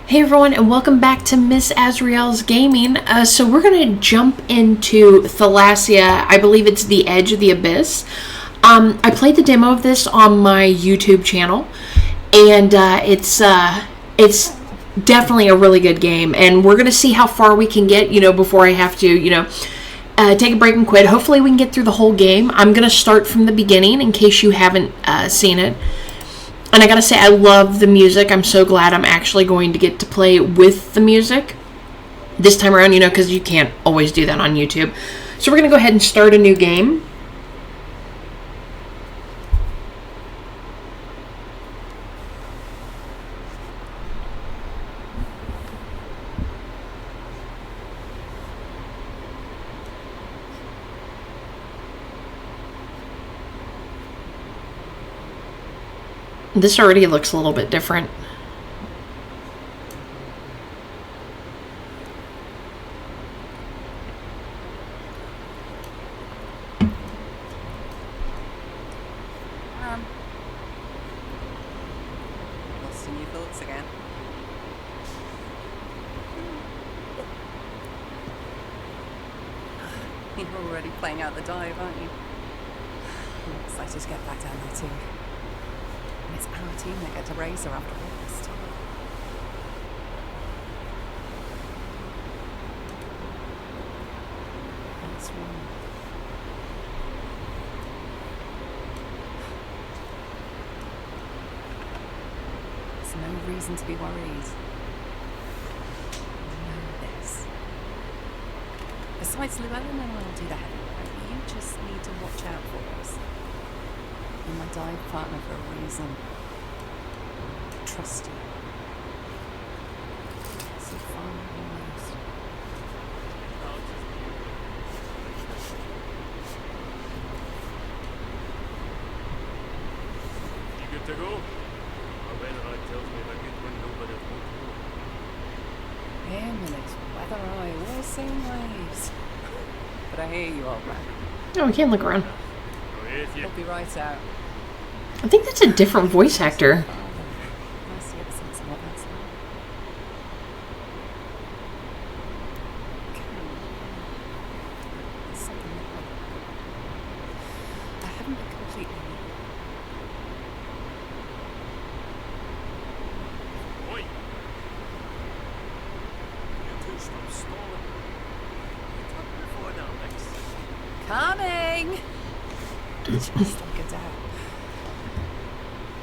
Hey everyone, and welcome back to Miss Azriel's Gaming. So we're going to jump into Thalassa. I believe it's the Edge of the Abyss. I played the demo of this on my YouTube channel, and it's definitely a really good game. And we're going to see how far we can get, before I have to, take a break and quit. Hopefully we can get through the whole game. I'm going to start from the beginning in case you haven't seen it. And I gotta say, I love the music. I'm so glad I'm actually going to get to play with the music this time around, because you can't always do that on YouTube. So we're gonna go ahead and start a new game. This already looks a little bit different. Lost in your thoughts again. You're already playing out the dive, aren't you? I'm excited to get back down there too. And it's our team that get to race her after all this time. What's wrong? There's no reason to be worried. I know this. Besides, Llewellyn and I will do the heavy work. You just need to watch out for us. You're my dive partner for a reason. I trust you. So far, almost. You good to go? Our weather eye tells me if I get wind over the boat. Him and his weather eye always same ways. But I hear you, old man. Oh, we can't look around. He'll be right out. I think that's a different voice actor. Nice to get a sense of what that's like. There's something that I haven't been completely. Oi! You two stop stalling. You talk before now, Lex. Coming! Just like a dad.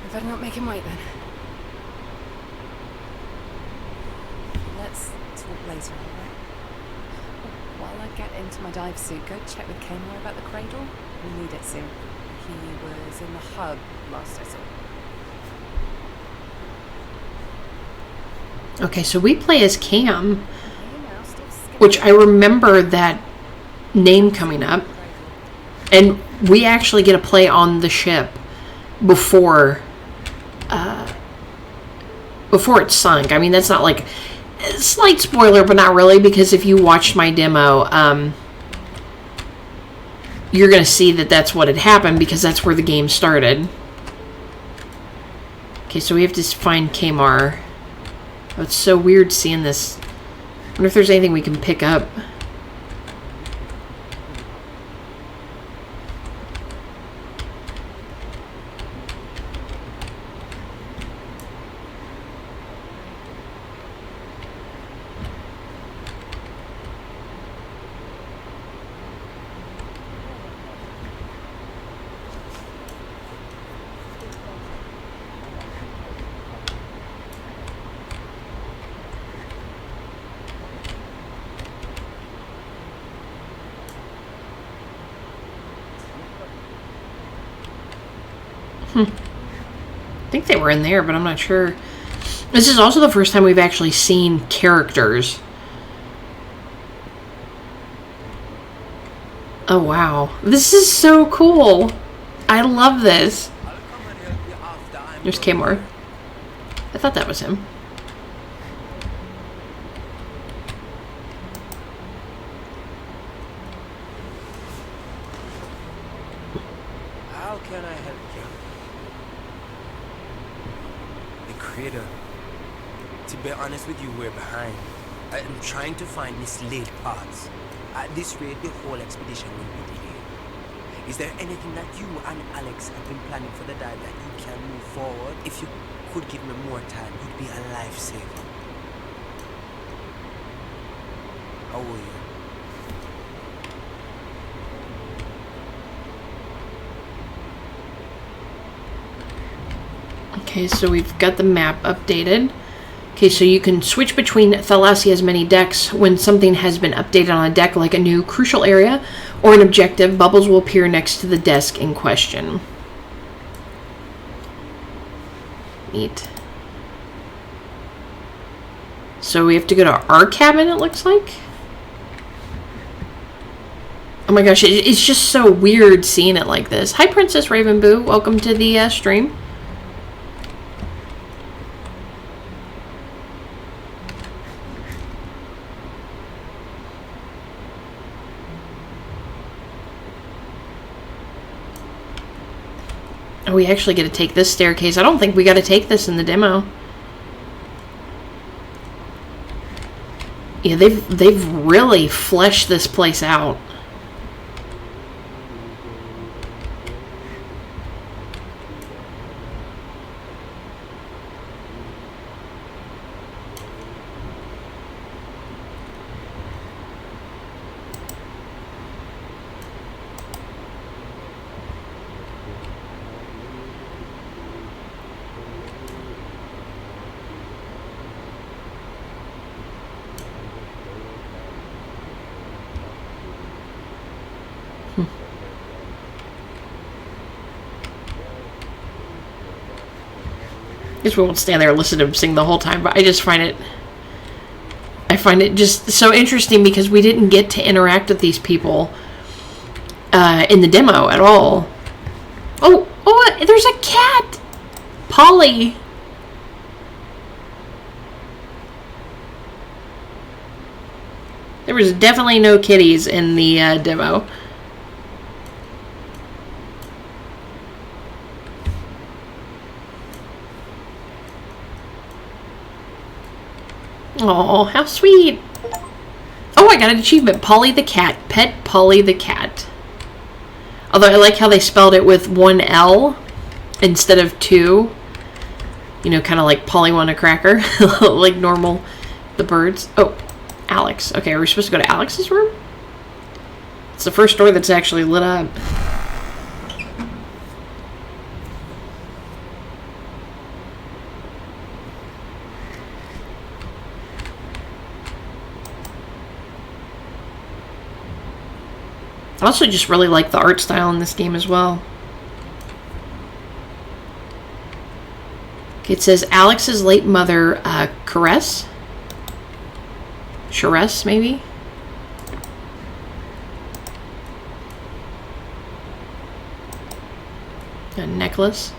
I better not make him wait then. Let's talk later, alright? While I get into my dive suit, go check with Kmart about the cradle. We need it soon. He was in the hub last I saw. Okay, so we play as Cam, Hey, now, still skipping which I remember that name coming up. And we actually get to play on the ship before it's sunk. I mean, that's not like a slight spoiler, but not really, because if you watched my demo, you're going to see that that's what had happened, because that's where the game started. Okay, so we have to find Kmart. Oh, it's so weird seeing this. I wonder if there's anything we can pick up. I think they were in there, but I'm not sure. This is also the first time we've actually seen characters. Oh, wow. This is so cool. I love this. There's Kmart. I thought that was him. How can I help you? The creator To be honest with you, we're behind. I'm trying to find mislaid parts. At this rate, the whole expedition will be delayed. Is there anything that you and Alex have been planning for the dive that you can move forward? If you could give me more time, you'd be a lifesaver. How are you? Okay, so we've got the map updated. Okay, so you can switch between Thalassia's many decks when something has been updated on a deck, like a new crucial area or an objective. Bubbles will appear next to the desk in question. Neat. So we have to go to our cabin, it looks like. Oh my gosh, it's just so weird seeing it like this. Hi, Princess Ravenboo. Welcome to the stream. Oh, we actually get to take this staircase. I don't think we got to take this in the demo. Yeah, they've really fleshed this place out. I guess we won't stand there and listen to him sing the whole time, but I find it just so interesting because we didn't get to interact with these people in the demo at all. Oh, there's a cat! Polly! There was definitely no kitties in the demo. Oh, how sweet. Oh, I got an achievement. Polly the cat. Pet Polly the cat. Although I like how they spelled it with one L instead of two. You know, kind of like Polly want a cracker. Like normal. The birds. Oh, Alex. Okay, are we supposed to go to Alex's room? It's the first door that's actually lit up. I also just really like the art style in this game as well. Okay, it says Alex's late mother, Caress, maybe? A necklace.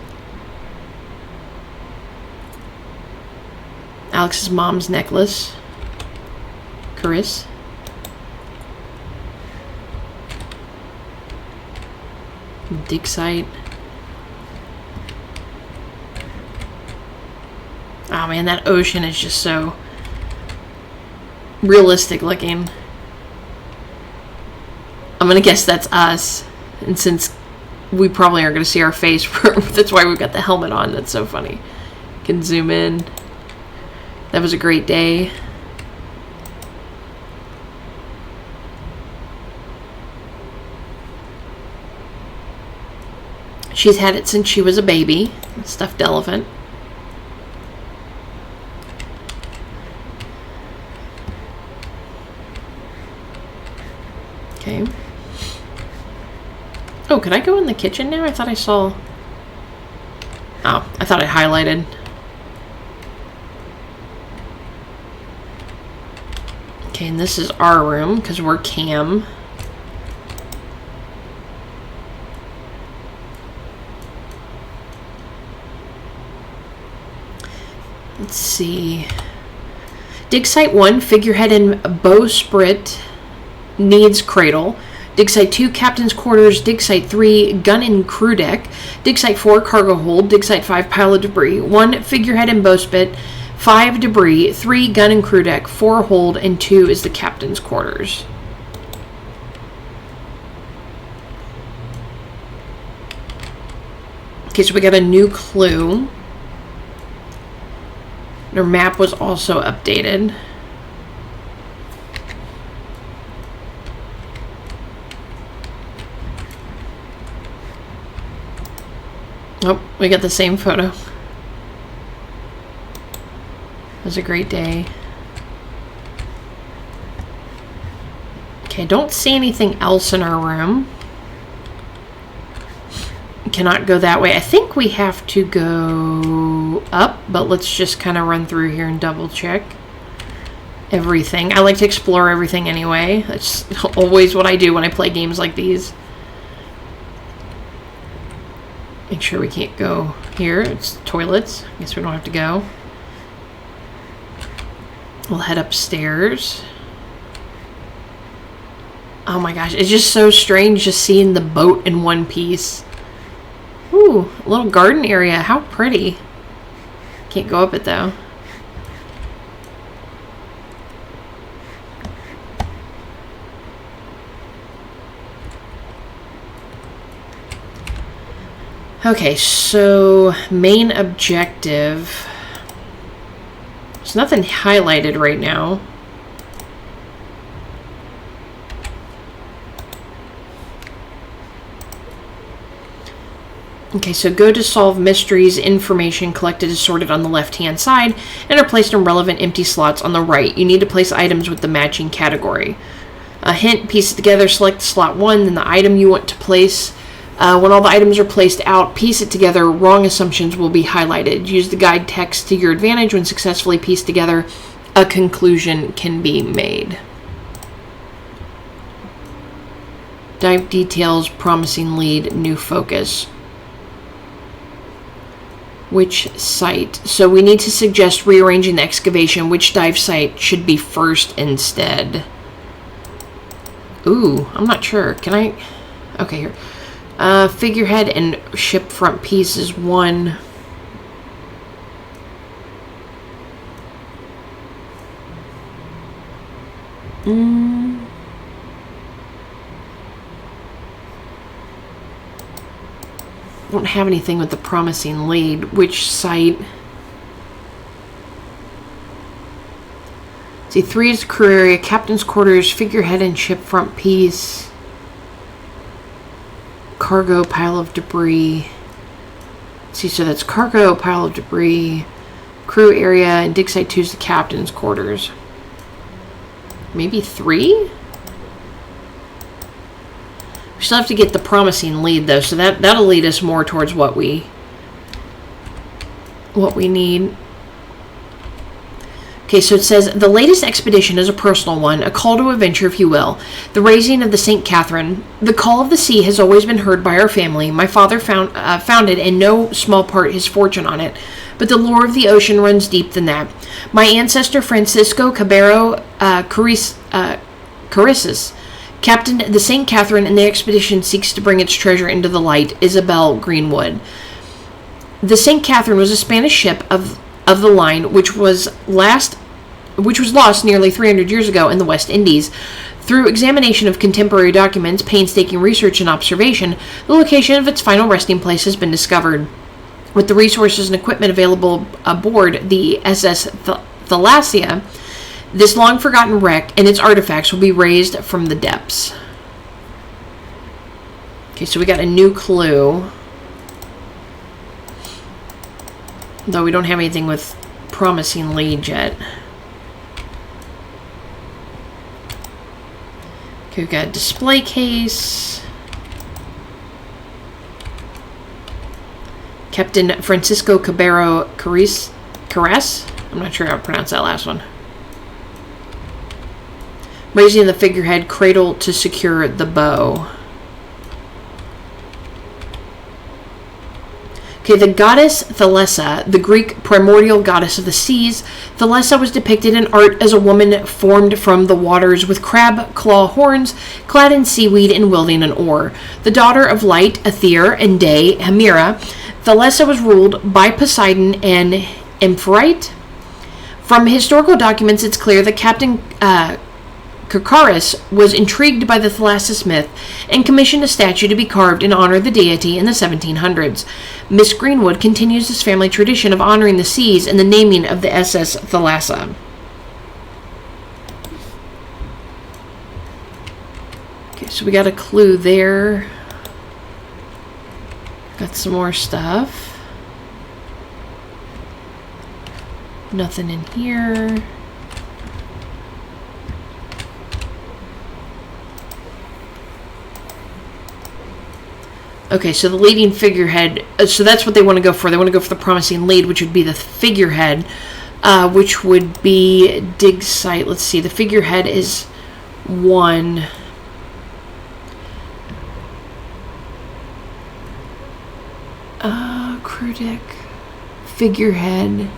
Alex's mom's necklace. Caress. Dig site. Oh man, that ocean is just so realistic looking. I'm gonna guess that's us, and since we probably aren't gonna see our face, that's why we've got the helmet on. That's so funny. Can zoom in. That was a great day. She's had it since she was a baby. Stuffed elephant. Okay. Oh, could I go in the kitchen now? I thought I saw... Oh, I thought I highlighted. Okay, and this is our room, because we're Cam. Let's see. Dig Site 1, figurehead and bowsprit needs cradle. Dig Site 2, captain's quarters. Dig Site 3, gun and crew deck. Dig Site 4, cargo hold. Dig Site 5, pile of debris. 1, figurehead and bowsprit. 5 debris, 3 gun and crew deck, 4 hold, and 2 is the captain's quarters. Okay, so we got a new clue. Their map was also updated. Oh, we got the same photo. It was a great day. Okay, don't see anything else in our room. Cannot go that way. I think we have to go up, but let's just kind of run through here and double check everything. I like to explore everything anyway. That's always what I do when I play games like these. Make sure we can't go here. It's toilets. I guess we don't have to go. We'll head upstairs. Oh my gosh, it's just so strange just seeing the boat in one piece. Ooh, a little garden area. How pretty. Can't go up it though. Okay, so main objective. There's nothing highlighted right now. Okay, so go to solve mysteries. Information collected is sorted on the left-hand side and are placed in relevant empty slots on the right. You need to place items with the matching category. A hint, piece it together, select slot 1, then the item you want to place. When all the items are placed out, piece it together. Wrong assumptions will be highlighted. Use the guide text to your advantage. When successfully pieced together, a conclusion can be made. Dive details, promising lead, new focus. Which site? So we need to suggest rearranging the excavation. Which dive site should be first instead? Ooh, I'm not sure. Can I? Okay, here. Figurehead and ship front piece is 1. Don't have anything with the promising lead. Which site? See, 3 is crew area, captain's quarters, figurehead and ship front piece. Cargo, pile of debris. See, so that's cargo, pile of debris, crew area, and dig site 2 is the captain's quarters. Maybe 3? We still have to get the promising lead though, so that'll lead us more towards what we need. Okay, so it says, the latest expedition is a personal one, a call to adventure, if you will. The raising of the St. Catherine. The call of the sea has always been heard by our family. My father founded, in no small part, his fortune on it. But the lore of the ocean runs deep than that. My ancestor, Francisco Cabero Carrices, captained the St. Catherine, and the expedition seeks to bring its treasure into the light. Isabel Greenwood. The St. Catherine was a Spanish ship of the line, which was lost nearly 300 years ago in the West Indies. Through examination of contemporary documents, painstaking research, and observation, the location of its final resting place has been discovered. With the resources and equipment available aboard the SS Thalassa, this long-forgotten wreck and its artifacts will be raised from the depths. Okay, so we got a new clue. Though we don't have anything with promising lead yet. Okay, we've got a display case. Captain Francisco Cabero Carres? I'm not sure how to pronounce that last one. Raising the figurehead, cradle to secure the bow. Okay, the goddess Thalassa, the Greek primordial goddess of the seas. Thalassa was depicted in art as a woman formed from the waters with crab claw horns, clad in seaweed and wielding an oar. The daughter of light, Aether, and day, Hemera, Thalassa was ruled by Poseidon and Amphitrite. From historical documents, it's clear that Captain Kakaris was intrigued by the Thalassa myth and commissioned a statue to be carved in honor of the deity in the 1700s. Miss Greenwood continues this family tradition of honoring the seas and the naming of the SS Thalassa. Okay, so we got a clue there. Got some more stuff. Nothing in here. Okay, so the leading figurehead, so that's what they want to go for. They want to go for the promising lead, which would be the figurehead, which would be dig site. Let's see, the figurehead is 1. Crew deck, figurehead.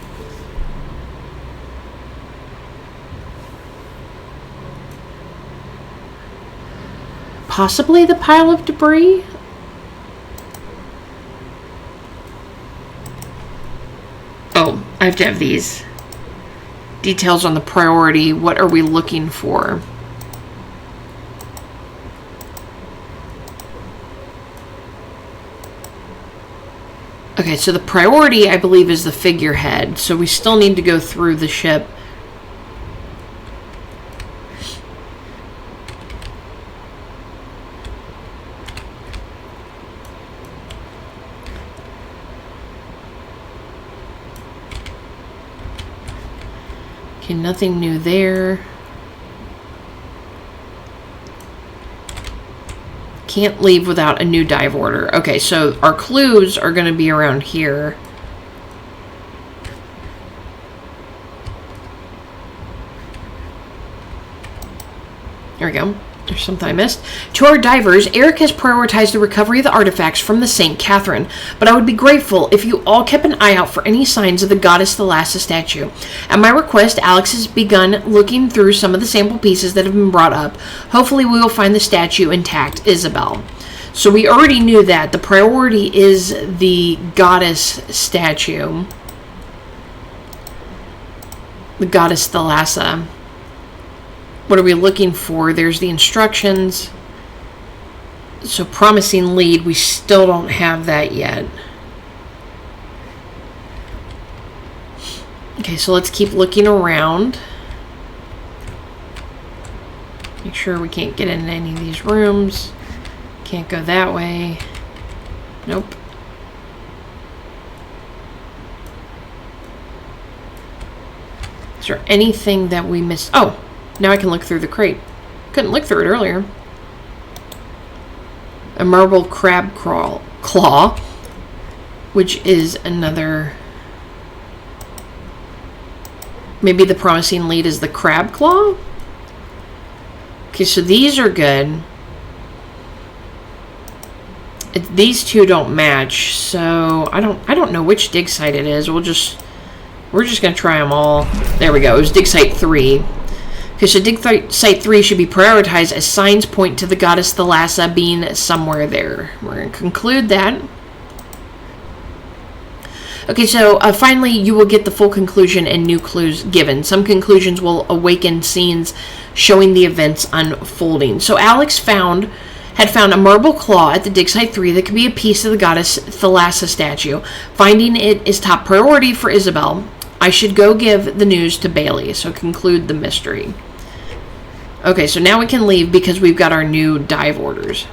Possibly the pile of debris? Oh, I have to have these. Details on the priority. What are we looking for? Okay, so the priority, I believe, is the figurehead. So we still need to go through the ship. Okay, nothing new there. Can't leave without a new dive order. Okay, so our clues are going to be around here. There we go. There's something I missed. To our divers, Eric has prioritized the recovery of the artifacts from the St. Catherine, but I would be grateful if you all kept an eye out for any signs of the goddess Thalassa statue. At my request, Alex has begun looking through some of the sample pieces that have been brought up. Hopefully we will find the statue intact, Isabel. So we already knew that. The priority is the goddess statue. The goddess Thalassa. What are we looking for? There's the instructions. So promising lead, we still don't have that yet. Okay, so let's keep looking around. Make sure we can't get into any of these rooms. Can't go that way. Nope. Is there anything that we missed? Oh! Now I can look through the crate. Couldn't look through it earlier. A marble crab claw, which is another... Maybe the promising lead is the crab claw? Okay, so these are good. These two don't match, so I don't know which dig site it is. We're just gonna try them all. There we go. It was dig site 3. Okay, so dig site 3 should be prioritized as signs point to the goddess Thalassa being somewhere there. We're going to conclude that. Okay, so finally you will get the full conclusion and new clues given. Some conclusions will awaken scenes showing the events unfolding. So Alex had found a marble claw at the dig site 3 that could be a piece of the goddess Thalassa statue. Finding it is top priority for Isabel. I should go give the news to Bailey, so conclude the mystery. Okay, so now we can leave because we've got our new dive orders.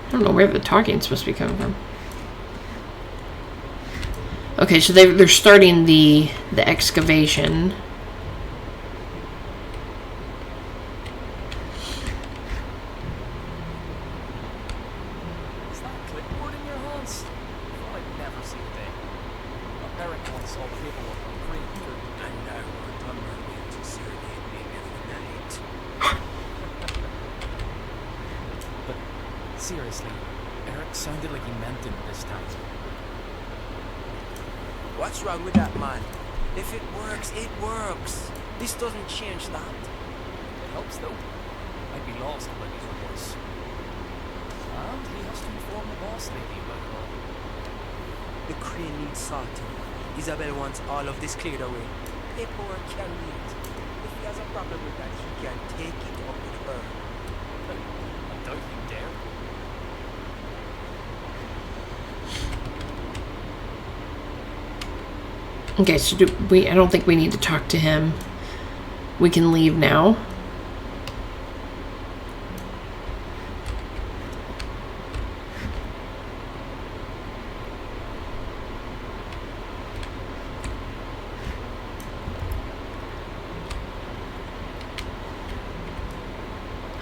I don't know where the talking is supposed to be coming from. Okay, so they're starting the excavation. Is that a clipboard in your hands? I've never seen a thing. Eric once saw paperwork on green. And I worked on my way to serenade me every night. But seriously, Eric sounded like he meant it this time. What's wrong with that, man? If it works, it works. This doesn't change that. It helps though. I'd be lost without his voice. And he has to inform the boss lady about it all. The crane needs sorting. Isabel wants all of this cleared away. Paperwork can wait. If he has a problem with that, he can take it up with her. I doubt you dare. Okay, so I don't think we need to talk to him. We can leave now.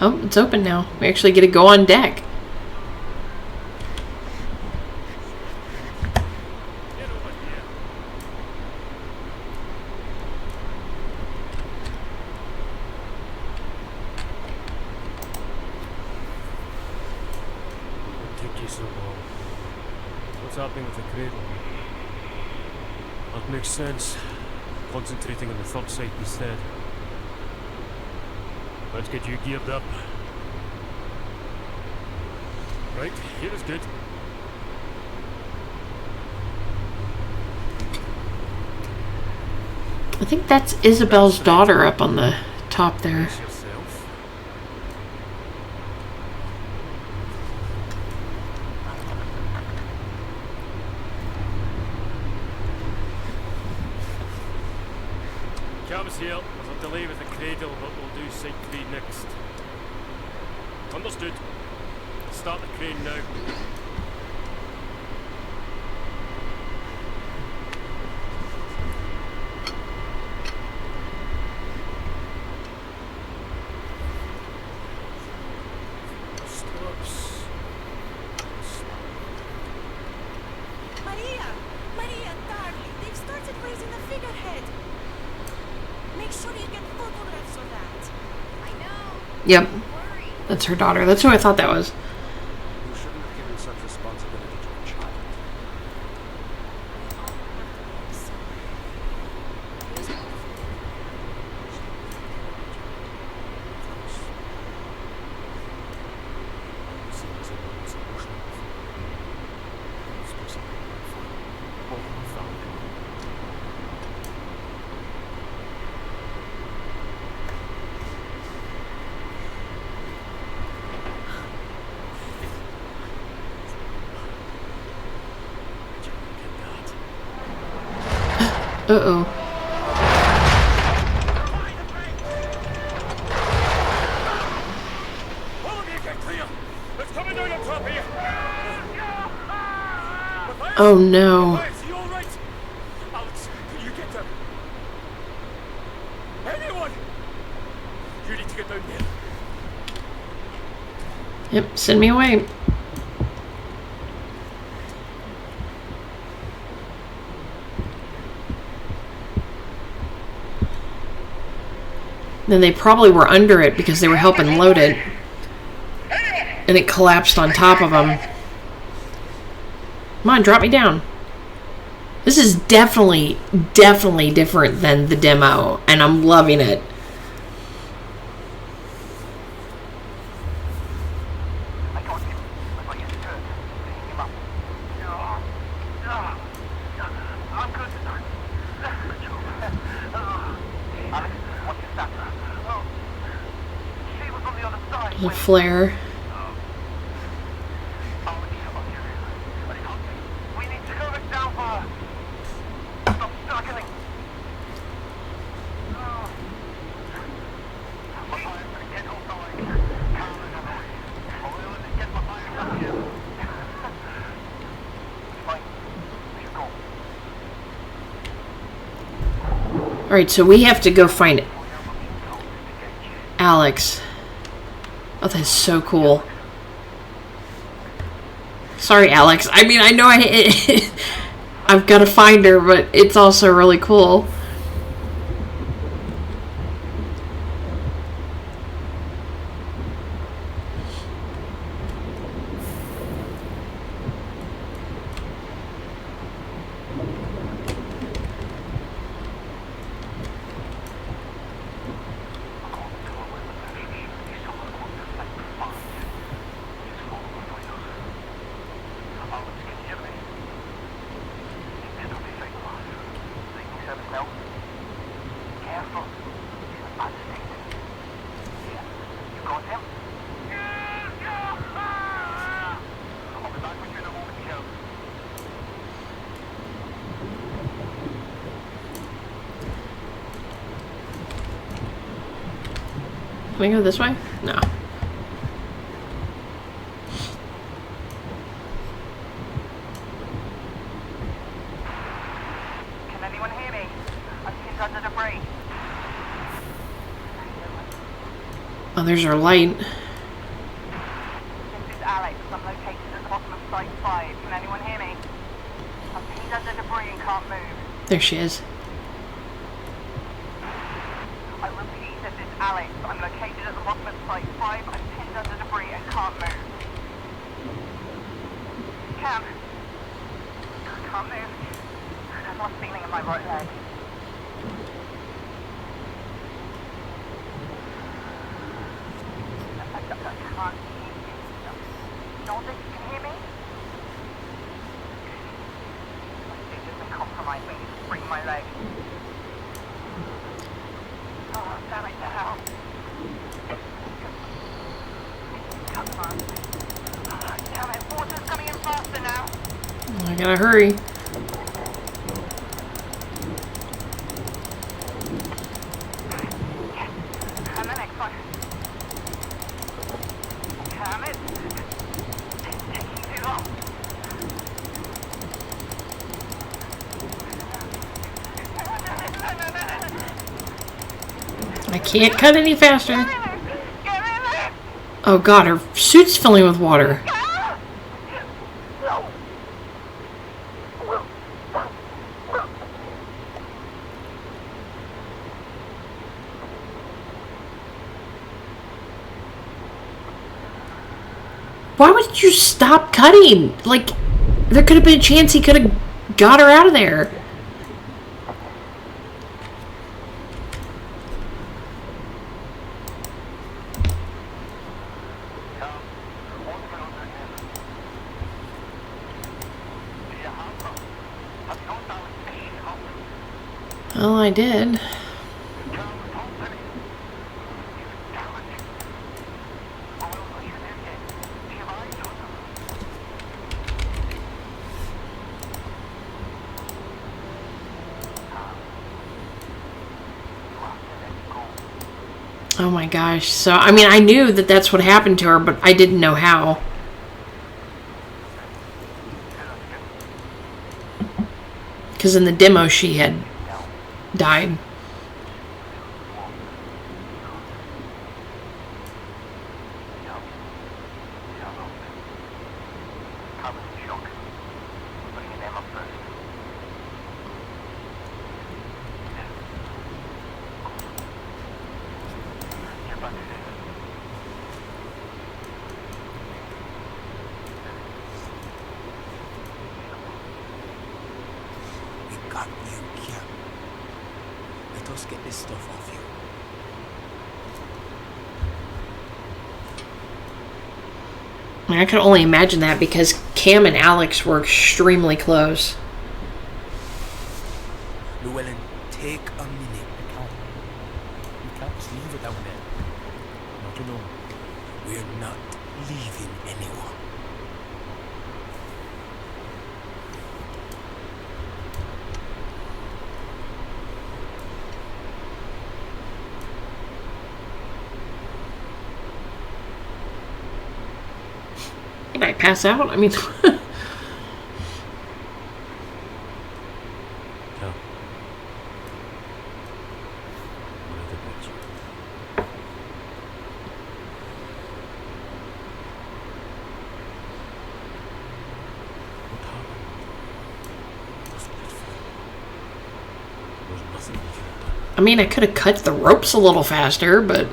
Oh, it's open now. We actually get to go on deck. Get over here. What took you so long? What's happening with the cradle? That makes sense. Concentrating on the third site instead. Let's get you geared up. Right, here is good. I think that's Isabel's daughter up on the top there. Brace yourself. Cam's here. There's a delay with the cradle, but we'll do site 3 next. Understood. Start the crane now. Stops. Maria, darling, they've started raising the figurehead. Make sure you get photographs of that. I know. Yep, Don't worry. that's her daughter. That's who I thought that was. You shouldn't have given such responsibility to a child. Uh-oh. All of you get clear! It's coming down on top of you! Oh no. Matthias, are you alright? Alex, can you get down? Anyone! You need to get down there. Yep, send me away. Then they probably were under it because they were helping load it. And it collapsed on top of them. Come on, drop me down. This is definitely different than the demo, and I'm loving it. I got him. I got his turn. Picking him up. I'm good. Alex, what is that? Oh, she was on the other side. There's a flare. We need to go back down for her. Stop struggling. Get off the way. Calm as always. Or we'll get my fire up here. Fine. We should go. Alright, so we have to go find Alex. Oh, that's so cool. Sorry, Alex. I mean, I know I've got to find her, but it's also really cool. service now. Careful. He's in a bad state. Yeah. You got him? I'll be back with you in a moment, Joe. Can we go this way? No. Can anyone hear me? I'm pinned under debris. Oh, there's our light. This is Alex. I'm located at the bottom of Site 5. Can anyone hear me? I'm pinned under debris and can't move. There she is. I repeat, this is Alex. I'm located at the bottom of Site 5. I'm pinned under debris and can't move. Cam. I can't move. I've lost feeling in my right leg. I can't hear you. Nodding, you can hear me? My speech has been compromised. I need to spring my leg. Oh, damn it, now. Come on. Oh, damn it, water's coming in faster now. I gotta hurry. And the next one. Damn it. It's taking too long. I can't cut any faster. Get in there. Oh god, her suit's filling with water. Why would you stop cutting? Like, there could have been a chance he could have got her out of there. Well, I did. Oh my gosh. So, I mean, I knew that that's what happened to her, but I didn't know how. Because in the demo, she had died. We got you, Cam. Let us get this stuff off you. I mean, I could only imagine that because Cam and Alex were extremely close. Llewellyn, take a minute. You can't just leave it down there. Not alone. We're not leaving anyone. Did I pass out? I mean, No. What are the bits? What happened? Just let fall. There was nothing we could have done. I mean, I could have cut the ropes a little faster, but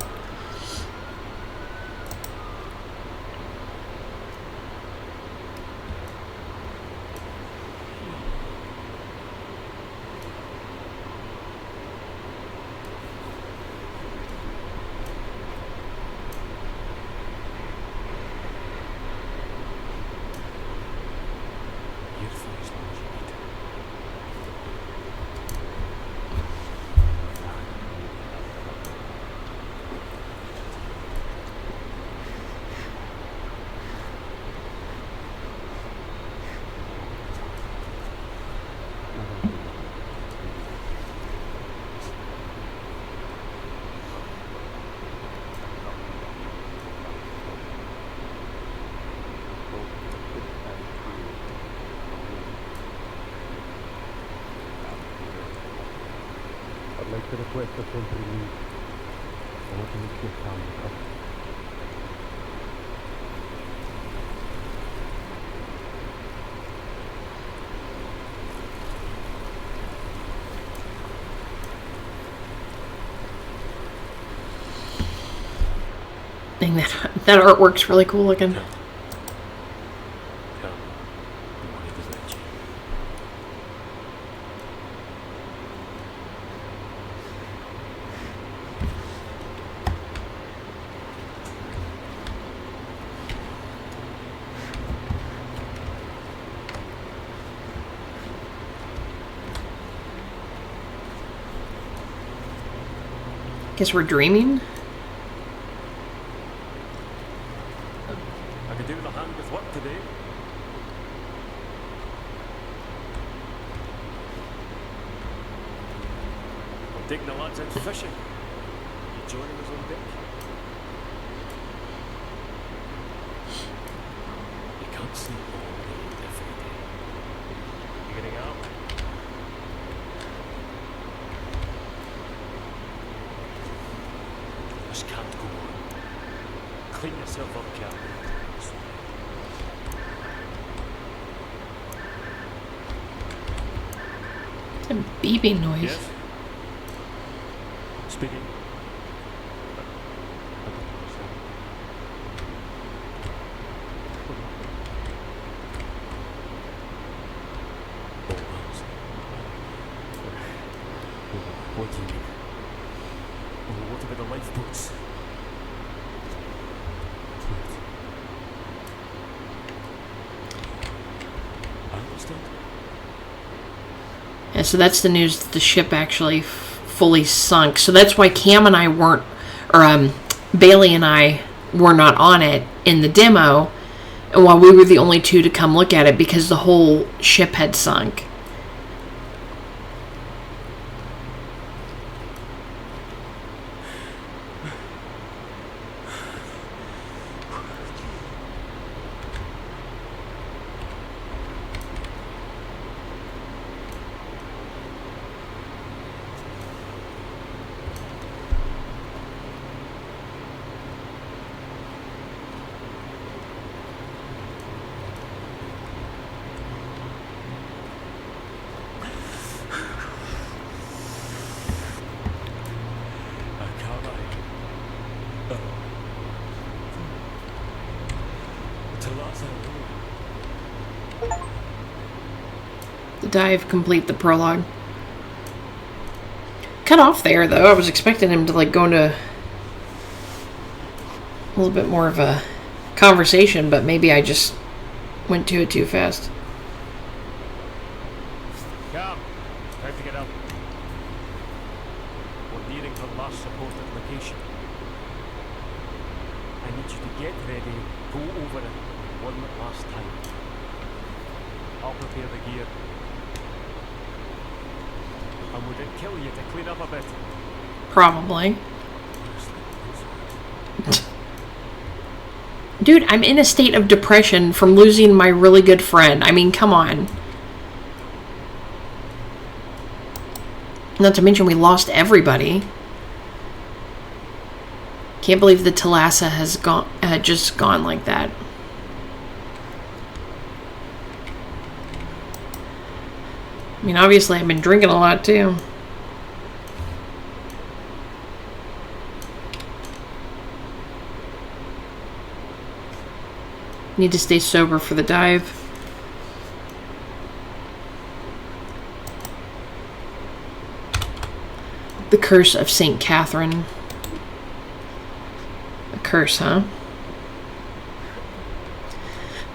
You're for as long as you need. like to request a temporary leave. I want to make sure Cam recovers. Dang, that artwork's really cool looking. Cam, you wanted to let you. Guess we're dreaming. I could do with a hand with work today. I'm taking the lads out fishing. You joining us on deck? You can't sleep all day every day. You getting out? This can't go on. Clean yourself up, Cap. It's a beeping noise. Yes? Speaking. What do you need? Oh, what about the lifeboats? I understand. Yeah, so that's the news that the ship actually fully sunk. So that's why Cam and I weren't, or Bailey and I were not on it in the demo, and while we were the only two to come look at it because the whole ship had sunk. The dive complete the prologue. Cut off there though. I was expecting him to like go into a little bit more of a conversation, but maybe I just went to it too fast. Cam, time to get up. We're nearing the last supported location. I need you to get ready, go over it one last time. I'll prepare the gear. And would it kill you to clean up a bit? Probably. Dude, I'm in a state of depression from losing my really good friend. I mean, come on. Not to mention we lost everybody. Can't believe the Thalassa has just gone like that. I mean, obviously I've been drinking a lot too. Need to stay sober for the dive. The Curse of St. Catherine. A curse, huh?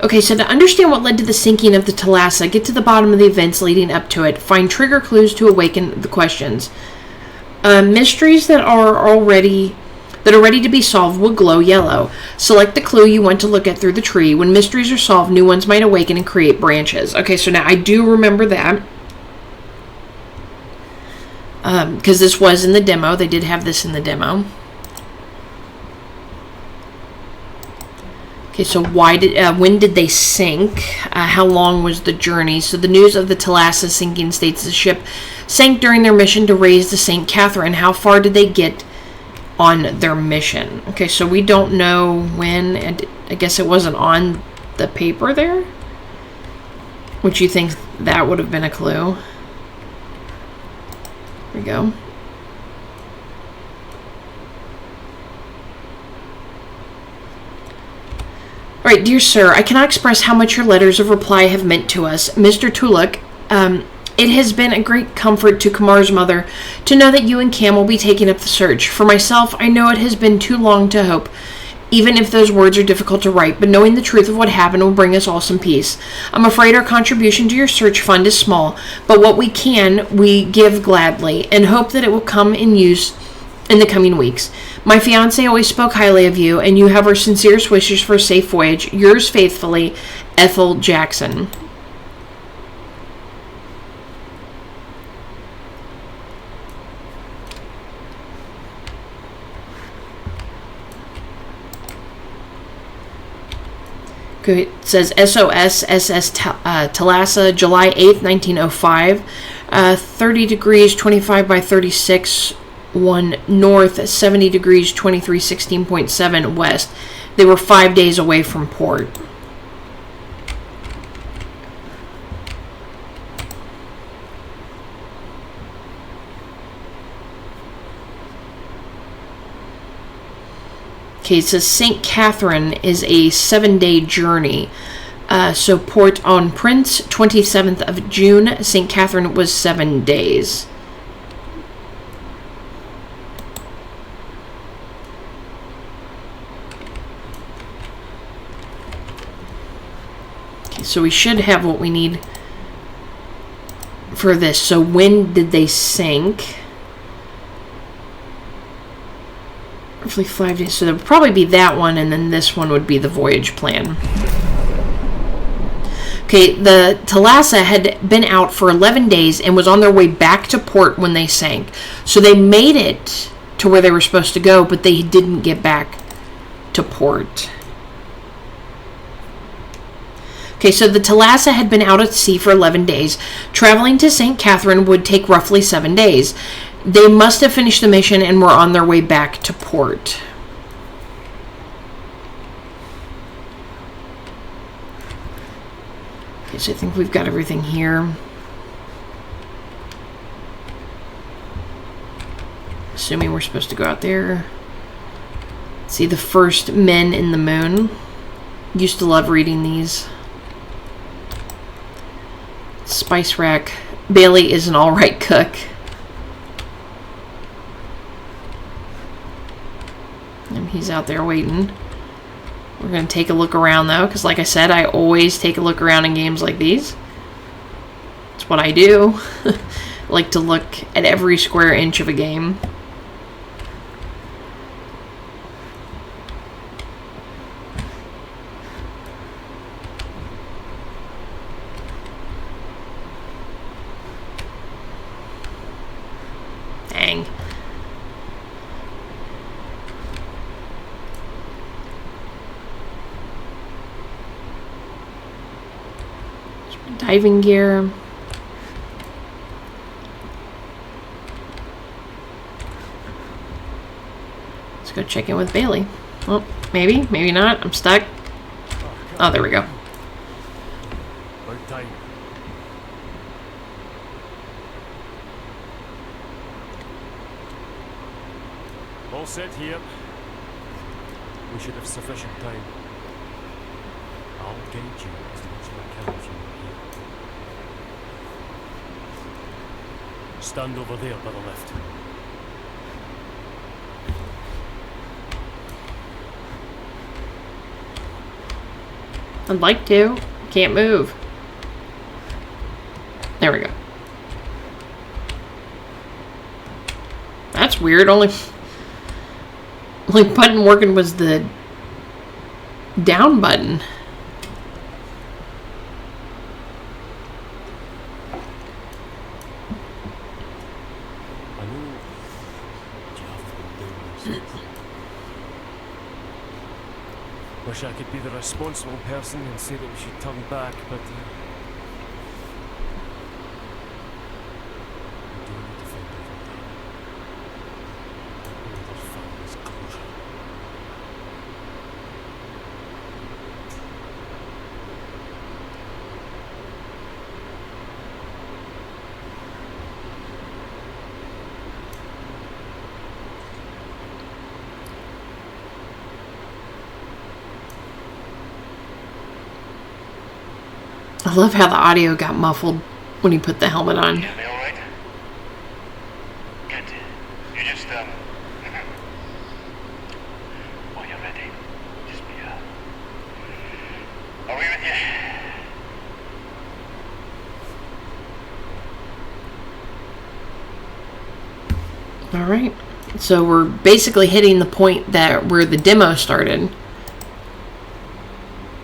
Okay, so to understand what led to the sinking of the Thalassa, get to the bottom of the events leading up to it. Find trigger clues to awaken the questions. Mysteries that are ready to be solved will glow yellow. Select the clue you want to look at through the tree. When mysteries are solved, new ones might awaken and create branches. Okay, so now I do remember that. Because this was in the demo. They did have this in the demo. Okay, so when did they sink? How long was the journey? So the news of the Thalassa sinking states the ship sank during their mission to raise the St. Catherine. How far did they get on their mission? Okay, so we don't know when, and I guess it wasn't on the paper there. Would you think that would have been a clue? There we go. All right, dear sir, I cannot express how much your letters of reply have meant to us. Mr. Tuluk, it has been a great comfort to Kamar's mother to know that you and Cam will be taking up the search. For myself, I know it has been too long to hope, even if those words are difficult to write, but knowing the truth of what happened will bring us all some peace. I'm afraid our contribution to your search fund is small, but what we can, we give gladly, and hope that it will come in use in the coming weeks. My fiancé always spoke highly of you, and you have our sincerest wishes for a safe voyage. Yours faithfully, Ethel Jackson. It says SOS SS Thalassa, July 8th, 1905. 30 degrees, 25 by 36, 1 north, 70 degrees, 23, 16.7 west. They were 5 days away from port. Okay, it says St. Catherine is a 7-day journey. So Port-au-Prince, 27th of June. St. Catherine was 7 days. Okay, so we should have what we need for this. So when did they sink? Roughly 5 days. So there would probably be that one, and then this one would be the voyage plan. Okay, the Thalassa had been out for 11 days and was on their way back to port when they sank. So they made it to where they were supposed to go, but they didn't get back to port. Okay, so the Thalassa had been out at sea for 11 days. Traveling to St. Catherine would take roughly 7 days. They must have finished the mission and were on their way back to port. Okay, so I think we've got everything here. Assuming we're supposed to go out there. See the first men in the moon. Used to love reading these. Spice rack. Bailey is an alright cook. And he's out there waiting. We're going to take a look around though, because like I said, I always take a look around in games like these. It's what I do. I like to look at every square inch of a game. Dang. Diving gear. Let's go check in with Bailey. Well, maybe, maybe not. I'm stuck. Oh, there we go. About time. All set here. We should have sufficient time. I'll guide you as much as I can from here. Stand over there by the lift. I'd like to. Can't move. There we go. That's weird. Only button working was the down button. Wish I could be the responsible person and say that we should turn back, but we do need to find everything. Their family's closure. I love how the audio got muffled when he put the helmet on. Yeah, they all right? Good. You just, when you're ready, just be, are we with you? All right. So we're basically hitting the point that where the demo started.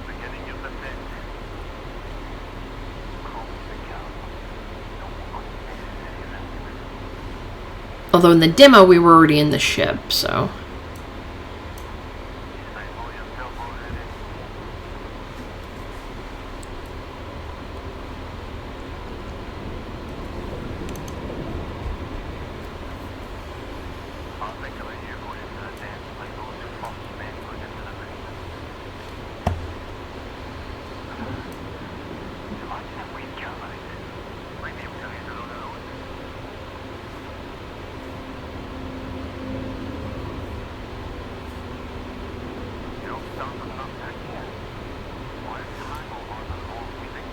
Beginning of the bit. Close the gap. No unnecessary risks. Although in the demo we were already in the ship, so. I know yourself already. I'll think about you going into the dance like those first men going into the basement. Imagine if we killed it. Might be able to handle on our own. You don't start with enough back here. Why is the hangover on the floor weeping?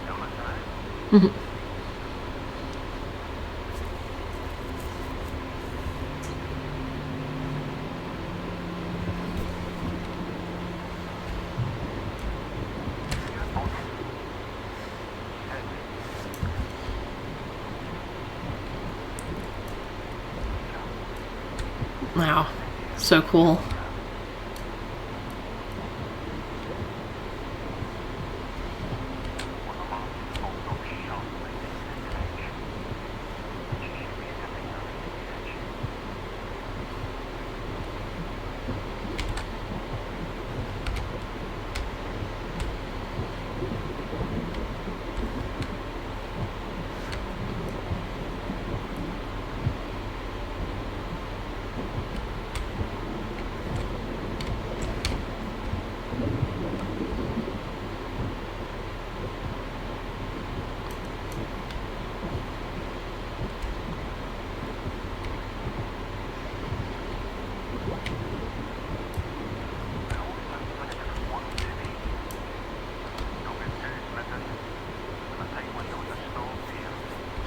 Illness, right? Wow. So cool.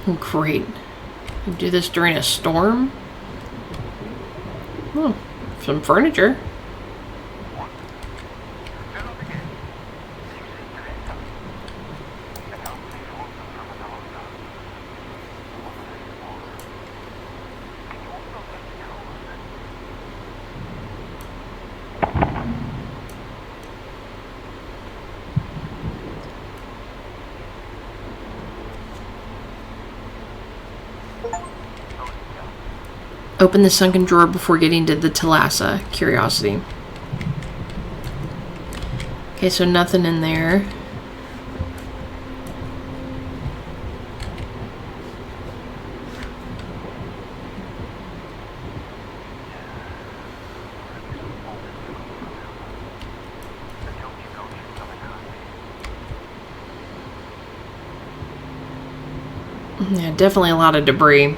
Oh, great. You do this during a storm? Oh, some furniture. Open the sunken drawer before getting to the Thalassa. Curiosity. Okay, so nothing in there. Yeah, definitely a lot of debris.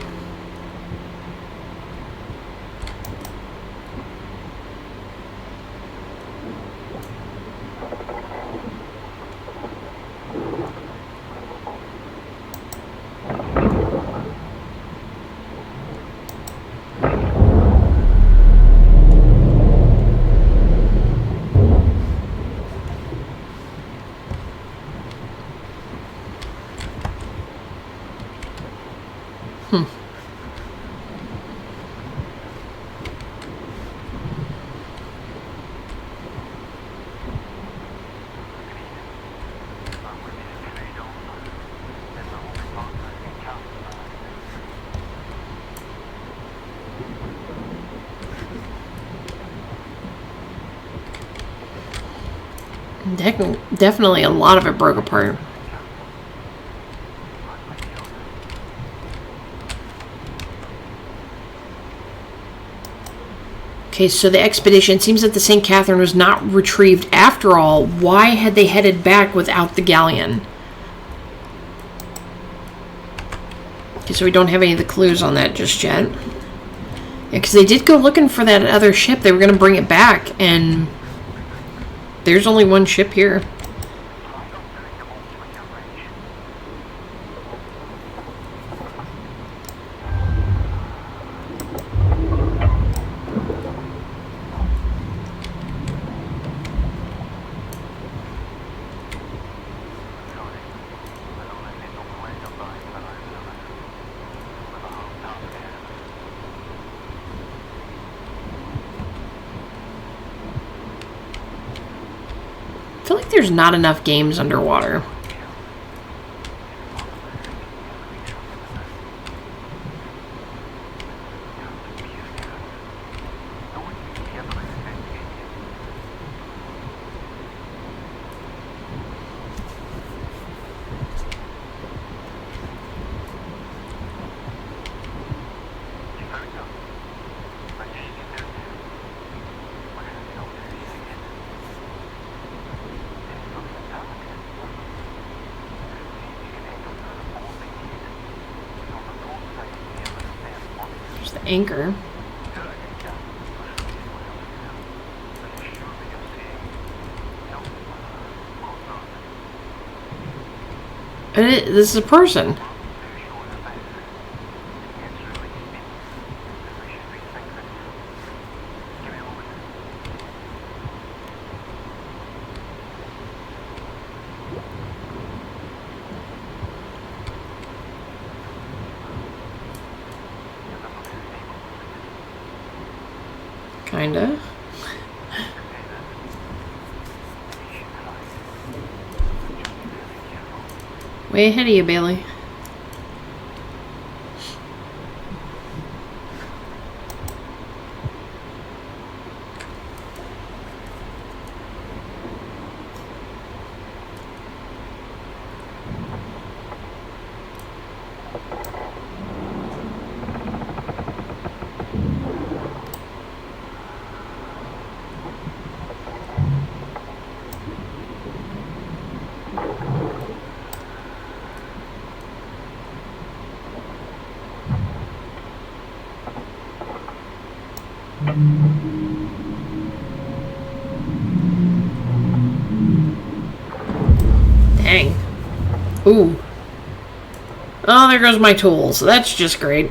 Definitely a lot of it broke apart. Okay, so the expedition seems that the St. Catherine was not retrieved after all. Why had they headed back without the galleon? Okay, so we don't have any of the clues on that just yet. Yeah, because they did go looking for that other ship. They were going to bring it back, and there's only one ship here. I feel like there's not enough games underwater. There's the anchor. And this is a person. Kinda. Way ahead of you, Bailey. Dang. Ooh. Oh, there goes my tools. That's just great.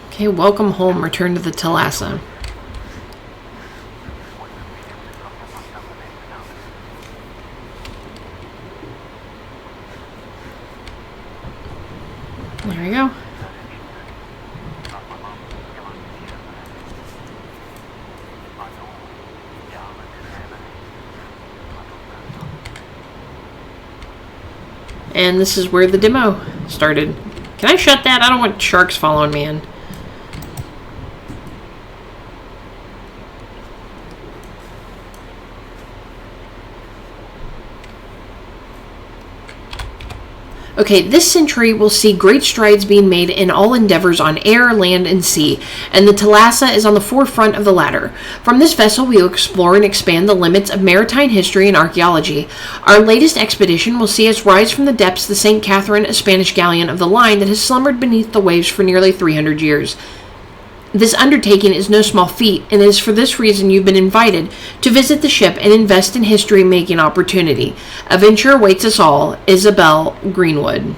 Okay, welcome home. Return to the Thalassa. There we go. And this is where the demo started. Can I shut that? I don't want sharks following me in. Okay, this century will see great strides being made in all endeavors on air, land, and sea, and the Thalassa is on the forefront of the latter. From this vessel, we will explore and expand the limits of maritime history and archaeology. Our latest expedition will see us rise from the depths the St. Catherine, a Spanish galleon of the line that has slumbered beneath the waves for nearly 300 years. This undertaking is no small feat, and it is for this reason you've been invited to visit the ship and invest in history-making opportunity. A venture awaits us all. Isabel Greenwood.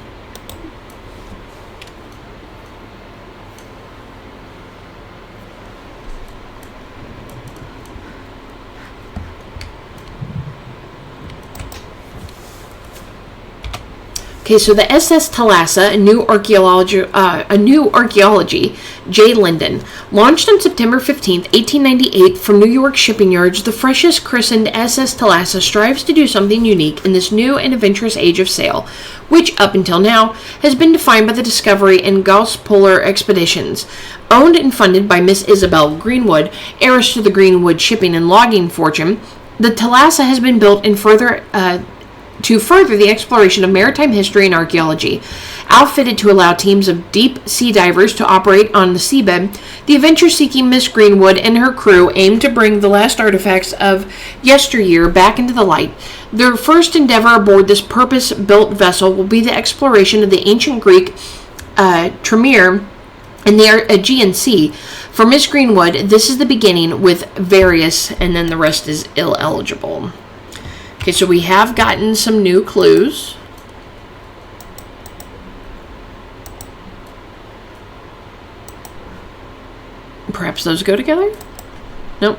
Okay, so the SS Thalassa, a new archaeology, J. Linden, launched on September 15th, 1898 from New York shipping yards. The freshest christened SS Thalassa strives to do something unique in this new and adventurous age of sail, which, up until now, has been defined by the Discovery and Gauss Polar expeditions. Owned and funded by Miss Isabel Greenwood, heiress to the Greenwood shipping and logging fortune, the Thalassa has been built to further the exploration of maritime history and archaeology. Outfitted to allow teams of deep sea divers to operate on the seabed, the adventure-seeking Miss Greenwood and her crew aim to bring the last artifacts of yesteryear back into the light. Their first endeavor aboard this purpose-built vessel will be the exploration of the ancient Greek Tremere in the Aegean Sea. For Miss Greenwood, this is the beginning with various, and then the rest is illegible. Okay, so we have gotten some new clues. Perhaps those go together? Nope.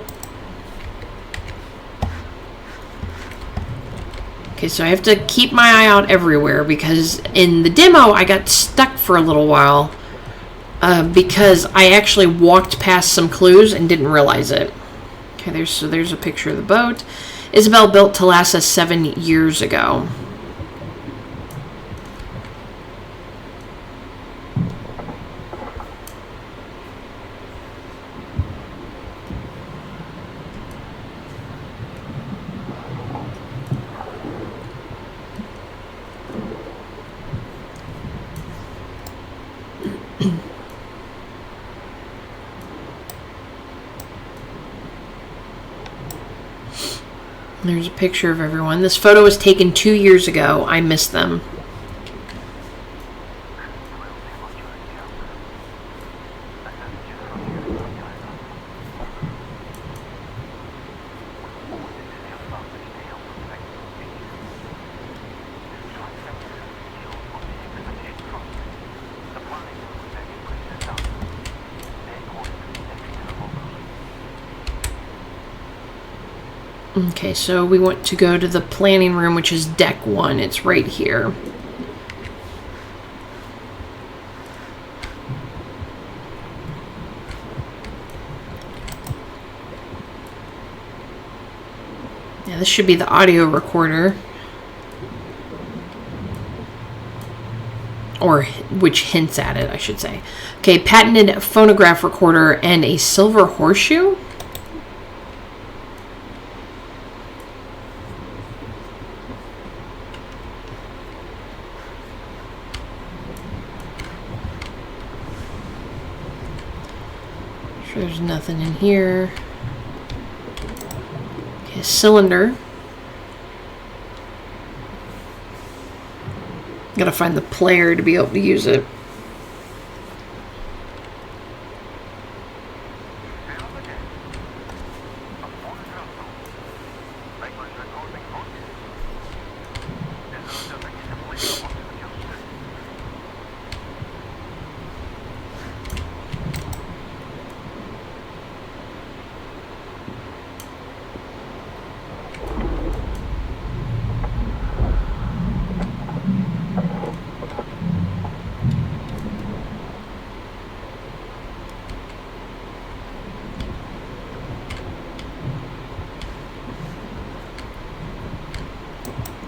Okay, so I have to keep my eye out everywhere because in the demo I got stuck for a little while because I actually walked past some clues and didn't realize it. Okay, there's a picture of the boat. Isabel built Thalassa 7 years ago. There's a picture of everyone. This photo was taken 2 years ago. I missed them. Okay, so we want to go to the planning room, which is deck 1. It's right here. Yeah, this should be the audio recorder. Or which hints at it, I should say. Okay, patented phonograph recorder and a silver horseshoe. There's nothing in here. Okay, cylinder. Gotta find the player to be able to use it.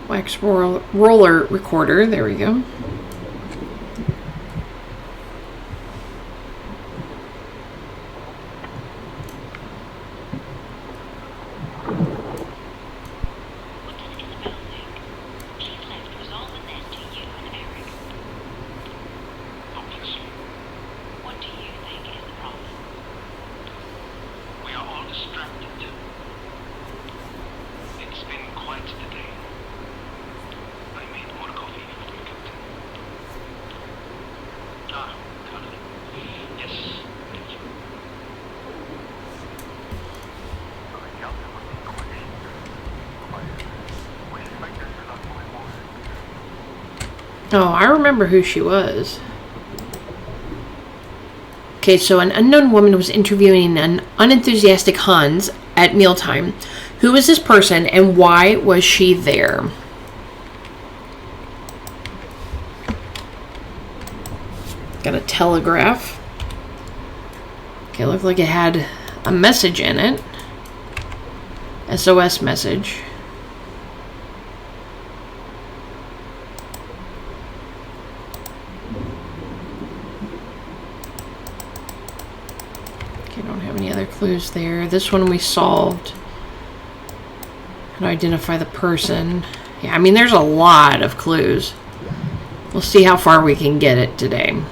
Wax roller recorder. There we go. Oh, I remember who she was. Okay, so an unknown woman was interviewing an unenthusiastic Hans at mealtime. Who was this person and why was she there? Got a telegraph. Okay, looked like it had a message in it. SOS message. Okay, don't have any other clues there. This one we solved. How to identify the person. Yeah, I mean, there's a lot of clues. We'll see how far we can get it today.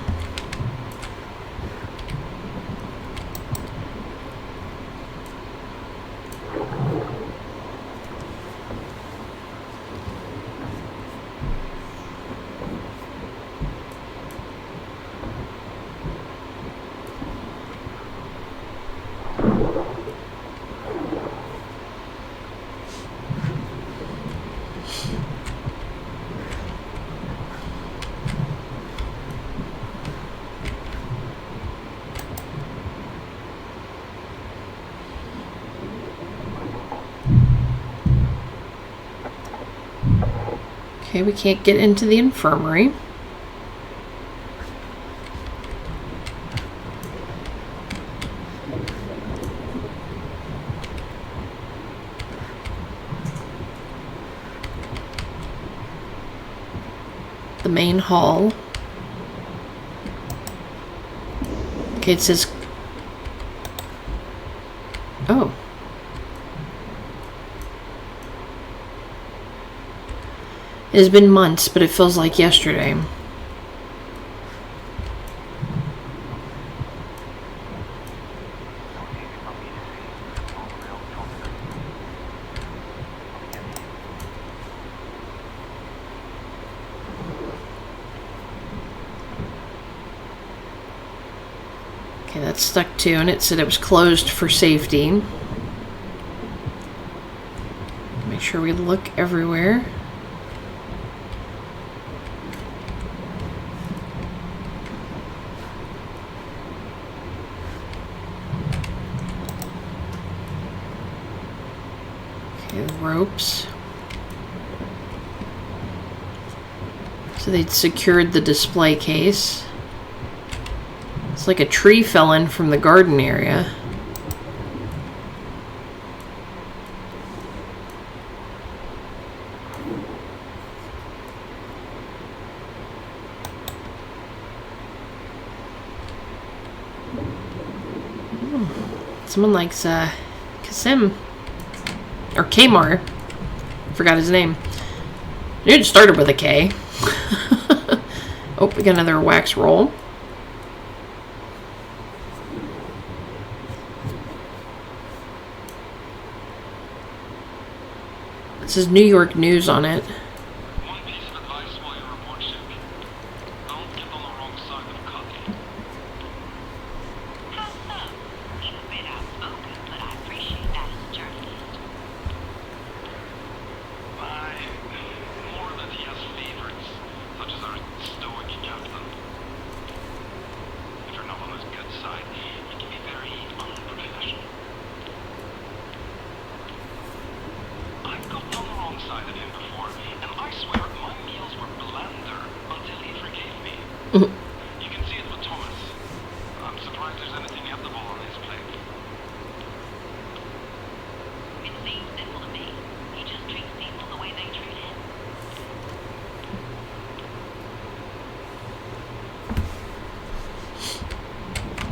Okay, we can't get into the infirmary. The main hall. Okay, it says... Oh. It has been months, but it feels like yesterday. Okay, that's stuck too, and it said it was closed for safety. Make sure we look everywhere. Ropes. So they'd secured the display case. It's like a tree fell in from the garden area. Someone likes Kasim. Or Kmar. Forgot his name. It started with a K. Oh, we got another wax roll. It says New York News on it. One piece of advice while you report shipping. Don't get on the wrong side of a copy. How so? He's a bit outspoken, but I appreciate that as a journalist. More that he has favorites, such as our stoic captain. If you're not on his good side, he can be very unprofessional. I've gotten on the wrong side of him before, and I swear my meals were blander until he forgave me. You can see it with Thomas. I'm surprised there's anything edible on his plate. It seems simple to me. He just treats people the way they treat him.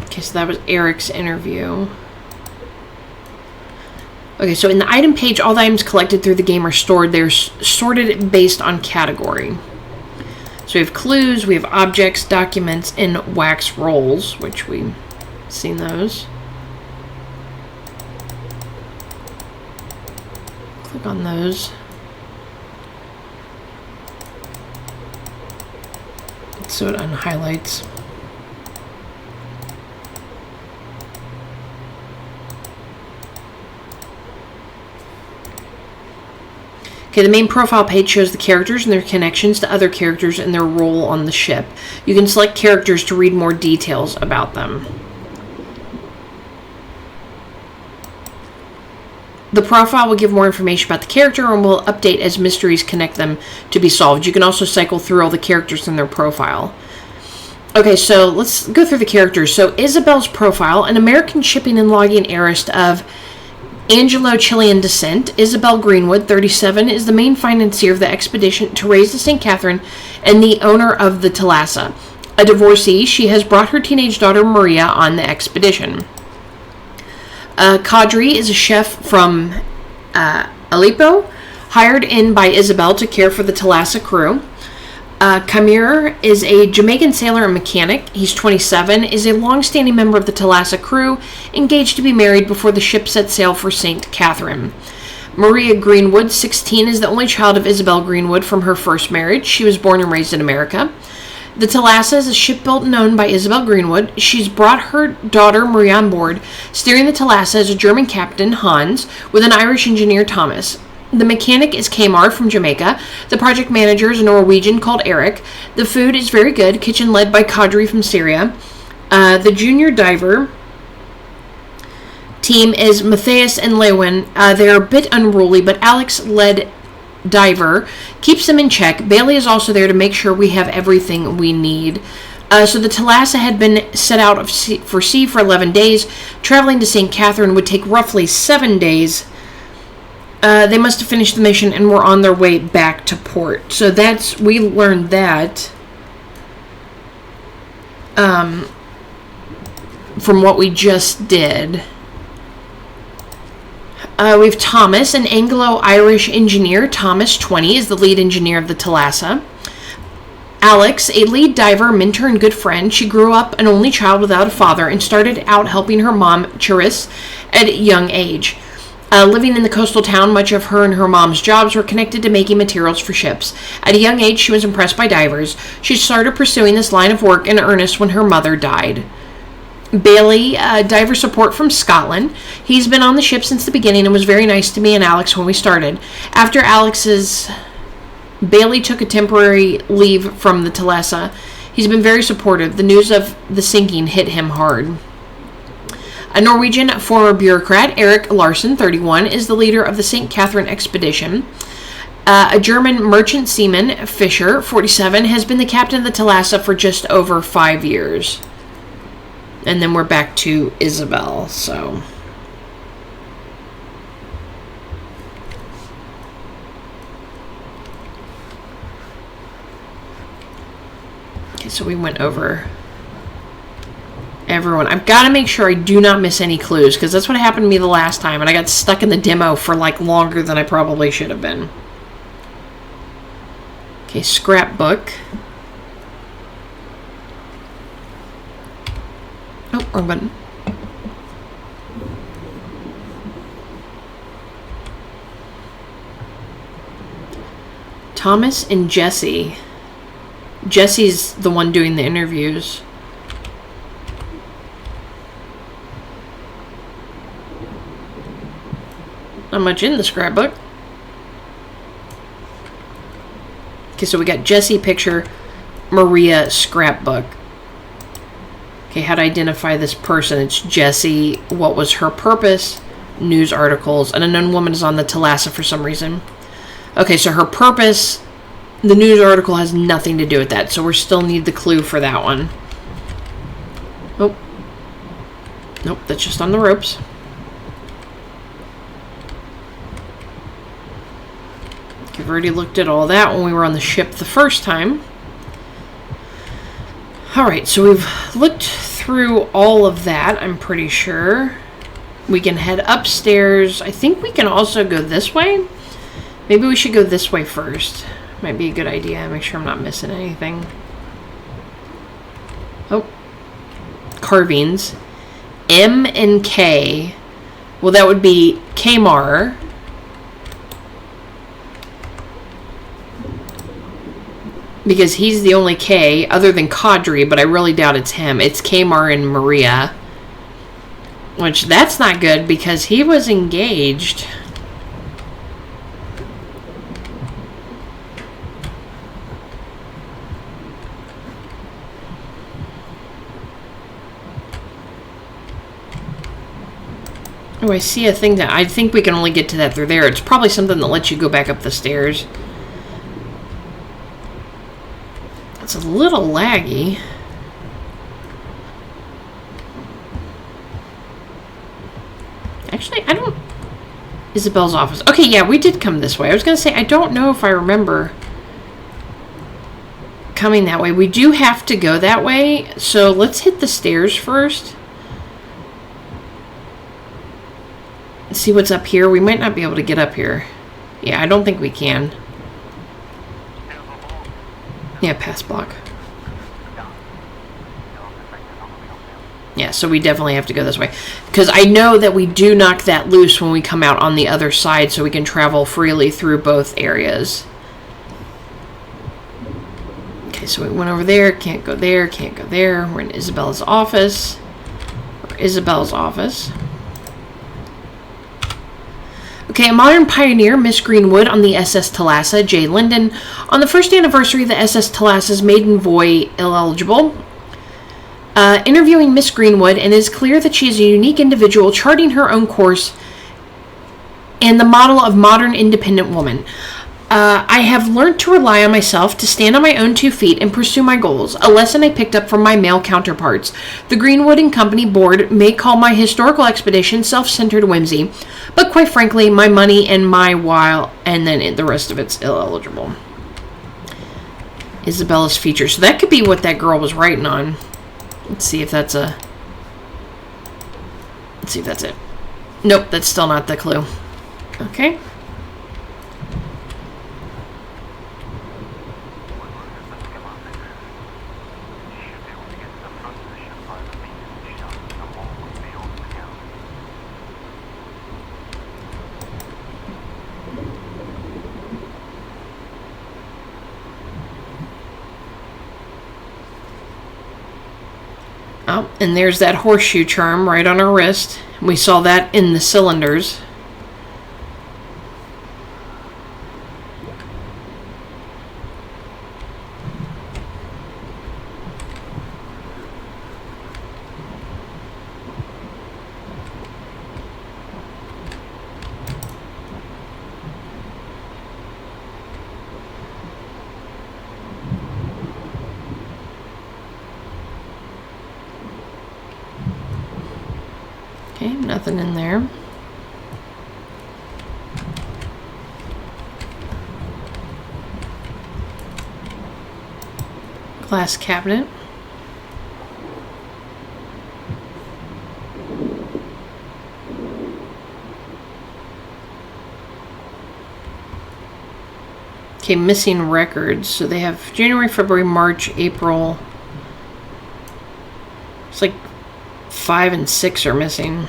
Okay, so that was Eric's interview. Okay, so in the item page, all the items collected through the game are stored. They're sorted based on category. So we have clues, we have objects, documents, and wax rolls, which we've seen those. Click on those. So it unhighlights. Okay, the main profile page shows the characters and their connections to other characters and their role on the ship. You can select characters to read more details about them. The profile will give more information about the character and will update as mysteries connect them to be solved. You can also cycle through all the characters in their profile. Okay, so let's go through the characters. So Isabel's profile, an American shipping and logging heiress of Anglo-Chilean descent. Isabel Greenwood, 37, is the main financier of the expedition to raise the St. Catherine and the owner of the Thalassa. A divorcee, she has brought her teenage daughter Maria on the expedition. Kadri is a chef from Aleppo, hired in by Isabel to care for the Thalassa crew. Kamir is a Jamaican sailor and mechanic. He's 27, is a long-standing member of the Thalassa crew, engaged to be married before the ship set sail for St. Catherine. Maria Greenwood, 16, is the only child of Isabel Greenwood from her first marriage. She was born and raised in America. The Thalassa is a ship built and owned by Isabel Greenwood. She's brought her daughter Maria on board. Steering the Thalassa is a German captain, Hans, with an Irish engineer, Thomas. The mechanic is Kamar from Jamaica. The project manager is a Norwegian called Eric. The food is very good, kitchen led by Kadri from Syria. The junior diver team is Matthias and Lewin. They're a bit unruly, but Alex-led diver keeps them in check. Bailey is also there to make sure we have everything we need. So the Thalassa had been set out for sea for 11 days. Traveling to St. Catherine would take roughly 7 days. They must have finished the mission and were on their way back to port. So we learned that from what we just did. We have Thomas, an Anglo-Irish engineer. Thomas, 20, is the lead engineer of the Thalassa. Alex, a lead diver, mentor, and good friend. She grew up an only child without a father and started out helping her mom, Charis, at a young age. Living in the coastal town, much of her and her mom's jobs were connected to making materials for ships. At a young age, she was impressed by divers. She started pursuing this line of work in earnest when her mother died. Bailey, diver support from Scotland. He's been on the ship since the beginning and was very nice to me and Alex when we started. After Bailey took a temporary leave from the Thalassa. He's been very supportive. The news of the sinking hit him hard. A Norwegian former bureaucrat, Erik Larsen, 31, is the leader of the St. Catherine expedition. A German merchant seaman, Fischer, 47, has been the captain of the Thalassa for just over 5 years. And then we're back to Isabel, so... Okay, so we went over everyone. I've got to make sure I do not miss any clues, because that's what happened to me the last time, and I got stuck in the demo for, like, longer than I probably should have been. Okay, scrapbook. Oh, wrong button. Thomas and Jesse. Jesse's the one doing the interviews. Not much in the scrapbook. Okay, so we got Jesse picture, Maria scrapbook. Okay, how to identify this person. It's Jesse. What was her purpose? News articles. An unknown woman is on the Thalassa for some reason. Okay, so her purpose, the news article has nothing to do with that, so we still need the clue for that one. Oh. Nope, that's just on the ropes. We've already looked at all that when we were on the ship the first time. Alright, so we've looked through all of that, I'm pretty sure. We can head upstairs. I think we can also go this way. Maybe we should go this way first. Might be a good idea. Make sure I'm not missing anything. Oh. Carvings. M and K. Well, that would be Kamar. Because he's the only K, other than Kadri, but I really doubt it's him. It's Kamar and Maria. Which, that's not good, because he was engaged. Oh, I see a thing that... I think we can only get to that through there. It's probably something that lets you go back up the stairs. It's a little laggy. Actually, I don't... Isabel's office. Okay, yeah, we did come this way. I was going to say, I don't know if I remember coming that way. We do have to go that way, so let's hit the stairs first. See what's up here. We might not be able to get up here. Yeah, I don't think we can. Yeah, pass block. Yeah, so we definitely have to go this way. Because I know that we do knock that loose when we come out on the other side, so we can travel freely through both areas. Okay, so we went over there, can't go there, can't go there. We're in Isabella's office. Isabel's office. Okay, a modern pioneer, Miss Greenwood on the SS Thalassa, J. Linden. On the first anniversary of the SS Thalassa's maiden voyage, eligible. Interviewing Miss Greenwood, and it is clear that she is a unique individual charting her own course and the model of modern independent woman. I have learned to rely on myself, to stand on my own 2 feet and pursue my goals, a lesson I picked up from my male counterparts. The Greenwood and Company board may call my historical expedition self-centered whimsy, but quite frankly, my money and my while, and then the rest of it's ineligible. Isabella's features. So that could be what that girl was writing on. Let's see if that's a... Let's see if that's it. Nope, that's still not the clue. Okay. Oh, and there's that horseshoe charm right on her wrist. We saw that in the cylinders. Okay, nothing in there. Glass cabinet. Okay, missing records. So they have January, February, March, April. It's like 5 and 6 are missing.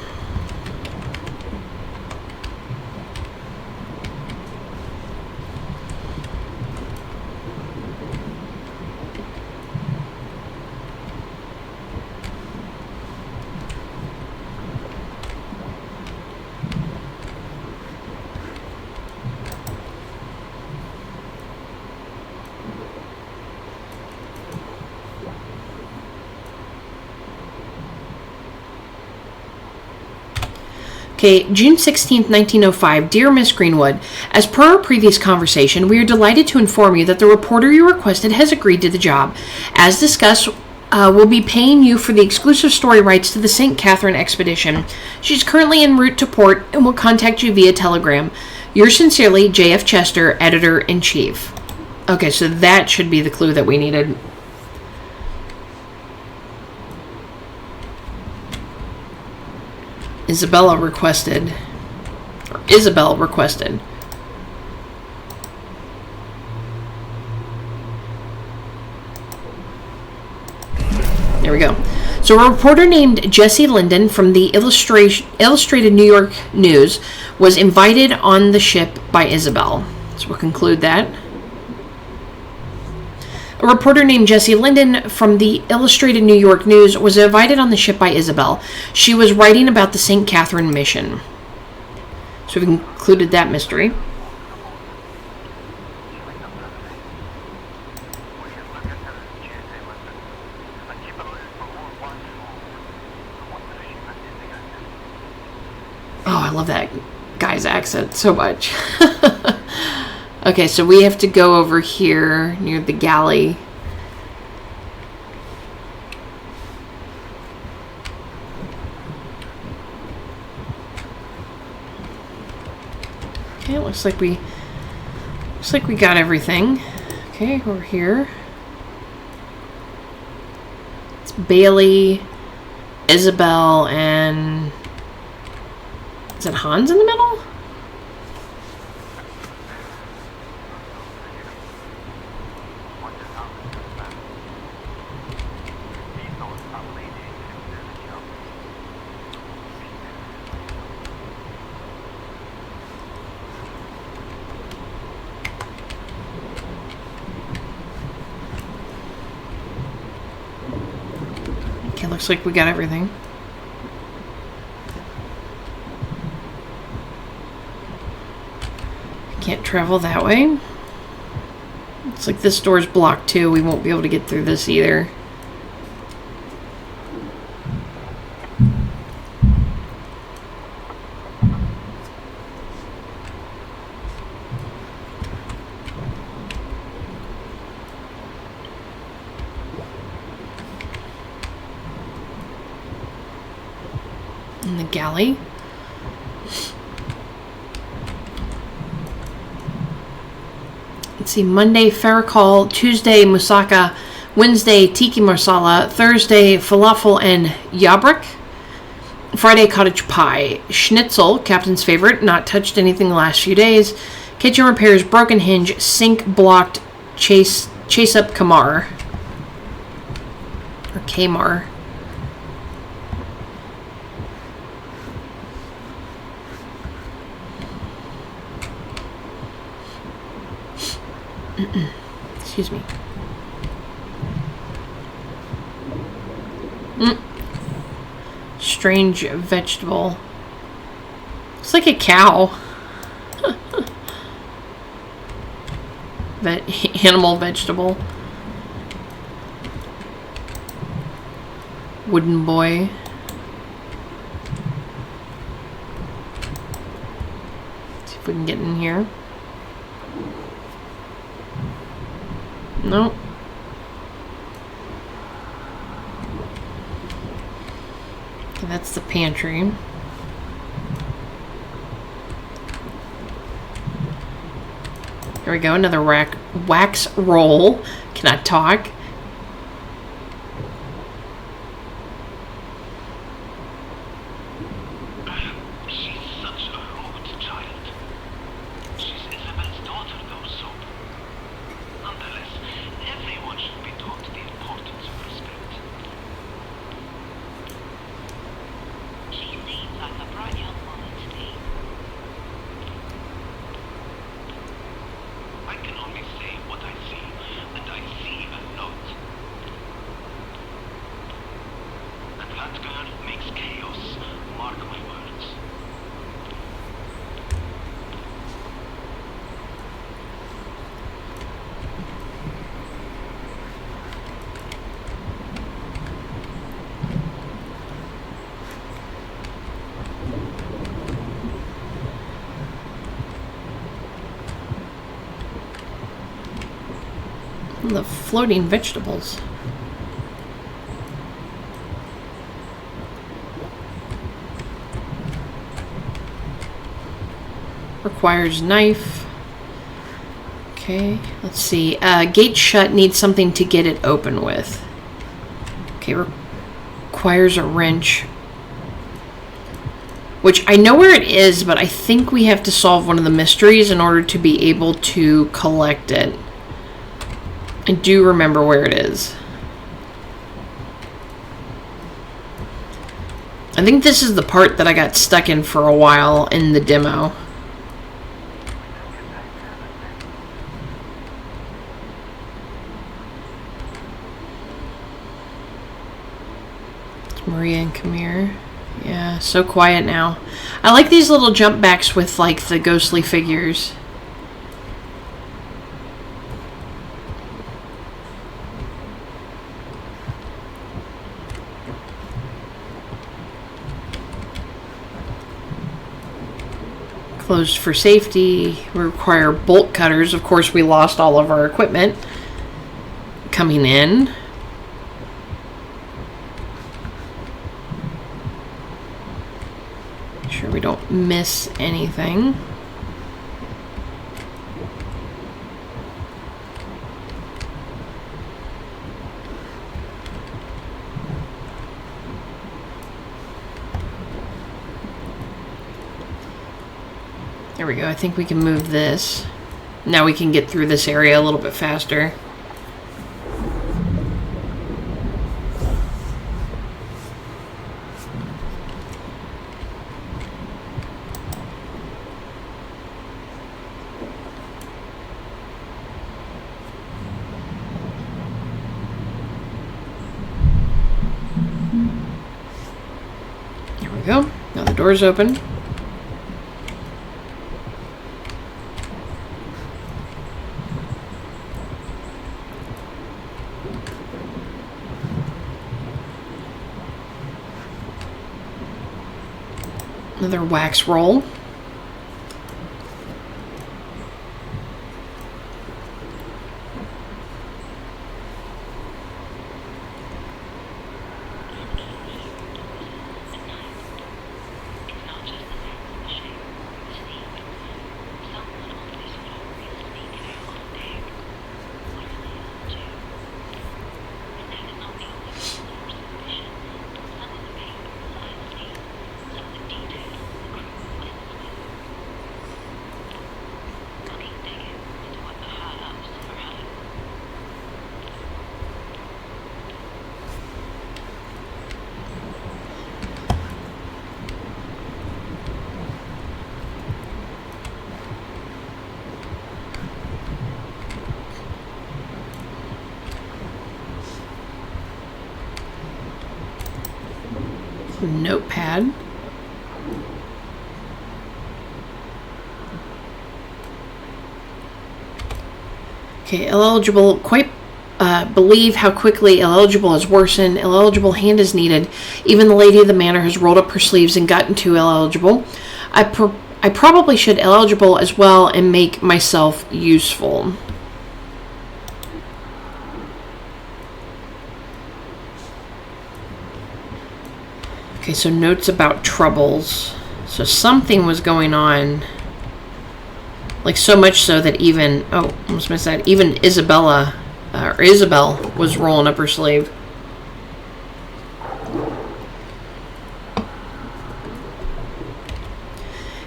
Okay, June 16th, 1905. Dear Miss Greenwood, as per our previous conversation, we are delighted to inform you that the reporter you requested has agreed to the job. As discussed, we'll be paying you for the exclusive story rights to the St. Catherine expedition. She's currently en route to port and will contact you via telegram. Yours sincerely, J.F. Chester, Editor-in-Chief. Okay, so that should be the clue that we needed. Isabel requested. There we go. So a reporter named Jesse Linden from the Illustrated New York News was invited on the ship by Isabel. So we'll conclude that. A reporter named Jesse Linden from the Illustrated New York News was invited on the ship by Isabel. She was writing about the St. Catherine mission. So we've concluded that mystery. Oh, I love that guy's accent so much. Okay, so we have to go over here near the galley. Okay, looks like we got everything. Okay, we're here. It's Bailey, Isabel, and is it Hans in the middle? Okay, looks like we got everything. Can't travel that way. Looks like this door's blocked too. We won't be able to get through this either. In the galley. Let's see, Monday Farrakal, Tuesday Moussaka, Wednesday Tiki Marsala, Thursday Falafel and Yabrak, Friday Cottage Pie, Schnitzel, Captain's favorite, not touched anything the last few days, kitchen repairs, broken hinge, sink blocked, chase up Kamar, or Kamar. Excuse me. Strange vegetable. It's like a cow. Animal vegetable. Wooden boy. See if we can get in here. Nope. Okay, that's the pantry. Here we go, another wax roll. Cannot talk. The floating vegetables. Requires knife. Okay, let's see. Gate shut, needs something to get it open with. Okay, requires a wrench. Which I know where it is, but I think we have to solve one of the mysteries in order to be able to collect it. I do remember where it is. I think this is the part that I got stuck in for a while in the demo. It's Maria and Kamir. Yeah, so quiet now. I like these little jump backs with like the ghostly figures. Closed for safety. We require bolt cutters. Of course, we lost all of our equipment coming in. Make sure we don't miss anything. There we go. I think we can move this. Now we can get through this area a little bit faster. There we go. Now the door's open. Another wax roll. Notepad. Okay, eligible. Quite believe how quickly eligible has worsened. Eligible hand is needed. Even the lady of the manor has rolled up her sleeves and gotten to eligible. I probably should eligible as well and make myself useful. Okay, so notes about troubles. So something was going on. Like so much so that even, oh, almost missed that. Even Isabel was rolling up her sleeve.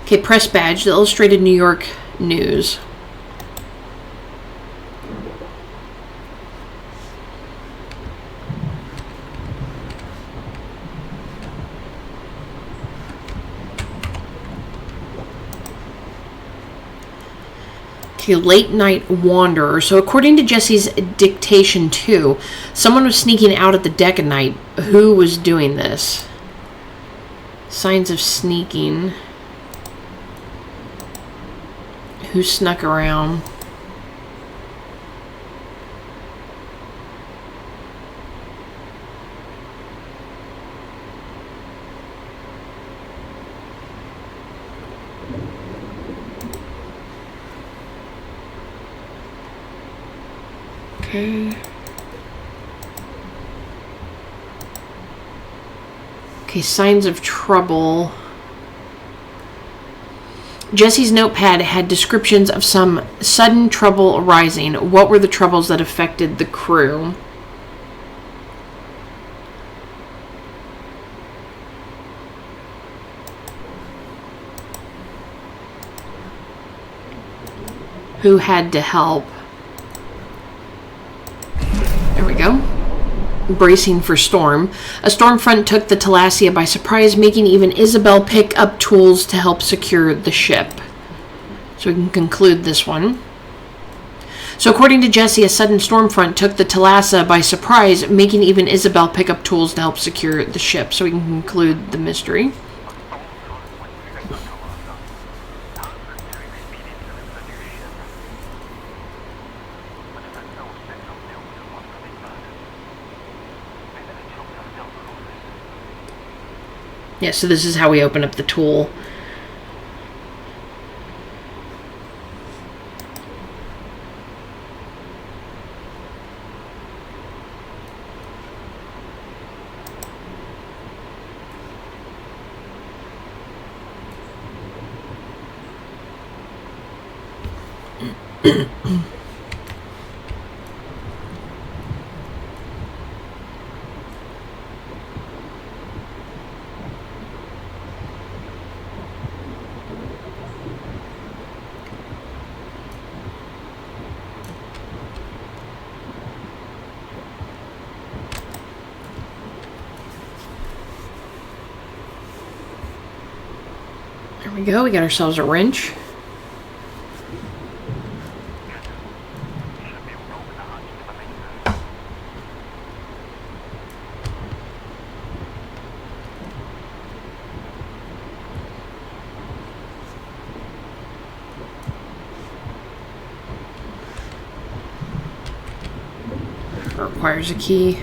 Okay, press badge, the Illustrated New York News. Okay, late night wanderer. So according to Jesse's dictation 2, someone was sneaking out at the deck at night. Who was doing this? Signs of sneaking. Who snuck around? Okay, signs of trouble. Jesse's notepad had descriptions of some sudden trouble arising. What were the troubles that affected the crew? Who had to help? There we go. Bracing for storm. A storm front took the Thalassa by surprise, making even Isabel pick up tools to help secure the ship. So we can conclude this one. So according to Jesse, a sudden storm front took the Thalassa by surprise, making even Isabel pick up tools to help secure the ship. So we can conclude the mystery. Yeah, so this is how we open up the tool. There we go. We got ourselves a wrench. Requires a key.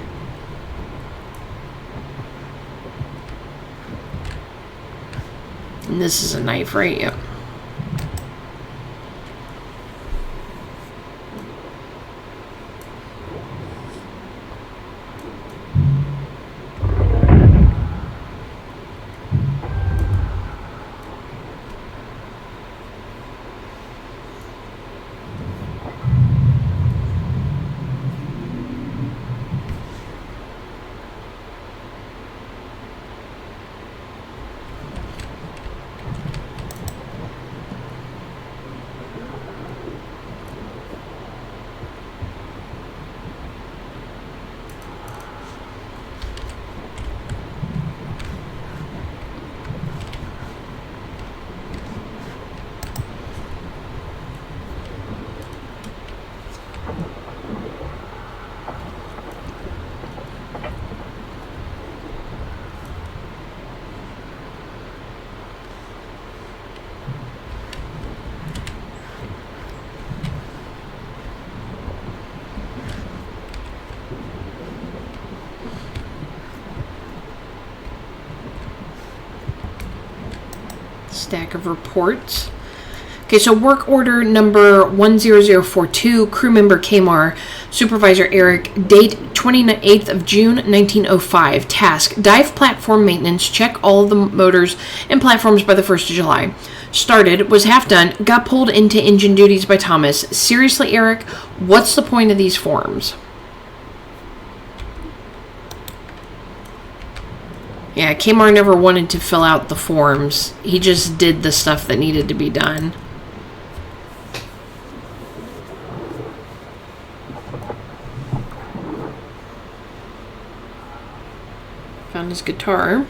And this is a knife, right? Yep. Stack of reports. Okay, so work order number 10042, crew member Kamar, supervisor Eric, date 28th of June 1905. Task: dive platform maintenance, check all the motors and platforms by the 1st of July. Started, was half done, got pulled into engine duties by Thomas. Seriously, Eric, what's the point of these forms? Yeah, Kamar never wanted to fill out the forms. He just did the stuff that needed to be done. Found his guitar.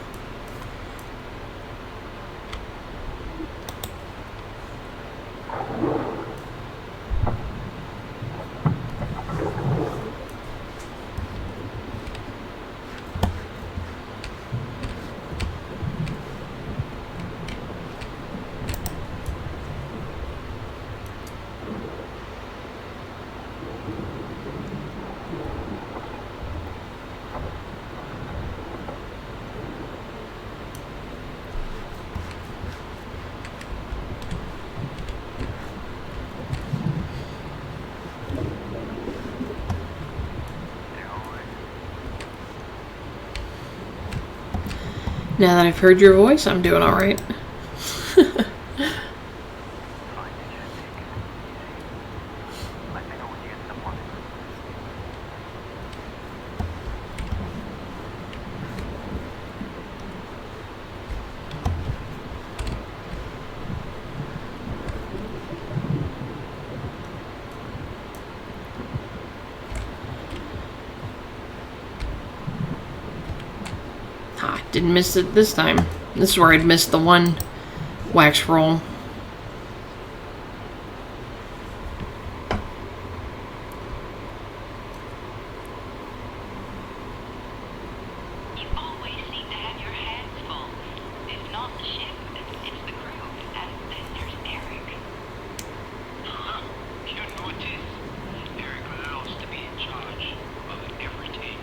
Now that I've heard your voice, I'm doing all right. Didn't miss it this time. This is where I'd missed the one wax roll. You always seem to have your hands full. If not the ship, it's the crew. And then there's Eric. You notice? Eric loves to be in charge of everything.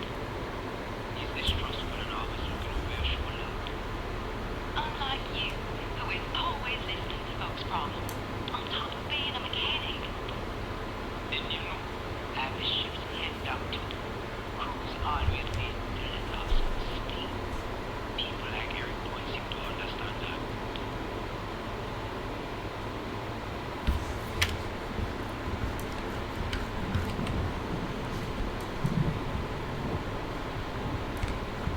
He's distrustful and always looking over your shoulder. Unlike you, who is always listening to folks' problems, on top of being a mechanic. Didn't you know? Have the ship's head down. Crew's always been to let off some steam. People like Eric don't seem to understand that.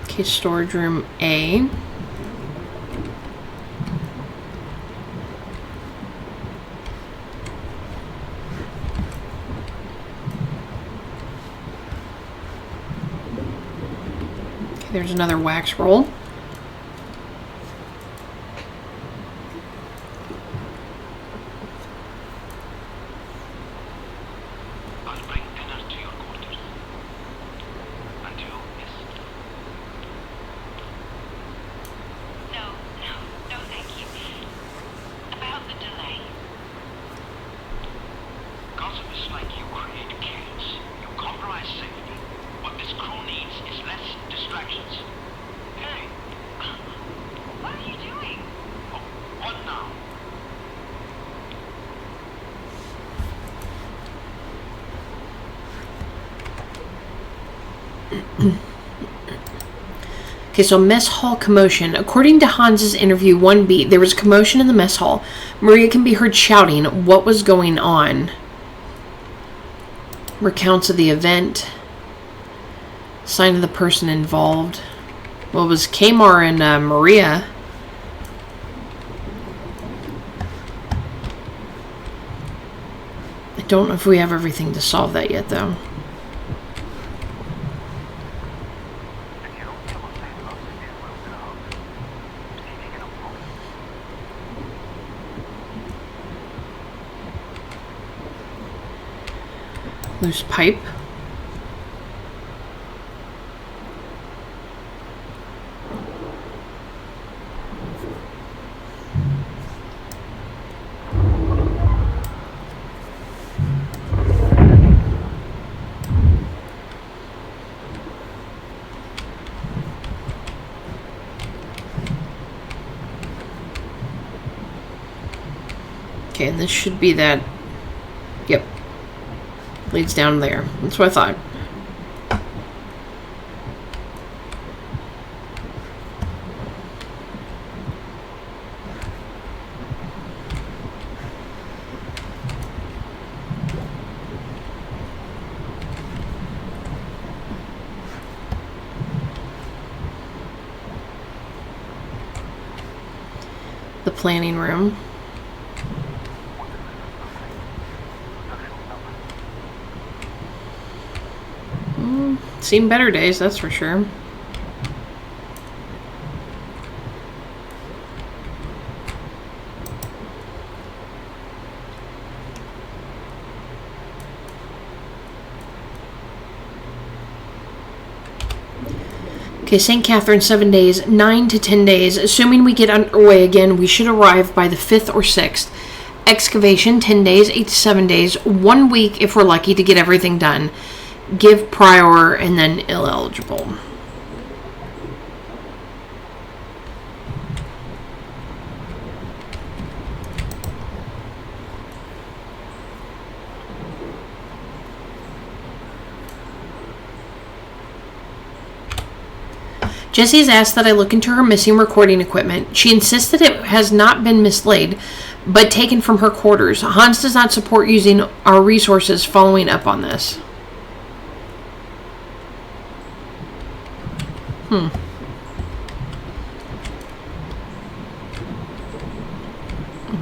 Okay, storage room A. Okay, there's another wax roll. Okay, so mess hall commotion. According to Hans's interview 1B, there was a commotion in the mess hall. Maria can be heard shouting what was going on. Recounts of the event. Sign of the person involved. Well, it was Kamar and Maria. I don't know if we have everything to solve that yet, though. Loose pipe. Okay, and this should be that. Yep. Leads down there. That's what I thought. The planning room. Seen better days, that's for sure. Okay, St. Catherine, 7 days, 9 to 10 days. Assuming we get underway again, we should arrive by the 5th or 6th. Excavation, 10 days, 8 to 7 days. 1 week if we're lucky to get everything done. Give prior and then ineligible. Jessie's asked that I look into her missing recording equipment. She insists that it has not been mislaid, but taken from her quarters. Hans does not support using our resources following up on this.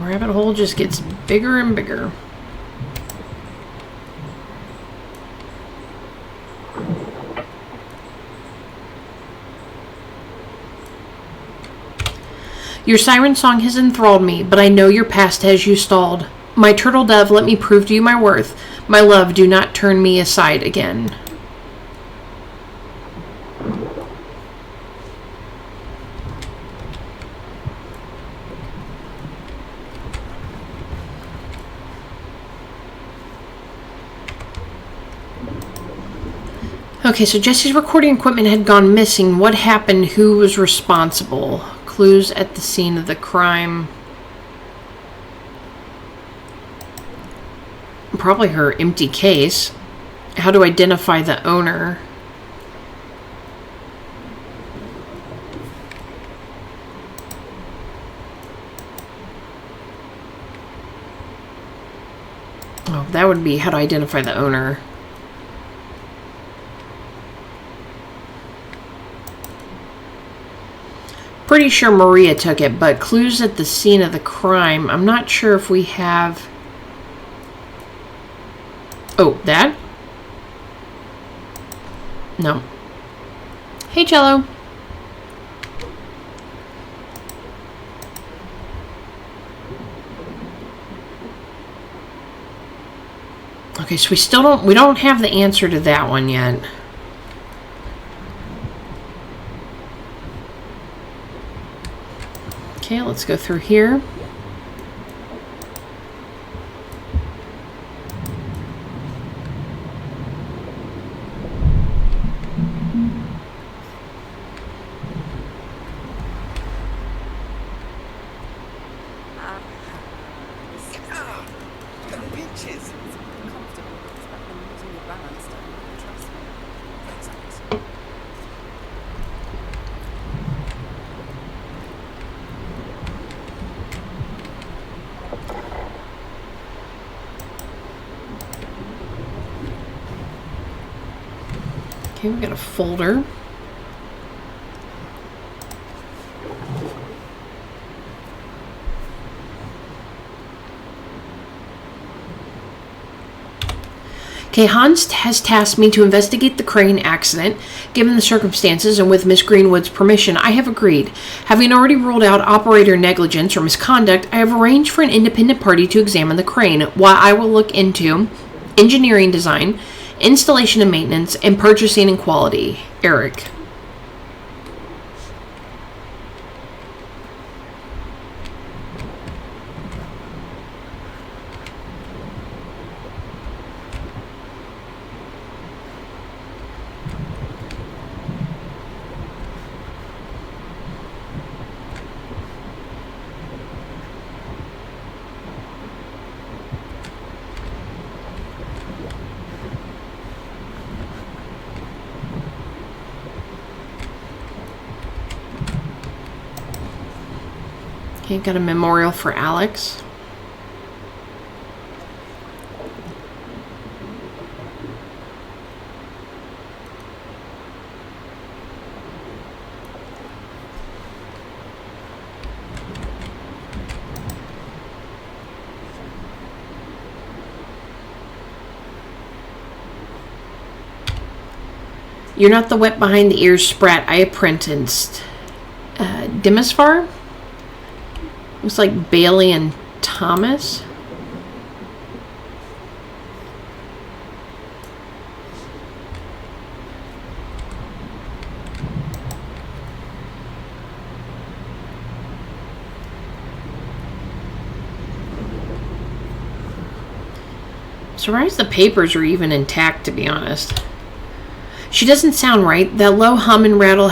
Rabbit hole just gets bigger and bigger. Your siren song has enthralled me, but I know your past has you stalled. My turtle dove, let me prove to you my worth. My love, do not turn me aside again. Okay, so Jesse's recording equipment had gone missing. What happened? Who was responsible? Clues at the scene of the crime. Probably her empty case. How to identify the owner. Oh, that would be how to identify the owner. Pretty sure Maria took it, but clues at the scene of the crime. I'm not sure if we have... Oh, that? No. Hey, Jello. Okay, so we don't have the answer to that one yet. Okay, let's go through here. Okay, we got a folder. Okay, Hans has tasked me to investigate the crane accident. Given the circumstances and with Miss Greenwood's permission, I have agreed. Having already ruled out operator negligence or misconduct, I have arranged for an independent party to examine the crane, while I will look into engineering design, installation and maintenance, and purchasing and quality. Eric. Okay, got a memorial for Alex. You're not the wet behind the ears sprat I apprenticed. Demisfar? Looks like Bailey and Thomas. Surprised the papers are even intact, to be honest. She doesn't sound right. That low hum and rattle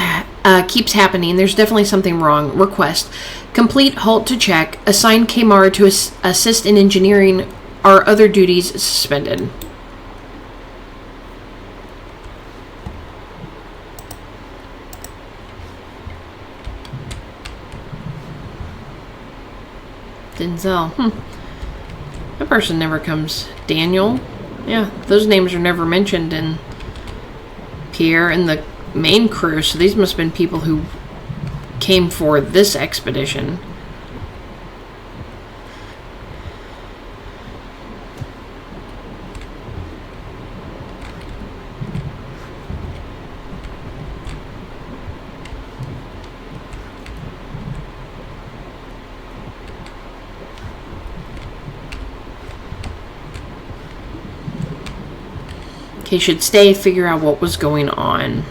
keeps happening. There's definitely something wrong. Request. Complete halt to check. Assign Kmar to assist in engineering. Our other duties suspended. Denzel. That person never comes. Daniel. Yeah, those names are never mentioned in Pierre and the main crew, so these must have been people who came for this expedition. Okay, should stay, figure out what was going on.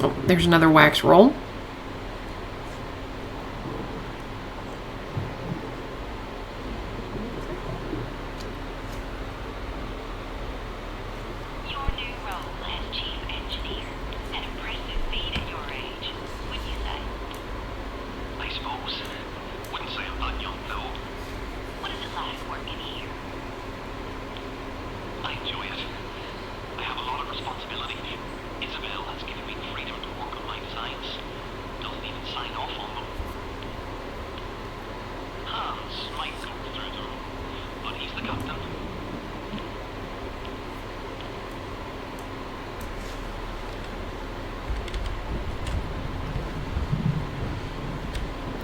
Oh, there's another wax roll. Your new role as chief engineer. An impressive feat at your age, wouldn't you say? I suppose. Wouldn't say I'm that young, though. What is it like working here? I enjoy it. I have a lot of responsibility. Isabel has given me the freedom to work on my designs. Doesn't even sign off on them. Hans might go through them, but he's the captain.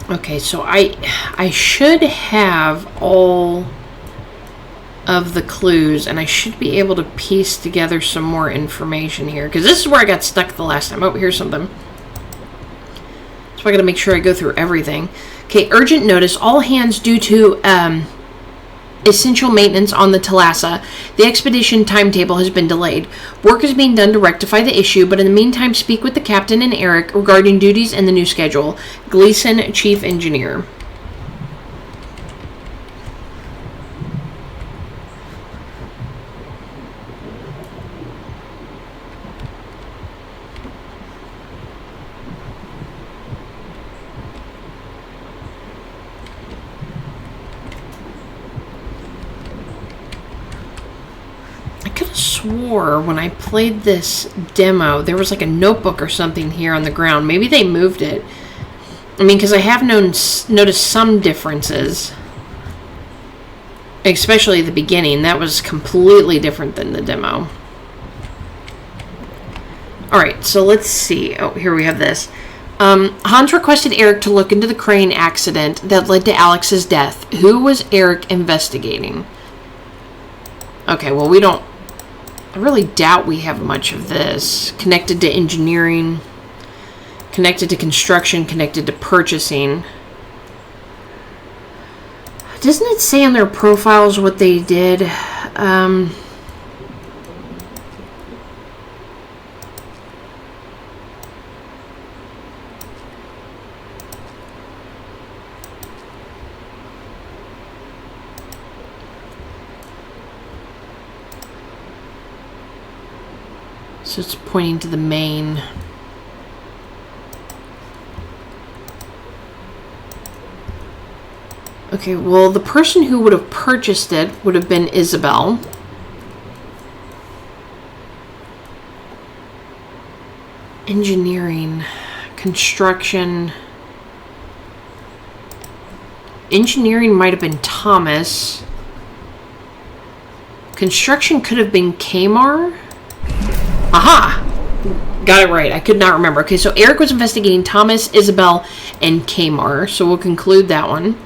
Okay, so I should have all of the clues, and I should be able to piece together some more information here, because this is where I got stuck the last time. Oh, here's something. So I gotta make sure I go through everything. Okay, urgent notice. All hands due to essential maintenance on the Thalassa. The expedition timetable has been delayed. Work is being done to rectify the issue, but in the meantime, speak with the captain and Eric regarding duties and the new schedule. Gleason, Chief Engineer. Swore when I played this demo there was like a notebook or something here on the ground. Maybe they moved it. I mean, because I have noticed some differences, especially at the beginning. That was completely different than the demo. Alright, so let's see. Oh, here we have this. Hans requested Eric to look into the crane accident that led to Alex's death. Who was Eric investigating? Okay, well, we don't... I really doubt we have much of this. Connected to engineering, connected to construction, connected to purchasing. Doesn't it say on their profiles what they did? So it's pointing to the main. Okay, well, the person who would have purchased it would have been Isabel. Engineering, construction. Engineering might have been Thomas. Construction could have been Kamar. Aha! Got it right. I could not remember. Okay, so Eric was investigating Thomas, Isabel, and Kamar. So we'll conclude that one.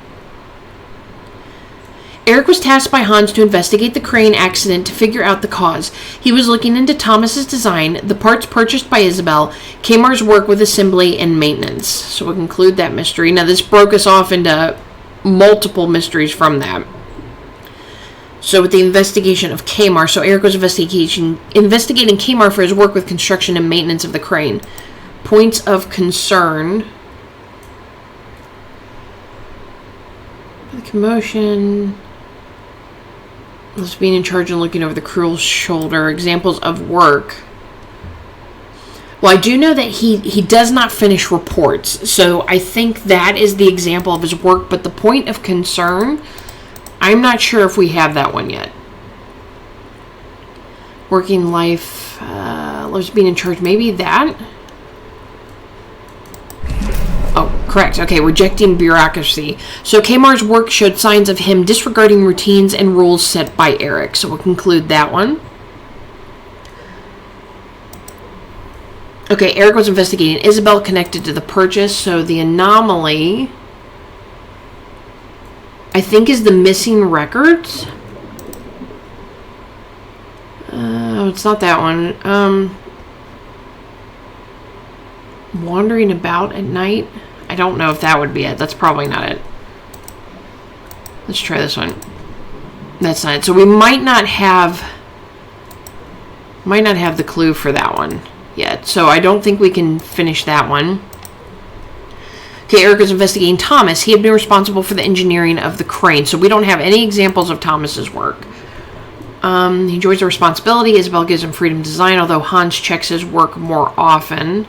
Eric was tasked by Hans to investigate the crane accident to figure out the cause. He was looking into Thomas's design, the parts purchased by Isabel, Kamar's work with assembly and maintenance. So we'll conclude that mystery. Now this broke us off into multiple mysteries from that. So with the investigation of Kamar, so Eric was investigating Kamar for his work with construction and maintenance of the crane. Points of concern. The commotion. Was being in charge and looking over the crew's shoulder. Examples of work. Well, I do know that he does not finish reports. So I think that is the example of his work. But the point of concern... I'm not sure if we have that one yet. Working life, loves being in charge, maybe that? Oh, correct. Okay, rejecting bureaucracy. So Kamar's work showed signs of him disregarding routines and rules set by Eric. So we'll conclude that one. Okay, Eric was investigating Isabel connected to the purchase. So the anomaly... I think is the missing records. It's not that one. Wandering about at night. I don't know if that would be it. That's probably not it. Let's try this one. That's not it. So we might not have the clue for that one yet. So I don't think we can finish that one. Okay, Eric was investigating Thomas. He had been responsible for the engineering of the crane. So we don't have any examples of Thomas's work. He enjoys the responsibility. Isabel gives him freedom to design, although Hans checks his work more often.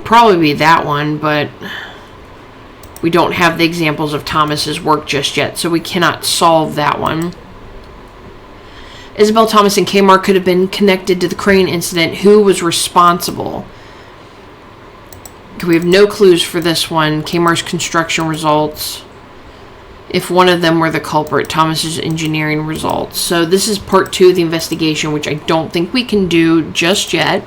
Probably be that one, but we don't have the examples of Thomas's work just yet, so we cannot solve that one. Isabel, Thomas, and Kamar could have been connected to the crane incident. Who was responsible? Okay, we have no clues for this one. Kamar's construction results. If one of them were the culprit, Thomas's engineering results. So this is part 2 of the investigation, which I don't think we can do just yet.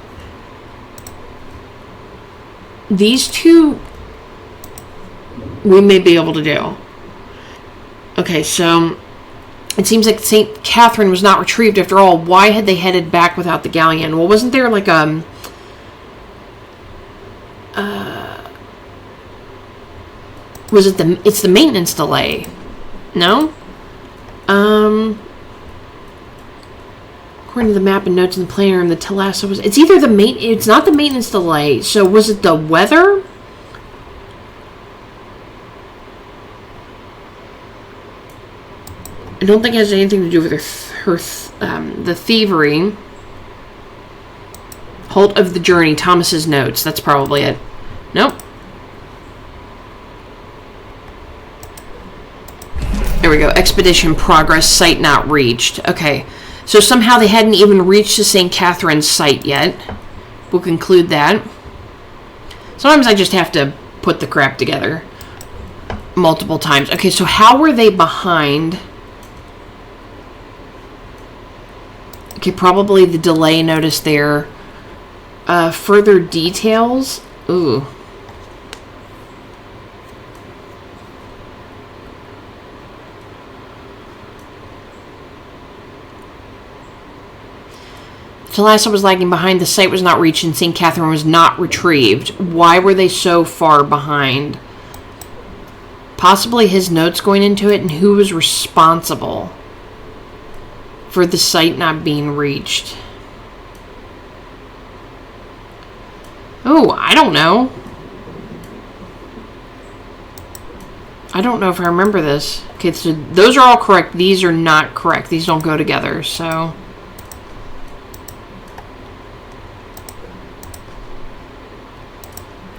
These two we may be able to do. Okay, so it seems like St. Catherine was not retrieved after all. Why had they headed back without the galleon? Well, wasn't there like was it it's the maintenance delay? No? According to the map and notes in the planner room, the Thalassa was... It's either it's not the maintenance delay. So was it the weather? I don't think it has anything to do with the thievery. Halt of the journey, Thomas's notes. That's probably it. Nope. There we go. Expedition progress, site not reached. Okay. So somehow they hadn't even reached the St. Catherine's site yet. We'll conclude that. Sometimes I just have to put the crap together multiple times. Okay, so how were they behind... Okay, probably the delay notice there. Further details. Ooh. Thalassa was lagging behind. The site was not reached and St. Catherine was not retrieved. Why were they so far behind? Possibly his notes going into it, and who was responsible for the site not being reached. Oh, I don't know. I don't know if I remember this. Okay, so those are all correct. These are not correct. These don't go together, so...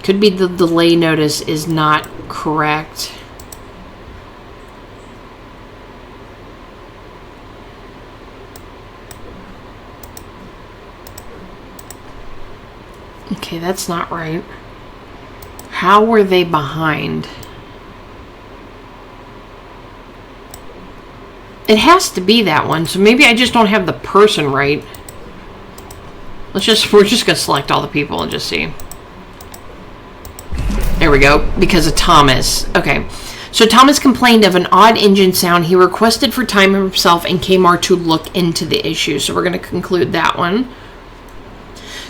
Could be the delay notice is not correct. Okay, that's not right. How were they behind? It has to be that one, so maybe I just don't have the person right. We're just gonna select all the people and just see. There we go, because of Thomas. Okay, so Thomas complained of an odd engine sound. He requested for time himself and Kmart to look into the issue. So we're going to conclude that one.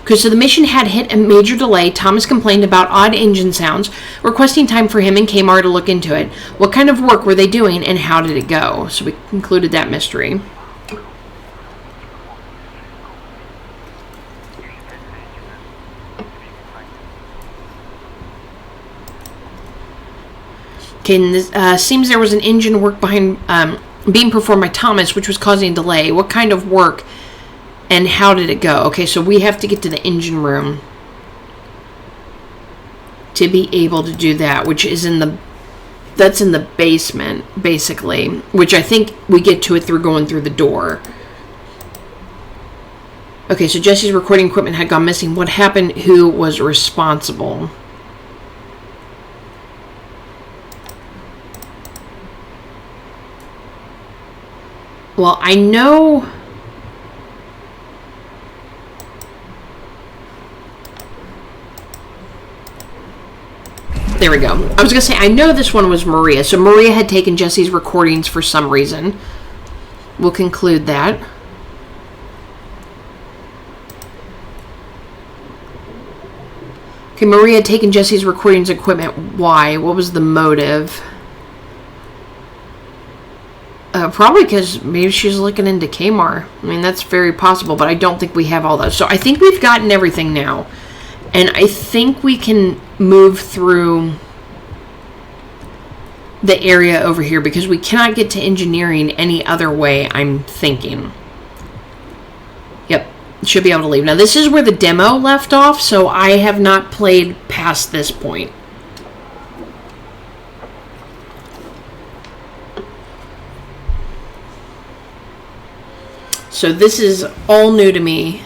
Okay, so the mission had hit a major delay. Thomas complained about odd engine sounds, requesting time for him and Kmart to look into it. What kind of work were they doing and how did it go? So we concluded that mystery. Okay, and this, seems there was an engine work behind being performed by Thomas, which was causing a delay. What kind of work and how did it go? Okay, so we have to get to the engine room to be able to do that, which is that's in the basement, basically, which I think we get to it through going through the door. Okay, so Jesse's recording equipment had gone missing. What happened? Who was responsible? Well, I know... There we go. I was going to say, I know this one was Maria. So Maria had taken Jesse's recordings for some reason. We'll conclude that. Okay, Maria had taken Jesse's recordings equipment. Why? What was the motive? Probably because maybe she's looking into Kmart. I mean, that's very possible, but I don't think we have all those. So I think we've gotten everything now. And I think we can move through the area over here because we cannot get to engineering any other way, I'm thinking. Yep, should be able to leave. Now, this is where the demo left off, so I have not played past this point. So this is all new to me.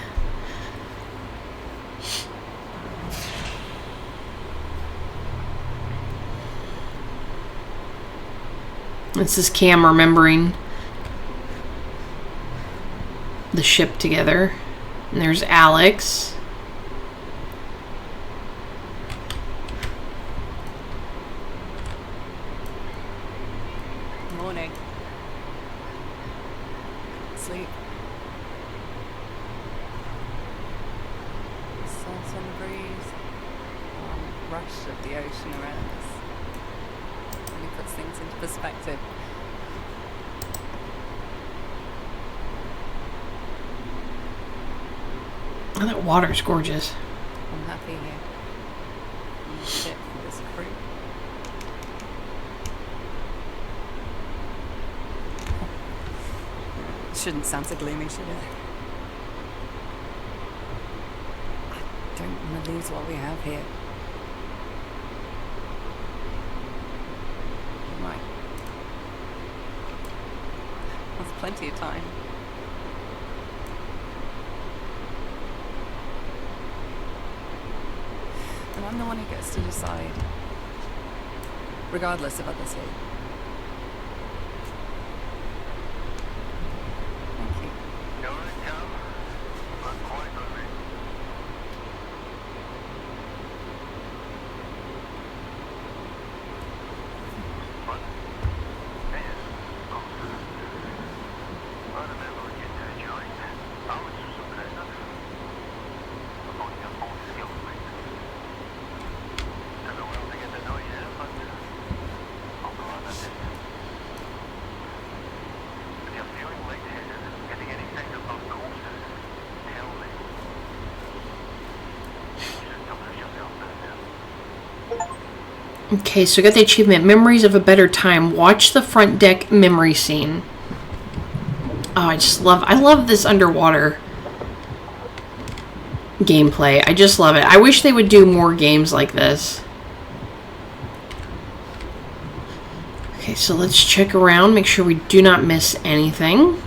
This is Cam remembering the ship together. And there's Alex. Morning. Sleep. Salt on the breeze. Rush of the ocean around us. Really puts things into perspective. Oh, that water's gorgeous. I'm happy here. I'm fit for this crew. It shouldn't sound so gloomy, should it? I don't want to lose what we have here. Right. There's plenty of time. And I'm the one who gets to decide, regardless of others here. Thank you. Okay, so we got the achievement, Memories of a Better Time. Watch the front deck memory scene. Oh, I love this underwater gameplay. I just love it. I wish they would do more games like this. Okay, so let's check around, make sure we do not miss anything.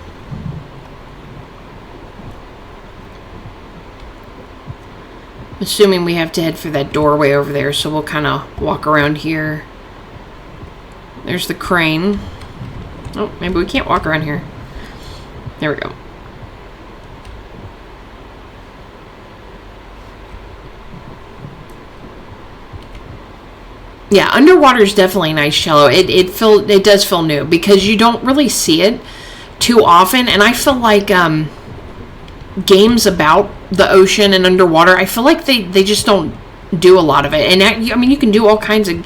Assuming we have to head for that doorway over there, so we'll kind of walk around here. There's the crane. Oh, maybe we can't walk around here. There we go. Yeah, underwater is definitely nice, Cello. It does feel new because you don't really see it too often, and I feel like games about the ocean and underwater, I feel like they just don't do a lot of it. And I mean, you can do all kinds of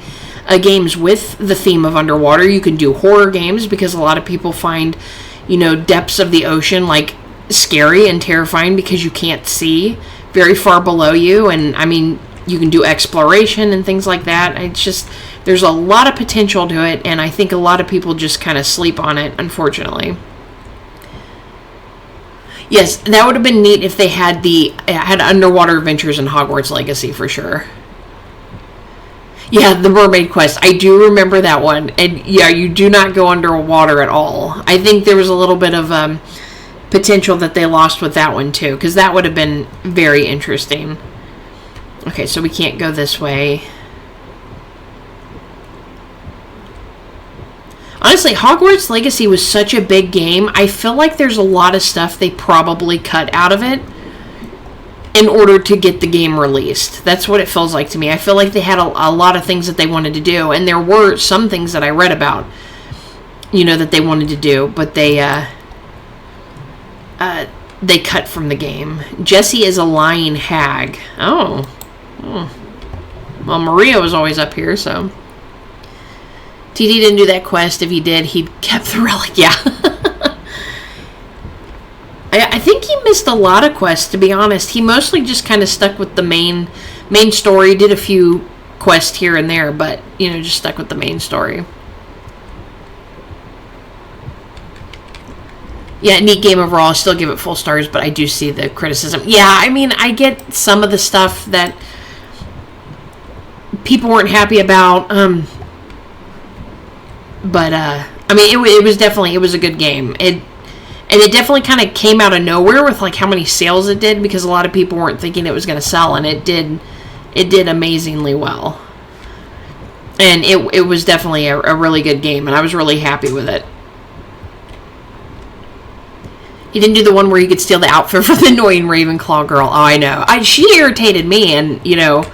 games with the theme of underwater. You can do horror games because a lot of people find, depths of the ocean like scary and terrifying because you can't see very far below you. And I mean, you can do exploration and things like that. It's just, there's a lot of potential to it, and I think a lot of people just kind of sleep on it, unfortunately. Yes, that would have been neat if they had underwater adventures in Hogwarts Legacy for sure. Yeah, the mermaid quest. I do remember that one. And yeah, you do not go underwater at all. I think there was a little bit of potential that they lost with that one too, because that would have been very interesting. Okay, so we can't go this way. Honestly, Hogwarts Legacy was such a big game. I feel like there's a lot of stuff they probably cut out of it in order to get the game released. That's what it feels like to me. I feel like they had a lot of things that they wanted to do, and there were some things that I read about, that they wanted to do, but they cut from the game. Jessie is a lying hag. Oh. Well, Maria was always up here, so. TD didn't do that quest. If he did, he'd kept the relic. Yeah. I think he missed a lot of quests, to be honest. He mostly just kind of stuck with the main story, did a few quests here and there, but, just stuck with the main story. Yeah, neat game overall. I still give it full stars, but I do see the criticism. Yeah, I mean, I get some of the stuff that people weren't happy about, but I mean, it was a good game. It definitely kind of came out of nowhere with like how many sales it did, because a lot of people weren't thinking it was going to sell, and it did amazingly well. And it was definitely a really good game, and I was really happy with it. He didn't do the one where you could steal the outfit for the annoying Ravenclaw girl. Oh, I know. She irritated me, and you know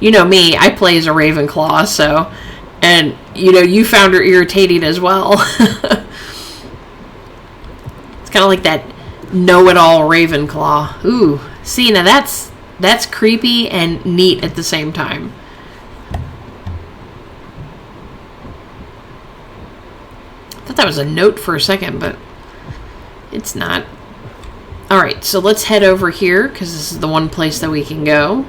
me, I play as a Ravenclaw, so, and you found her irritating as well. It's kind of like that know-it-all Ravenclaw. Ooh, see, now that's creepy and neat at the same time. I thought that was a note for a second, but it's not. Alright, so let's head over here, because this is the one place that we can go.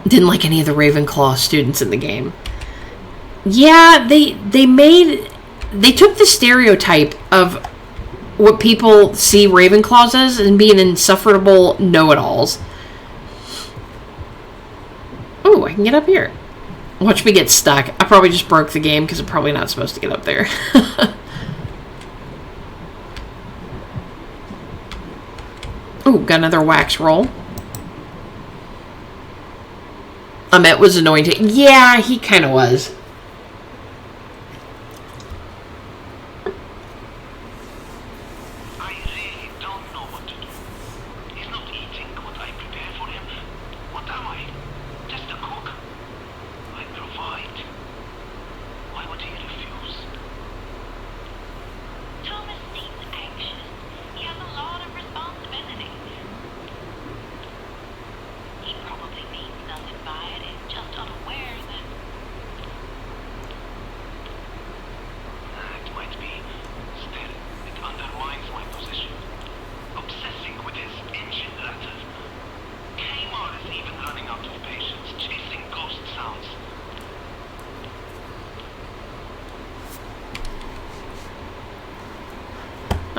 Didn't like any of the Ravenclaw students in the game. Yeah, they took the stereotype of what people see Ravenclaws as and being insufferable know-it-alls. Oh, I can get up here. Watch me get stuck. I probably just broke the game because I'm probably not supposed to get up there. Ooh, got another wax roll. Ahmet was annoying to... Yeah, he kind of was. I really don't know what to do. He's not eating what I prepare for him. What am I? Just a cook? I provide. Why would he refuse? Thomas seems anxious. He has a lot of responsibility. He probably means nothing by it. He's just unaware that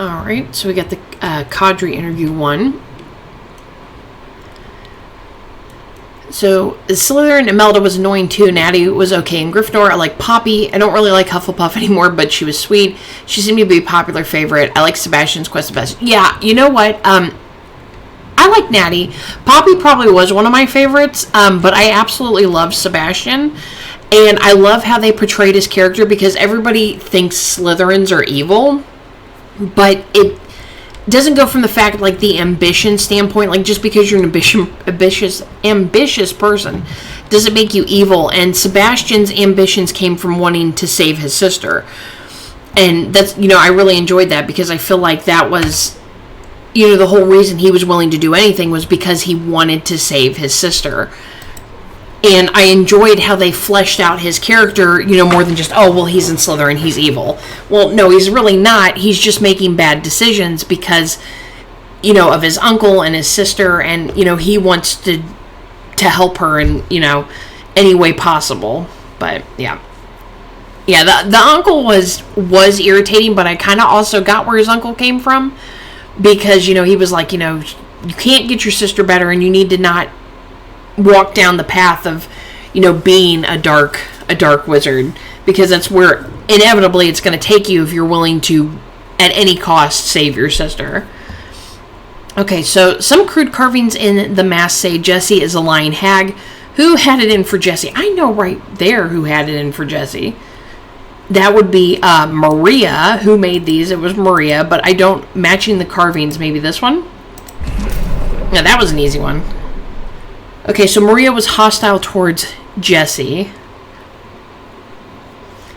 Alright, so we got the cadre interview 1. So, Slytherin, Imelda was annoying too. Natty was okay. And Gryffindor, I like Poppy. I don't really like Hufflepuff anymore, but she was sweet. She seemed to be a popular favorite. I like Sebastian's quest the best. Yeah, you know what? I like Natty. Poppy probably was one of my favorites, but I absolutely love Sebastian. And I love how they portrayed his character because everybody thinks Slytherins are evil, but it doesn't go from the fact, like, the ambition standpoint, like, just because you're an ambitious person doesn't make you evil. And Sebastian's ambitions came from wanting to save his sister. And that's, I really enjoyed that because I feel like that was, the whole reason he was willing to do anything was because he wanted to save his sister. And I enjoyed how they fleshed out his character, more than just, oh, well, he's in Slytherin, he's evil. Well, no, he's really not. He's just making bad decisions because, of his uncle and his sister, and, he wants to help her in, any way possible. But, yeah. Yeah, the uncle was irritating, but I kind of also got where his uncle came from. Because, he was like, you can't get your sister better, and you need to not walk down the path of, being a dark wizard, because that's where inevitably it's going to take you if you're willing to, at any cost, save your sister. Okay, so some crude carvings in the mask say Jessie is a lying hag. Who had it in for Jessie? I know right there who had it in for Jessie. That would be Maria, who made these. It was Maria, but I don't, matching the carvings, maybe this one? Yeah, that was an easy one. Okay, so Maria was hostile towards Jessie.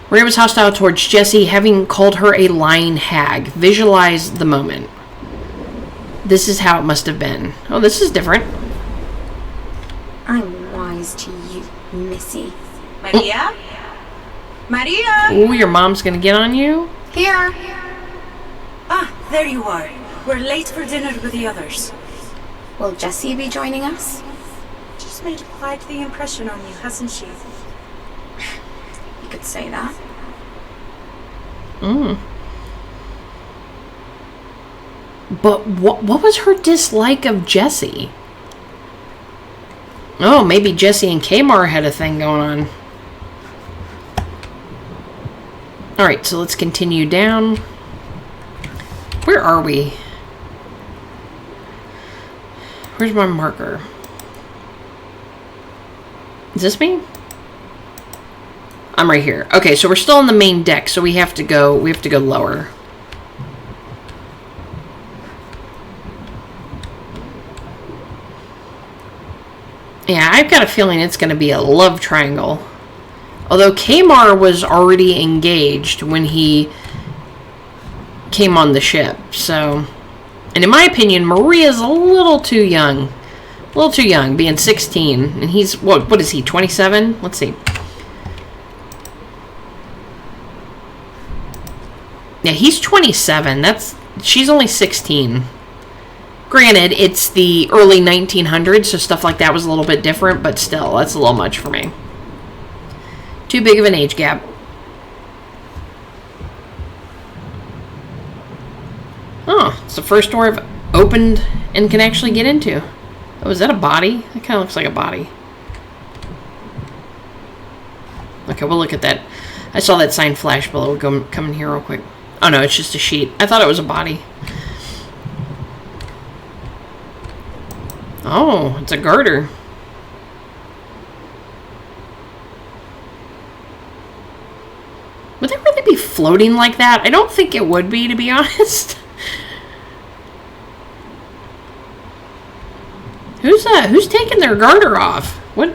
Maria was hostile towards Jessie, having called her a lying hag. Visualize the moment. This is how it must have been. Oh, this is different. I'm wise to you, Missy. Maria? Maria! Ooh, your mom's gonna get on you? Here. Ah, there you are. We're late for dinner with the others. Will Jessie be joining us? She's made quite the impression on you, hasn't she? You could say that. But what was her dislike of Jessie? Oh, maybe Jessie and Kmar had a thing going on. Alright, so let's continue down. Where are we? Where's my marker? Is this me? I'm right here. Okay, so we're still on the main deck, so we have to go lower. Yeah, I've got a feeling it's going to be a love triangle. Although Kmar was already engaged when he came on the ship, so... And in my opinion, Maria's a little too young. A little too young, being 16. And he's, what is he, 27? Let's see. Yeah, he's 27. She's only 16. Granted, it's the early 1900s, so stuff like that was a little bit different, but still, that's a little much for me. Too big of an age gap. Oh, it's the first door I've opened and can actually get into. Oh, is that a body? That kind of looks like a body. Okay, we'll look at that. I saw that sign flash below. We'll come in here real quick. Oh no, it's just a sheet. I thought it was a body. Oh, it's a garter. Would they really be floating like that? I don't think it would be, to be honest. Who's taking their garter off? What?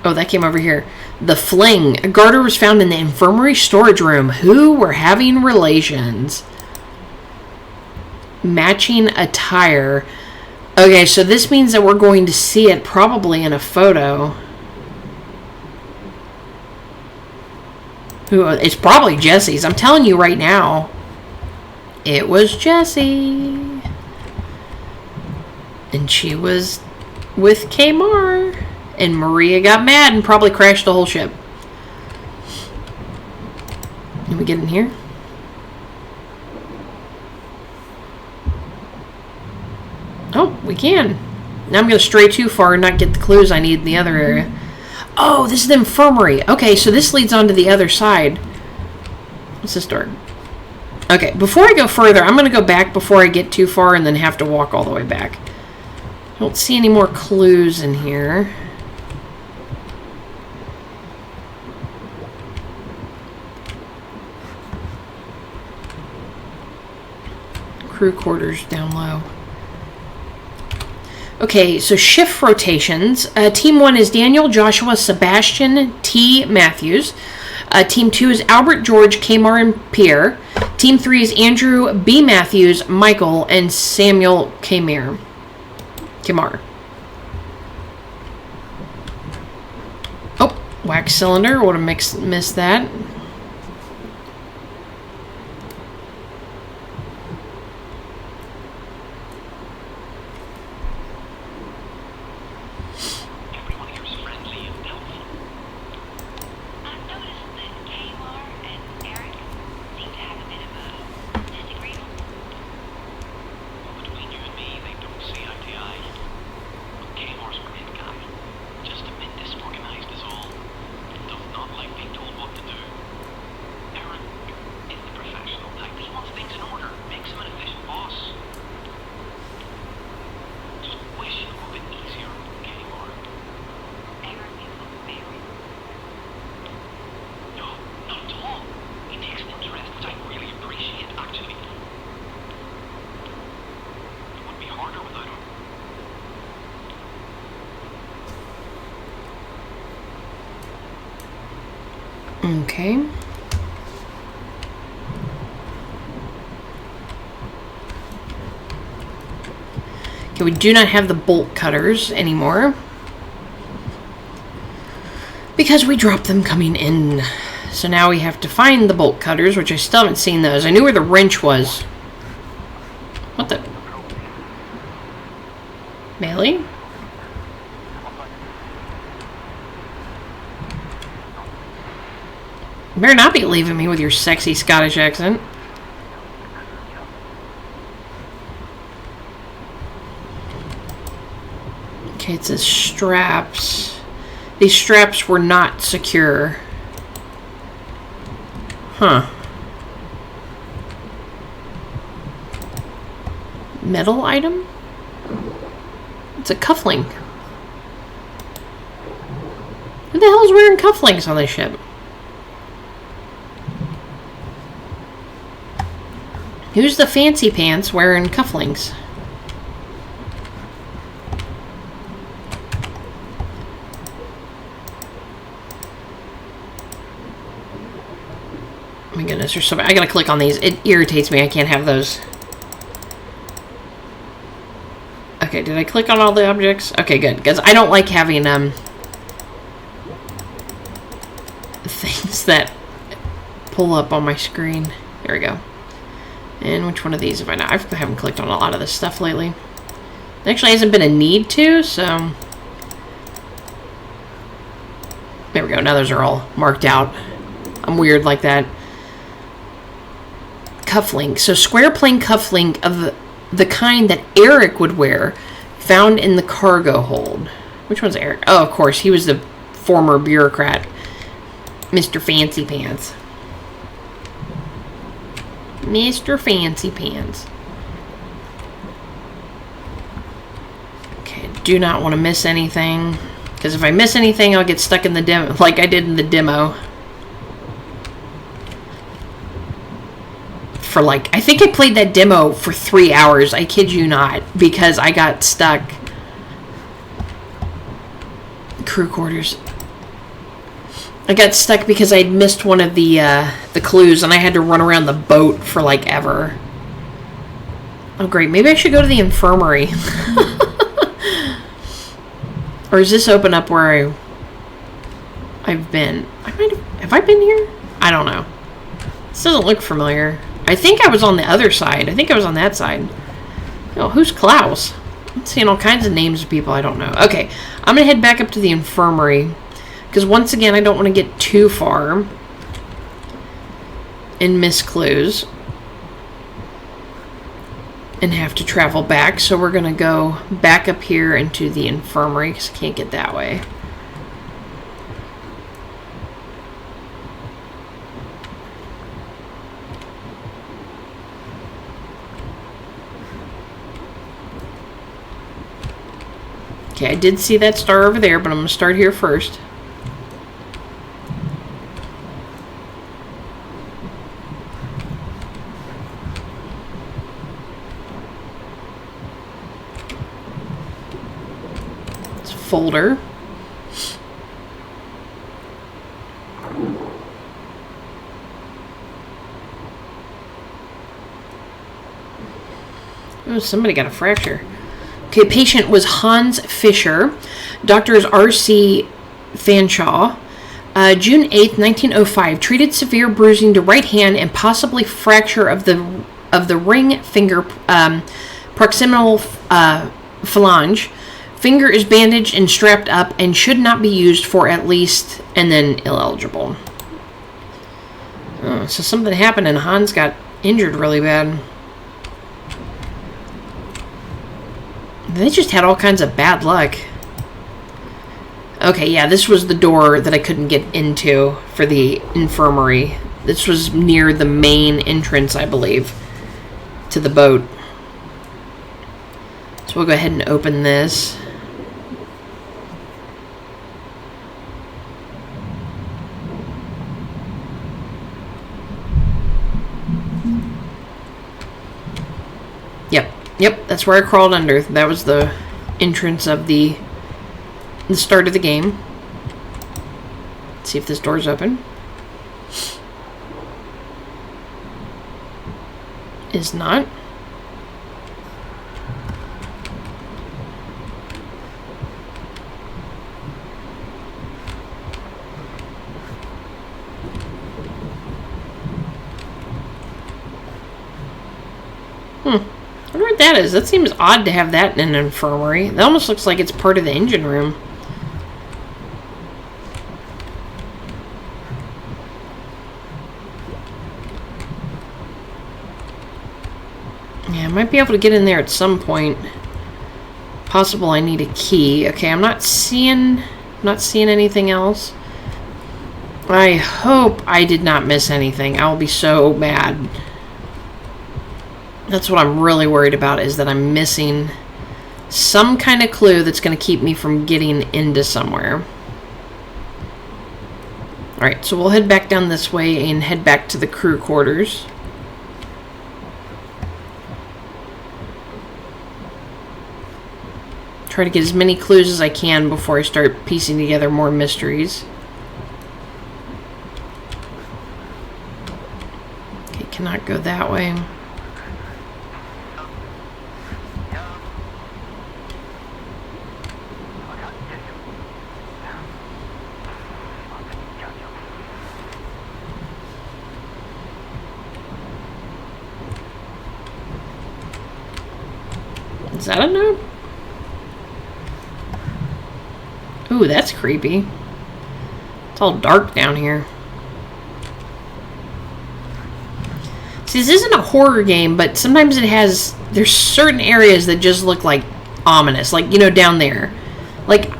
Oh, that came over here. The fling. A garter was found in the infirmary storage room. Who were having relations? Matching attire. Okay, so this means that we're going to see it probably in a photo. It's probably Jessie's. I'm telling you right now. It was Jessie. And she was with Kmar. And Maria got mad and probably crashed the whole ship. Can we get in here? Oh, we can. Now I'm going to stray too far and not get the clues I need in the other area. Oh, this is the infirmary. Okay, so this leads on to the other side. What's this door? Okay, before I go further, I'm going to go back before I get too far and then have to walk all the way back. I don't see any more clues in here. Crew quarters down low. Okay, so shift rotations. Team 1 is Daniel, Joshua, Sebastian, T. Matthews. Team 2 is Albert, George, Kamar, and Pierre. Team 3 is Andrew, B. Matthews, Michael, and Samuel Kamar. Oh, wax cylinder. Would have missed that. Okay. Okay, we do not have the bolt cutters anymore because we dropped them coming in. So now we have to find the bolt cutters, which I still haven't seen those. I knew where the wrench was. What the? Bailey? You better not be leaving me with your sexy Scottish accent. Okay, it says straps. These straps were not secure. Huh. Metal item? It's a cufflink. Who the hell is wearing cufflinks on this ship? Who's the fancy pants wearing cufflinks? Oh my goodness, there's so many. I gotta click on these. It irritates me. I can't have those. Okay, did I click on all the objects? Okay, good. Because I don't like having things that pull up on my screen. There we go. And which one of these have I not? I haven't clicked on a lot of this stuff lately. It actually hasn't been a need to, so... There we go. Now those are all marked out. I'm weird like that. Cufflink. So square plane cufflink of the kind that Eric would wear, found in the cargo hold. Which one's Eric? Oh, of course. He was the former bureaucrat. Mr. Fancy Pants. Mr. Fancy Pants. Okay, do not want to miss anything. Because if I miss anything, I'll get stuck in the demo, like I did in the demo. For like, I think I played that demo for 3 hours. I kid you not. Because I got stuck. Crew quarters. I got stuck because I'd missed one of the clues and I had to run around the boat for like ever. Oh great, maybe I should go to the infirmary. Or is this open up where I've been? Have I been here? I don't know. This doesn't look familiar. I think I was on the other side. I think I was on that side. Oh, who's Klaus? I'm seeing all kinds of names of people I don't know. Okay, I'm gonna head back up to the infirmary. Because once again, I don't want to get too far and miss clues. and have to travel back. So we're going to go back up here into the infirmary because I can't get that way. Okay, I did see that star over there, but I'm going to start here first. It's a folder. Oh, somebody got a fracture. Okay, patient was Hans Fischer. Doctors R.C. Fanshawe. June 8th, 1905. Treated severe bruising to right hand and possibly fracture of the ring finger proximal phalange. Finger is bandaged and strapped up and should not be used for at least, and then ineligible. Oh, so something happened and Hans got injured really bad. They just had all kinds of bad luck. Okay, yeah, this was the door that I couldn't get into for the infirmary. This was near the main entrance, I believe, to the boat. So we'll go ahead and open this. Yep, that's where I crawled under. That was the entrance of the start of the game. Let's see if this door's open. Is not. I wonder what that is. That seems odd to have that in an infirmary. That almost looks like it's part of the engine room. Yeah, I might be able to get in there at some point. Possible I need a key. Okay, I'm not seeing anything else. I hope I did not miss anything. I'll be so mad. That's what I'm really worried about, is that I'm missing some kind of clue that's going to keep me from getting into somewhere. Alright, so we'll head back down this way and head back to the crew quarters. Try to get as many clues as I can before I start piecing together more mysteries. Okay, cannot go that way. Is that a note? Ooh, that's creepy. It's all dark down here. See, this isn't a horror game, but sometimes there's certain areas that just look like ominous. Like, you know, down there. Like,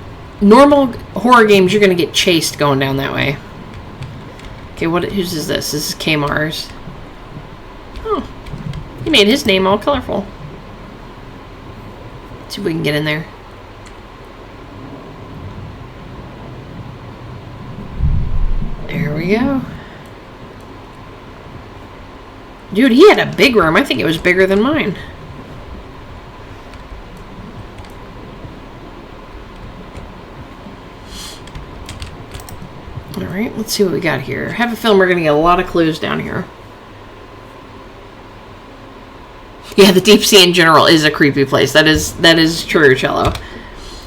normal horror games, you're going to get chased going down that way. Okay, whose is this? This is Kmar's. Oh, he made his name all colorful. Let's see if we can get in there. There we go. Dude, he had a big room. I think it was bigger than mine. Alright, let's see what we got here. I have a feeling we're going to get a lot of clues down here. Yeah, the deep sea in general is a creepy place. That is true, Cello.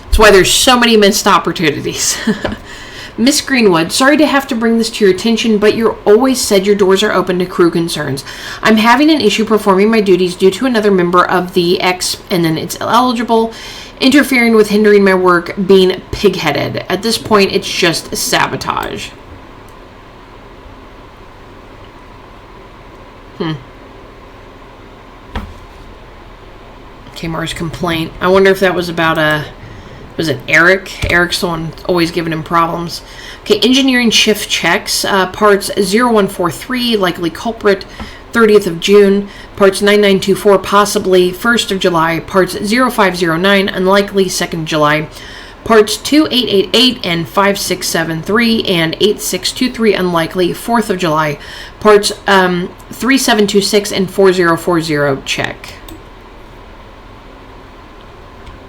That's why there's so many missed opportunities. Miss Greenwood, sorry to have to bring this to your attention, but you always said your doors are open to crew concerns. I'm having an issue performing my duties due to another member of the X, and then it's eligible, interfering with hindering my work, being pig-headed. At this point, it's just sabotage. Kmar's complaint. I wonder if that was about was it Eric? Eric's the one always giving him problems. Okay, engineering shift checks. Parts 0143, likely culprit, 30th of June. Parts 9924, possibly 1st of July. Parts 0509, unlikely 2nd July. Parts 2888 and 5673 and 8623, unlikely 4th of July. Parts 3726 and 4040, check.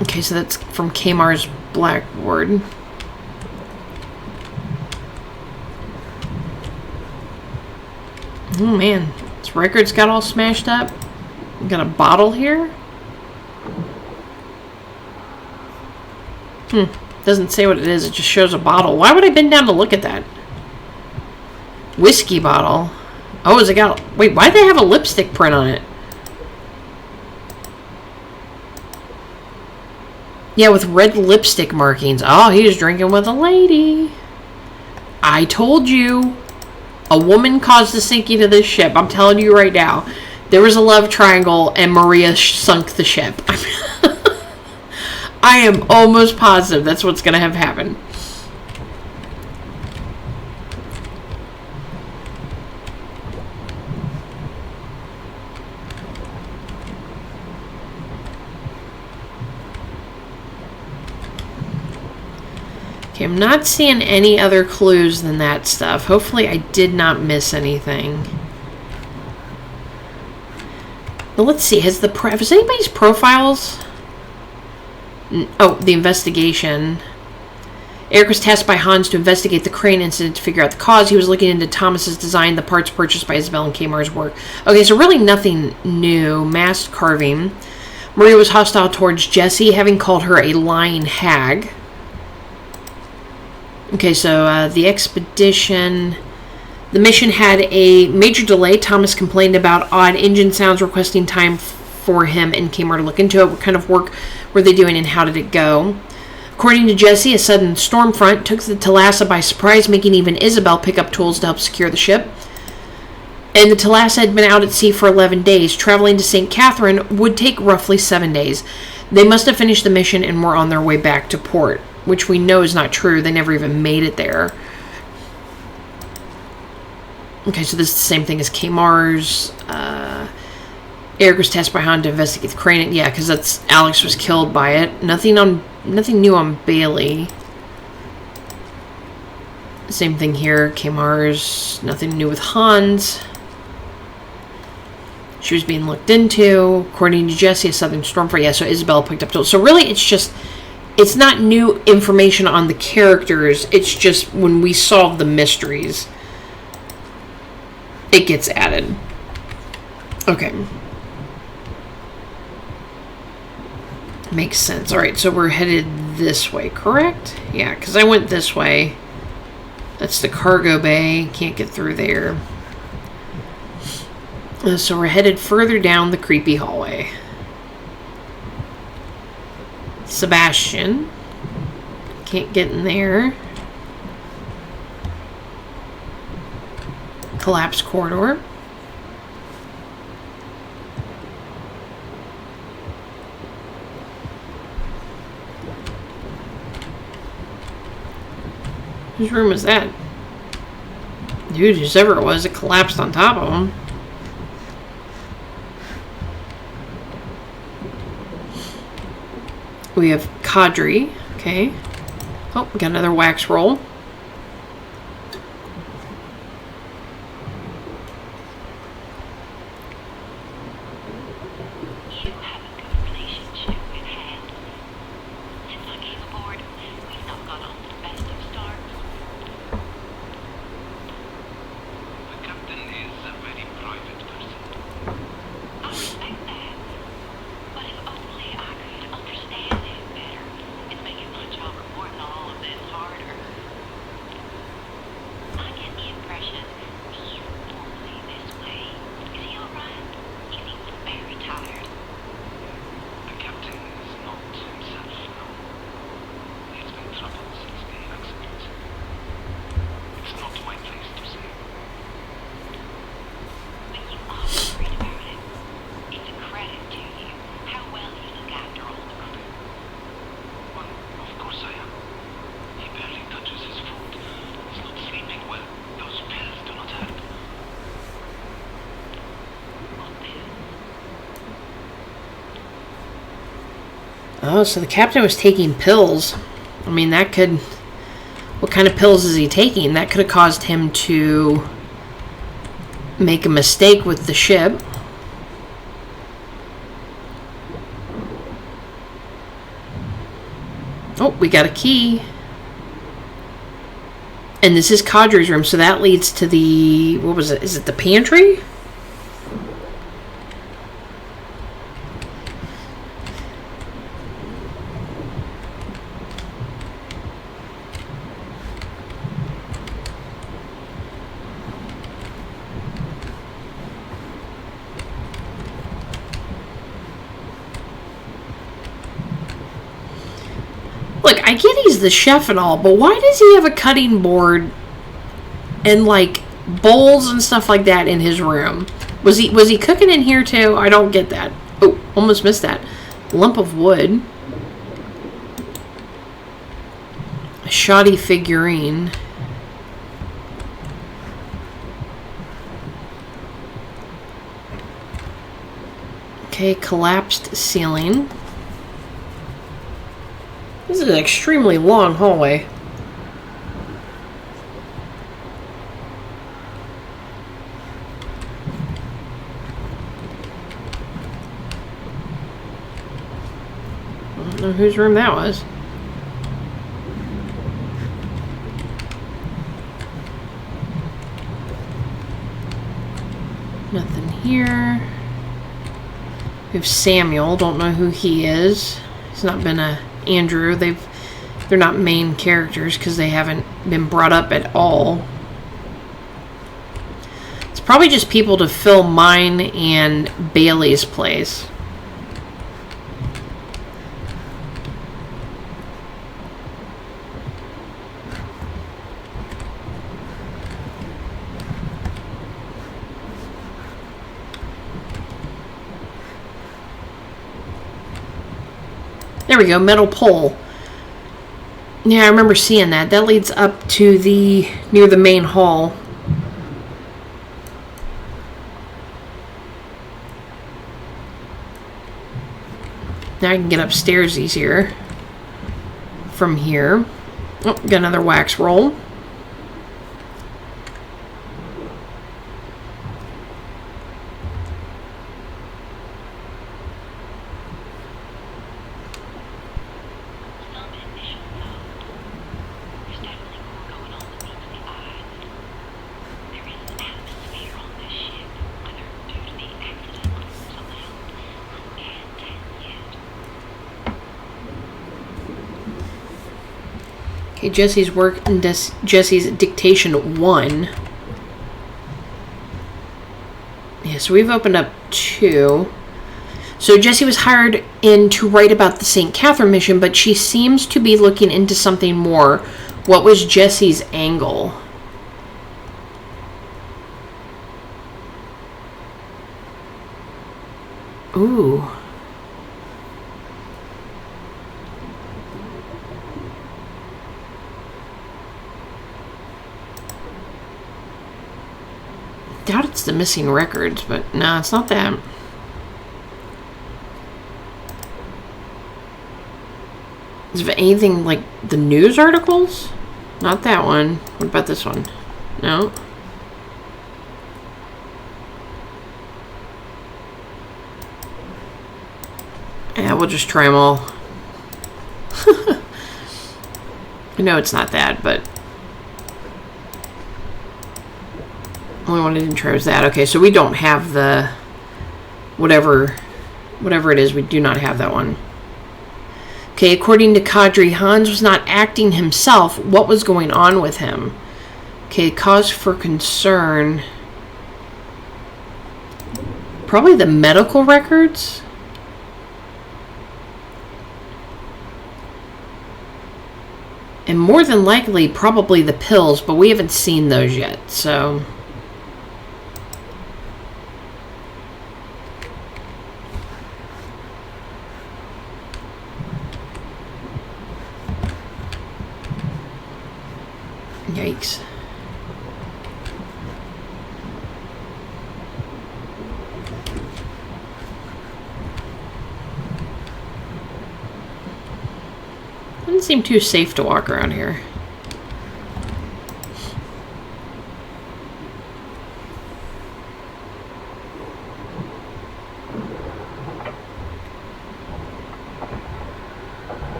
Okay, so that's from Kmar's blackboard. Oh man, this record's got all smashed up. Got a bottle here? Doesn't say what it is, it just shows a bottle. Why would I bend down to look at that? Whiskey bottle. Oh, has it got... Wait, why do they have a lipstick print on it? Yeah, with red lipstick markings. Oh, he was drinking with a lady. I told you. A woman caused the sinking of this ship. I'm telling you right now. There was a love triangle and Maria sunk the ship. I am almost positive that's what's going to have happened. Okay, I'm not seeing any other clues than that stuff. Hopefully I did not miss anything. Now let's see, has anybody's profiles... Oh, the investigation. Eric was tasked by Hans to investigate the crane incident to figure out the cause. He was looking into Thomas's design, the parts purchased by Isabel and Kmar's work. Okay, so really nothing new. Masked carving. Maria was hostile towards Jessie, having called her a lying hag. Okay, so the expedition... The mission had a major delay. Thomas complained about odd engine sounds, requesting time for him and Kmar to look into it. What kind of work were they doing and how did it go? According to Jessie, a sudden storm front took the Thalassa by surprise, making even Isabel pick up tools to help secure the ship. And the Thalassa had been out at sea for 11 days. Traveling to St. Catherine would take roughly 7 days. They must have finished the mission and were on their way back to port, which we know is not true. They never even made it there. Okay, so this is the same thing as Kmar's. Eric was tasked by Han to investigate the crane. Yeah, because that's Alex was killed by it. Nothing new on Bailey. Same thing here. Kmar's. Nothing new with Hans. She was being looked into. According to Jessie, a southern storm front. Yeah, so Isabel picked up tools. So really, it's not new information on the characters. It's just when we solve the mysteries, it gets added. Okay. Makes sense. Alright, so we're headed this way, correct? Yeah, because I went this way. That's the cargo bay. Can't get through there. So we're headed further down the creepy hallway. Sebastian. Can't get in there. Collapsed corridor. Whose room was that? Dude, whoever it was, it collapsed on top of him. We have Cadre. Okay. Oh, we got another wax roll. Oh, so the captain was taking pills. I mean, that could... What kind of pills is he taking? That could have caused him to make a mistake with the ship. Oh, we got a key. And this is Kadri's room, so that leads to the... What was it? Is it the pantry? Look, I get he's the chef and all, but why does he have a cutting board and like bowls and stuff like that in his room? Was he cooking in here too? I don't get that. Oh, almost missed that. Lump of wood. A shoddy figurine. Okay, collapsed ceiling. This is an extremely long hallway. I don't know whose room that was. Nothing here. We have Samuel. Don't know who he is. He's not been a Andrew. They're not main characters because they haven't been brought up at all. It's probably just people to fill mine and Bailey's place. There we go, metal pole. Yeah, I remember seeing that. That leads up to near the main hall. Now I can get upstairs easier from here. Oh, got another wax roll. Okay, Jesse's work and Jesse's dictation 1. Yeah, so we've opened up 2. So Jesse was hired in to write about the St. Catherine mission, but she seems to be looking into something more. What was Jesse's angle? Ooh. Doubt it's the missing records, but no, it's not that. Is it anything like the news articles? Not that one. What about this one? No. Yeah, we'll just try them all. I know it's not that, but only one I didn't try was that. Okay, so we don't have the whatever it is. We do not have that one. Okay, according to Kadri, Hans was not acting himself. What was going on with him? Okay, cause for concern. Probably the medical records. And more than likely, probably the pills, but we haven't seen those yet, so... Yikes. Doesn't seem too safe to walk around here.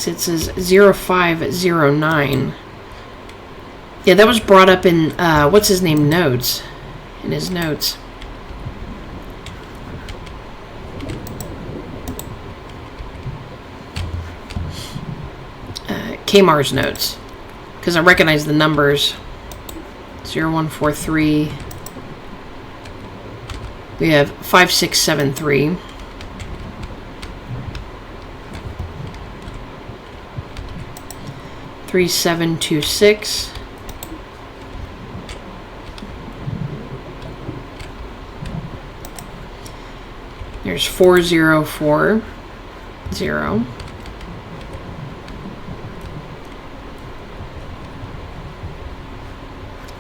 It says 0509. Yeah, that was brought up in, what's his name, notes. In his notes. Kmar's notes. Because I recognize the numbers. 0143. We have 5673. 3726. There's 4040.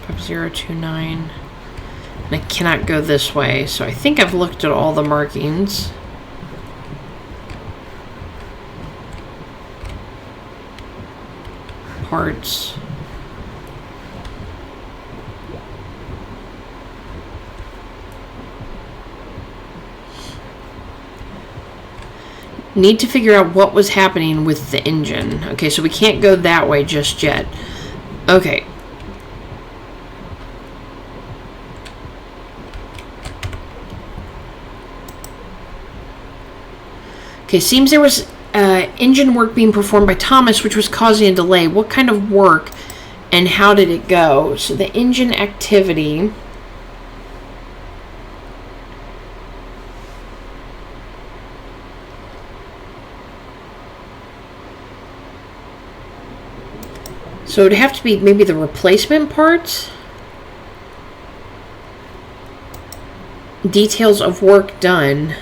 5029. And I cannot go this way, so I think I've looked at all the markings. Parts. Need to figure out what was happening with the engine. Okay, so we can't go that way just yet. Okay. Okay, seems there was engine work being performed by Thomas, which was causing a delay. What kind of work and how did it go? So the engine activity. So it'd have to be maybe the replacement parts. Details of work done.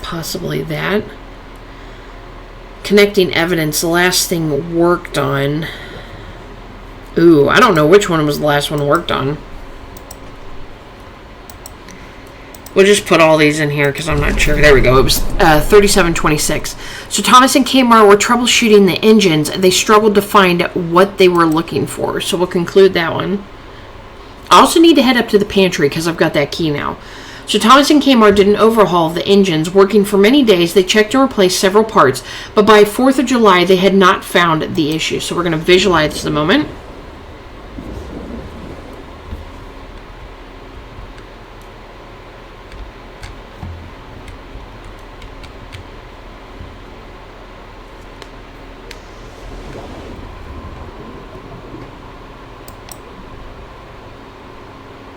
Possibly that. Connecting evidence, the last thing worked on. Ooh, I don't know which one was the last one worked on. We'll just put all these in here because I'm not sure. There we go. It was 3726. So Thomas and Kmar were troubleshooting the engines. They struggled to find what they were looking for. So we'll conclude that one. I also need to head up to the pantry because I've got that key now. So Thomas and Kmar did an overhaul of the engines. Working for many days, they checked and replaced several parts, but by 4th of July, they had not found the issue. So we're going to visualize the moment.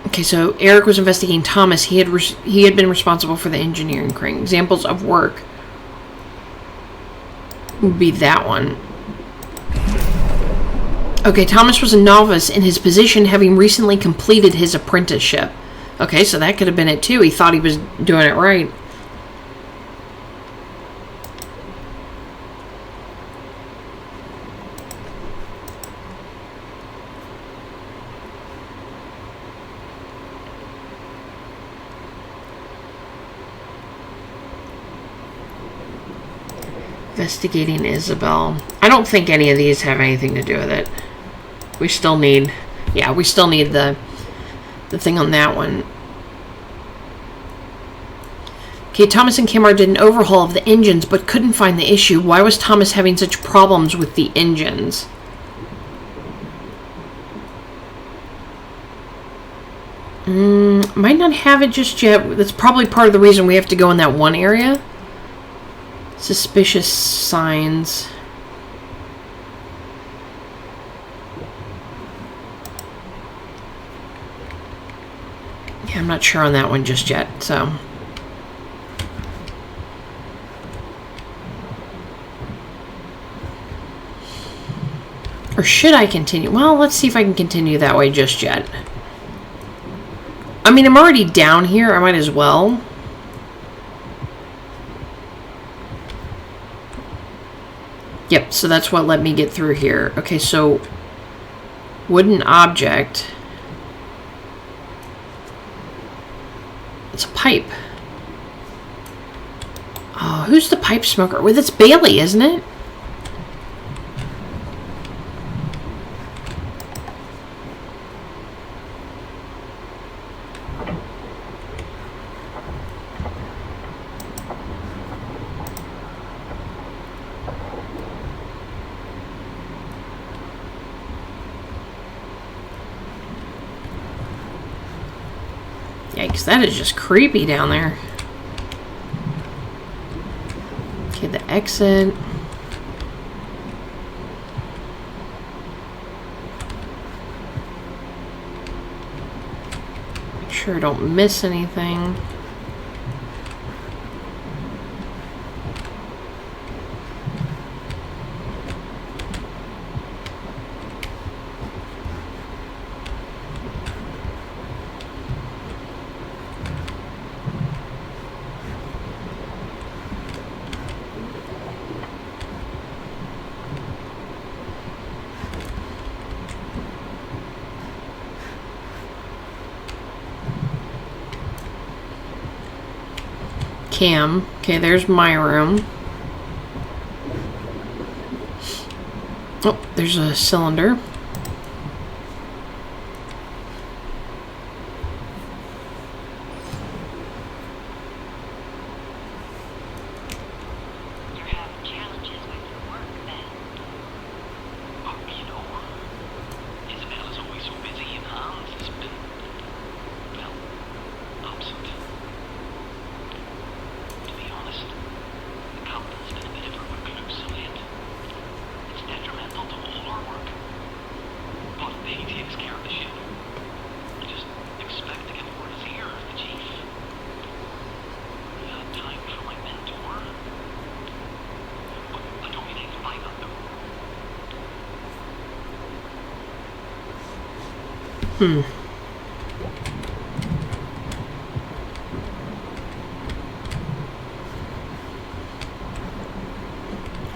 Okay, so Eric was investigating Thomas. He had been responsible for the engineering crane. Examples of work would be that one. Okay, Thomas was a novice in his position, having recently completed his apprenticeship. Okay, so that could have been it too. He thought he was doing it right. Investigating Isabel. I don't think any of these have anything to do with it. We still need... Yeah, we still need the thing on that one. Okay, Thomas and Kmar did an overhaul of the engines but couldn't find the issue. Why was Thomas having such problems with the engines? Might not have it just yet. That's probably part of the reason we have to go in that one area. Suspicious signs. Yeah, I'm not sure on that one just yet, so. Or should I continue? Well, let's see if I can continue that way just yet. I mean, I'm already down here. I might as well. Yep, so that's what let me get through here. Okay, so wooden object. It's a pipe. Oh, who's the pipe smoker? Well, it's Bailey, isn't it? Yikes, that is just creepy down there. Okay, the exit. Make sure I don't miss anything. Cam. Okay, there's my room. Oh, there's a cylinder. You're having challenges with your work then. You know, Isabella's always so busy and Hans has been, well, absent. To be honest, the company's been a bit of a recluse of late. It's detrimental to all our work. But he takes care of the ship. I just expect to get word his ear of the chief. I had time for my mentor. But I don't mean anything like that though.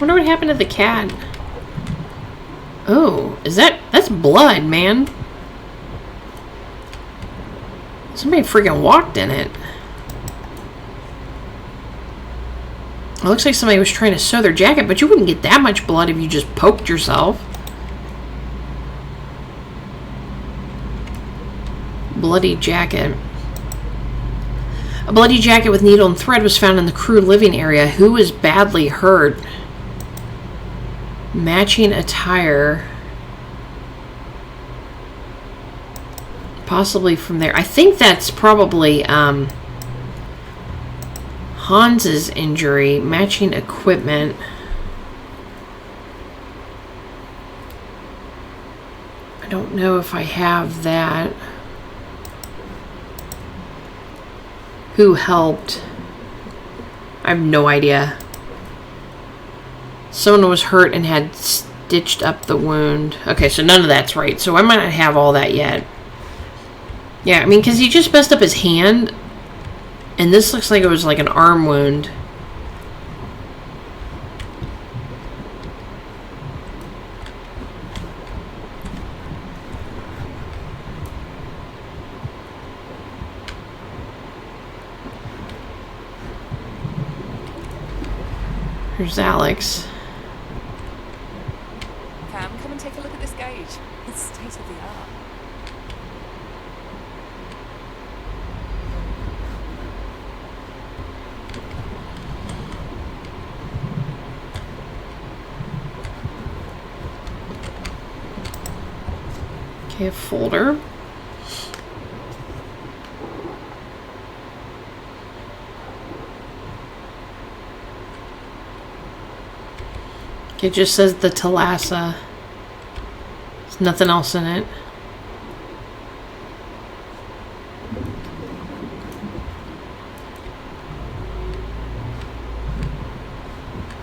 Wonder what happened to the cat. Oh, that's blood, man. Somebody freaking walked in it. It looks like somebody was trying to sew their jacket, but you wouldn't get that much blood if you just poked yourself. Bloody jacket. A bloody jacket with needle and thread was found in the crew living area. Who was badly hurt? Matching attire. Possibly from there. I think that's probably Hans's injury. Matching equipment. I don't know if I have that. Who helped? I have no idea. Someone was hurt and had stitched up the wound. Okay, so none of that's right. So I might not have all that yet. Yeah, I mean, because he just messed up his hand. And this looks like it was like an arm wound. Here's Alex. Cam, come and take a look at this gauge. It's state of the art. Okay, a folder. It just says the Thalassa. There's nothing else in it.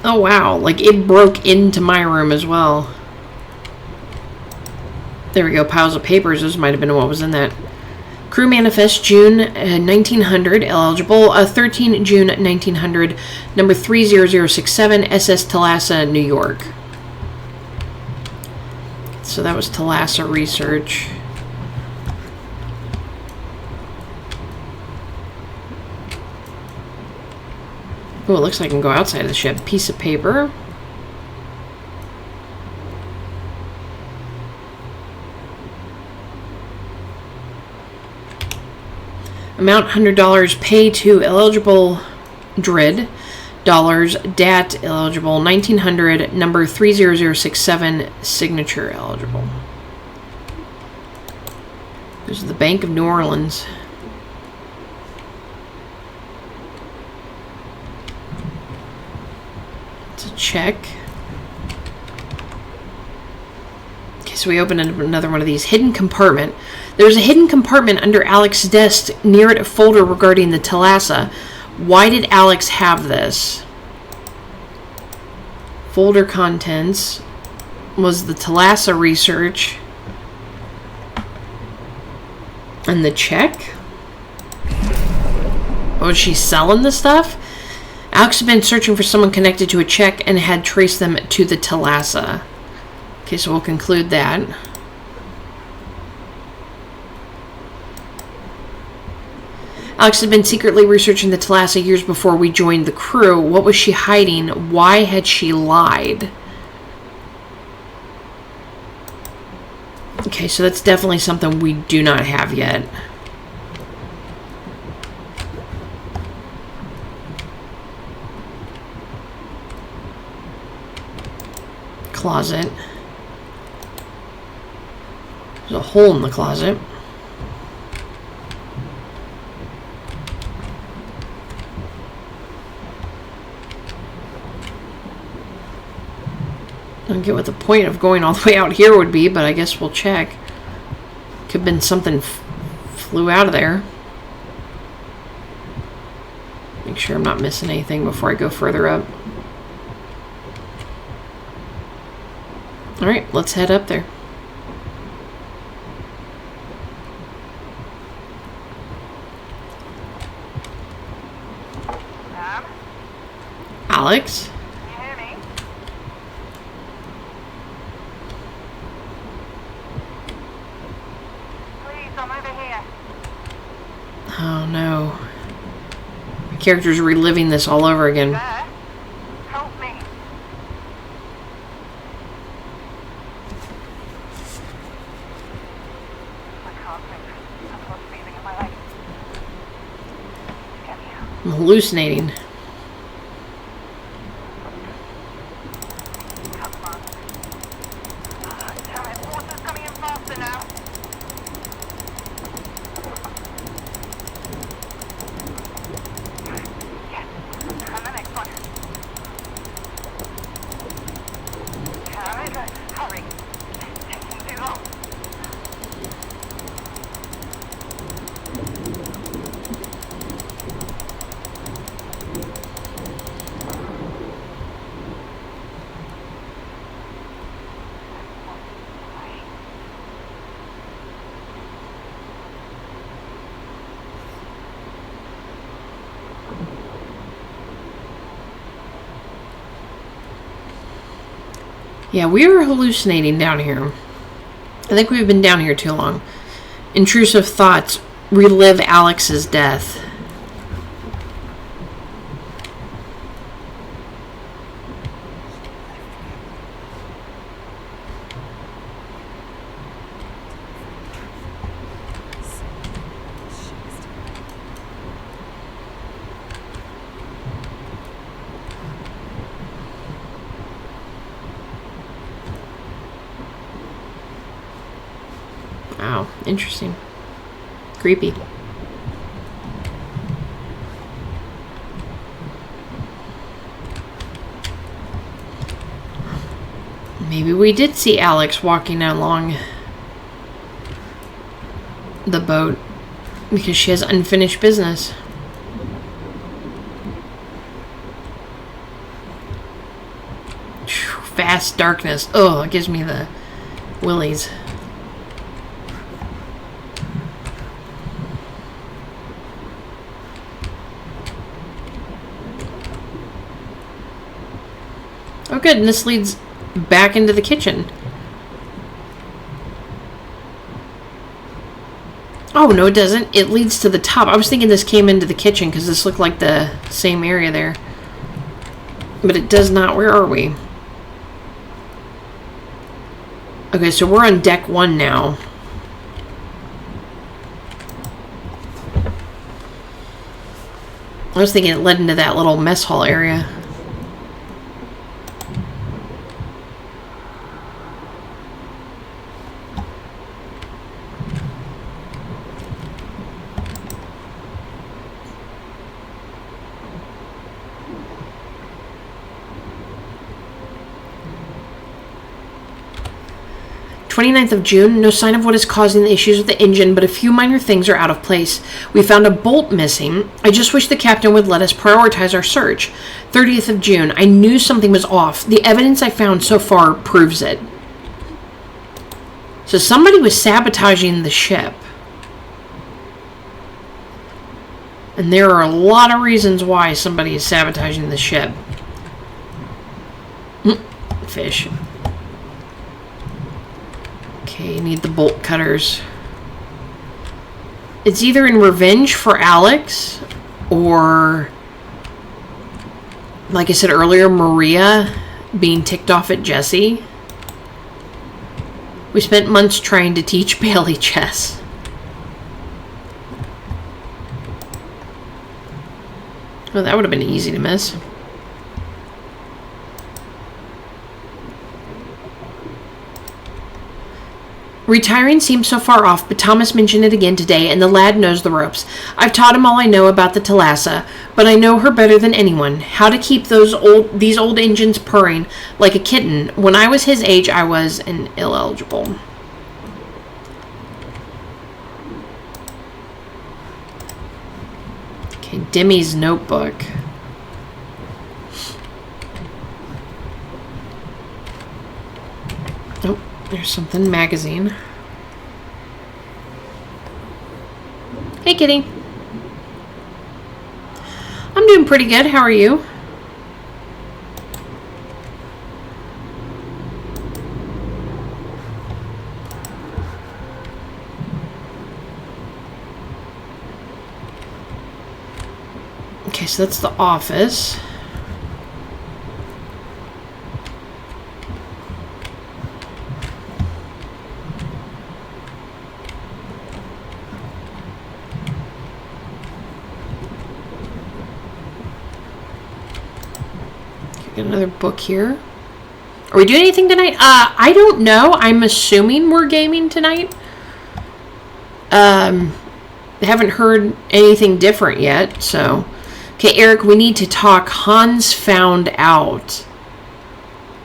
Oh wow, like it broke into my room as well. There we go, piles of papers. This might have been what was in that. Crew manifest, June 1900, eligible. 13 June 1900, number 30067, SS Thalassa, New York. So that was Thalassa Research. Oh, it looks like I can go outside of the ship. Piece of paper. Amount $100. Pay to eligible DRID. Dollars. DAT eligible. 1900. Number 30067. Signature eligible. This is the Bank of New Orleans. It's a check. Okay, so we open another one of these. Hidden compartment. There's a hidden compartment under Alex's desk. Near it, a folder regarding the Thalassa. Why did Alex have this? Folder contents was the Thalassa Research. And the check? Oh, is she selling the stuff? Alex had been searching for someone connected to a check and had traced them to the Thalassa. Okay, so we'll conclude that. Alex had been secretly researching the Thalassa years before we joined the crew. What was she hiding? Why had she lied? Okay, so that's definitely something we do not have yet. Closet. There's a hole in the closet. I don't get what the point of going all the way out here would be, but I guess we'll check. Could have been something flew out of there. Make sure I'm not missing anything before I go further up. Alright, let's head up there. Alex? Oh no. My character's reliving this all over again. Help me. I can't think. I've got a feeling in my leg. Get me out. I'm hallucinating. Come on. Damn it, water's coming in faster now. Yeah, we are hallucinating down here. I think we've been down here too long. Intrusive thoughts. Relive Alex's death. Wow, interesting. Creepy. Maybe we did see Alex walking along the boat because she has unfinished business. fast darkness. Oh, it gives me the willies. Oh, good. And this leads back into the kitchen. Oh, no, it doesn't. It leads to the top. I was thinking this came into the kitchen because this looked like the same area there. But it does not. Where are we? Okay, so we're on deck 1 now. I was thinking it led into that little mess hall area. Of June, no sign of what is causing the issues with the engine, but a few minor things are out of place. We found a bolt missing. I just wish the captain would let us prioritize our search. 30th of June, I knew something was off. The evidence I found so far proves it. So somebody was sabotaging the ship. And there are a lot of reasons why somebody is sabotaging the ship. Fish. Okay, need the bolt cutters. It's either in revenge for Alex or, like I said earlier, Maria being ticked off at Jesse. We spent months trying to teach Bailey chess. Well, that would have been easy to miss. Retiring seems so far off, but Thomas mentioned it again today, and the lad knows the ropes. I've taught him all I know about the Thalassa, but I know her better than anyone. How to keep these old engines purring like a kitten. When I was his age, I was an ineligible. Okay, Demi's notebook. Oh. There's something, magazine. Hey, kitty. I'm doing pretty good. How are you? Okay, so that's the office. Get another book here. Are we doing anything tonight? I don't know. I'm assuming we're gaming tonight. I haven't heard anything different yet, so. Okay, Eric, we need to talk. Hans found out.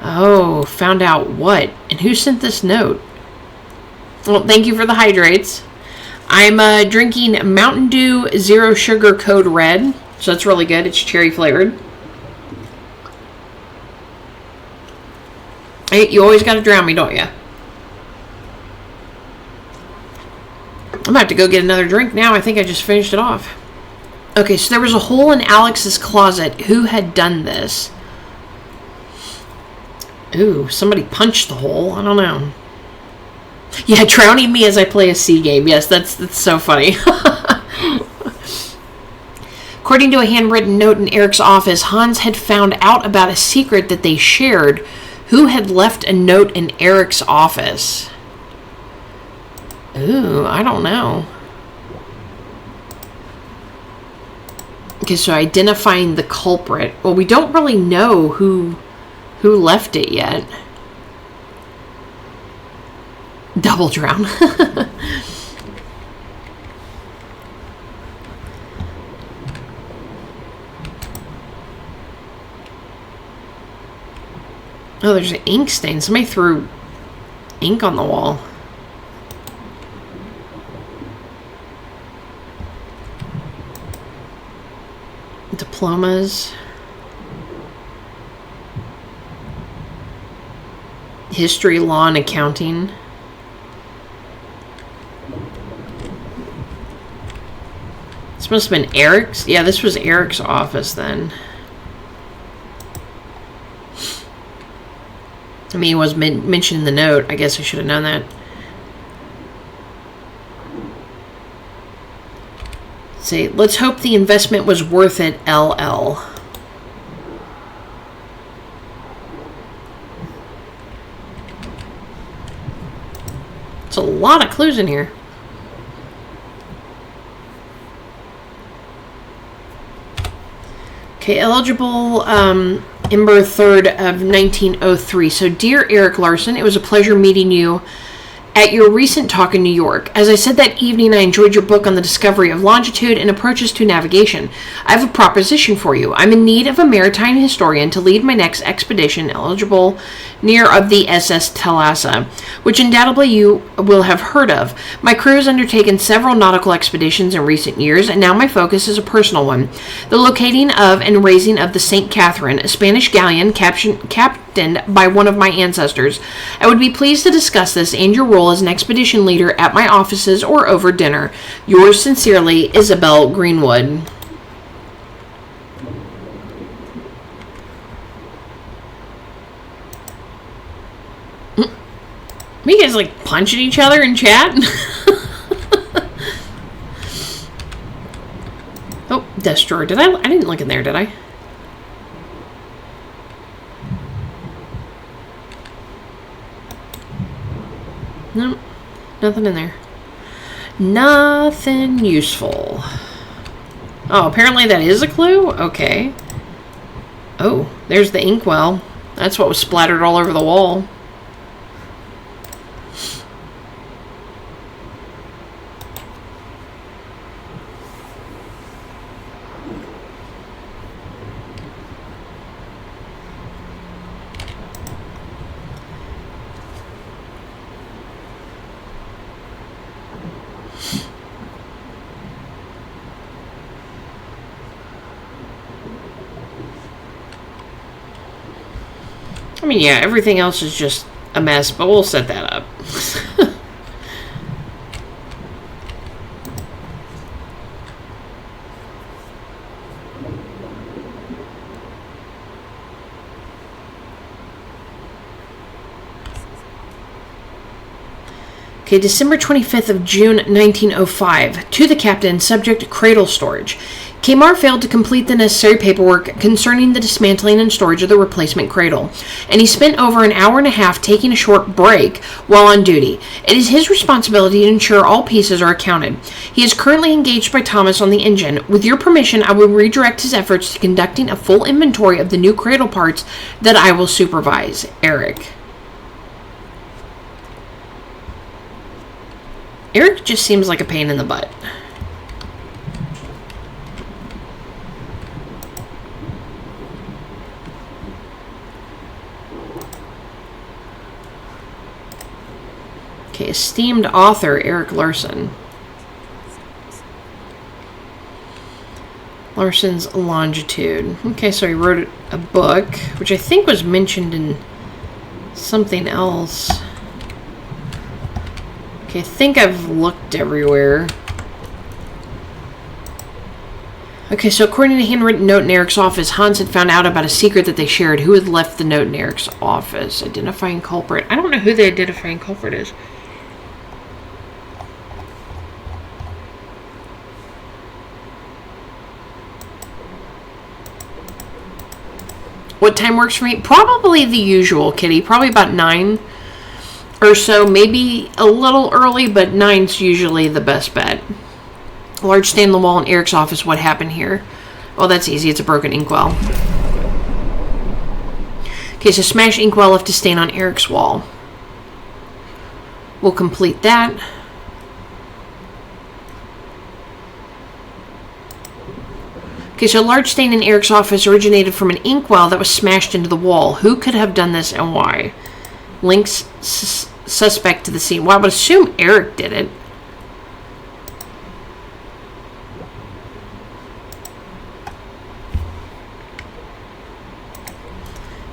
Oh, found out what? And who sent this note? Well, thank you for the hydrates. I'm drinking Mountain Dew Zero Sugar Code Red, so that's really good. It's cherry flavored. Hey, you always got to drown me, don't you? I'm going to have to go get another drink now. I think I just finished it off. Okay, so there was a hole in Alex's closet. Who had done this? Ooh, somebody punched the hole. I don't know. Yeah, drowning me as I play a C game. Yes, that's so funny. According to a handwritten note in Eric's office, Hans had found out about a secret that they shared. Who had left a note in Eric's office? Ooh, I don't know. Okay, so identifying the culprit. Well, we don't really know who left it yet. Double drown. Oh, there's an ink stain. Somebody threw ink on the wall. Diplomas. history, law, and accounting. This must have been Eric's. Yeah, this was Eric's office then. I mean, it was mentioned in the note. I guess I should have known that. Let's see, let's hope the investment was worth it, LL. It's a lot of clues in here. Okay, eligible Ember 3rd of 1903. So, dear Eric Larson, it was a pleasure meeting you at your recent talk in New York. As I said that evening, I enjoyed your book on the discovery of longitude and approaches to navigation. I have a proposition for you. I'm in need of a maritime historian to lead my next expedition, eligible near of the SS Thalassa, which undoubtedly you will have heard of. My crew has undertaken several nautical expeditions in recent years, and now my focus is a personal one. The locating of and raising of the St. Catherine, a Spanish galleon captained by one of my ancestors. I would be pleased to discuss this and your role as an expedition leader at my offices or over dinner. Yours sincerely, Isabel Greenwood. You guys like punching each other in chat? Oh, desk drawer. Did I didn't look in there, did I? Nope. Nothing in there. Nothing useful. Oh, apparently that is a clue? Okay. Oh, there's the inkwell. That's what was splattered all over the wall. I mean, yeah, everything else is just a mess, but we'll set that up. Okay, December 25th of June, 1905. To the captain, subject cradle storage. Kamar failed to complete the necessary paperwork concerning the dismantling and storage of the replacement cradle, and he spent over an hour and a half taking a short break while on duty. It is his responsibility to ensure all pieces are accounted. He is currently engaged by Thomas on the engine. With your permission, I will redirect his efforts to conducting a full inventory of the new cradle parts that I will supervise. Eric. Eric just seems like a pain in the butt. Okay, esteemed author Eric Larson. Larson's Longitude. Okay, so he wrote a book, which I think was mentioned in something else. Okay, I think I've looked everywhere. Okay, so according to a handwritten note in Eric's office, Hans had found out about a secret that they shared. Who had left the note in Eric's office? Identifying culprit. I don't know who the identifying culprit is. What time works for me? Probably the usual, Kitty. Probably about 9 or so. Maybe a little early, but 9's usually the best bet. Large stain on the wall in Eric's office. What happened here? Well, that's easy. It's a broken inkwell. Okay, so smashed inkwell left a stain on Eric's wall. We'll complete that. Okay, so a large stain in Eric's office originated from an inkwell that was smashed into the wall. Who could have done this and why? Links suspect to the scene. Well, I would assume Eric did it.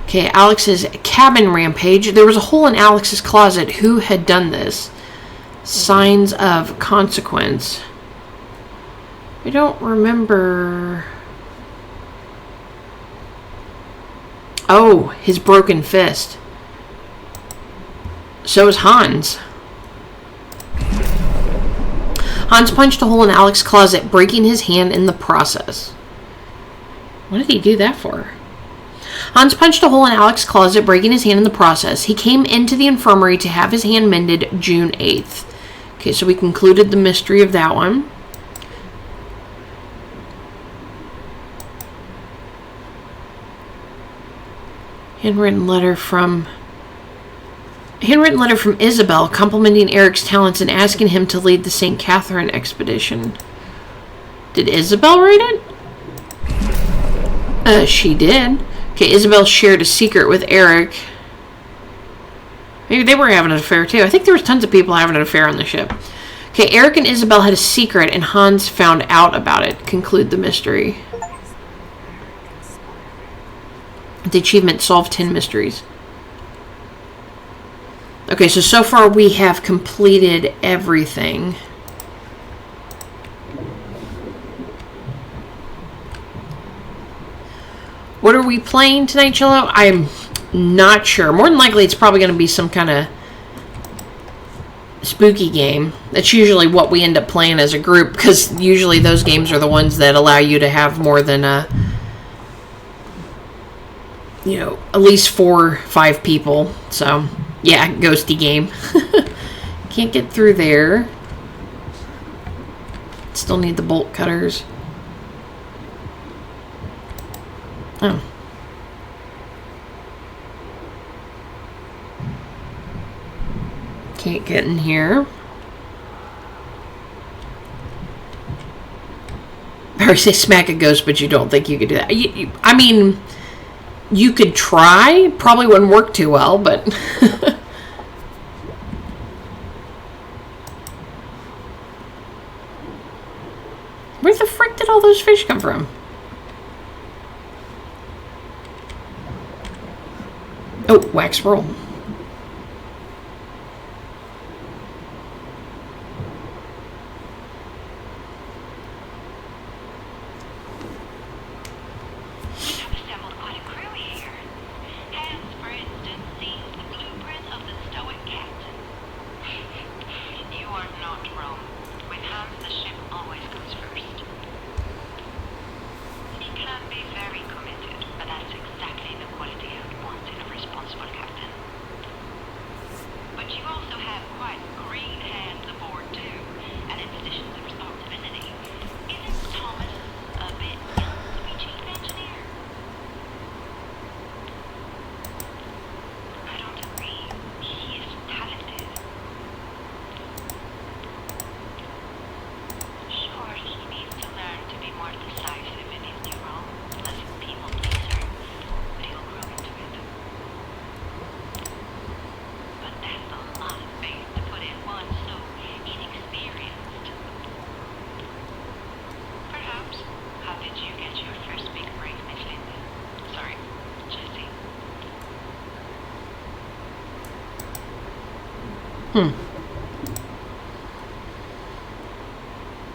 Okay, Alex's cabin rampage. There was a hole in Alex's closet. Who had done this? Signs of consequence. I don't remember. Oh, his broken fist. So is Hans. Hans punched a hole in Alex's closet, breaking his hand in the process. What did he do that for? Hans punched a hole in Alex's closet, breaking his hand in the process. He came into the infirmary to have his hand mended June 8th. Okay, so we concluded the mystery of that one. Handwritten letter from Isabel complimenting Eric's talents and asking him to lead the St. Catherine expedition. Did Isabel write it? She did. Okay, Isabel shared a secret with Eric. Maybe they were having an affair too. I think there was tons of people having an affair on the ship. Okay, Eric and Isabel had a secret and Hans found out about it. Conclude the mystery. The achievement, solve 10 mysteries. Okay, so far we have completed everything. What are we playing tonight, Cello? I'm not sure. More than likely it's probably going to be some kind of spooky game. That's usually what we end up playing as a group, because usually those games are the ones that allow you to have more than at least 4 or 5 people. So yeah, ghosty game. Can't get through there. Still need the bolt cutters. Oh. Can't get in here. Or say smack a ghost, but you don't think you could do that. I mean, you could try. Probably wouldn't work too well, but... Where the frick did all those fish come from? Oh, wax roll.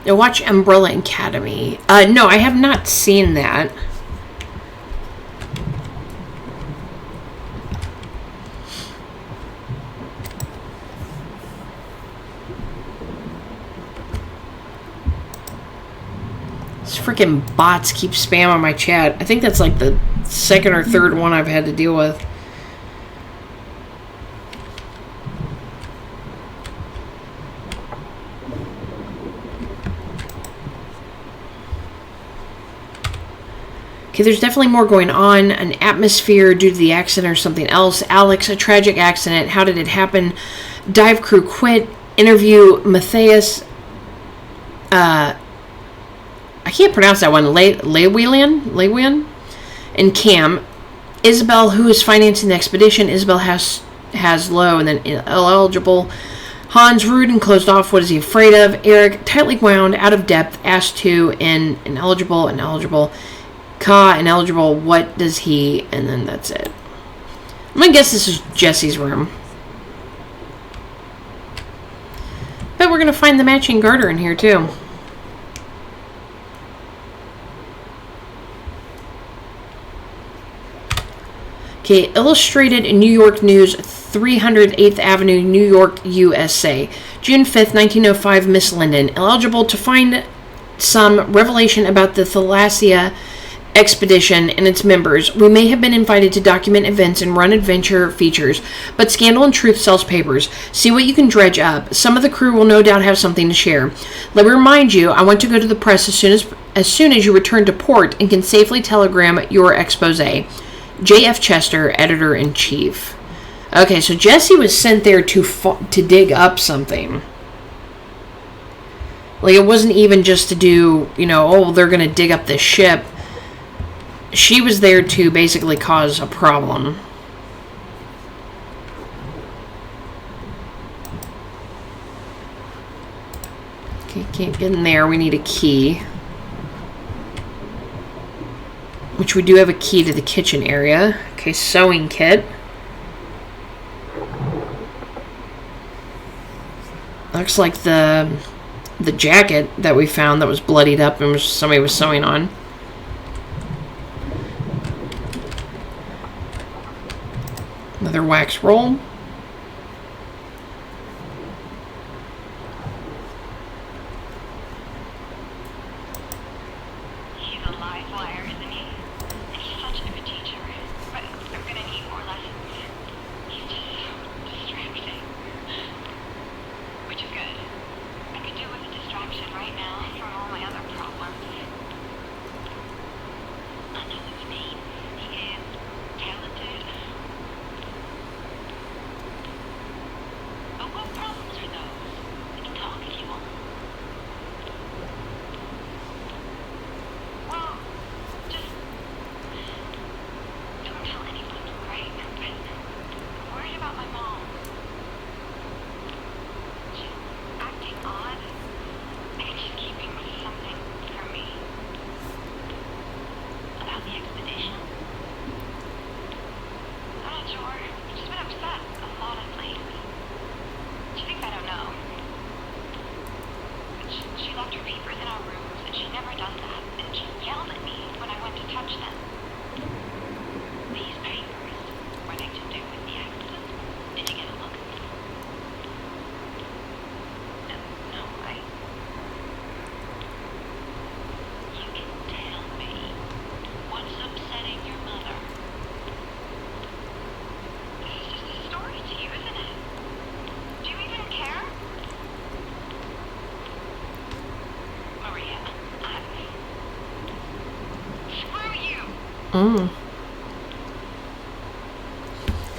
Now watch Umbrella Academy. No, I have not seen that. These freaking bots keep spamming my chat. I think that's like the second or third one I've had to deal with. Okay, there's definitely more going on. An atmosphere due to the accident or something else. Alex, a tragic accident. How did it happen? Dive crew quit. Interview Matthias. I can't pronounce that one. Lewin? And Cam. Isabel, who is financing the expedition. Isabel has low and then eligible. Hans, rude and closed off. What is he afraid of? Eric, tightly wound, out of depth. Asked to and ineligible. Ka, ineligible, what does he, and then that's it. I'm gonna guess this is Jesse's room. Bet we're gonna find the matching garter in here too. Okay, Illustrated New York News, 308th Avenue, New York, USA. June 5th, 1905, Miss Linden. Eligible to find some revelation about the Thalassa expedition and its members. We may have been invited to document events and run adventure features, but Scandal and Truth sells papers. See what you can dredge up. Some of the crew will no doubt have something to share. Let me remind you, I want to go to the press as soon as you return to port and can safely telegram your expose. J.F. Chester, Editor-in-Chief. Okay, so Jesse was sent there to dig up something. Like, it wasn't even just to do, oh, they're going to dig up this ship. She was there to basically cause a problem. Okay, can't get in there. We need a key. Which we do have a key to the kitchen area. Okay, sewing kit. Looks like the jacket that we found that was bloodied up and somebody was sewing on. Another wax roll.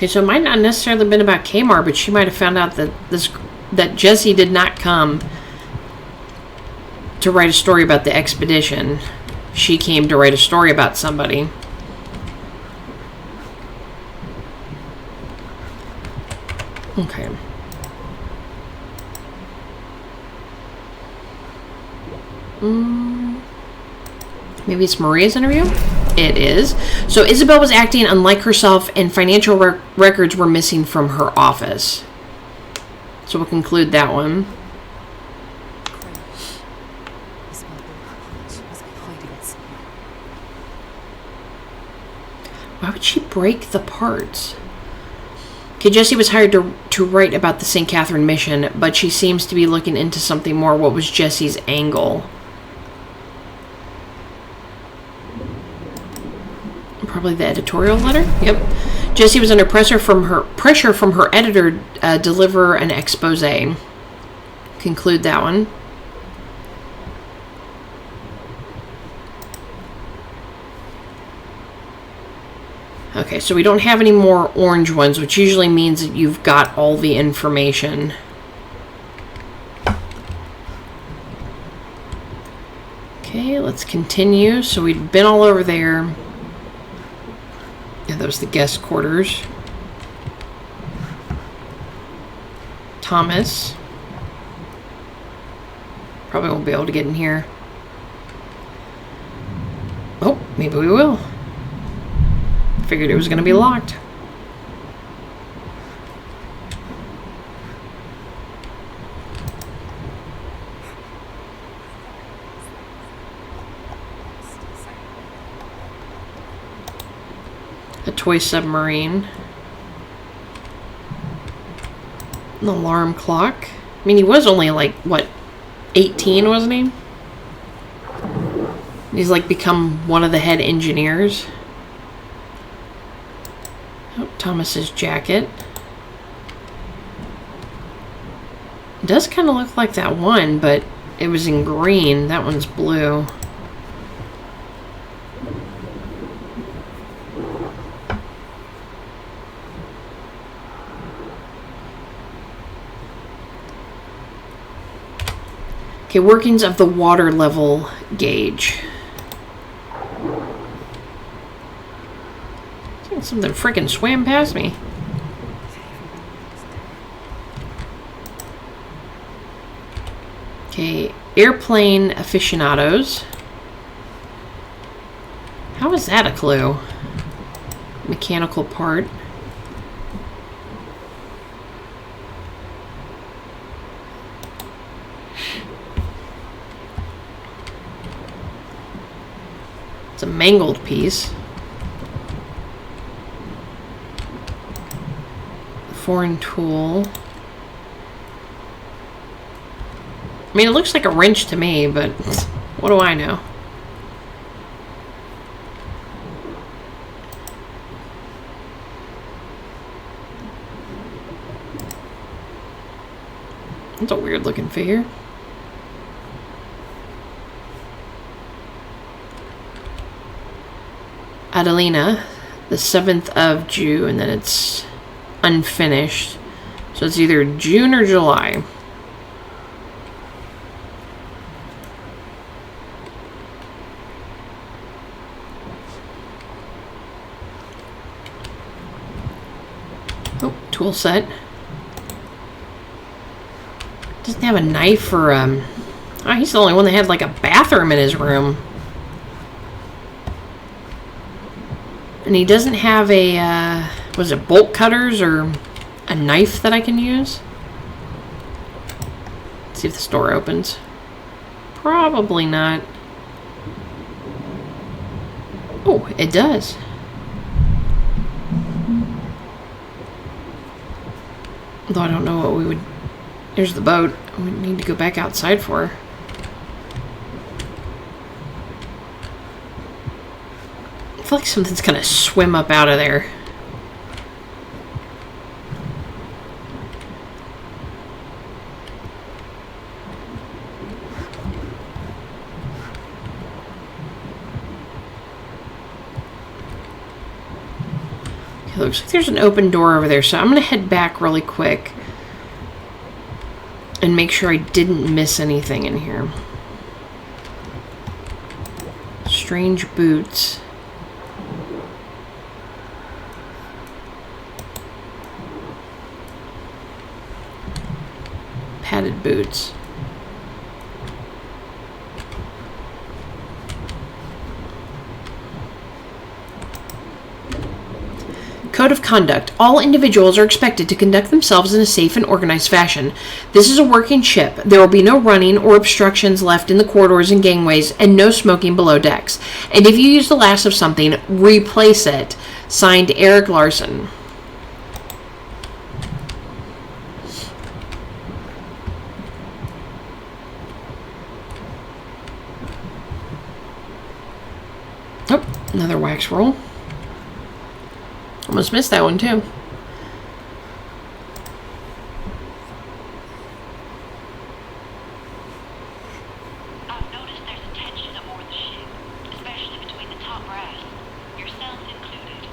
Okay, so it might not necessarily have been about Kmart, but she might have found out that Jesse did not come to write a story about the expedition. She came to write a story about somebody. Okay. Maybe it's Maria's interview? It is. So Isabel was acting unlike herself and financial records were missing from her office. So we'll conclude that one. Why would she break the parts? Okay, Jessie was hired to write about the St. Catherine mission, but she seems to be looking into something more. What was Jessie's angle? Probably the editorial letter. Yep. Jessie was under pressure from her editor to deliver an expose. Conclude that one. Okay, so we don't have any more orange ones, which usually means that you've got all the information. Okay, let's continue. So we'd been all over there. Yeah, that was the guest quarters. Thomas. Probably won't be able to get in here. Oh, maybe we will. Figured it was going to be locked. A toy submarine. An alarm clock. I mean, he was only like, what, 18, wasn't he? He's like become one of the head engineers. Oh, Thomas's jacket. It does kind of look like that one, but it was in green. That one's blue. Okay, workings of the water level gauge. I think something freaking swam past me. Okay, airplane aficionados. How is that a clue? Mechanical part. It's a mangled piece. Foreign tool. I mean, it looks like a wrench to me, but what do I know? That's a weird looking figure. Adelina, the 7th of June, and then it's unfinished. So it's either June or July. Oh, tool set. Doesn't have a knife or oh, he's the only one that had like a bathroom in his room. And he doesn't have a, was it bolt cutters or a knife that I can use? Let's see if this door opens. Probably not. Oh, it does. Although I don't know what we would... There's the boat. We need to go back outside for her. I feel like something's gonna swim up out of there. Okay, looks like there's an open door over there, so I'm gonna head back really quick and make sure I didn't miss anything in here. Strange boots. Padded boots. Code of conduct. All individuals are expected to conduct themselves in a safe and organized fashion. This is a working ship. There will be no running or obstructions left in the corridors and gangways, and no smoking below decks. And if you use the last of something, replace it. Signed, Eric Larson. Oh, another wax roll. Almost missed that one too. I've noticed there's a tension aboard the ship, especially between the top brass, yourself included.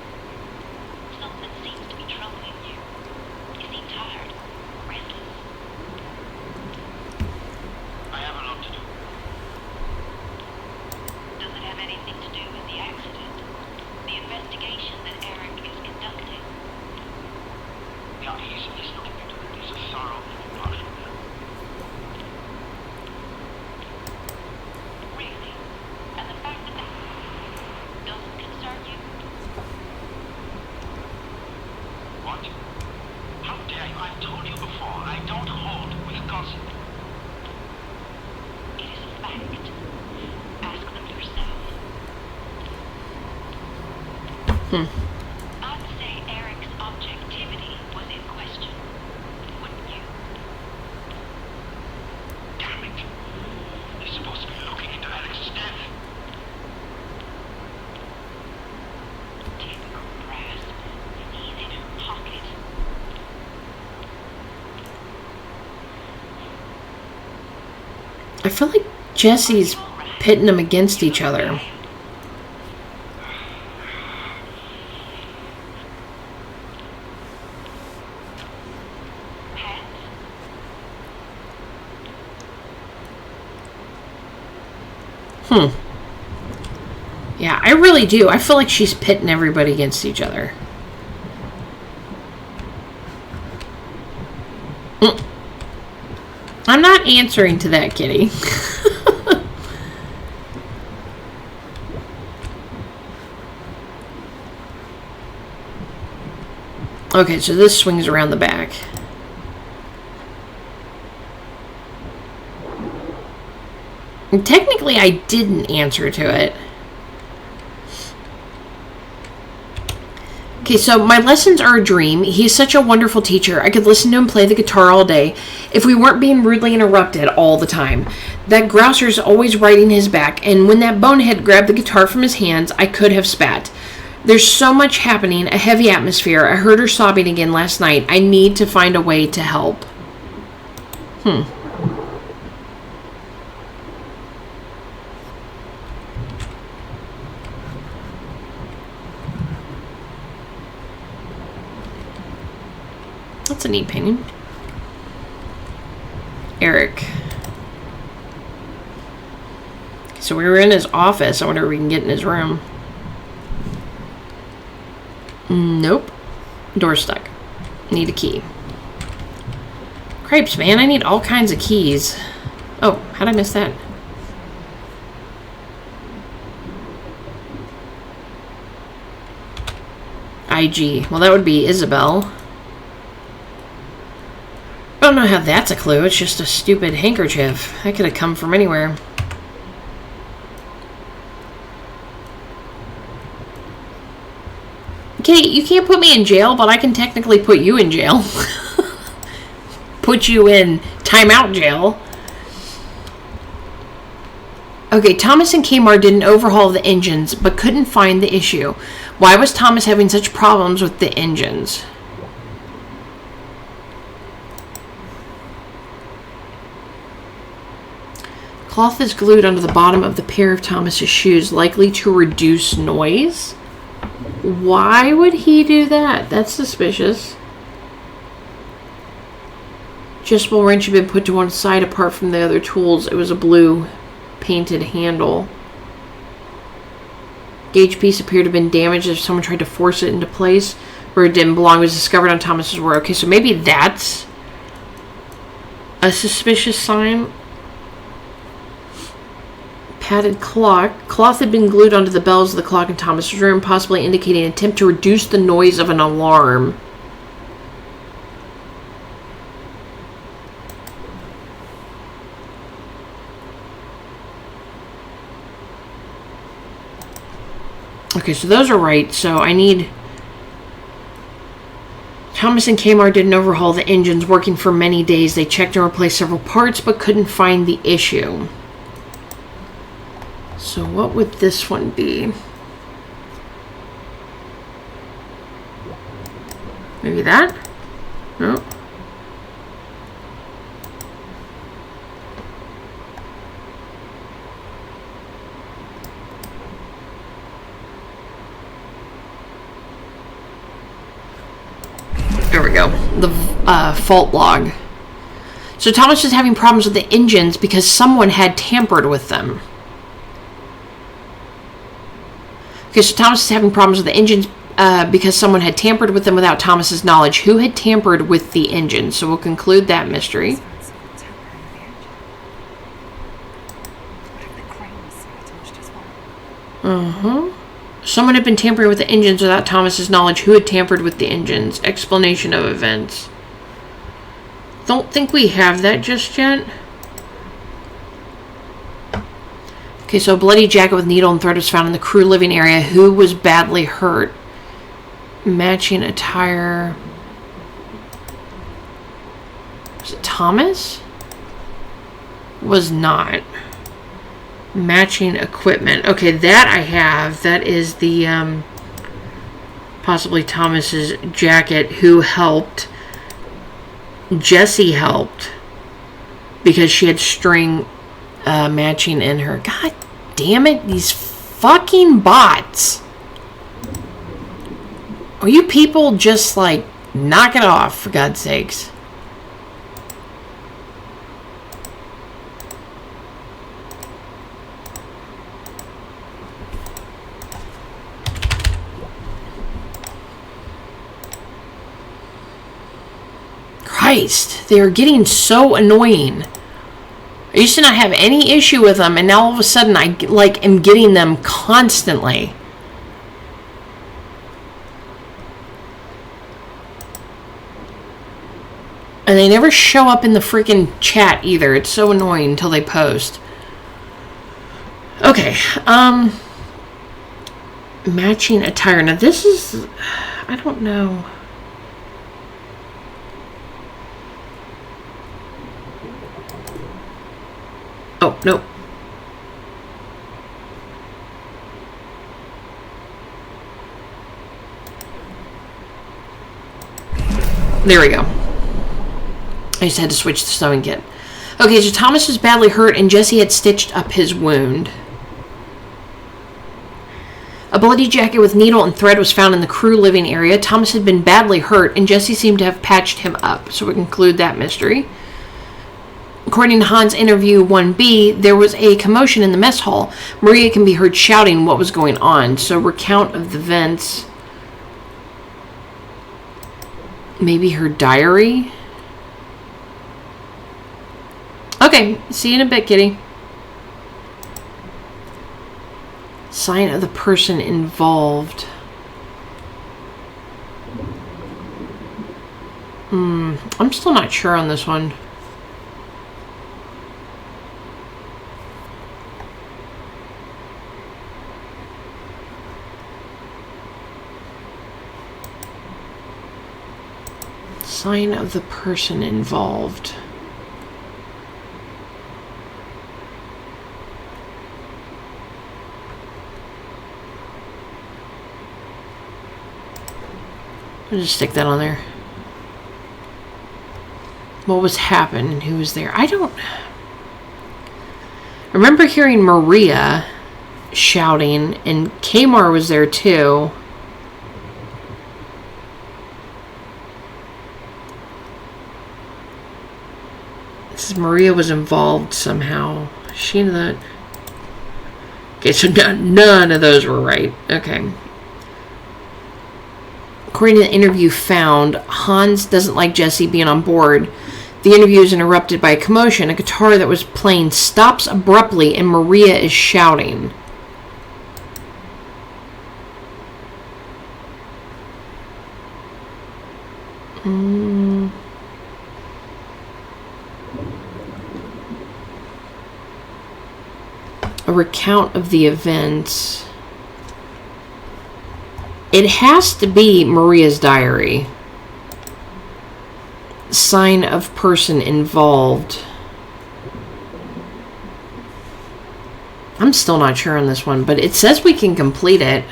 Something seems to be troubling you. You seem tired, restless. I have a lot to do. Does it have anything to do with the accident? The investigation that Eric is conducting? Yeah, he's looking into it. He's a thorough partial. Really? And the fact that doesn't concern you? What? How dare you? I've told you before, I don't hold with gossip. It is a fact. Ask them yourself. I feel like Jesse's pitting them against each other. Yeah, I really do. I feel like she's pitting everybody against each other. I'm not answering to that, kitty. Okay, so this swings around the back. And technically, I didn't answer to it. Okay, so my lessons are a dream. He's such a wonderful teacher. I could listen to him play the guitar all day if we weren't being rudely interrupted all the time. That grouser's always riding his back, and when that bonehead grabbed the guitar from his hands, I could have spat. There's so much happening, a heavy atmosphere. I heard her sobbing again last night. I need to find a way to help. That's a neat painting. Eric. So we were in his office. I wonder if we can get in his room. Nope. Door's stuck. Need a key. Cripes, man. I need all kinds of keys. Oh, how'd I miss that? IG. Well, that would be Isabel. I don't know how that's a clue. It's just a stupid handkerchief. That could have come from anywhere. Okay, you can't put me in jail, but I can technically put you in jail. Put you in timeout jail. Okay, Thomas and Kmart didn't overhaul the engines, but couldn't find the issue. Why was Thomas having such problems with the engines? Cloth is glued onto the bottom of the pair of Thomas's shoes, likely to reduce noise. Why would he do that? That's suspicious. Adjustable wrench had been put to one side apart from the other tools. It was a blue painted handle. Gauge piece appeared to have been damaged if someone tried to force it into place where it didn't belong. It was discovered on Thomas's work. Okay, so maybe that's a suspicious sign. Padded clock. Cloth had been glued onto the bells of the clock in Thomas's room, possibly indicating an attempt to reduce the noise of an alarm. Okay, so those are right. So I need... Thomas and Kmart didn't overhaul the engines, working for many days. They checked and replaced several parts, but couldn't find the issue. So what would this one be? Maybe that? No. There we go. The fault log. So Thomas is having problems with the engines because someone had tampered with them. Okay, so Thomas is having problems with the engines because someone had tampered with them without Thomas's knowledge. Who had tampered with the engine? So we'll conclude that mystery. Someone had been tampering with the engines without Thomas's knowledge. Who had tampered with the engines? Explanation of events. Don't think we have that just yet. Okay, so a bloody jacket with needle and thread was found in the crew living area. Who was badly hurt? Matching attire. Was it Thomas? Was not. Matching equipment. Okay, that I have. That is the possibly Thomas's jacket. Who helped? Jessie helped because she had string matching in her. God damn it, these fucking bots. Are you people just like, knock it off, for God's sakes. Christ, they are getting so annoying. I used to not have any issue with them, and now all of a sudden I like am getting them constantly. And they never show up in the freaking chat either. It's so annoying until they post. Okay, matching attire. Now this is, I don't know. Oh, no. There we go. I just had to switch the sewing kit. Okay, so Thomas was badly hurt and Jesse had stitched up his wound. A bloody jacket with needle and thread was found in the crew living area. Thomas had been badly hurt and Jesse seemed to have patched him up. So we conclude that mystery. According to Hans' interview 1B, there was a commotion in the mess hall. Maria can be heard shouting what was going on. So recount of the events. Maybe her diary? Okay, see you in a bit, kitty. Sign of the person involved. I'm still not sure on this one. Sign of the person involved. I'll just stick that on there. What was happening? Who was there? I don't remember hearing Maria shouting, and Kamar was there too. Maria was involved somehow. Is she into that? Okay, so none of those were right. Okay. According to the interview found, Hans doesn't like Jesse being on board. The interview is interrupted by a commotion. A guitar that was playing stops abruptly and Maria is shouting. A recount of the events. It has to be Maria's diary. Sign of person involved. I'm still not sure on this one, but it says we can complete it.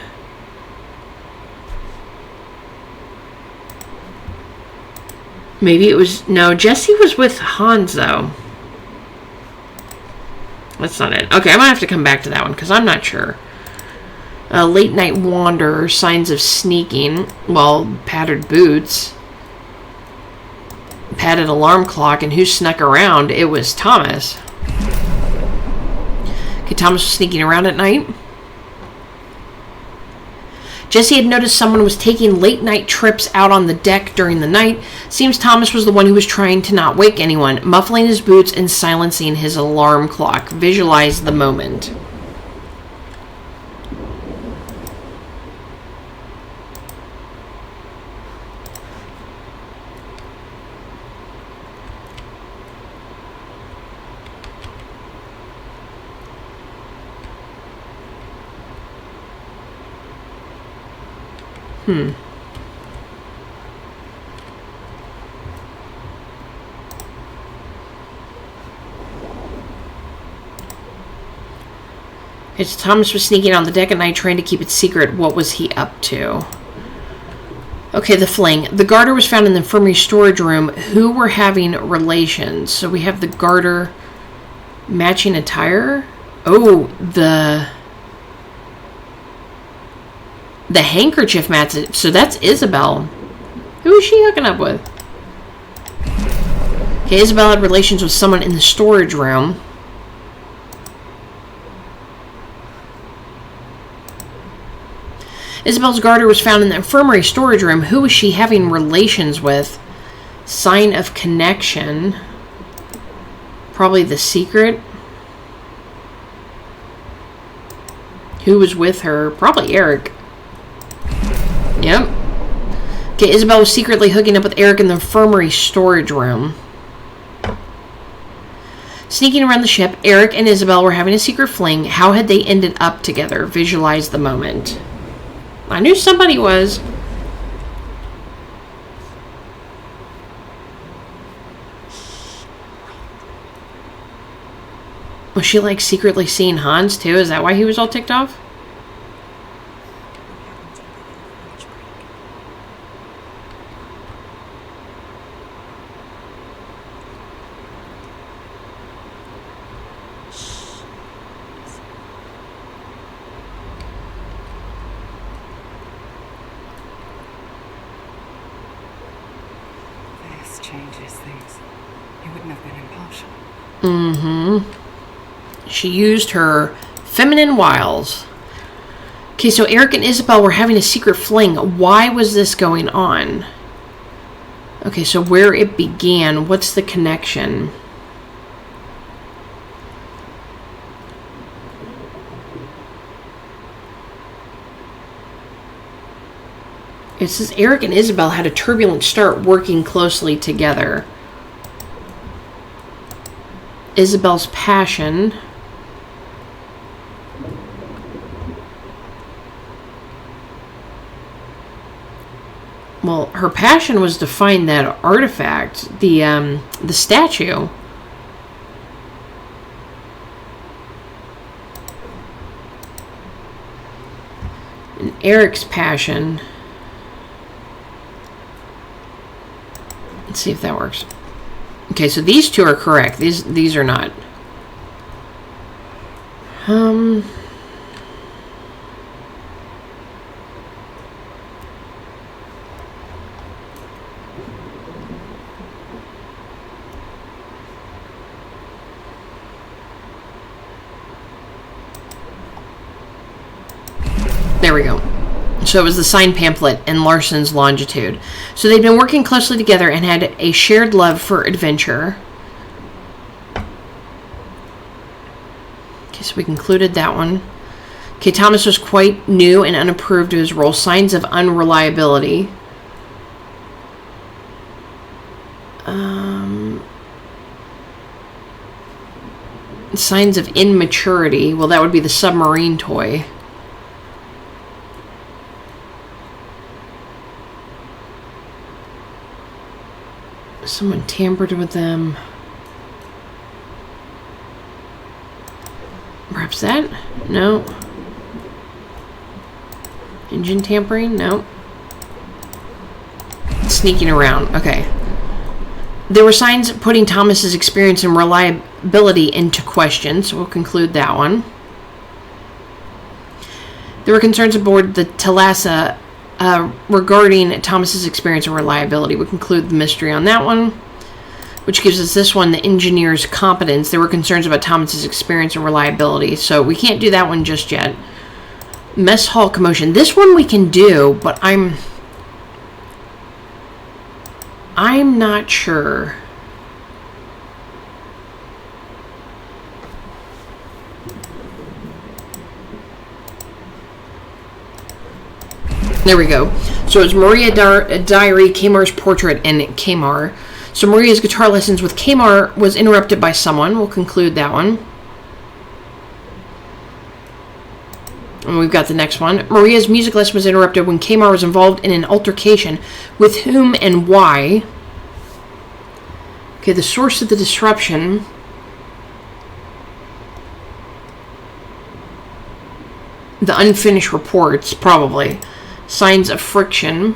Maybe it was... No, Jesse was with Hans, though. That's not it. Okay, I might have to come back to that one, because I'm not sure. Late night wanderer, signs of sneaking. Well, padded boots. Padded alarm clock, and who snuck around? It was Thomas. Okay, Thomas was sneaking around at night. Jesse had noticed someone was taking late night trips out on the deck during the night. Seems Thomas was the one who was trying to not wake anyone, muffling his boots and silencing his alarm clock. Visualize the moment. It's Thomas was sneaking on the deck at night trying to keep it secret. What was he up to? Okay, the fling. The garter was found in the infirmary storage room. Who were having relations? So we have the garter. Matching attire? Oh, the handkerchief match. So that's Isabel. Who is she hooking up with? Okay, Isabel had relations with someone in the storage room. Isabel's garter was found in the infirmary storage room. Who was she having relations with? Sign of connection. Probably the secret. Who was with her? Probably Eric. Yep. Okay, Isabel was secretly hooking up with Eric in the infirmary storage room. Sneaking around the ship, Eric and Isabel were having a secret fling. How had they ended up together? Visualize the moment. I knew somebody was. Was she like secretly seeing Hans too? Is that why he was all ticked off? This changes things. He wouldn't have been impartial. Mm-hmm. She used her feminine wiles. Okay, so Eric and Isabel were having a secret fling. Why was this going on? Okay, so where it began, what's the connection? It says Eric and Isabel had a turbulent start working closely together. Isabel's passion. Well, her passion was to find that artifact, the statue. And Eric's passion. Let's see if that works. Okay, so these two are correct. These are not. There we go. So it was the signed pamphlet and Larson's longitude. So they'd been working closely together and had a shared love for adventure. Okay, so we concluded that one. Okay, Thomas was quite new and unapproved of his role. Signs of unreliability. Signs of immaturity. Well, that would be the submarine toy. Someone tampered with them. Perhaps that? No. Engine tampering? No. Sneaking around. Okay. There were signs putting Thomas's experience and reliability into question, so we'll conclude that one. There were concerns aboard the Thalassa regarding Thomas's experience and reliability. We'll conclude the mystery on that one, which gives us this one, the engineer's competence. There were concerns about Thomas's experience and reliability, so we can't do that one just yet. Mess hall commotion. This one we can do, but I'm not sure. There we go. So it's Maria Diary, Kamar's portrait, and Kamar. So Maria's guitar lessons with Kamar was interrupted by someone. We'll conclude that one. And we've got the next one. Maria's music lesson was interrupted when Kamar was involved in an altercation. With whom and why? Okay, the source of the disruption. The unfinished reports, probably. Signs of friction.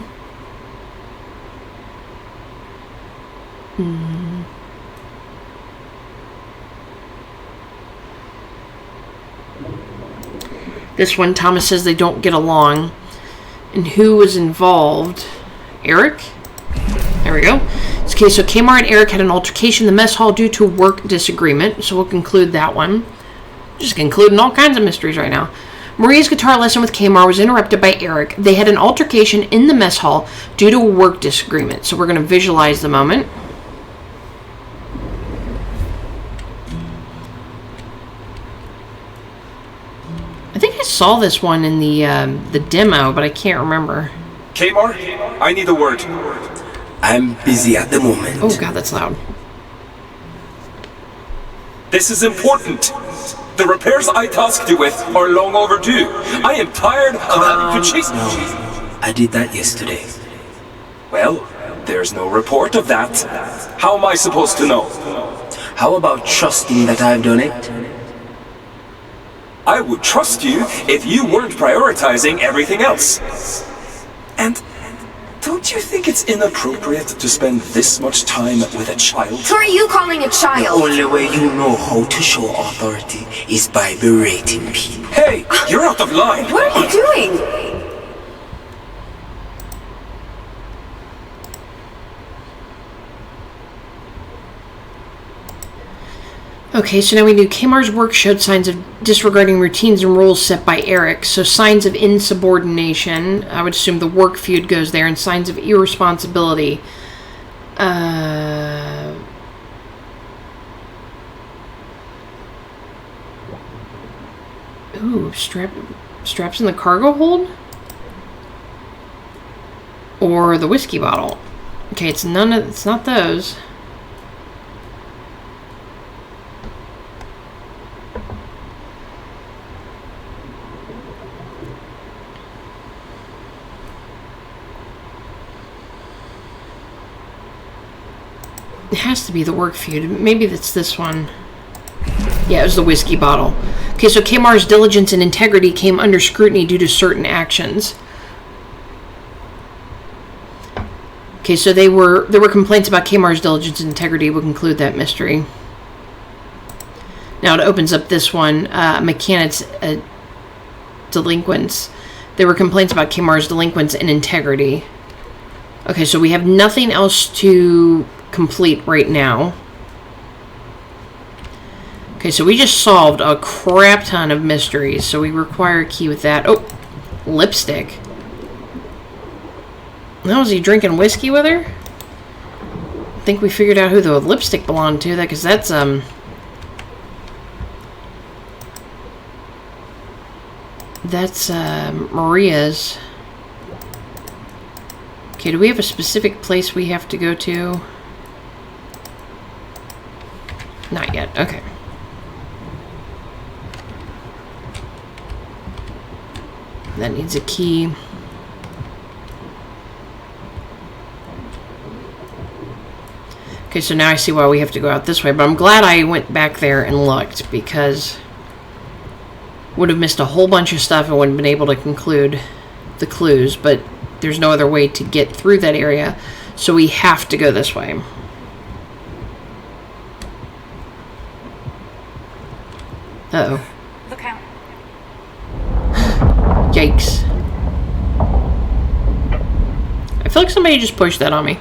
This one, Thomas says they don't get along. And who was involved? Eric? There we go. Okay, so Kmart and Eric had an altercation in the mess hall due to a work disagreement. So we'll conclude that one. Just concluding all kinds of mysteries right now. Maria's guitar lesson with Kmart was interrupted by Eric. They had an altercation in the mess hall due to a work disagreement. So we're going to visualize the moment. I think I saw this one in the demo, but I can't remember. Kmart, I need a word. I'm busy at the moment. Oh god, that's loud. This is important. The repairs I tasked you with are long overdue. I am tired of having to chase... No, I did that yesterday. Well, there's no report of that. How am I supposed to know? How about trusting that I've done it? I would trust you if you weren't prioritizing everything else. And don't you think it's inappropriate to spend this much time with a child? Who are you calling a The child? only way you know how to show authority is by berating people. Hey, you're out of line. What are you doing? Okay, so now we knew Kmar's work showed signs of disregarding routines and rules set by Eric. So signs of insubordination. I would assume the work feud goes there. And signs of irresponsibility. Ooh, straps in the cargo hold? Or the whiskey bottle. Okay, it's not those. It has to be the work feud. Maybe that's this one. Yeah, it was the whiskey bottle. Okay, so Kmar's diligence and integrity came under scrutiny due to certain actions. Okay, so there were complaints about Kmar's diligence and integrity. We'll conclude that mystery. Now it opens up this one. Mechanics delinquents. There were complaints about Kmar's delinquents and integrity. Okay, so we have nothing else to complete right now. Okay, so we just solved a crap ton of mysteries, so we require a key with that. Oh, lipstick. Now, is he drinking whiskey with her? I think we figured out who the lipstick belonged to, because that's Maria's. Okay, do we have a specific place we have to go to? Not yet. Okay. That needs a key. Okay, so now I see why we have to go out this way, but I'm glad I went back there and looked, because would have missed a whole bunch of stuff and wouldn't have been able to conclude the clues, but there's no other way to get through that area, so we have to go this way. Uh-oh. Look out. Yikes. I feel like somebody just pushed that on me.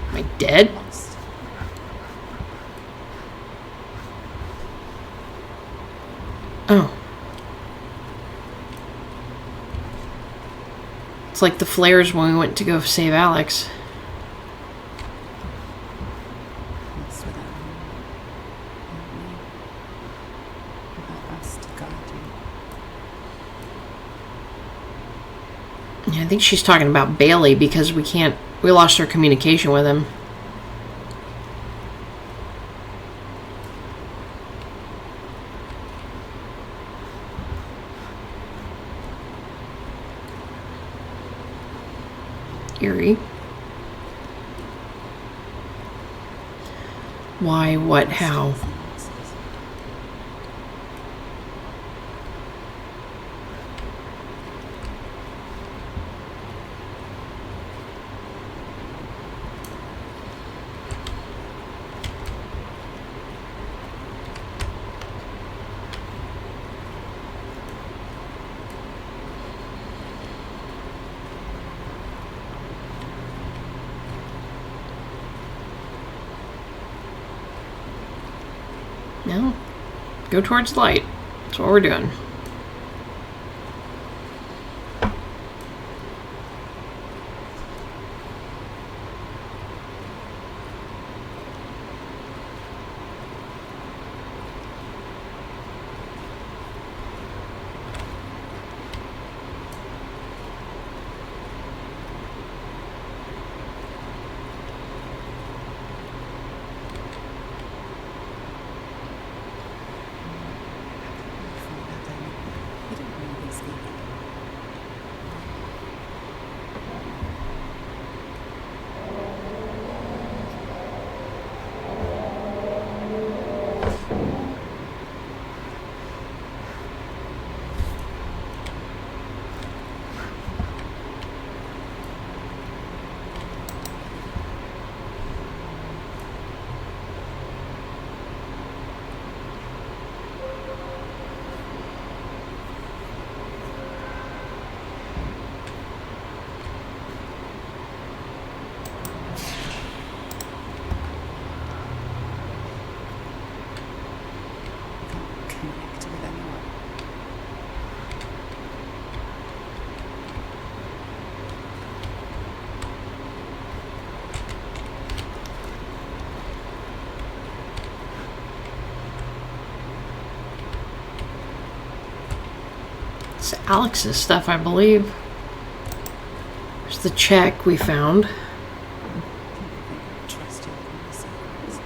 Am I dead? Oh. It's like the flares when we went to go save Alex. That's without us to guide you. Yeah, I think she's talking about Bailey because we lost our communication with him. Eerie. Why, what, how? Now, go towards the light. That's what we're doing. You don't really speak. Connect with anyone. It's Alex's stuff, I believe. There's the check we found. Trust you with my secrets.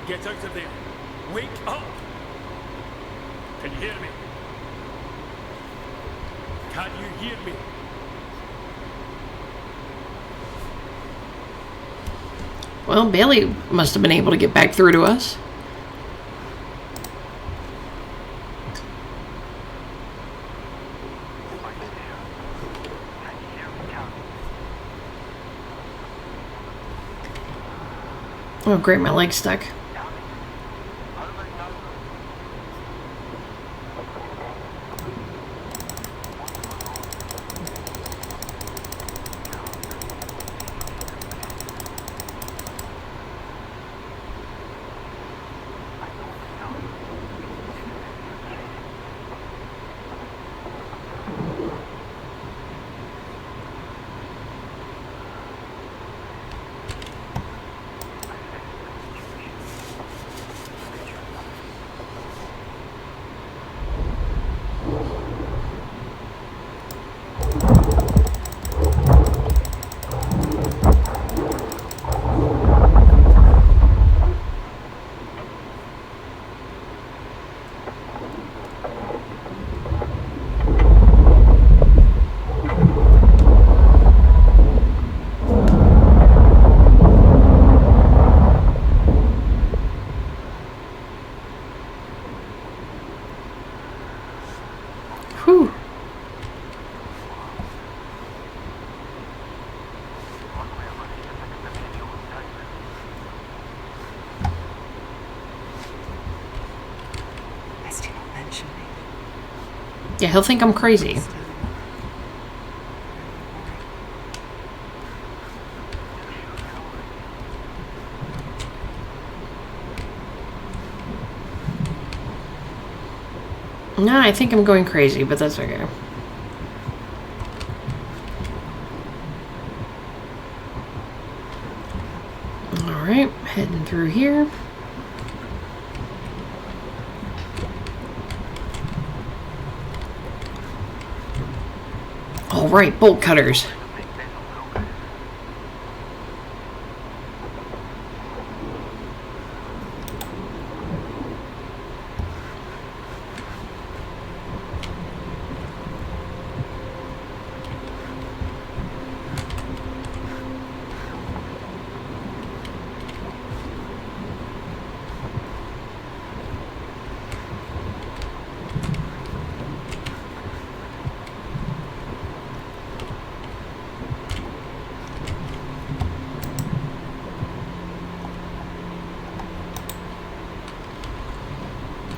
Get out of there! Wake up! Can you hear me? Can you hear me? Well, Bailey must have been able to get back through to us. Oh, great, my leg's stuck. Whew. Best you not mention me. Yeah, he'll think I'm crazy. No, I think I'm going crazy, but that's okay. Alright, heading through here. Alright, bolt cutters.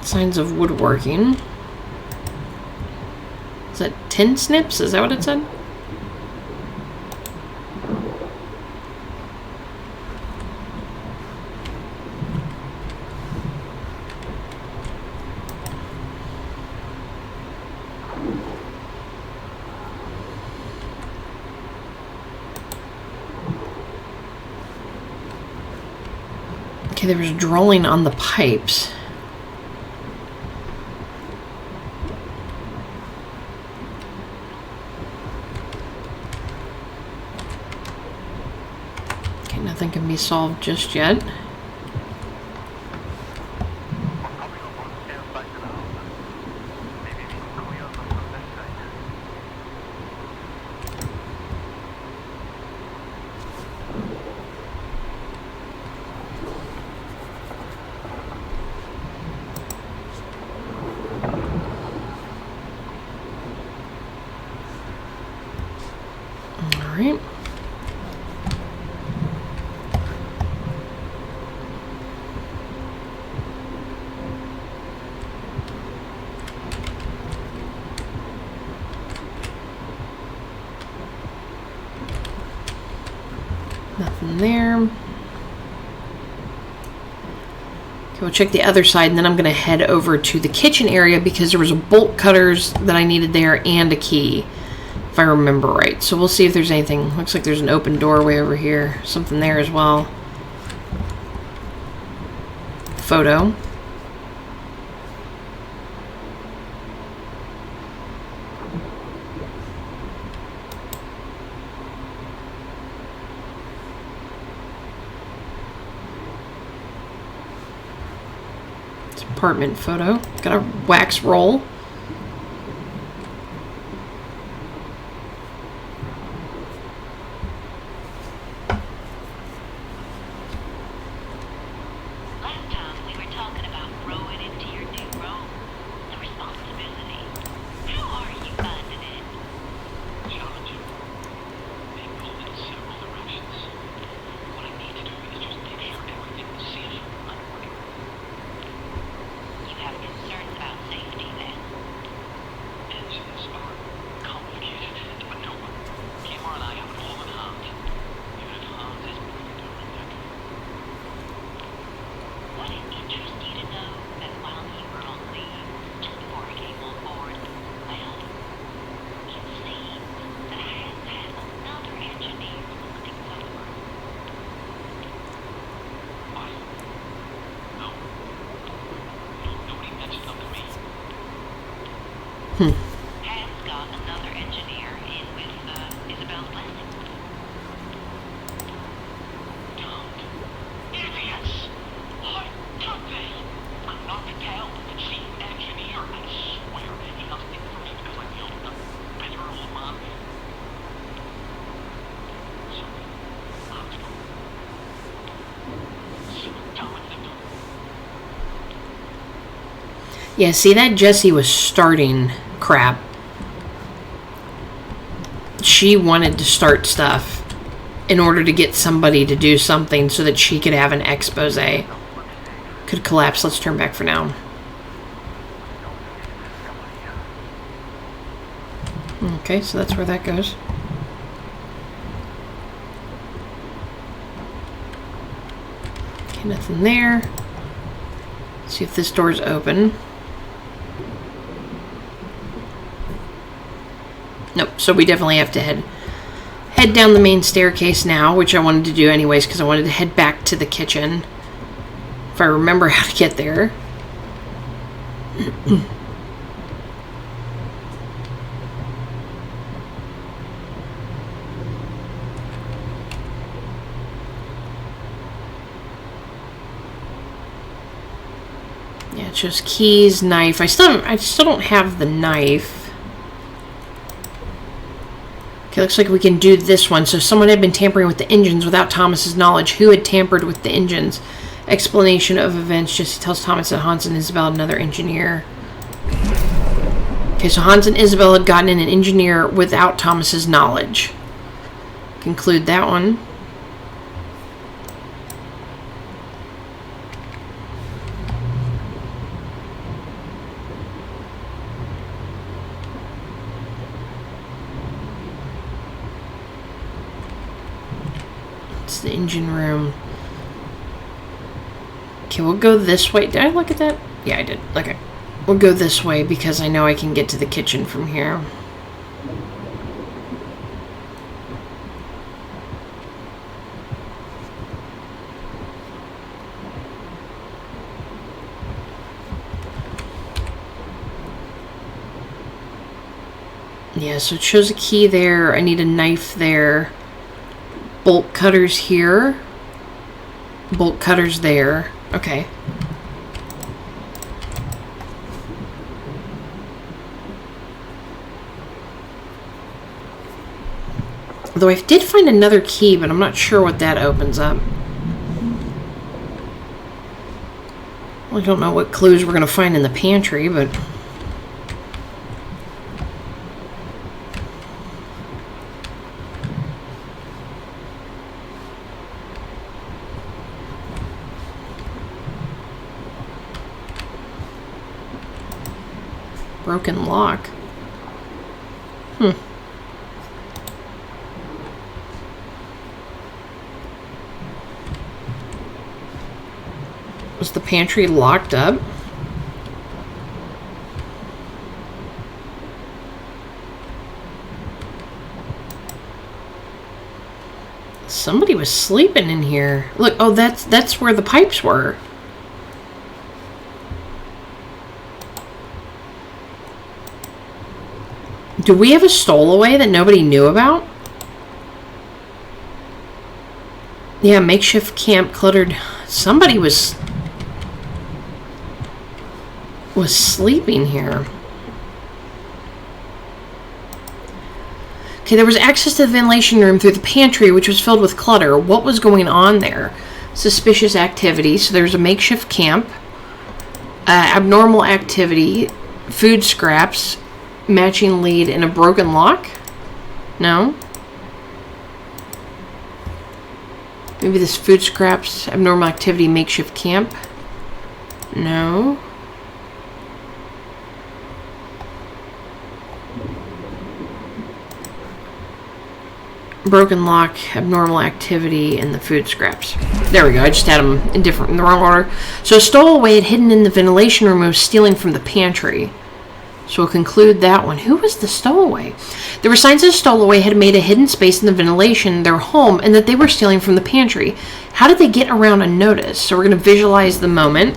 Signs of woodworking. Is that 10 snips? Is that what it said? Okay, there was drawing on the pipes. Okay, nothing can be solved just yet. Alright. Nothing there. Okay, we'll check the other side, and then I'm going to head over to the kitchen area because there was a bolt cutters that I needed there and a key, if I remember right. So we'll see if there's anything. Looks like there's an open doorway over here. Something there as well. Photo. Apartment photo. Got a wax roll. Last time we were talking about growing into your new role, the responsibility. How are you finding it? Challenging. Being pulled in several directions. What I need to do is just make sure everything is safe and working. You have concerns about safety then? Incidents are complicated, but no one. Kimura and I have it all in hand. Even if Hans is moving to her neck. Would it interest you to know that while you were on leave, just before I came on board, well, it seems that Hans had another engineer looking over. No. Nobody mentioned them to me. Hans got another engineer in with Isabel's blessing. Damned idiots! Why did they? I'm not to tell the chief engineer. I swear he doesn't think for me because I'm the better old man. Sorry. Hans, see what done with them. Yeah, see, that Jessie was starting crap. She wanted to start stuff in order to get somebody to do something so that she could have an expose. Could collapse. Let's turn back for now. Okay, so that's where that goes. Okay, nothing there. Let's see if this door's open. Nope, so we definitely have to head down the main staircase now, which I wanted to do anyways because I wanted to head back to the kitchen. If I remember how to get there. Yeah, it shows keys, knife. I still don't have the knife. Okay, looks like we can do this one. So someone had been tampering with the engines without Thomas's knowledge. Who had tampered with the engines? Explanation of events. Jesse tells Thomas that Hans and Isabel had another engineer. Okay, so Hans and Isabel had gotten in an engineer without Thomas's knowledge. Conclude that one. the engine room. Okay, we'll go this way. Did I look at that? Yeah, I did. Okay. We'll go this way because I know I can get to the kitchen from here. Yeah, so it shows a key there. I need a knife there. Bolt cutters here. Bolt cutters there. Okay. Though I did find another key, but I'm not sure what that opens up. Well, I don't know what clues we're going to find in the pantry, but... Broken lock. Was the pantry locked up? Somebody was sleeping in here. Look, oh, that's where the pipes were. Do we have a stowaway that nobody knew about? Yeah, makeshift camp cluttered. Somebody was sleeping here. Okay, there was access to the ventilation room through the pantry, which was filled with clutter. What was going on there? Suspicious activity. So there's a makeshift camp. Abnormal activity. Food scraps. Matching lead and a broken lock? No? Maybe this food scraps, abnormal activity, makeshift camp? No. Broken lock, abnormal activity, and the food scraps. There we go. I just had them in the wrong order. So a stowaway had hidden in the ventilation room and was stealing from the pantry. So we'll conclude that one. Who was the stowaway? There were signs that a stowaway had made a hidden space in the ventilation in their home and that they were stealing from the pantry. How did they get around unnoticed? So we're going to visualize the moment.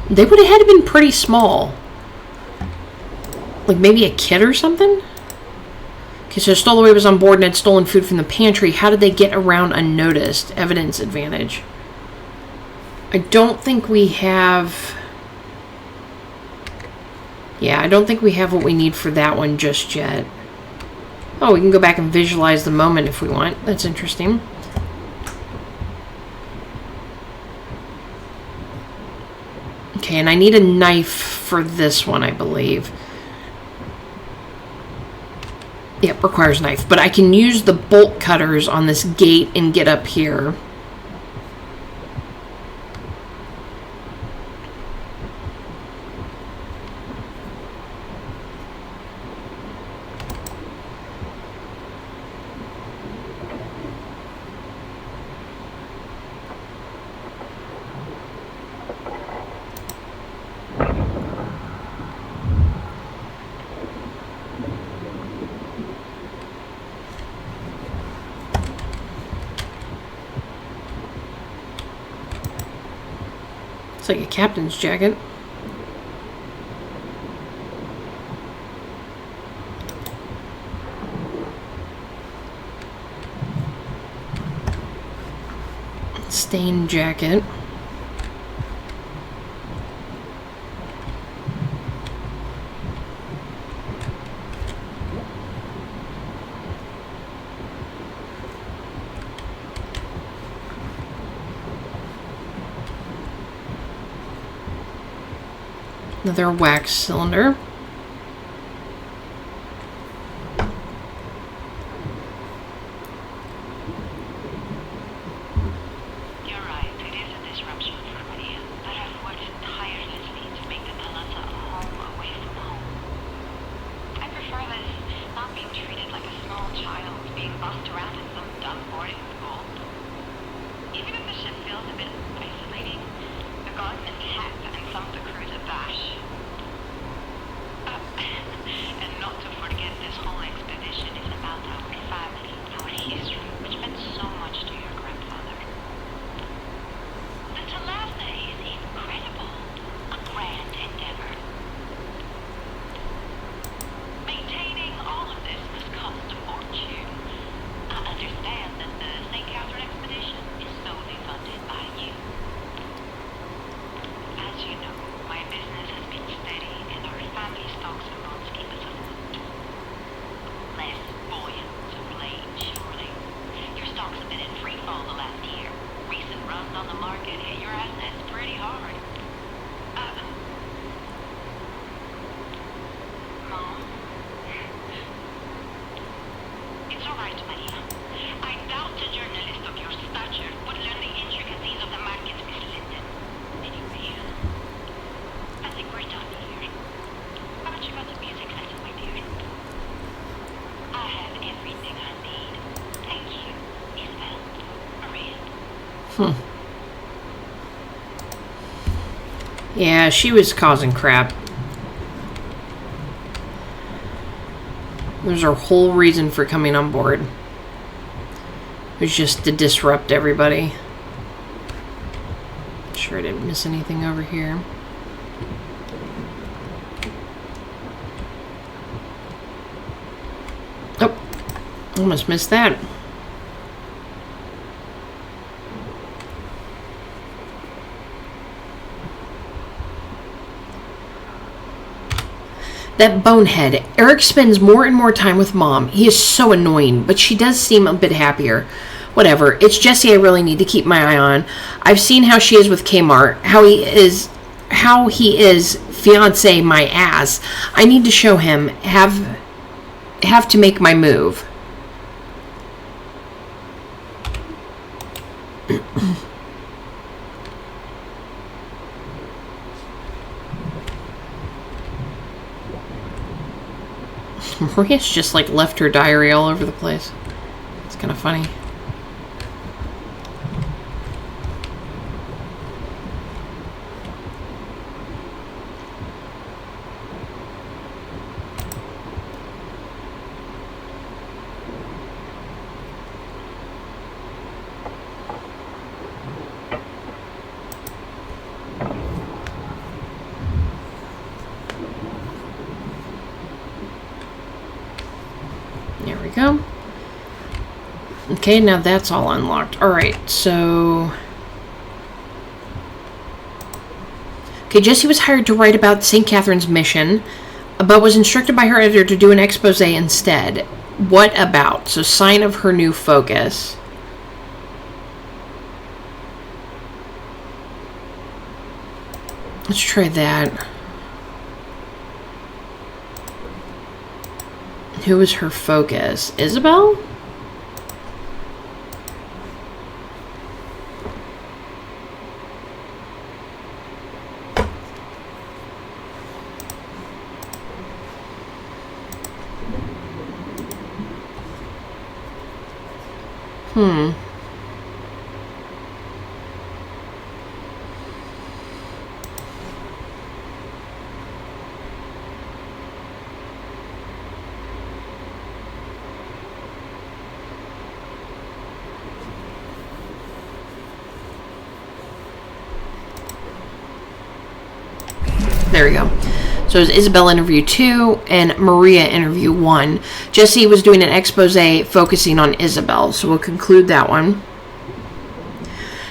They would have had to been pretty small. Like maybe a kid or something? Okay, so a stowaway was on board and had stolen food from the pantry. How did they get around unnoticed? Evidence advantage. I don't think we have... Yeah, I don't think we have what we need for that one just yet. Oh, we can go back and visualize the moment if we want. That's interesting. Okay, and I need a knife for this one, I believe. Yep, requires knife. But I can use the bolt cutters on this gate and get up here. It's like a captain's jacket. Stained jacket. Another wax cylinder. You're right, it is a disruption for me, but I've worked tirelessly to make the Thalassa a home away from home. I'm tossed around in some dumb boarding school. Even if the ship feels a bit isolating, the garden is kept and some of the crews a bash. And not to forget, this whole expedition is about our family, our history, which meant so much to your grandfather. The Thalassa is incredible. A grand endeavor. Maintaining all of this must cost a fortune. I understand that the St. Catherine expedition is solely funded by you. As you know, my business has been steady and our family stocks and bonds keep us afloat. Less buoyant of late, surely. Your stocks have been in free fall the last year. Recent runs on the market hit your assets pretty hard. Mom? It's alright, Maria. I doubt a journalist of your stature would learn the intricacies of the markets, Miss Linden. Anyway, I think we're done here. How about you got the music lesson, my dear? I have everything I need. Thank you, Isabel. Maria. Yeah, she was causing crap. There's her whole reason for coming on board. It was just to disrupt everybody. Sure I didn't miss anything over here. Oh, almost missed that. That bonehead. Eric spends more and more time with Mom. He is so annoying, but she does seem a bit happier. Whatever. It's Jesse I really need to keep my eye on. I've seen how she is with Kmart. How he is fiance my ass. I need to show him. Have to make my move. Maria's just like left her diary all over the place. It's kind of funny. There we go. Okay, now that's all unlocked. Alright, so... Okay, Jessie was hired to write about St. Catherine's mission, but was instructed by her editor to do an expose instead. What about? So, sign of her new focus. Let's try that. Who was her focus? Isabel? There we go. So it was Isabel interview 2 and Maria interview 1. Jessie was doing an expose focusing on Isabel, so we'll conclude that one.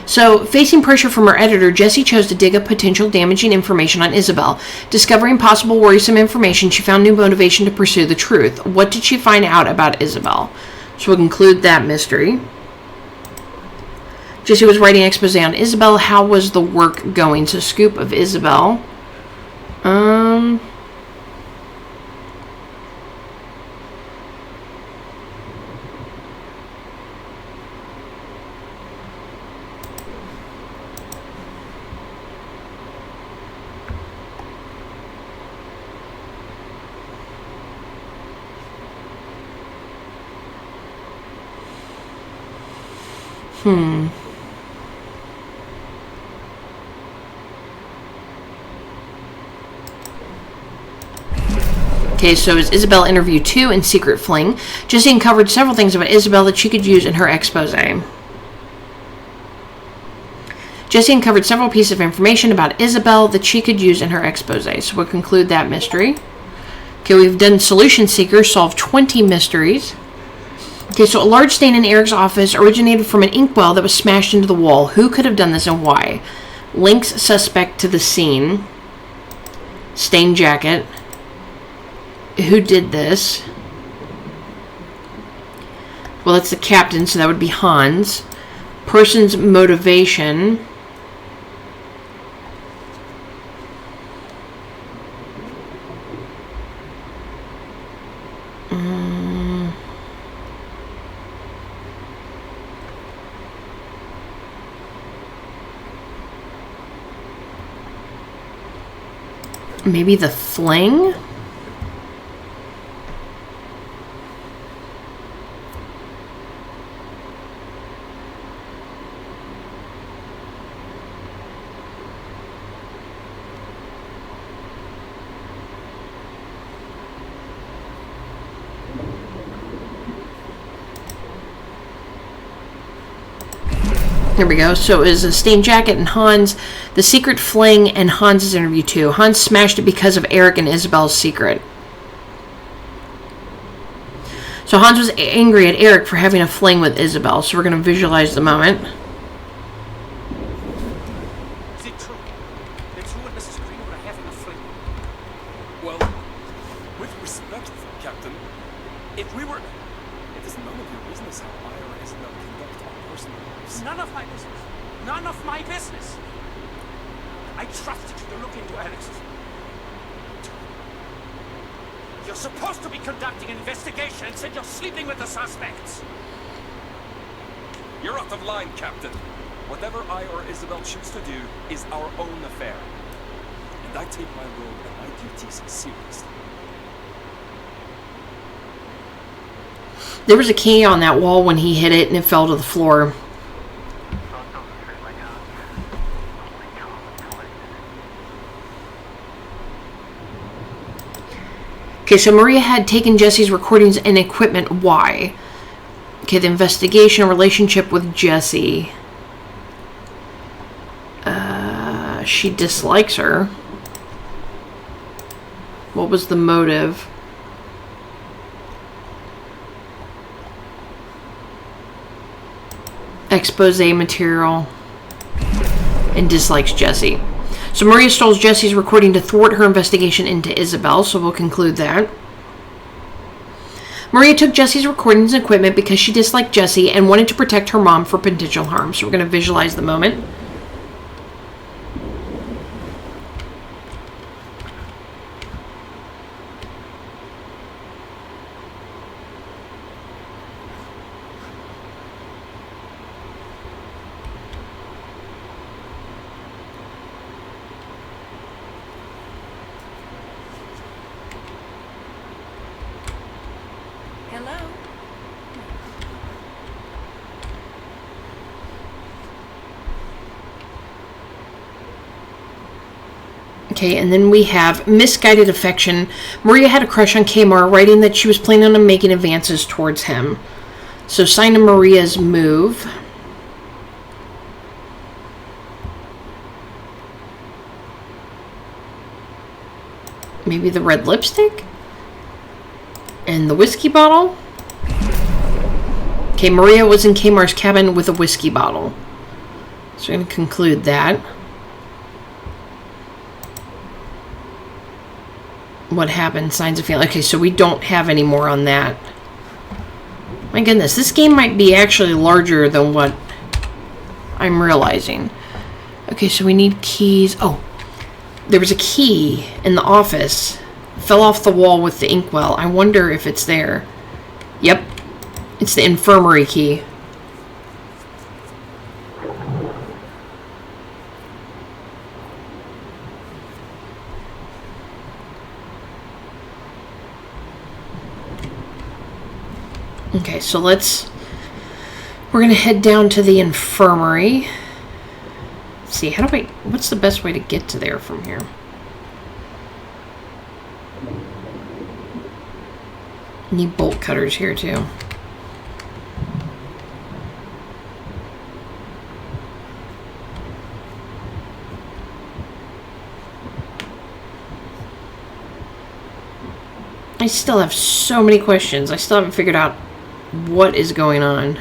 So, facing pressure from her editor, Jessie chose to dig up potential damaging information on Isabel. Discovering possible worrisome information, she found new motivation to pursue the truth. What did she find out about Isabel? So we'll conclude that mystery. Jessie was writing an expose on Isabel. How was the work going? So, scoop of Isabel. Okay, so is Isabel interview 2 and Secret Fling. Jesse uncovered several things about Isabel that she could use in her expose. Jesse uncovered several pieces of information about Isabel that she could use in her expose. So we'll conclude that mystery. Okay, we've done Solution Seeker, solved 20 mysteries. Okay, so a large stain in Eric's office originated from an inkwell that was smashed into the wall. Who could have done this and why? Links suspect to the scene. Stained jacket. Who did this? Well, that's the captain, so that would be Hans. Person's motivation. Maybe the fling? Here we go. So it was a stained jacket and Hans, the secret fling, and Hans's interview 2. Hans smashed it because of Eric and Isabel's secret. So Hans was angry at Eric for having a fling with Isabel. So we're going to visualize the moment. Is it true? That you and Mrs. Green were having a fling? Well, with respect, Captain, if we were... It is none of your business how I or Isabel conduct our personal lives. None of my business. None of my business. I trusted you to look into Alex's. You're supposed to be conducting an investigation and said you're sleeping with the suspects. You're out of line, Captain. Whatever I or Isabel choose to do is our own affair. And I take my role and my duties seriously. There was a key on that wall when he hit it and it fell to the floor. Okay, so Maria had taken Jesse's recordings and equipment. Why? Okay, the investigation, relationship with Jesse. She dislikes her. What was the motive? Expose material. And dislikes Jesse. So Maria stole Jesse's recording to thwart her investigation into Isabel, so we'll conclude that. Maria took Jesse's recordings and equipment because she disliked Jesse and wanted to protect her mom from potential harm. So we're going to visualize the moment. Hello? Okay, and then we have misguided affection. Maria had a crush on Kmar, writing that she was planning on making advances towards him. So sign of Maria's move. Maybe the red lipstick? And the whiskey bottle? Okay, Maria was in Kmar's cabin with a whiskey bottle. So we're going to conclude that. What happened? Signs of feeling. Okay, so we don't have any more on that. My goodness, this game might be actually larger than what I'm realizing. Okay, so we need keys. Oh, there was a key in the office. Fell off the wall with the inkwell. I wonder if it's there. Yep. It's the infirmary key. Okay, so let's We're gonna head down to the infirmary. Let's see, what's the best way to get to there from here? Need bolt cutters here too. I still have so many questions. I still haven't figured out what is going on.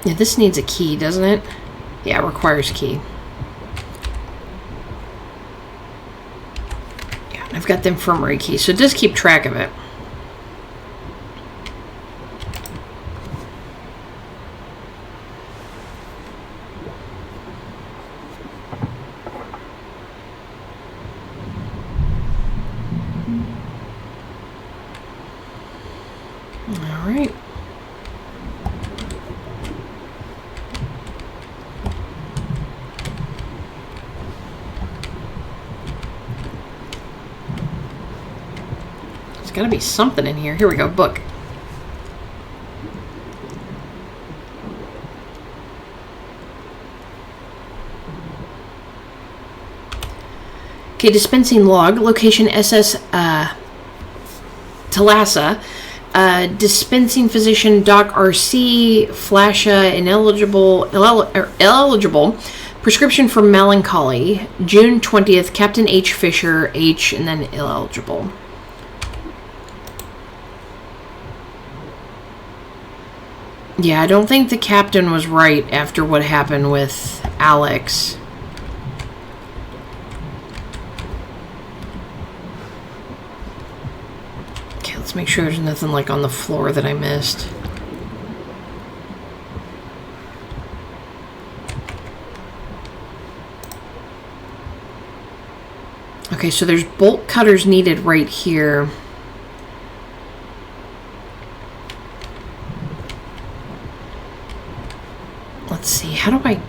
Yeah, this needs a key, doesn't it? Yeah, it requires key. Yeah, I've got the infirmary key, so just keep track of it. All right. There's got to be something in here. Here we go, book. Okay, dispensing log, location SS Thalassa, dispensing physician Doc RC, Thalassa, eligible, prescription for melancholy, June 20th, Captain H. Fisher, H, and then eligible. Yeah, I don't think the captain was right after what happened with Alex. Okay, let's make sure there's nothing like on the floor that I missed. Okay, so there's bolt cutters needed right here. Let's see, how do I...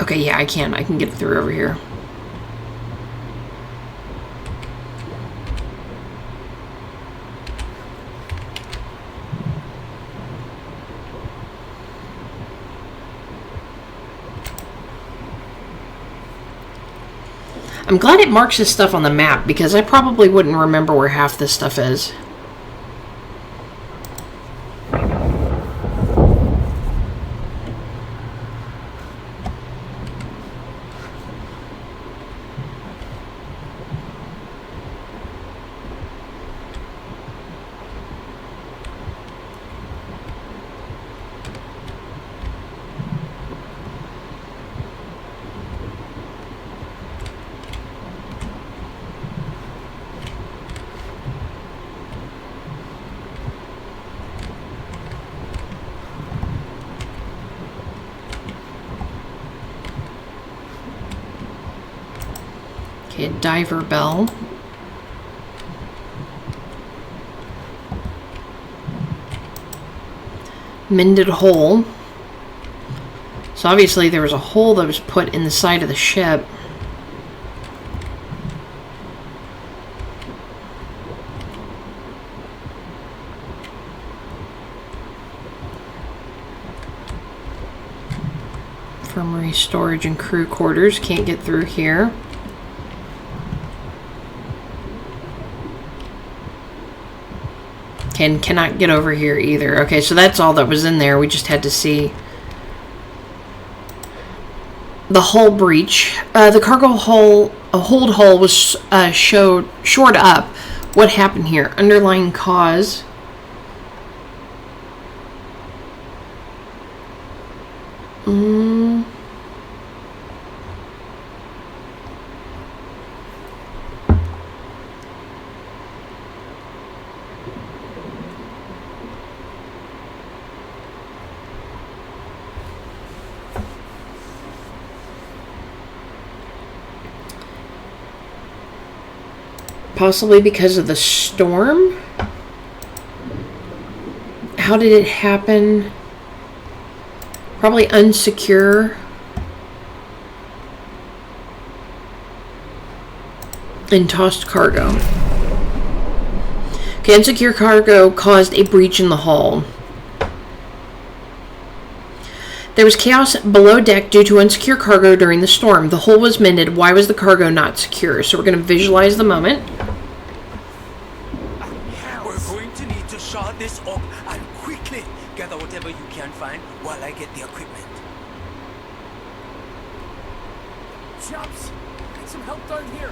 Okay, yeah, I can get it through over here. I'm glad it marks this stuff on the map because I probably wouldn't remember where half this stuff is. Okay, a diver bell. Mended hole. So obviously there was a hole that was put in the side of the ship. Infirmary, storage, and crew quarters. Can't get through here. Okay, cannot get over here either. Okay, so that's all that was in there. We just had to see the hull breach. The cargo hold hole was shored up. What happened here? Underlying cause. Possibly because of the storm? How did it happen? Probably unsecure. And tossed cargo. Okay, unsecure cargo caused a breach in the hull. There was chaos below deck due to unsecure cargo during the storm. The hull was mended. Why was the cargo not secure? So we're going to visualize the moment. We're going to need to shut this up and quickly gather whatever you can find while I get the equipment. Chaps, need some help down here.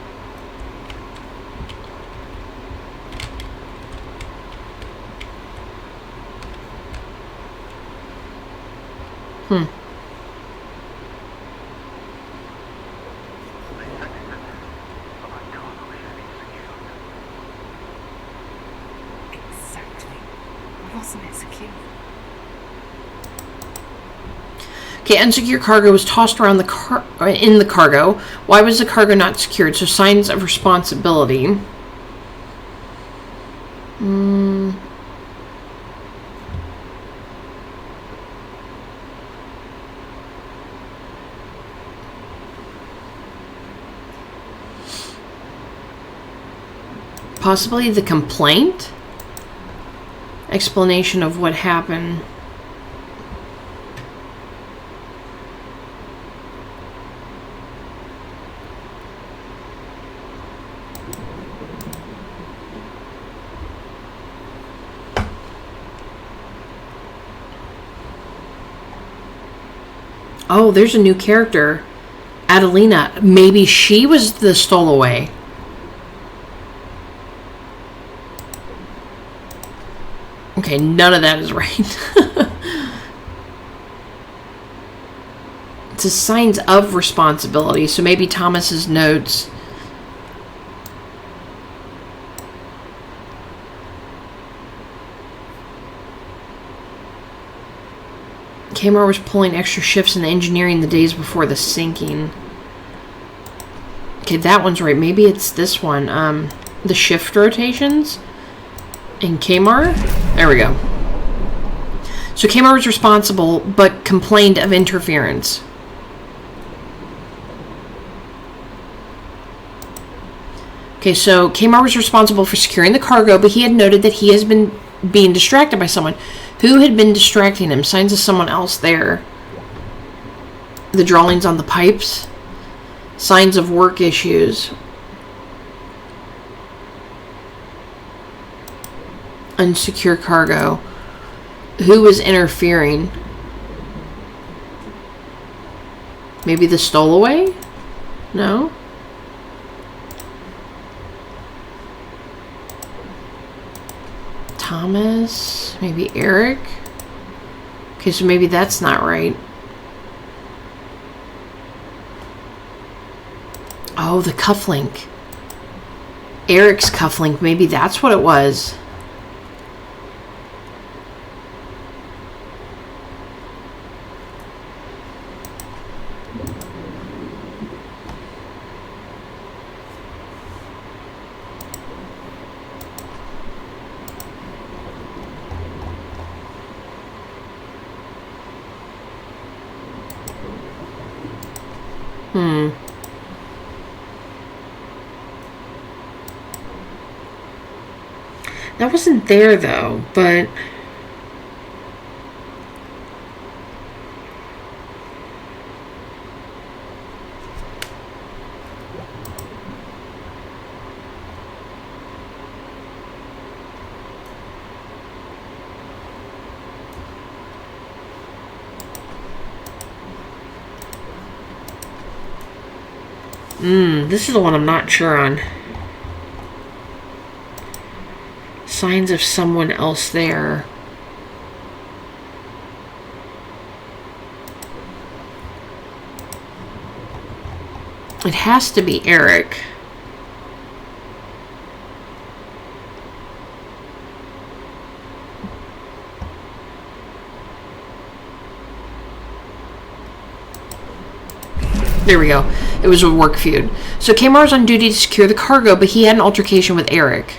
Exactly. Wasn't it secure? Okay, unsecure cargo was tossed around in the cargo. Why was the cargo not secured? So signs of responsibility. Possibly the complaint? Explanation of what happened. Oh, there's a new character. Adelina. Maybe she was the stowaway. Okay, none of that is right. It's a signs of responsibility, so maybe Thomas's notes. Kamar was pulling extra shifts in the engineering the days before the sinking. Okay, that one's right. Maybe it's this one. The shift rotations. In Kamar? There we go. So Kamar was responsible, but complained of interference. Okay, so Kamar was responsible for securing the cargo, but he had noted that he has been being distracted by someone. Who had been distracting him? Signs of someone else there. The drawings on the pipes. Signs of work issues. Unsecure cargo. Who was interfering? Maybe the stowaway? No? Thomas? Maybe Eric? Okay, so maybe that's not right. Oh, the cufflink. Eric's cufflink. Maybe that's what it was. That wasn't there though, but This is the one I'm not sure on. Signs of someone else there. It has to be Eric. There we go. It was a work feud. So Kmar was on duty to secure the cargo, but he had an altercation with Eric.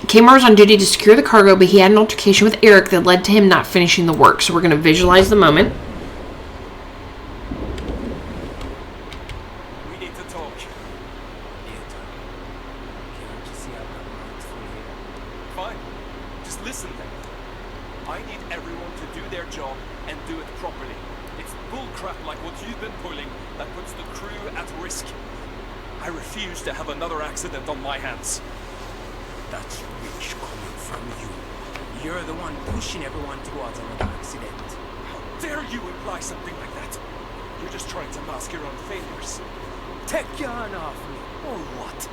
Kmar was on duty to secure the cargo, but he had an altercation with Eric that led to him not finishing the work. So we're going to visualize the moment. We need to talk. Fine. Just listen then. I need everyone to do their job and do it properly. It's bullcrap like what you've been pulling that puts the crew at risk. I refuse to have another accident on my hands. That's rich coming from you. You're the one pushing everyone towards another accident. How dare you imply something like that? You're just trying to mask your own failures. Take your hand off me. Or what?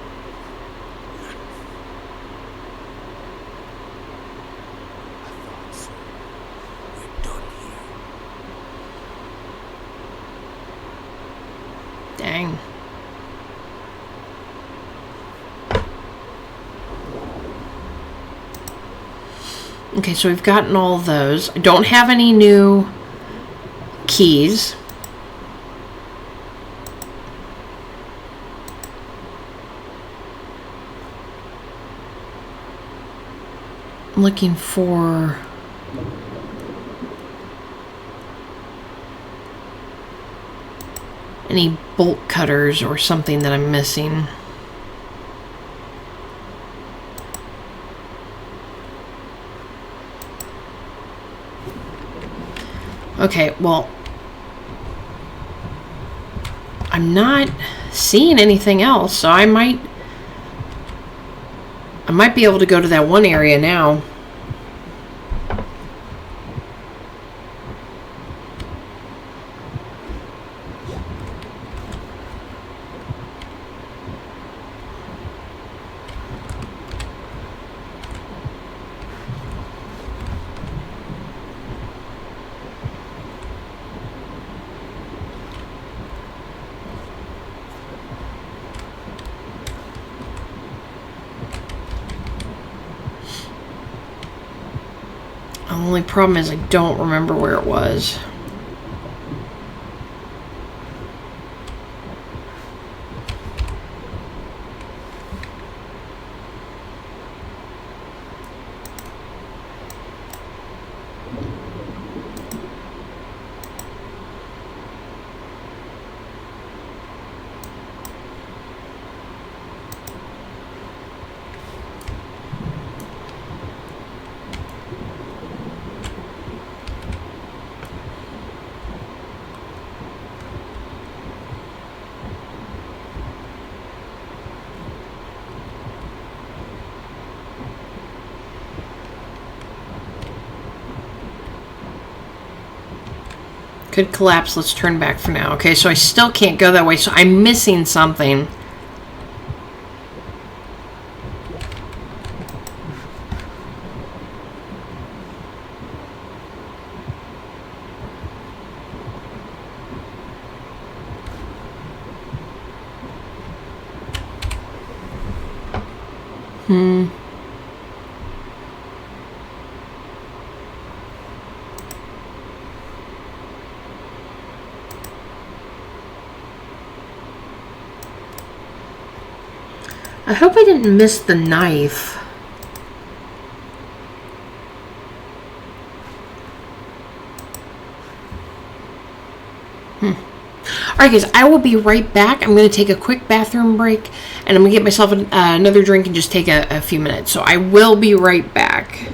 I thought so. We're done here. Dang. Okay, so we've gotten all those. I don't have any new keys. I'm looking for any bolt cutters or something that I'm missing. Okay, well, I'm not seeing anything else, so I might be able to go to that one area now. The only problem is I don't remember where it was. Could collapse. Let's turn back for now. Okay, so I still can't go that way, so I'm missing something. I hope I didn't miss the knife. Alright guys, I will be right back. I'm going to take a quick bathroom break and I'm going to get myself another drink and just take a few minutes. So I will be right back.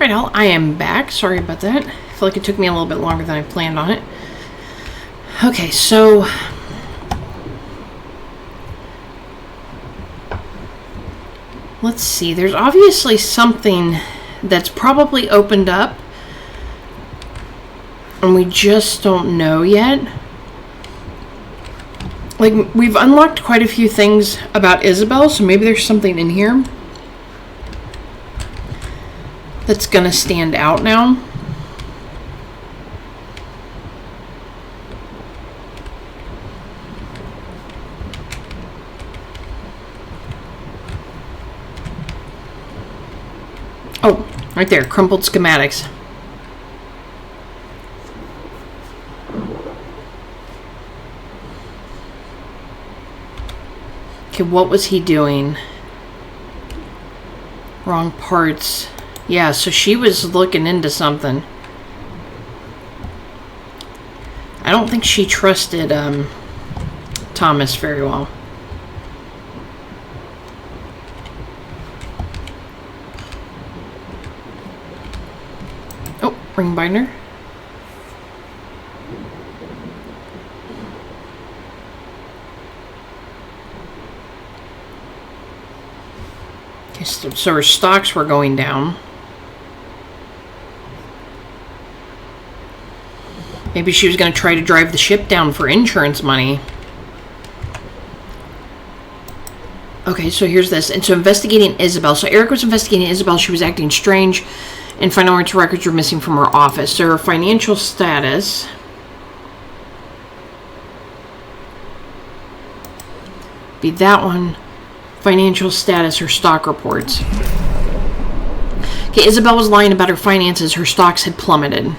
Alright, I am back. Sorry about that. I feel like it took me a little bit longer than I planned on it. Okay, so... let's see. There's obviously something that's probably opened up. And we just don't know yet. Like, we've unlocked quite a few things about Isabel, so maybe there's something in here that's gonna stand out now. Oh, right there, crumpled schematics. Okay, what was he doing? Wrong parts. Yeah, so she was looking into something. I don't think she trusted Thomas very well. Oh, ring binder. Okay, so her stocks were going down. Maybe she was going to try to drive the ship down for insurance money. Okay, so here's this. And so investigating Isabel. So Eric was investigating Isabel. She was acting strange. And final records were missing from her office. So her financial status. Be that one. Financial status or stock reports. Okay, Isabel was lying about her finances. Her stocks had plummeted.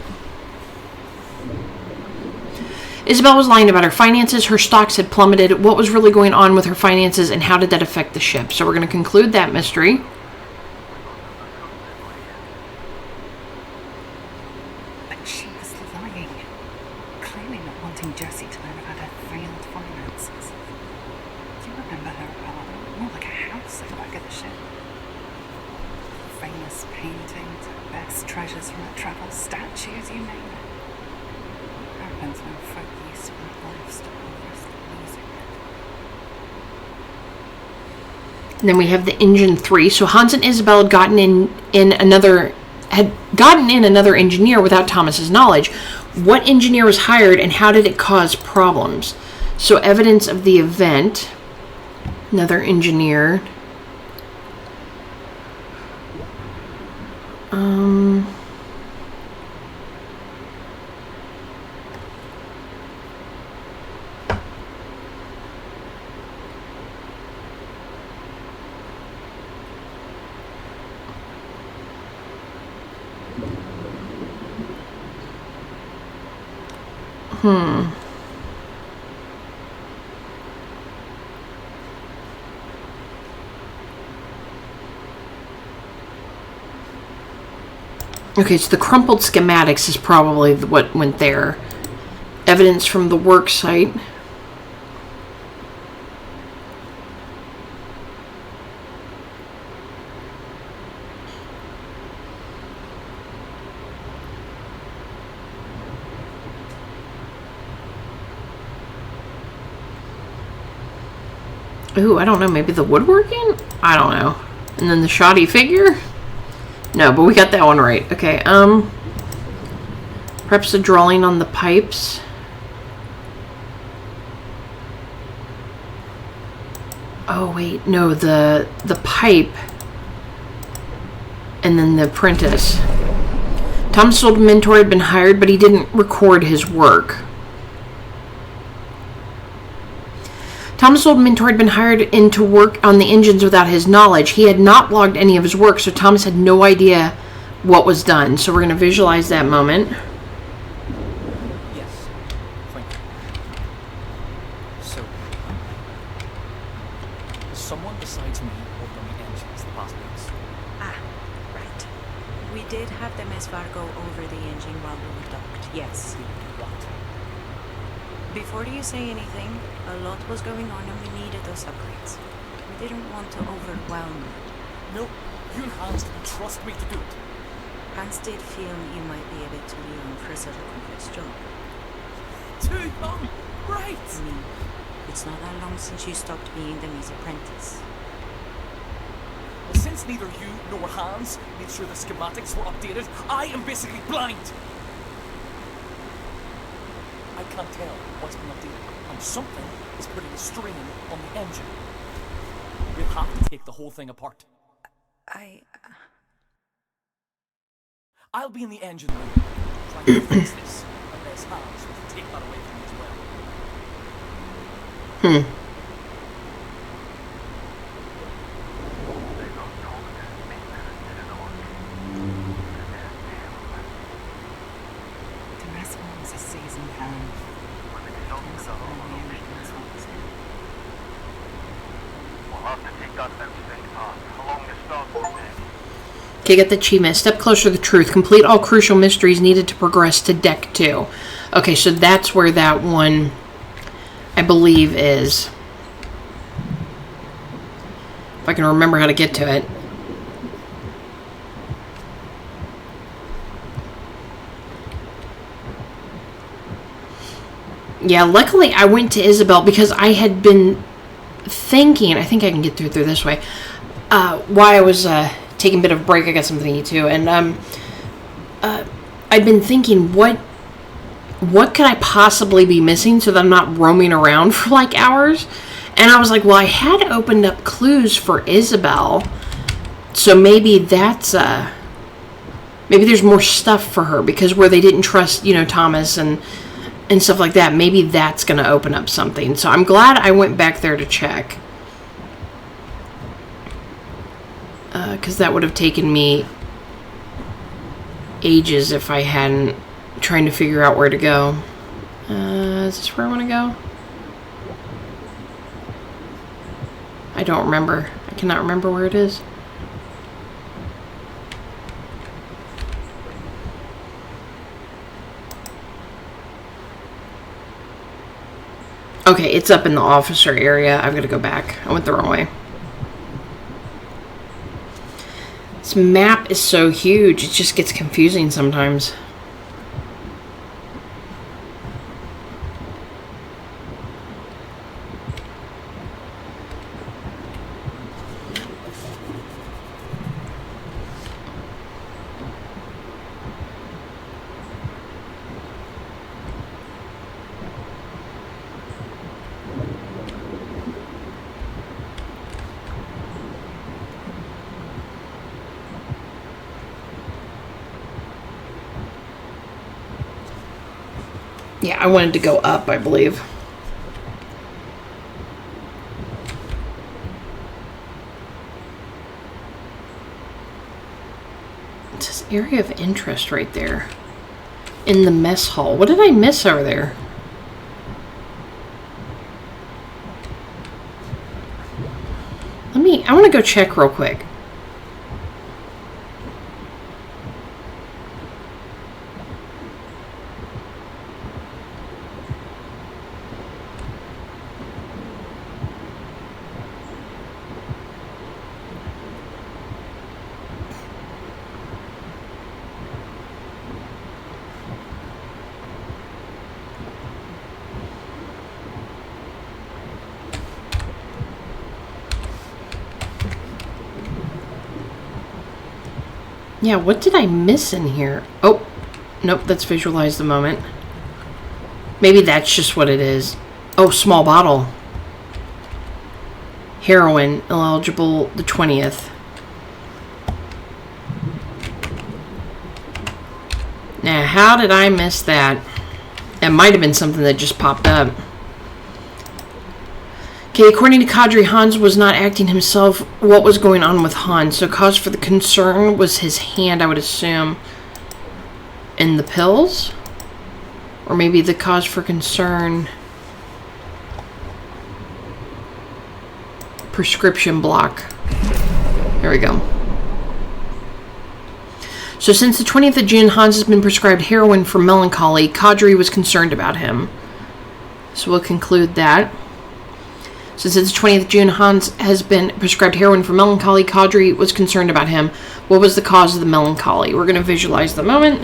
Isabel was lying about her finances. Her stocks had plummeted. What was really going on with her finances and how did that affect the ship? So we're going to conclude that mystery. But she was lying, claiming not wanting Jessie to learn about her failed finances. Do you remember her more like a house at the back of the ship? Famous paintings, best treasures from her travels, statues, you name it. Happens when folk used to their lives to risk losing it. And then we have the engine 3. So Hans and Isabel had gotten in another engineer without Thomas's knowledge. What engineer was hired and how did it cause problems? So evidence of the event. Another engineer. Okay, so the crumpled schematics is probably what went there. Evidence from the work site. Ooh, I don't know, maybe the woodworking? I don't know. And then the shoddy figure? No, but we got that one right. Okay, perhaps a drawing on the pipes. Oh wait, no, the pipe and then the apprentice. Thomas' old mentor had been hired, but he didn't record his work. Thomas' old mentor had been hired in to work on the engines without his knowledge. He had not logged any of his work, so Thomas had no idea what was done. So we're going to visualize that moment. Yes, thank you. So, someone besides me worked on the engines the past weeks. Ah, right. We did have the Miss Fargo over the engine while we were docked, yes. What? Before you say anything, a lot was going on and we needed those upgrades. We didn't want to overwhelm you. No, you and Hans didn't trust me to do it. Hans did feel you might be a bit too young for such a complex job. Too young? Right! I mean, it's not that long since you stopped being the meat apprentice. Well, since neither you nor Hans made sure the schematics were updated, I am basically blind! I can't tell what's been updated, and something is putting a strain on the engine. We'll have to take the whole thing apart. I'll be in the engine room, trying to fix this, unless Hans will take that away from me as well. The rest was a seasoned hand. We'll have to take that instinct path along the starboard deck. Okay, get the achievement. Step closer to the truth. Complete all crucial mysteries needed to progress to deck 2. Okay, so that's where that one, I believe, is. If I can remember how to get to it. Yeah, luckily I went to Isabel because I had been thinking, I think I can get through this way, while I was taking a bit of a break. I got something to eat too, and I've been thinking, what could I possibly be missing so that I'm not roaming around for like hours? And I was like, well, I had opened up clues for Isabel, so maybe that's maybe there's more stuff for her, because where they didn't trust, Thomas and stuff like that, maybe that's going to open up something. So I'm glad I went back there to check. Because that would have taken me ages if I hadn't trying to figure out where to go. Is this where I want to go? I don't remember. I cannot remember where it is. Okay, it's up in the officer area. I've got to go back. I went the wrong way. This map is so huge, it just gets confusing sometimes. Yeah, I wanted to go up, I believe. It says area of interest right there. In the mess hall. What did I miss over there? I want to go check real quick. Yeah, what did I miss in here? Oh, nope, that's visualize the moment. Maybe that's just what it is. Oh, small bottle. Heroin, eligible the 20th. Now, how did I miss that? It might have been something that just popped up. Okay, according to Kadri, Hans was not acting himself. What was going on with Hans? So cause for the concern was his hand, I would assume. And the pills? Or maybe the cause for concern... prescription block. There we go. So since the 20th of June, Hans has been prescribed heroin for melancholy. Kadri was concerned about him. So we'll conclude that. So since the 20th of June, Hans has been prescribed heroin for melancholy. Caudry was concerned about him. What was the cause of the melancholy? We're going to visualize the moment.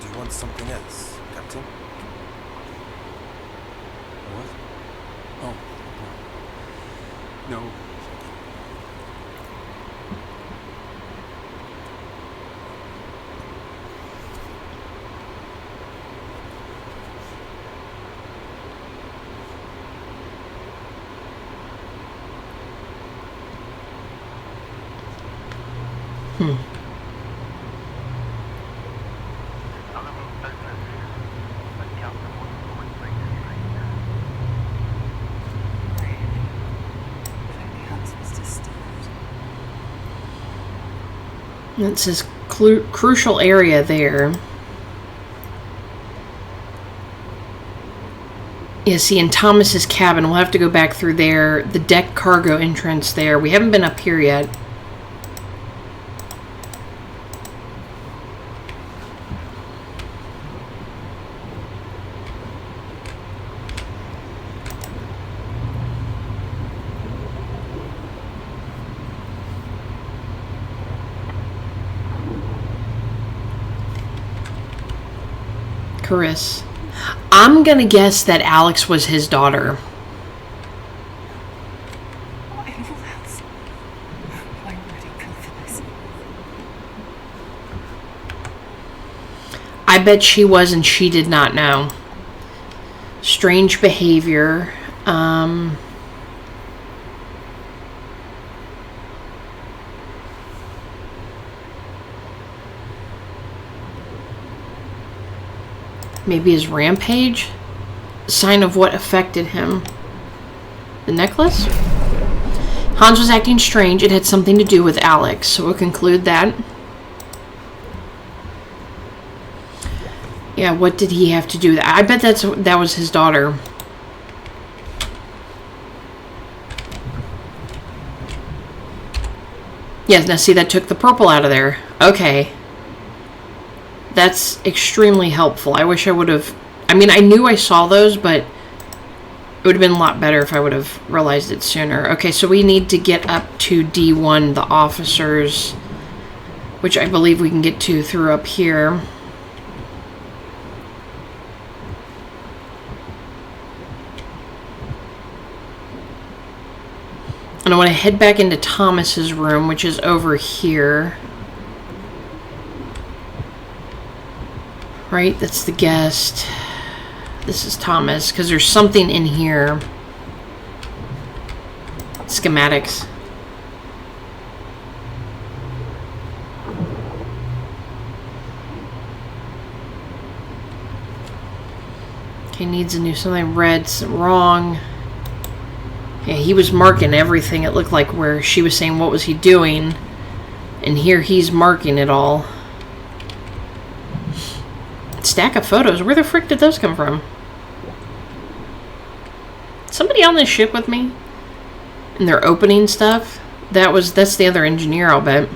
Do you want something else, Captain? What? Oh, no. It says crucial area there. Yeah, see, in Thomas's cabin, we'll have to go back through there. The deck cargo entrance there. We haven't been up here yet. Chris. I'm gonna guess that Alex was his daughter. What in all else? Why would he come for this? I bet she was and she did not know. Strange behavior. Maybe his rampage? Sign of what affected him. The necklace? Hans was acting strange. It had something to do with Alex, so we'll conclude that. Yeah, what did he have to do with that? I bet that was his daughter. Yes, now see, that took the purple out of there. Okay. That's extremely helpful. I wish I would have... I mean, I knew I saw those, but it would have been a lot better if I would have realized it sooner. Okay, so we need to get up to D1, the officers, which I believe we can get to through up here. And I want to head back into Thomas's room, which is over here. Right, that's the guest. This is Thomas, because there's something in here. Schematics. Okay, needs a new something red, something wrong. Yeah, he was marking everything. It looked like where she was saying what was he doing. And here he's marking it all. Stack of photos. Where the frick did those come from? Somebody on this ship with me? And they're opening stuff? That's the other engineer, I'll bet.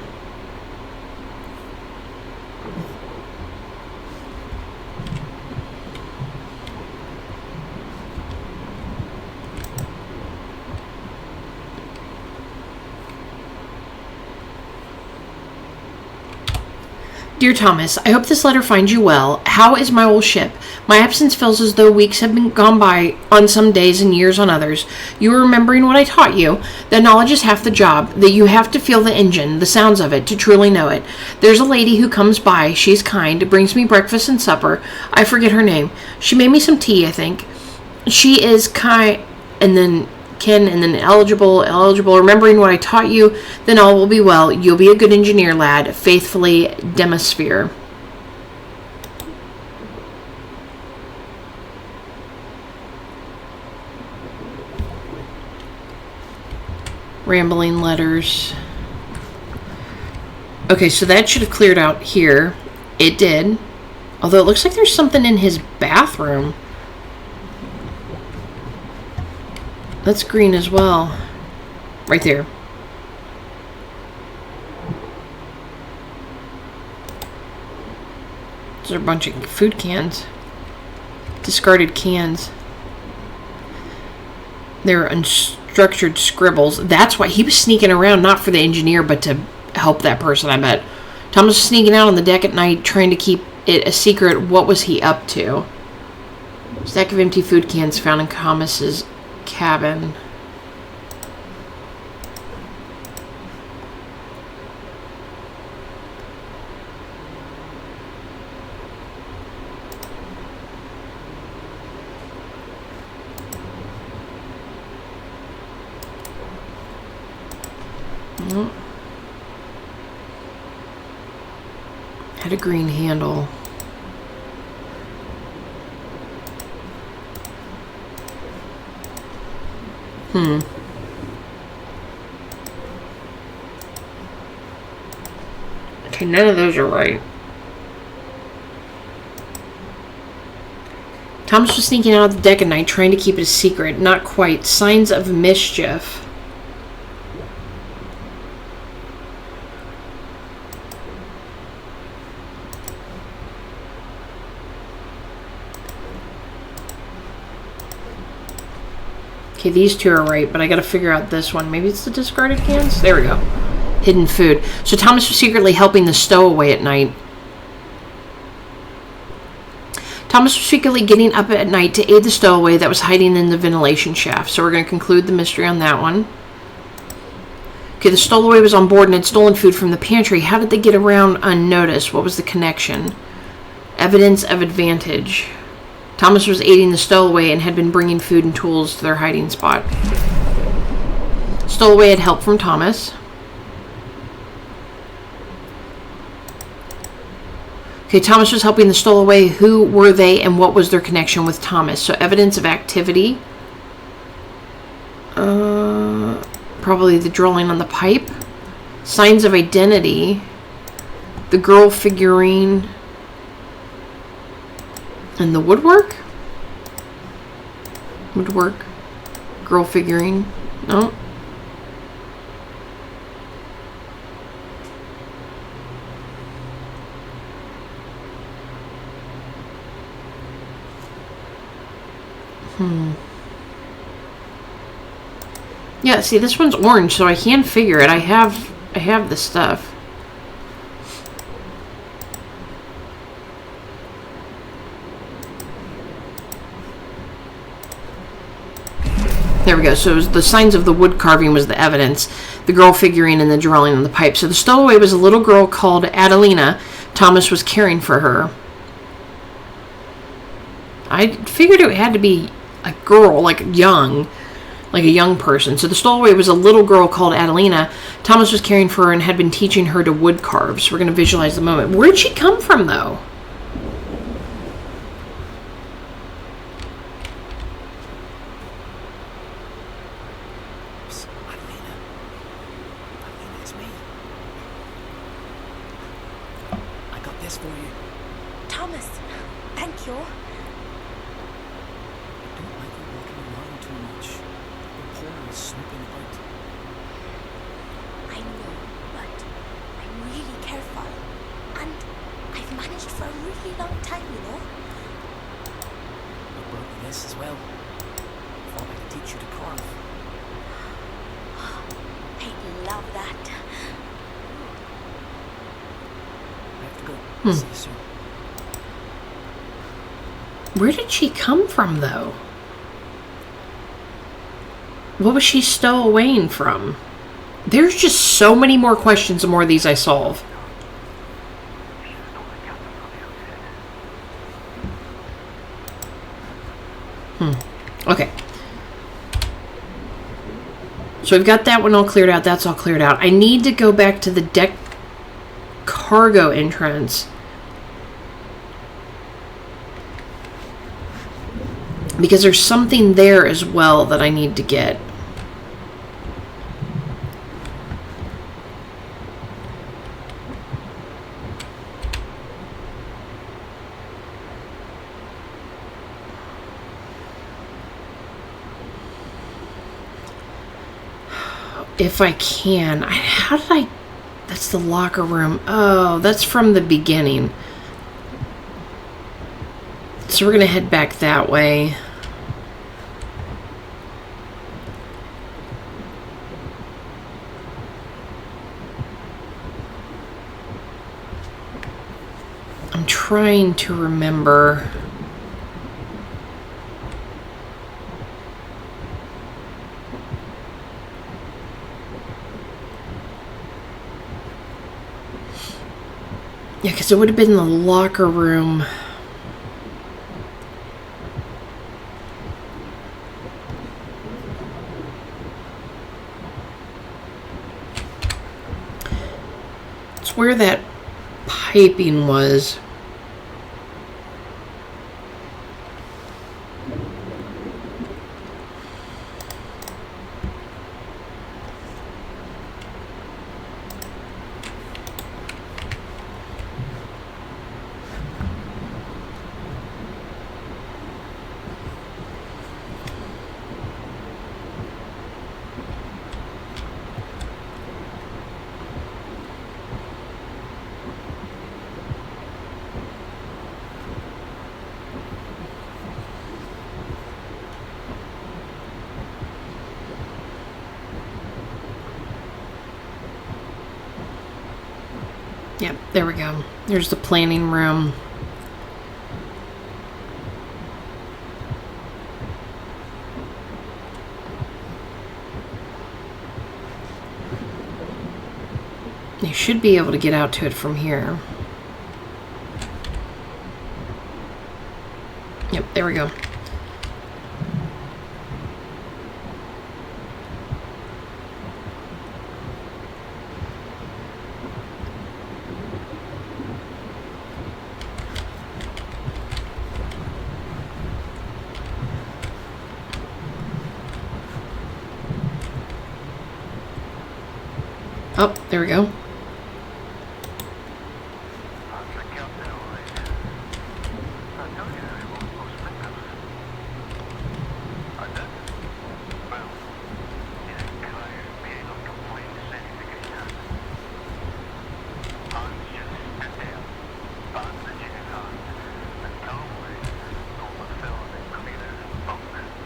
Dear Thomas, I hope this letter finds you well. How is my old ship? My absence feels as though weeks have been gone by on some days and years on others. You are remembering what I taught you. That knowledge is half the job, that you have to feel the engine, the sounds of it, to truly know it. There's a lady who comes by. She's kind, brings me breakfast and supper. I forget her name. She made me some tea, I think. She is kind, and then kin, and then eligible, remembering what I taught you, then all will be well. You'll be a good engineer, lad. Faithfully, Demisphere. Rambling letters. Okay, so that should have cleared out here. It did. Although it looks like there's something in his bathroom. That's green as well. Right there. Those are a bunch of food cans. Discarded cans. They're unstructured scribbles. That's why he was sneaking around, not for the engineer, but to help that person, I bet. Thomas was sneaking out on the deck at night, trying to keep it a secret. What was he up to? Stack of empty food cans found in Thomas's cabin. Had a green handle. Okay, none of those are right. Thomas was sneaking out of the deck at night, trying to keep it a secret. Not quite. Signs of mischief. Okay, these two are right, but I gotta figure out this one. Maybe it's the discarded cans? There we go. Hidden food. So Thomas was secretly helping the stowaway at night. Thomas was secretly getting up at night to aid the stowaway that was hiding in the ventilation shaft. So we're going to conclude the mystery on that one. Okay, the stowaway was on board and had stolen food from the pantry. How did they get around unnoticed? What was the connection? Evidence of advantage. Thomas was aiding the stowaway and had been bringing food and tools to their hiding spot. Stowaway had help from Thomas. Okay, Thomas was helping the stowaway. Who were they and what was their connection with Thomas? So evidence of activity. Probably the drawing on the pipe. Signs of identity. The girl figurine. And the woodwork? Woodwork. Girl figurine. No. Yeah, see, this one's orange, so I can figure it. I have the stuff. There we go. So it was the signs of the wood carving was the evidence. The girl figurine and the drawing on the pipe. So the stowaway was a little girl called Adelina. Thomas was caring for her. I figured it had to be a girl, like a young person. So the stowaway was a little girl called Adelina. Thomas was caring for her and had been teaching her to wood carve. So we're going to visualize the moment. Where'd she come from, though? Where did she come from, though? What was she stowawaying from? There's just so many more questions the more of these I solve. Okay. So we've got that one all cleared out. That's all cleared out. I need to go back to the deck cargo entrance. Because there's something there as well that I need to get. If I can. How did I... That's the locker room. Oh, that's from the beginning. so we're going to head back that way. I'm trying to remember. Yeah, because it would have been the locker room. It's where that piping was. Yep, there we go. There's the planning room. You should be able to get out to it from here. Yep, there we go. Oh, there we go.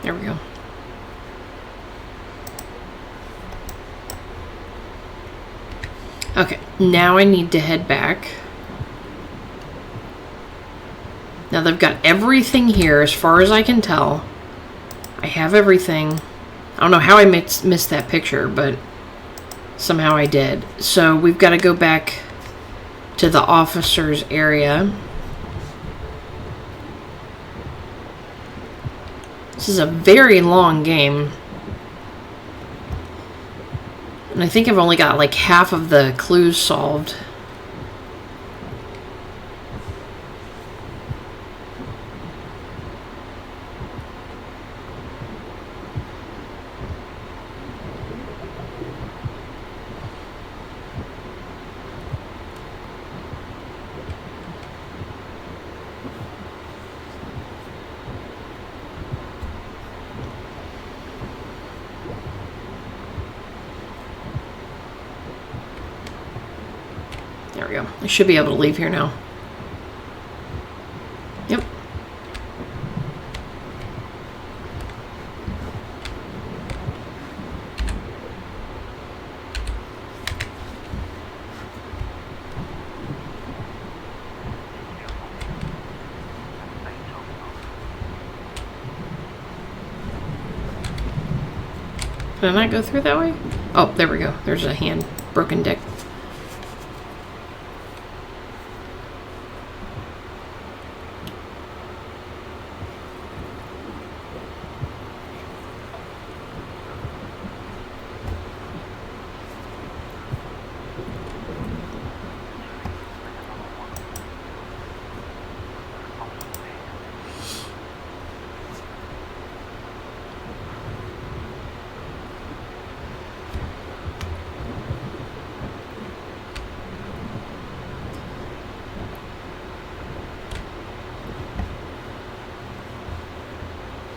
There we go. Okay, now I need to head back. Now they've got everything here as far as I can tell. I have everything. I don't know how I missed that picture, but somehow I did. So we've got to go back to the officers area. This is a very long game. And I think I've only got like half of the clues solved. There we go. I should be able to leave here now. Yep. Did I not go through that way? Oh, there we go. There's a hand. Broken deck.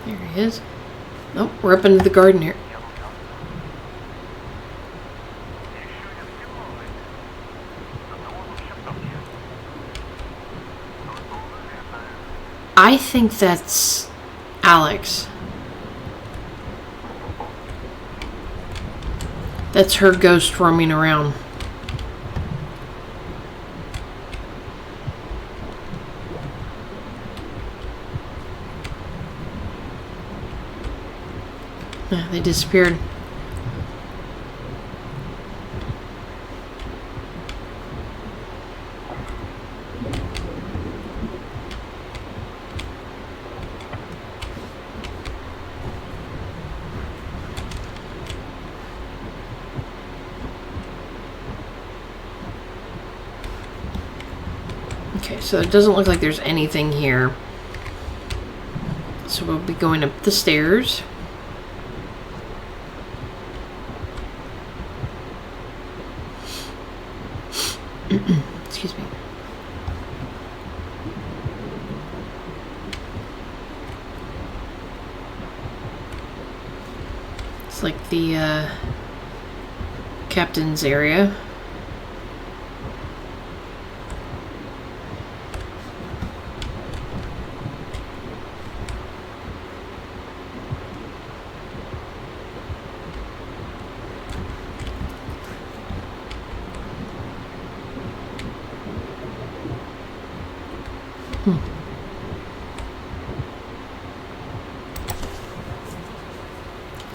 There he is. Nope, we're up into the garden here. I think that's Alex. That's her ghost roaming around. Yeah, they disappeared. Okay, so it doesn't look like there's anything here. So we'll be going up the stairs. Excuse me. It's like the captain's area.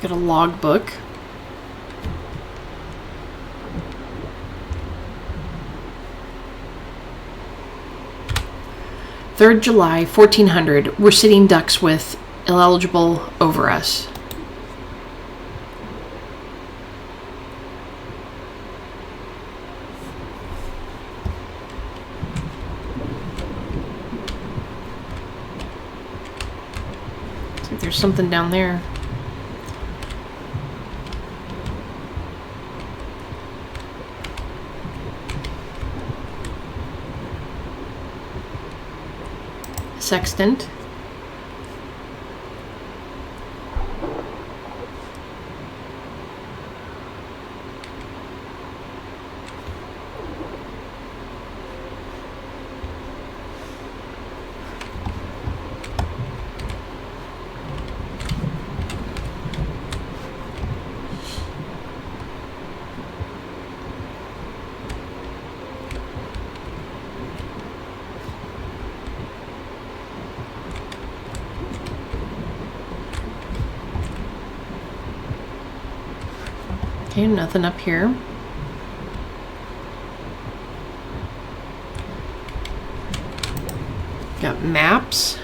Got a logbook. "3rd July, 1400. We're sitting ducks with illegible over us." Looks like there's something down there. Sextant. Okay, nothing up here. Got maps.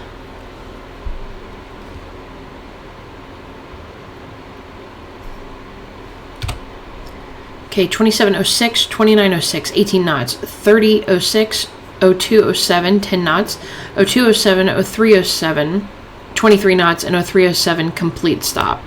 Okay, 2706, 2906, 18 knots, 3006, 0207, 10 knots, 0207, 0307, 23 knots, and 0307, complete stop.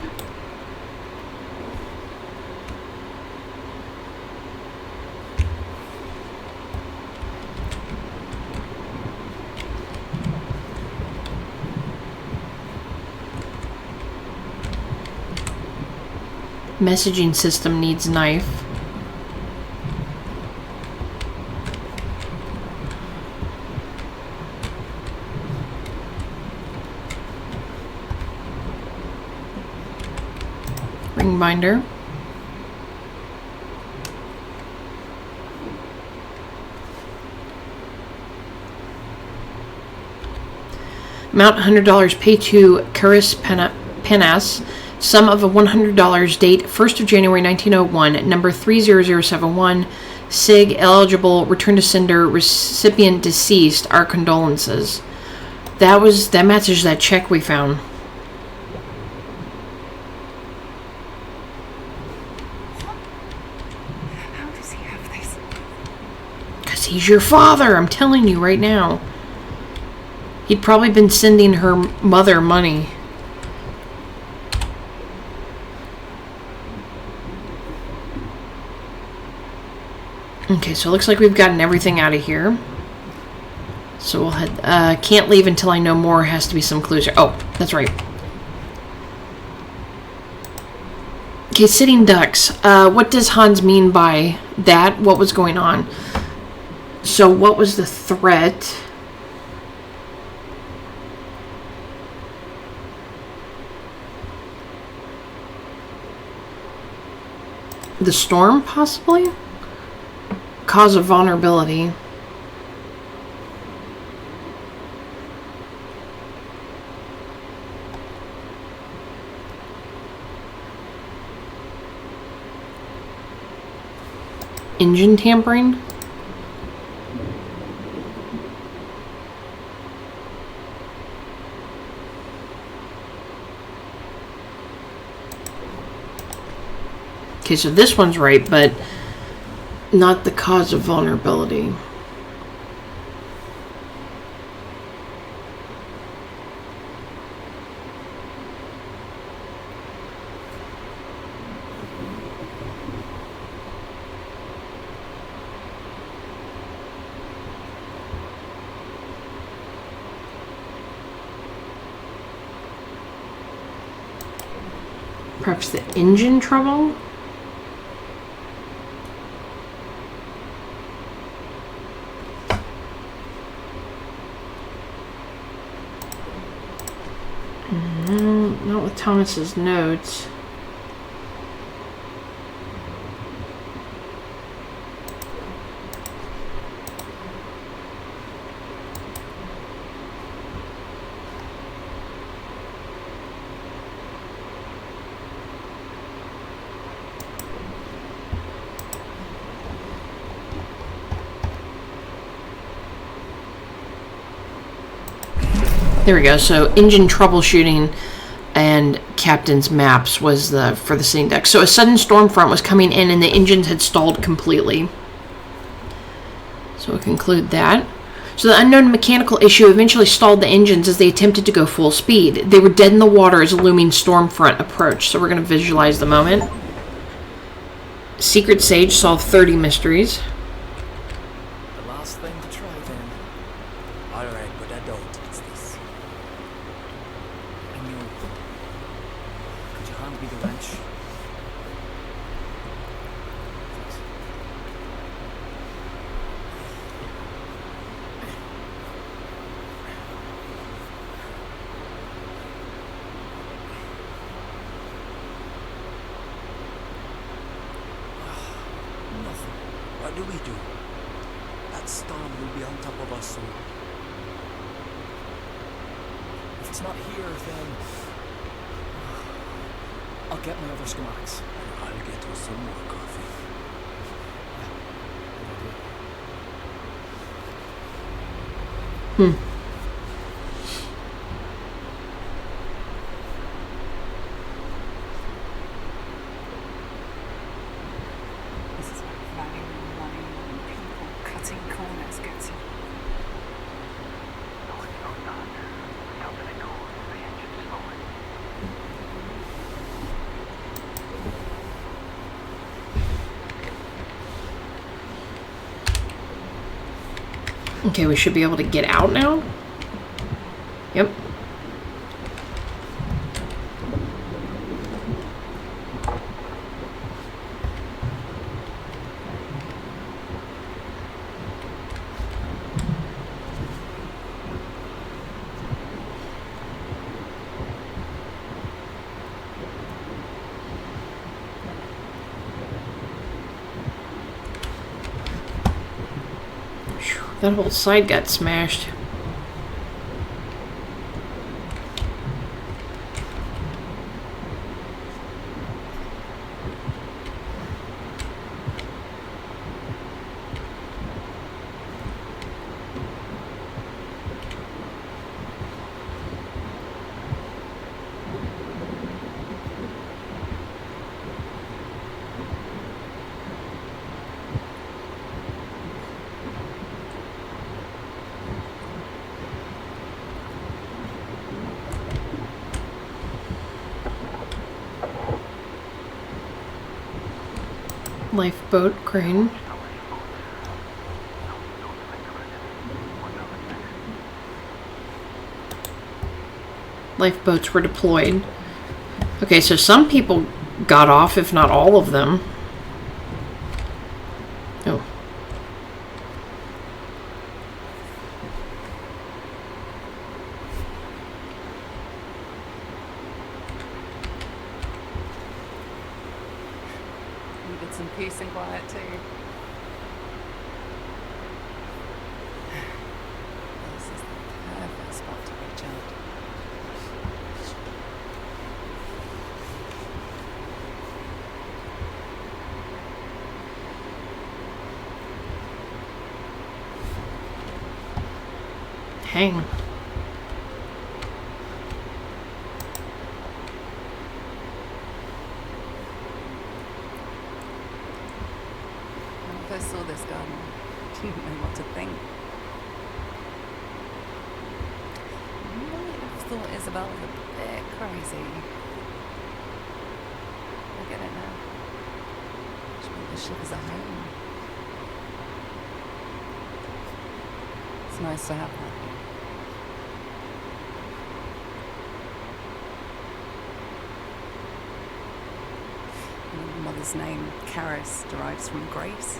Messaging system needs knife. Ring binder. Amount $100. Pay to Caris Penas. Sum of a $100. Date 1st of January 1901. Number 30071. SIG eligible. Return to sender. Recipient deceased. Our condolences. That matches that check we found. How does he have this? Because he's your father. I'm telling you right now. He'd probably been sending her mother money. Okay, so it looks like we've gotten everything out of here. So we'll head... can't leave until I know more. Has to be some clues here. Oh, that's right. Okay, sitting ducks. What does Hans mean by that? What was going on? So what was the threat? The storm, possibly? Cause of vulnerability. Engine tampering? Okay, so this one's right, but not the cause of vulnerability. Perhaps the engine trouble? Not with Thomas's notes. There we go. So engine troubleshooting and captain's maps was for the sitting deck. So a sudden storm front was coming in and the engines had stalled completely. So we'll conclude that. So the unknown mechanical issue eventually stalled the engines as they attempted to go full speed. They were dead in the water as a looming storm front approached. So we're going to visualize the moment. Secret Sage solved 30 mysteries. The last thing to try then. Alright, but I don't. It's this. I knew. Could you hand me the wrench? Thanks. Nothing. What do we do? That storm will be on top of us soon. If it's not here, then I'll get my other schematics. I'll get us some more coffee. This is where running and people cutting corners gets you. Okay, we should be able to get out now. Yep. That whole side got smashed. Lifeboat crane. Lifeboats were deployed. Okay, so some people got off, if not all of them. Oh. Needed peace and quiet too. This is the perfect spot to reach out. Hang. When I first saw this garden, I didn't know what to think. I might have thought Isabel was a bit crazy. I get it now. She built the ship as a home. It's nice to have that. My mother's name, Karis, derives from grace.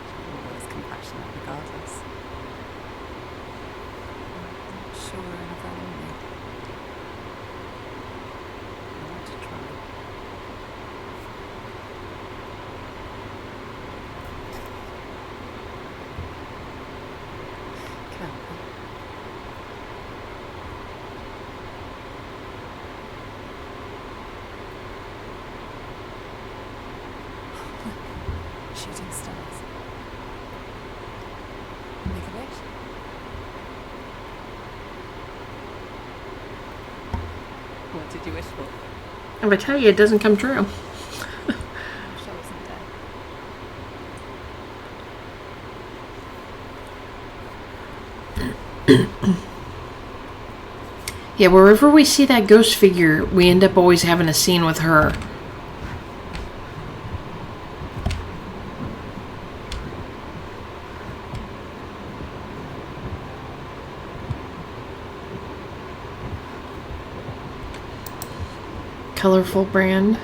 She always compassionate regardless. I'm not sure I have that in me. I want to try. Can't be. Shooting stars. Make a wish. What did you wish for? I'm gonna tell you, it doesn't come true. I wish I wasn't dead. Yeah, wherever we see that ghost figure, we end up always having a scene with her. Colorful braid.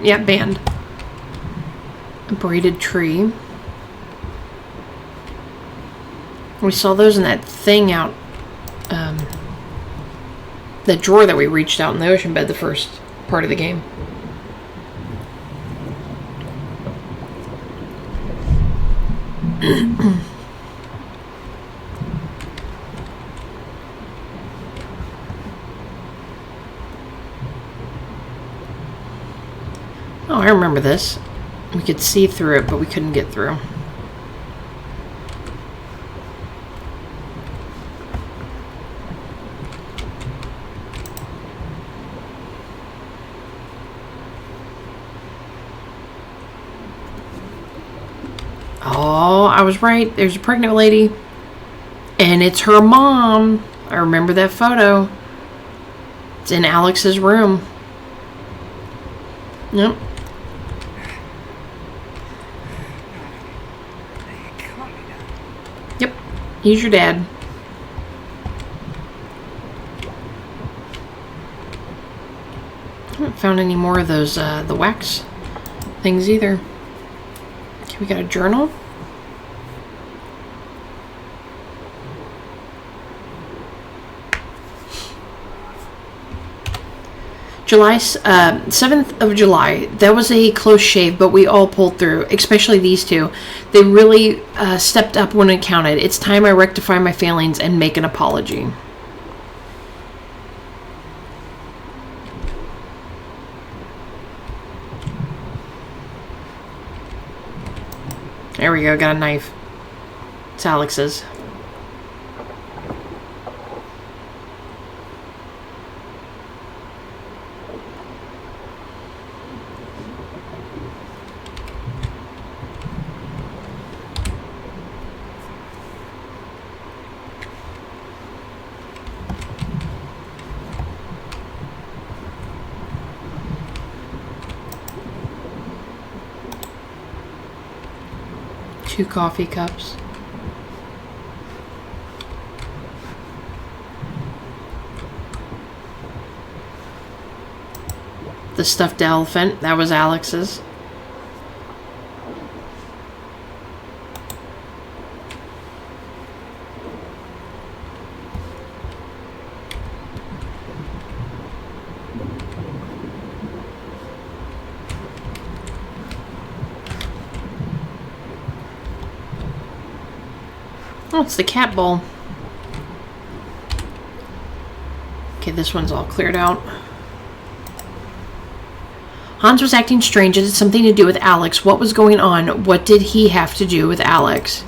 Yeah, band. A braided tree. We saw those in that thing out, the drawer that we reached out in the ocean bed the first part of the game. Oh, I remember this. We could see through it, but we couldn't get through. Oh, I was right. There's a pregnant lady. And it's her mom. I remember that photo. It's in Alex's room. Yep. Yep. He's your dad. I haven't found any more of those, the wax things either. Okay, we got a journal. July 7th of July. That was a close shave, but we all pulled through, especially these two. They really stepped up when it counted. It's time I rectify my failings and make an apology. There we go, got a knife. It's Alex's. Two coffee cups. The stuffed elephant, that was Alex's. Oh, it's the cat bowl. Okay, this one's all cleared out. Hans was acting strange. It had something to do with Alex. What was going on? What did he have to do with Alex?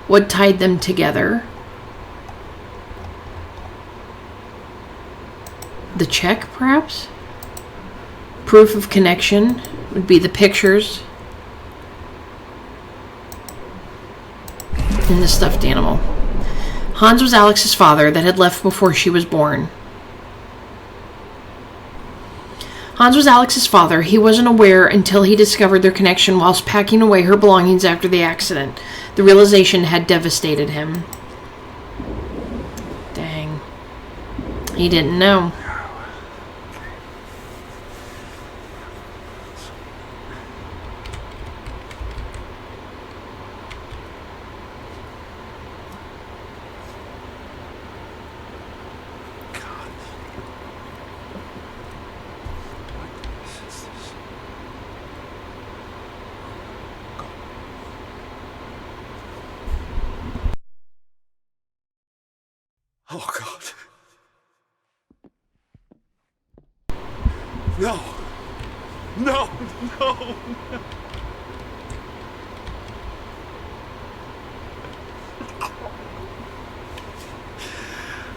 What tied them together? The check, perhaps? Proof of connection would be the pictures. And the stuffed animal. Hans was Alex's father that had left before she was born. Hans was Alex's father. He wasn't aware until he discovered their connection whilst packing away her belongings after the accident. The realization had devastated him. Dang. He didn't know. Oh, God. No. No, no.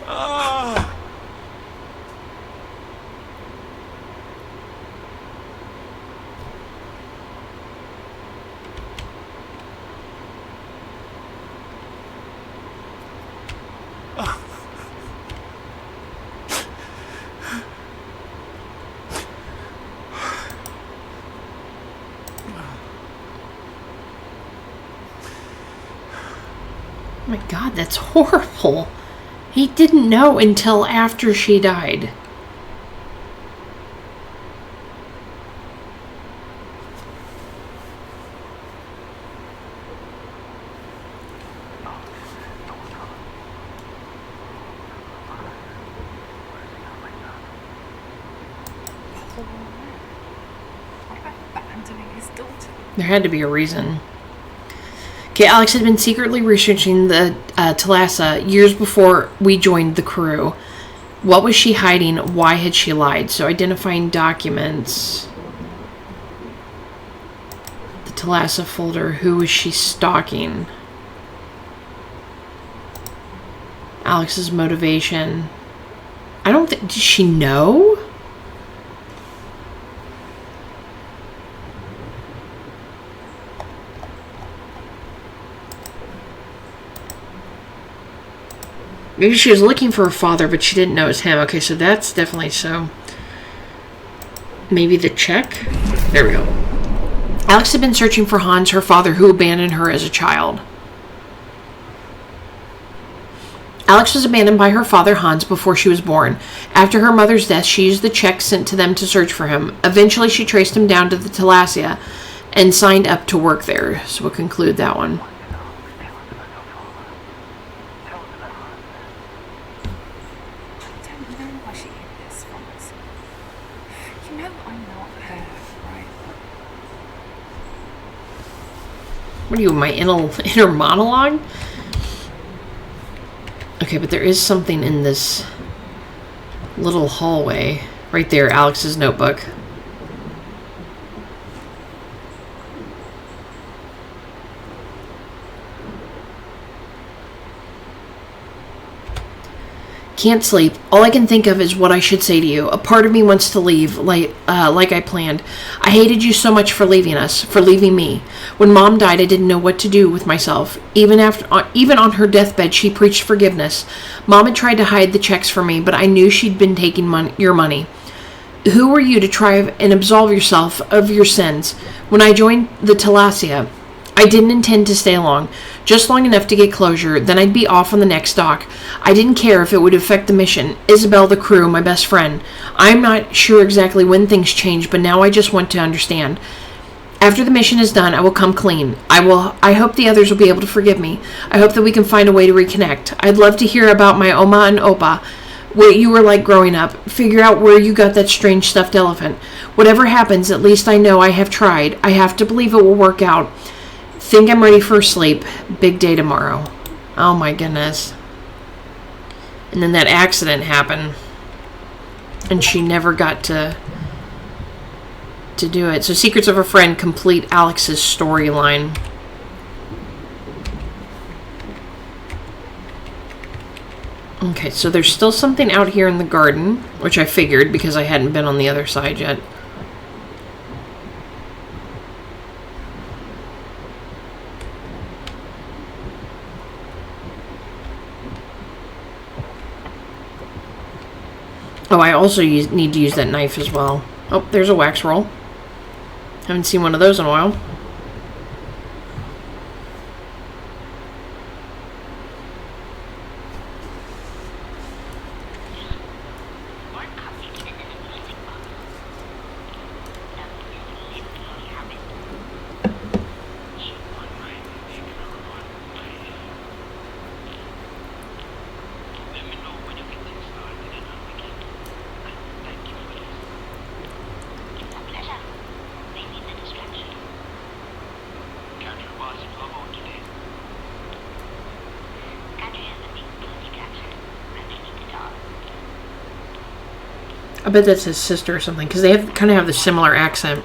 Ah. Oh my God, that's horrible. He didn't know until after she died. Abandoning his daughter. There had to be a reason. Okay, Alex had been secretly researching the Thalassa years before we joined the crew. What was she hiding? Why had she lied? So identifying documents. The Thalassa folder. Who was she stalking? Alex's motivation. I don't think... Did she know? Maybe she was looking for her father, but she didn't know it was him. Okay, so that's definitely so. Maybe the check? There we go. Alex had been searching for Hans, her father, who abandoned her as a child. Alex was abandoned by her father, Hans, before she was born. After her mother's death, she used the check sent to them to search for him. Eventually, she traced him down to the Thalassa and signed up to work there. So we'll conclude that one. What are you, my inner monologue? Okay, but there is something in this little hallway. Right there, Alex's notebook. Can't sleep. All I can think of is what I should say to you. A part of me wants to leave, like I planned. I hated you so much for leaving us, for leaving me. When Mom died, I didn't know what to do with myself. Even on her deathbed, she preached forgiveness. Mom had tried to hide the checks from me, but I knew she'd been taking your money. Who were you to try and absolve yourself of your sins? When I joined the Thalassa, I didn't intend to stay long, just long enough to get closure, then I'd be off on the next dock. I didn't care if it would affect the mission. Isabel, the crew, my best friend. I'm not sure exactly when things changed, but now I just want to understand. After the mission is done, I will come clean. I hope the others will be able to forgive me. I hope that we can find a way to reconnect. I'd love to hear about my Oma and Opa, what you were like growing up, figure out where you got that strange stuffed elephant. Whatever happens, at least I know I have tried. I have to believe it will work out. Think I'm ready for sleep. Big day tomorrow. Oh my goodness. And then that accident happened. And she never got to do it. So Secrets of a Friend complete Alex's storyline. Okay, so there's still something out here in the garden, which I figured because I hadn't been on the other side yet. Oh, I also need to use that knife as well. Oh, there's a wax roll. Haven't seen one of those in a while. I bet that's his sister or something, because they kind of have the similar accent.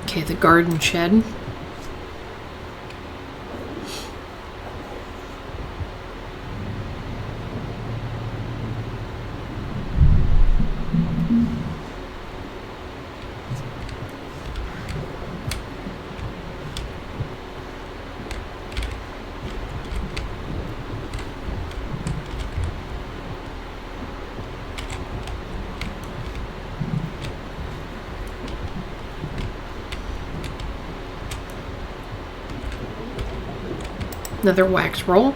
Okay, the garden shed. Another wax roll.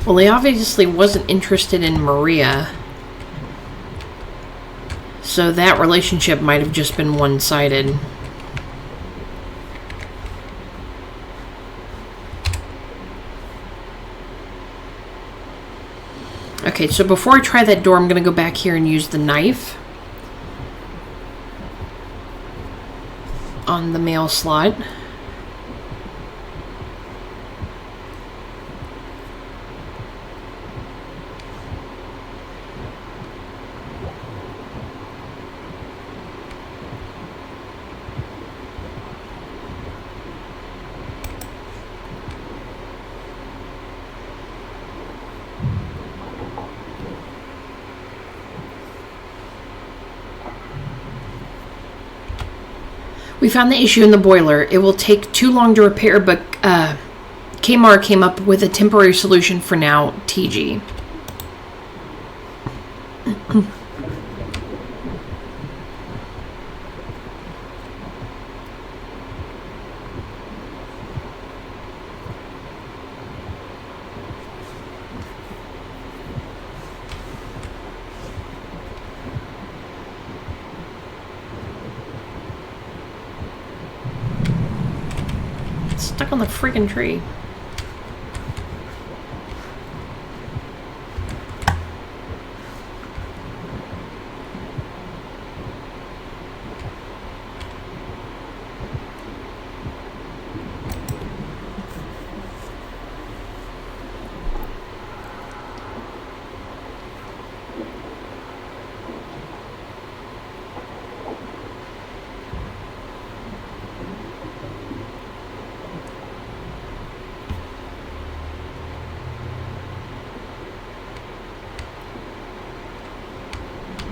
Well, he obviously wasn't interested in Maria. So that relationship might have just been one-sided. Okay, so before I try that door, I'm going to go back here and use the knife on the mail slot. We found the issue in the boiler. It will take too long to repair, but Kmar came up with a temporary solution for now, TG. Stuck on the freaking tree.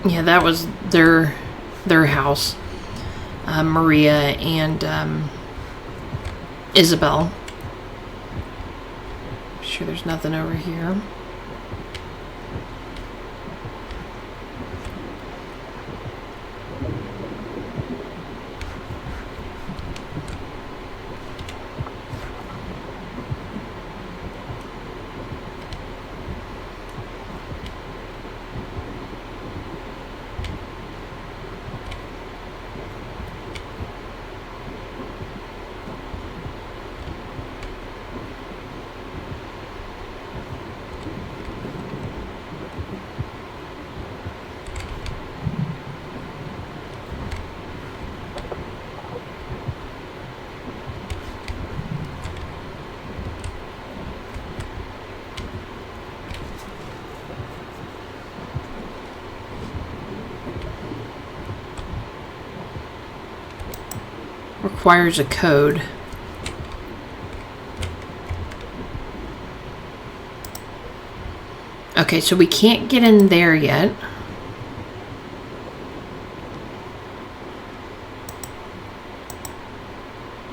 Yeah, that was their house. Maria and Isabel. Sure there's nothing over here. Requires a code. Okay, so we can't get in there yet.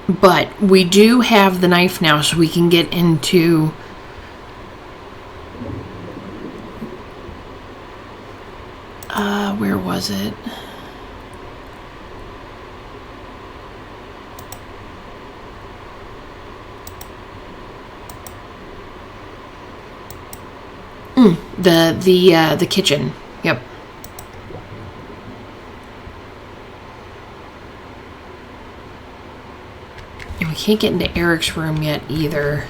But we do have the knife now, so we can get into... where was it? The kitchen. Yep. And we can't get into Eric's room yet either.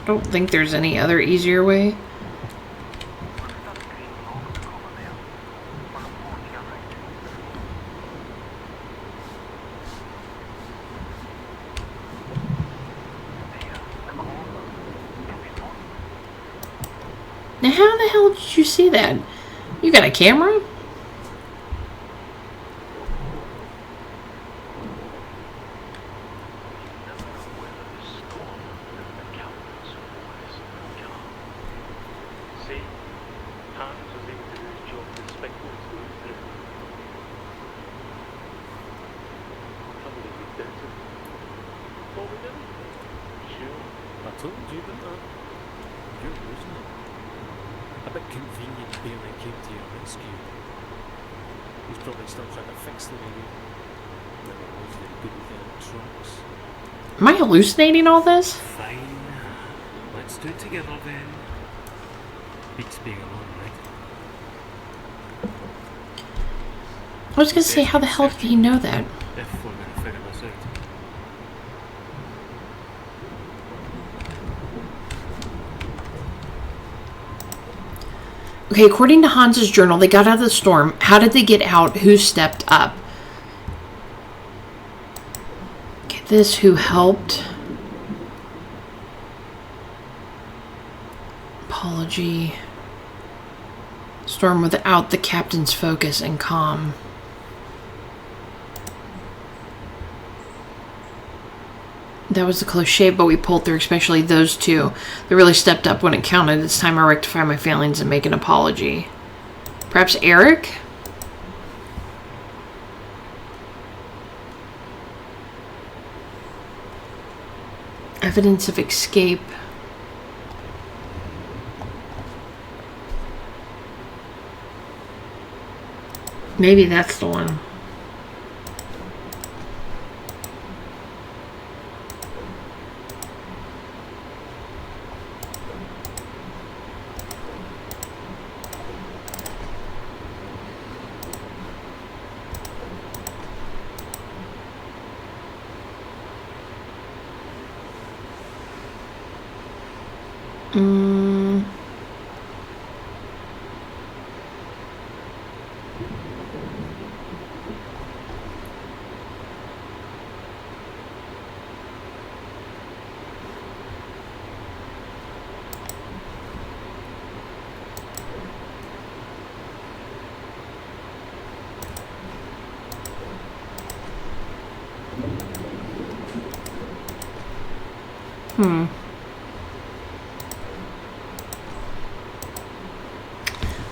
I don't think there's any other easier way. Now how the hell did you see that? You got a camera? Am I hallucinating all this? Fine. Let's do it together then. Beats being alone, right? I was gonna say, how the hell did he know that? If we're gonna figure this out. Okay, according to Hans's journal, they got out of the storm. How did they get out? Who stepped up? Get this, who helped? Apology. Storm without the captain's focus and calm. That was a close shave, but we pulled through, especially those two. They really stepped up when it counted. It's time I rectify my failings and make an apology. Perhaps Eric? Evidence of escape. Maybe that's the one.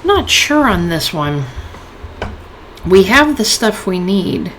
Not sure on this one. We have the stuff we need.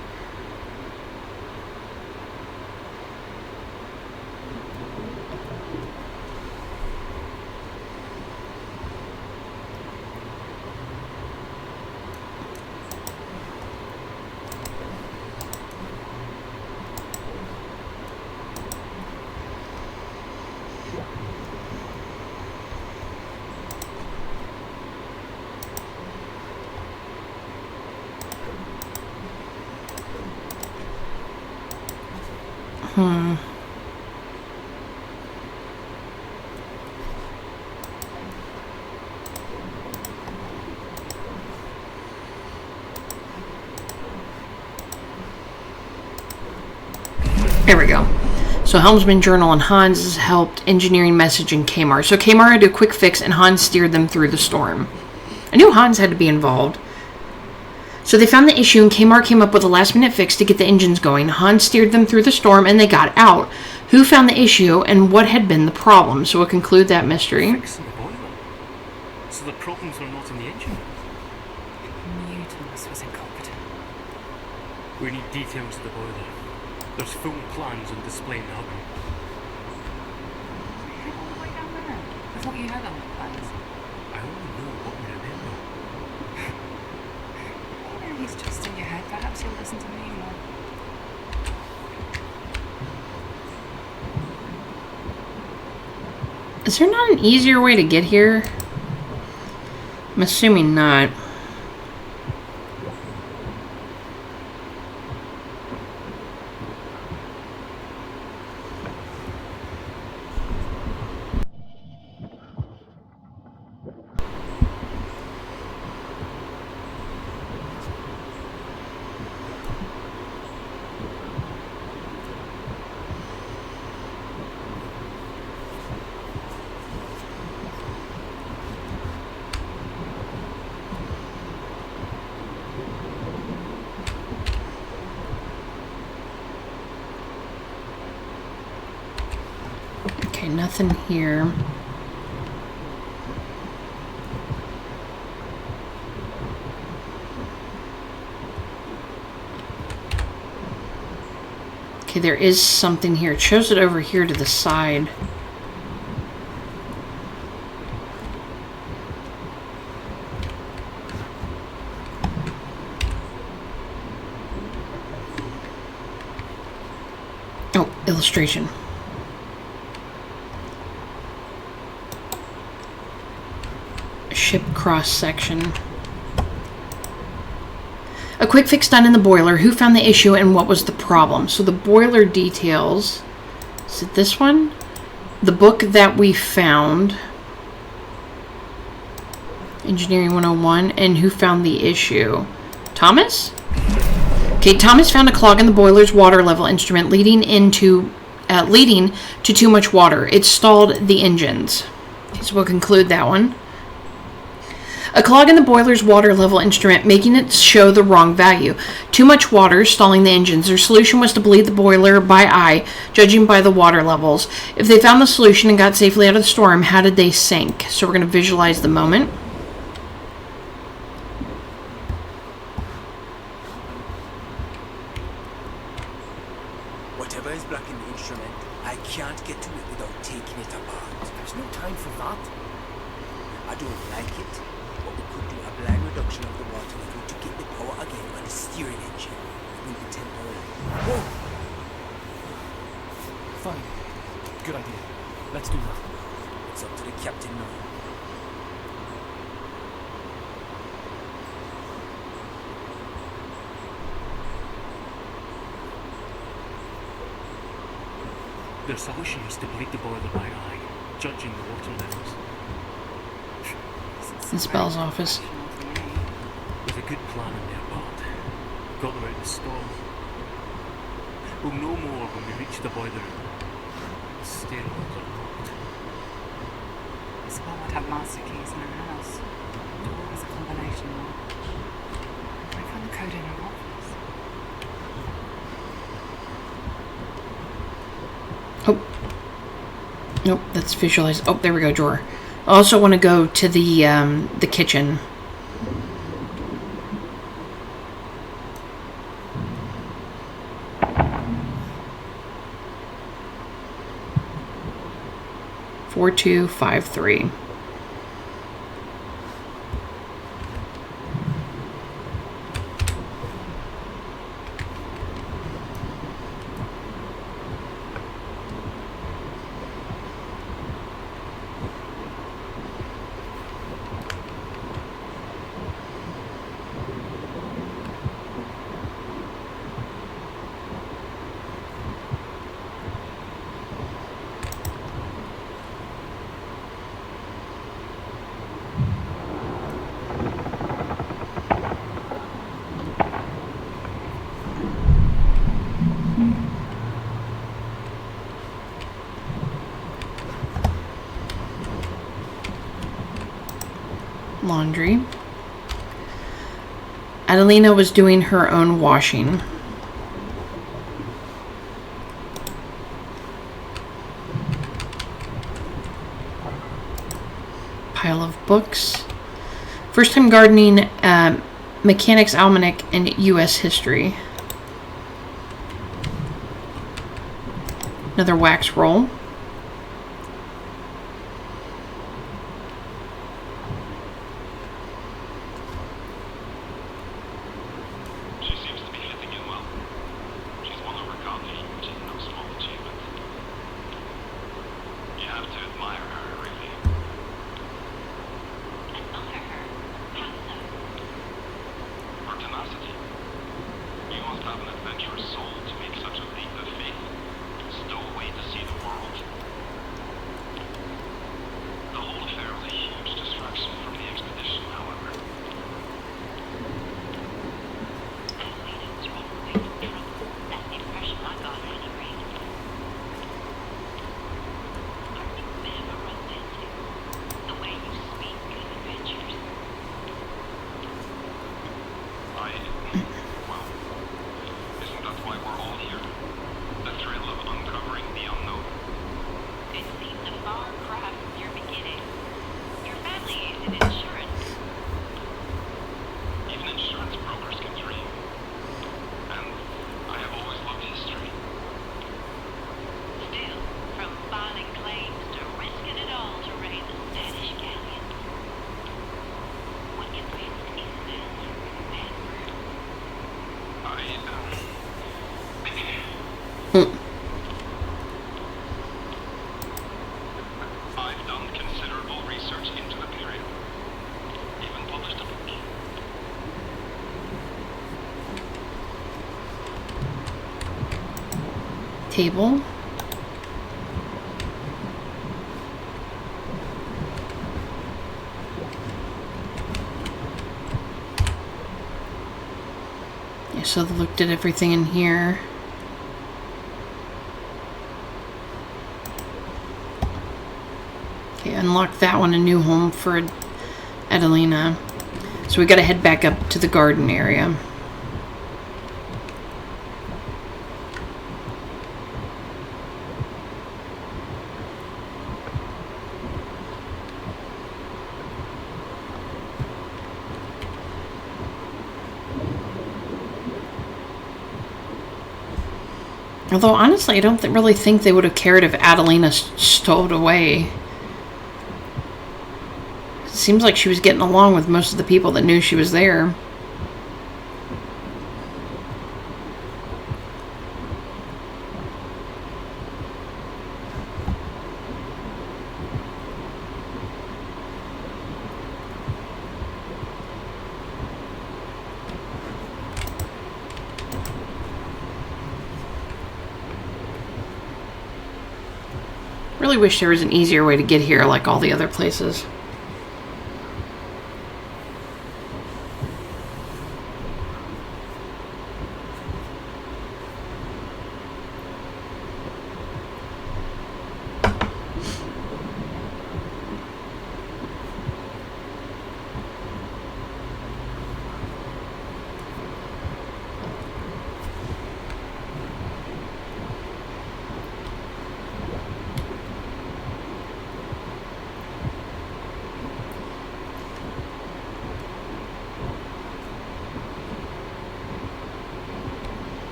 There we go. So Helmsman Journal and Hans has helped engineering message and Kmart. So Kmart had to do a quick fix and Hans steered them through the storm. I knew Hans had to be involved. So they found the issue and Kmart came up with a last minute fix to get the engines going. Hans steered them through the storm and they got out. Who found the issue and what had been the problem? So we'll conclude that mystery. Fixing the boiler. So the problems were not in the engine. Knew Thomas was incompetent. We need details of the boiler. There's full plans on display in the hub. Head all the way down there. I thought you had all the plans. I only know what we remember. You know he's just in your head. Perhaps you'll listen to me more. Is there not an easier way to get here? I'm assuming not. Okay, nothing here. Okay, there is something here. It shows it over here to the side. Oh, illustration. Ship cross section. A quick fix done in the boiler. Who found the issue and what was the problem? So the boiler details. Is it this one? The book that we found. Engineering 101. And who found the issue? Thomas? Okay, Thomas found a clog in the boiler's water level instrument leading to too much water. It stalled the engines. Okay, so we'll conclude that one. A clog in the boiler's water level instrument, making it show the wrong value. Too much water, stalling the engines. Their solution was to bleed the boiler by eye, judging by the water levels. If they found the solution and got safely out of the storm, how did they sink? So we're going to visualize the moment. I can't get to it without taking it apart. There's no time for that. I don't like it, but we could do a blind reduction of the water level to get the power again on the steering engine. It will be temporary. Whoa! Fine. Good idea. Let's do that. It's up to the captain now. Their solution is to bleed the boiler by eye, judging the water levels. Isabel's office. With a good plan on their part. Got them out of the storm. We'll know more when we reach the boiler room. The stairwells are locked. Isabel would have master keys in her house. The door has a combination lock. Can I find the code in her office? Oh. Nope, that's visualize. Oh, there we go, drawer. I also want to go to the kitchen. Four, 2, 5, 3. Laundry. Adelina was doing her own washing. Pile of books. First time gardening, Mechanics Almanac, and U.S. history. Another wax roll. I've done considerable research into the period. Even published a book. Table. Yeah, so they looked at everything in here. Okay, unlock that one, a new home for Adelina. So we gotta head back up to the garden area. Although, honestly, I don't really think they would have cared if Adelina stowed away. It seems like she was getting along with most of the people that knew she was there. Really wish there was an easier way to get here like all the other places.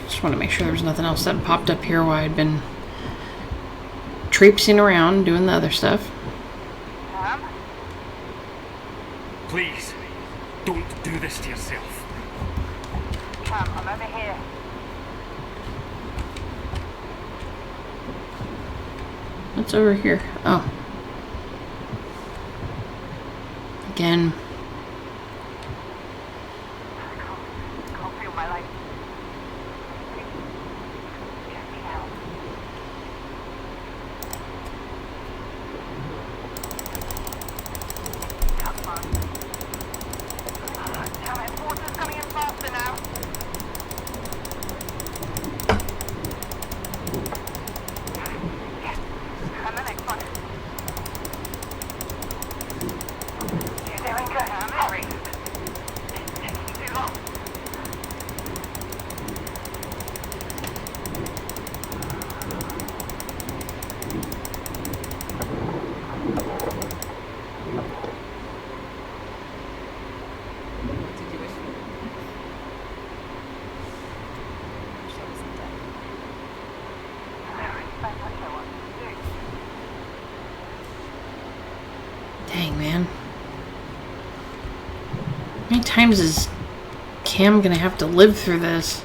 Just want to make sure there was nothing else that popped up here while I'd been traipsing around doing the other stuff. Please, don't do this to yourself. Cam, I'm over here. What's over here? Oh. Again. I can't feel my legs. Get me out. Come on. Damn it, water's coming in faster now. Yes. And the next one. You're doing good. Hurry. It's taking too long. Dang, man. How many times is Cam gonna have to live through this?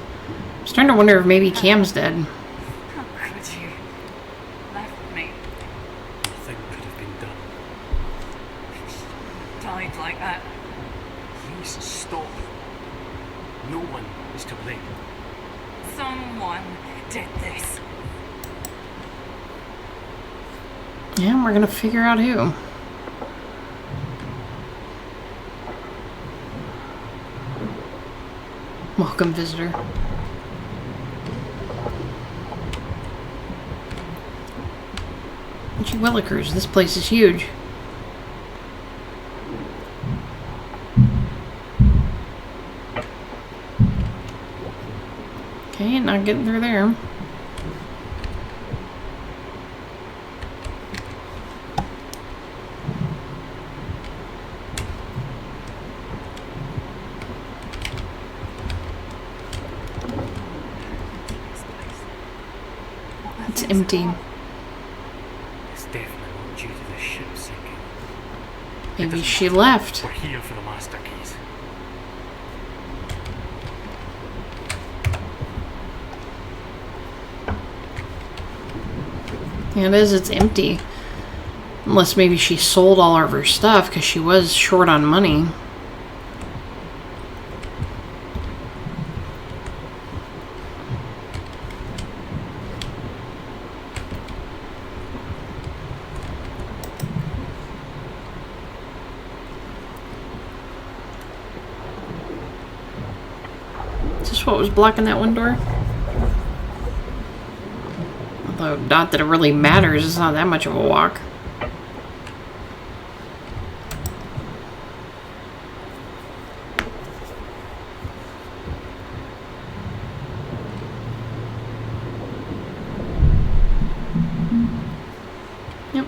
I'm starting to wonder if maybe Cam's dead. How could you? Left me. Nothing could have been done. Died like that. Please stop. No one is to blame. Someone did this. Yeah, and we're gonna figure out who. Welcome, visitor. Gee willikers, this place is huge. Okay, not getting through there. It's empty. It's definitely not due to the ship sinking. Maybe she left. We're here for the master keys. Yeah, it is. It's empty. Unless maybe she sold all of her stuff because she was short on money. Is this what was blocking that one door? Although, not that it really matters. It's not that much of a walk. Yep.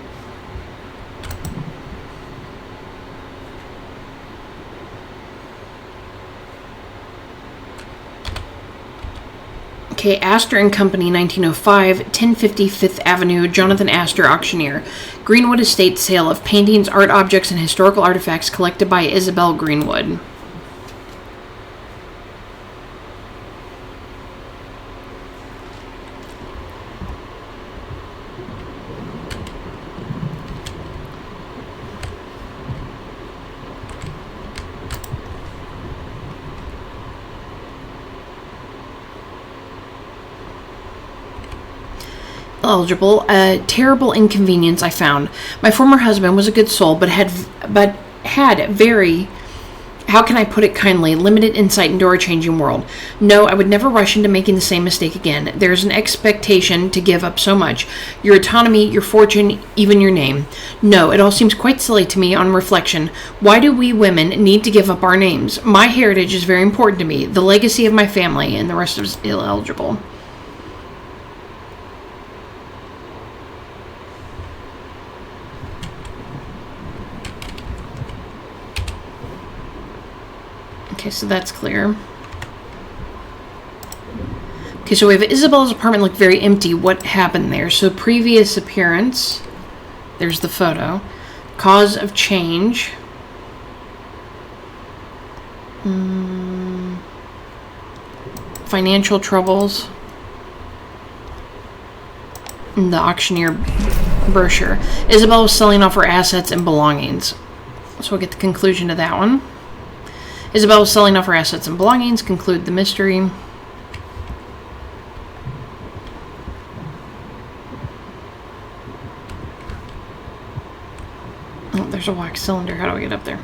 K. Astor and Company, 1905, 1050 Fifth Avenue, Jonathan Astor, auctioneer. Greenwood Estate, sale of paintings, art objects, and historical artifacts collected by Isabel Greenwood. Eligible. A terrible inconvenience I found. My former husband was a good soul, but had very, how can I put it kindly, limited insight into our changing world. No, I would never rush into making the same mistake again. There's an expectation to give up so much. Your autonomy, your fortune, even your name. No, it all seems quite silly to me on reflection. Why do we women need to give up our names? My heritage is very important to me, the legacy of my family, and the rest is illegible. Okay, so that's clear. Okay, so we have Isabel's apartment looked very empty. What happened there? So previous appearance. There's the photo. Cause of change. Financial troubles. And the auctioneer brochure. Isabel was selling off her assets and belongings. So we'll get the conclusion to that one. Isabel was selling off her assets and belongings. Conclude the mystery. Oh, there's a wax cylinder. How do I get up there?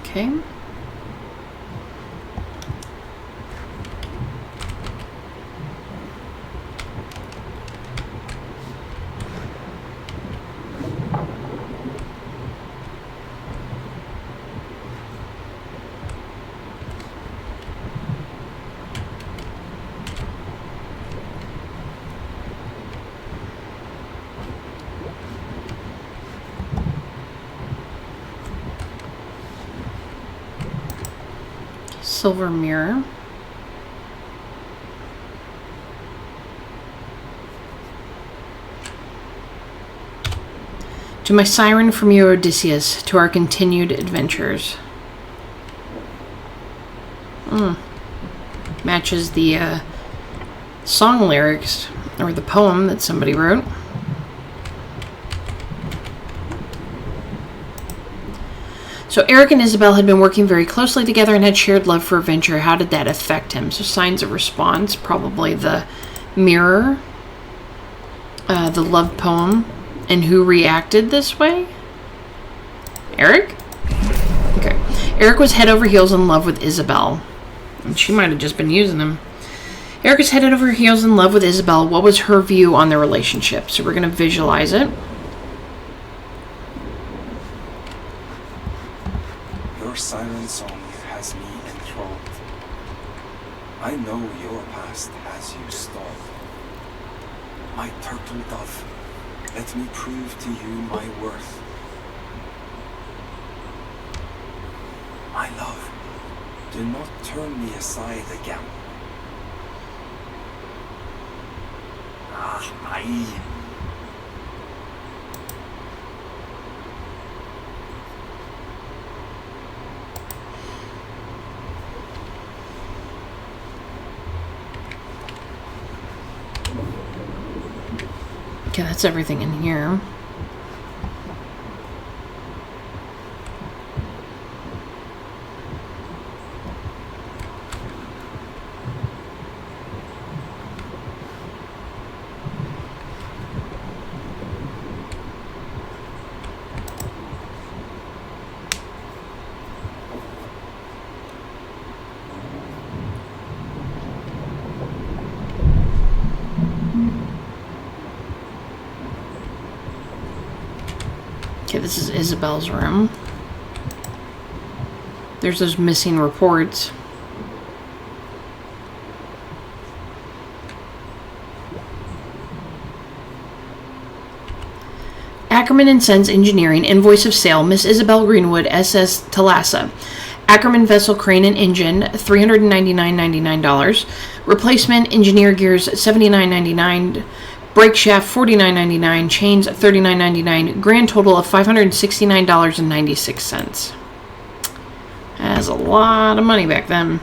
Okay. Silver mirror. To my siren from you, Odysseus, to our continued adventures. Matches the song lyrics, or the poem that somebody wrote. So Eric and Isabel had been working very closely together and had shared love for adventure. How did that affect him? So signs of response, probably the mirror, the love poem, and who reacted this way? Eric? Okay. Eric was head over heels in love with Isabel. And she might have just been using him. Eric is head over heels in love with Isabel. What was her view on their relationship? So we're going to visualize it. Your siren song has me enthralled. I know your past as you stalled. My turtle dove, Let me prove to you my worth. My love, do not turn me aside again. Ah, my. Okay, that's everything in here. Okay, this is Isabel's room. There's those missing reports. Ackerman and Sons Engineering, invoice of sale, Miss Isabel Greenwood, SS Thalassa. Ackerman vessel crane and engine, $399.99. Replacement engineer gears, $79.99. Brake shaft, $49.99. Chains, $39.99. Grand total of $569.96. That's a lot of money back then.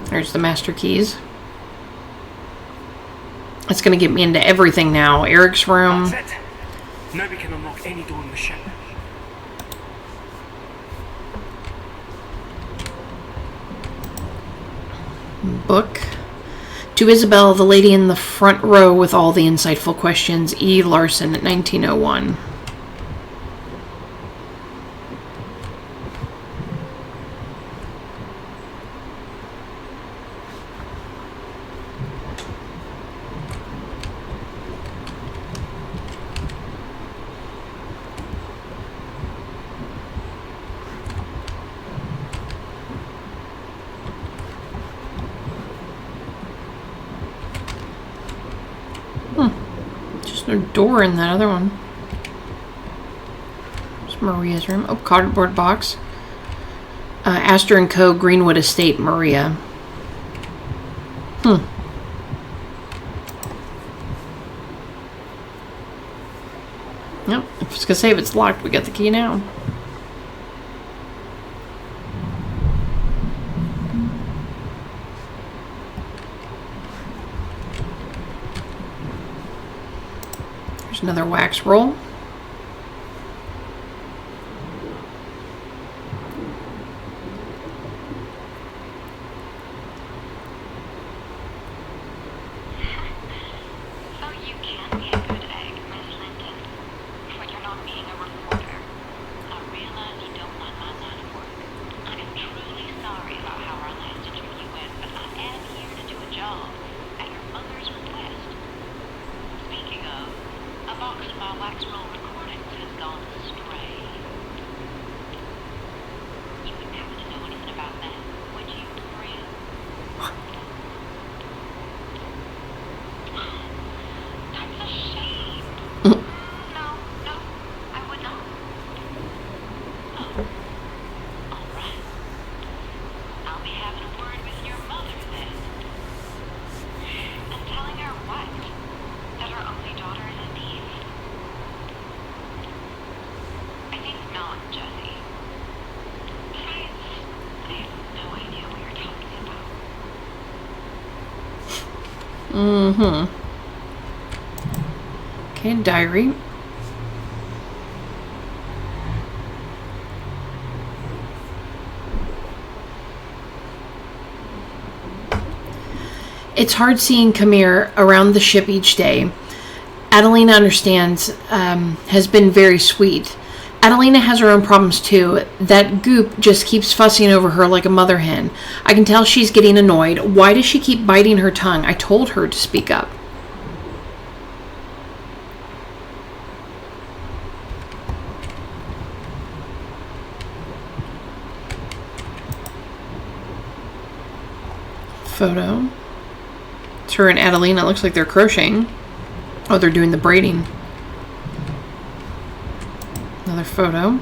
There's the master keys. It's going to get me into everything now. Eric's room. That's it. Now we can unlock any door in the ship. Book. To Isabel, the lady in the front row with all the insightful questions. E. Larson, 1901. Just no door in that other one. It's Maria's room. Oh, cardboard box. Astor & Co. Greenwood Estate, Maria. Yep, I was gonna say if it's locked, we got the key now. There's another wax roll. So you can be a good egg, Miss Linton, but you're not being a reporter. I realize you don't like my line of work. I am truly sorry about how our last interview went, but I am here to do a job at your mother's request. Speaking of, a box of my wax roll recordings has gone astray. You wouldn't happen to know anything about that, would you, Maria? That's a shame. No, I would not. Oh, all right. I'll be having a word with your mother then. And telling her what? That her only daughter is a thief? I think not, Jesse. Besides, I have no idea what you're talking about. Okay, diary. It's hard seeing Kamir around the ship each day. Adelina understands, has been very sweet. Adelina has her own problems too. That goop just keeps fussing over her like a mother hen. I can tell she's getting annoyed. Why does she keep biting her tongue? I told her to speak up. Photo. It's her and Adelina. It looks like they're crocheting. Oh, they're doing the braiding. Another photo.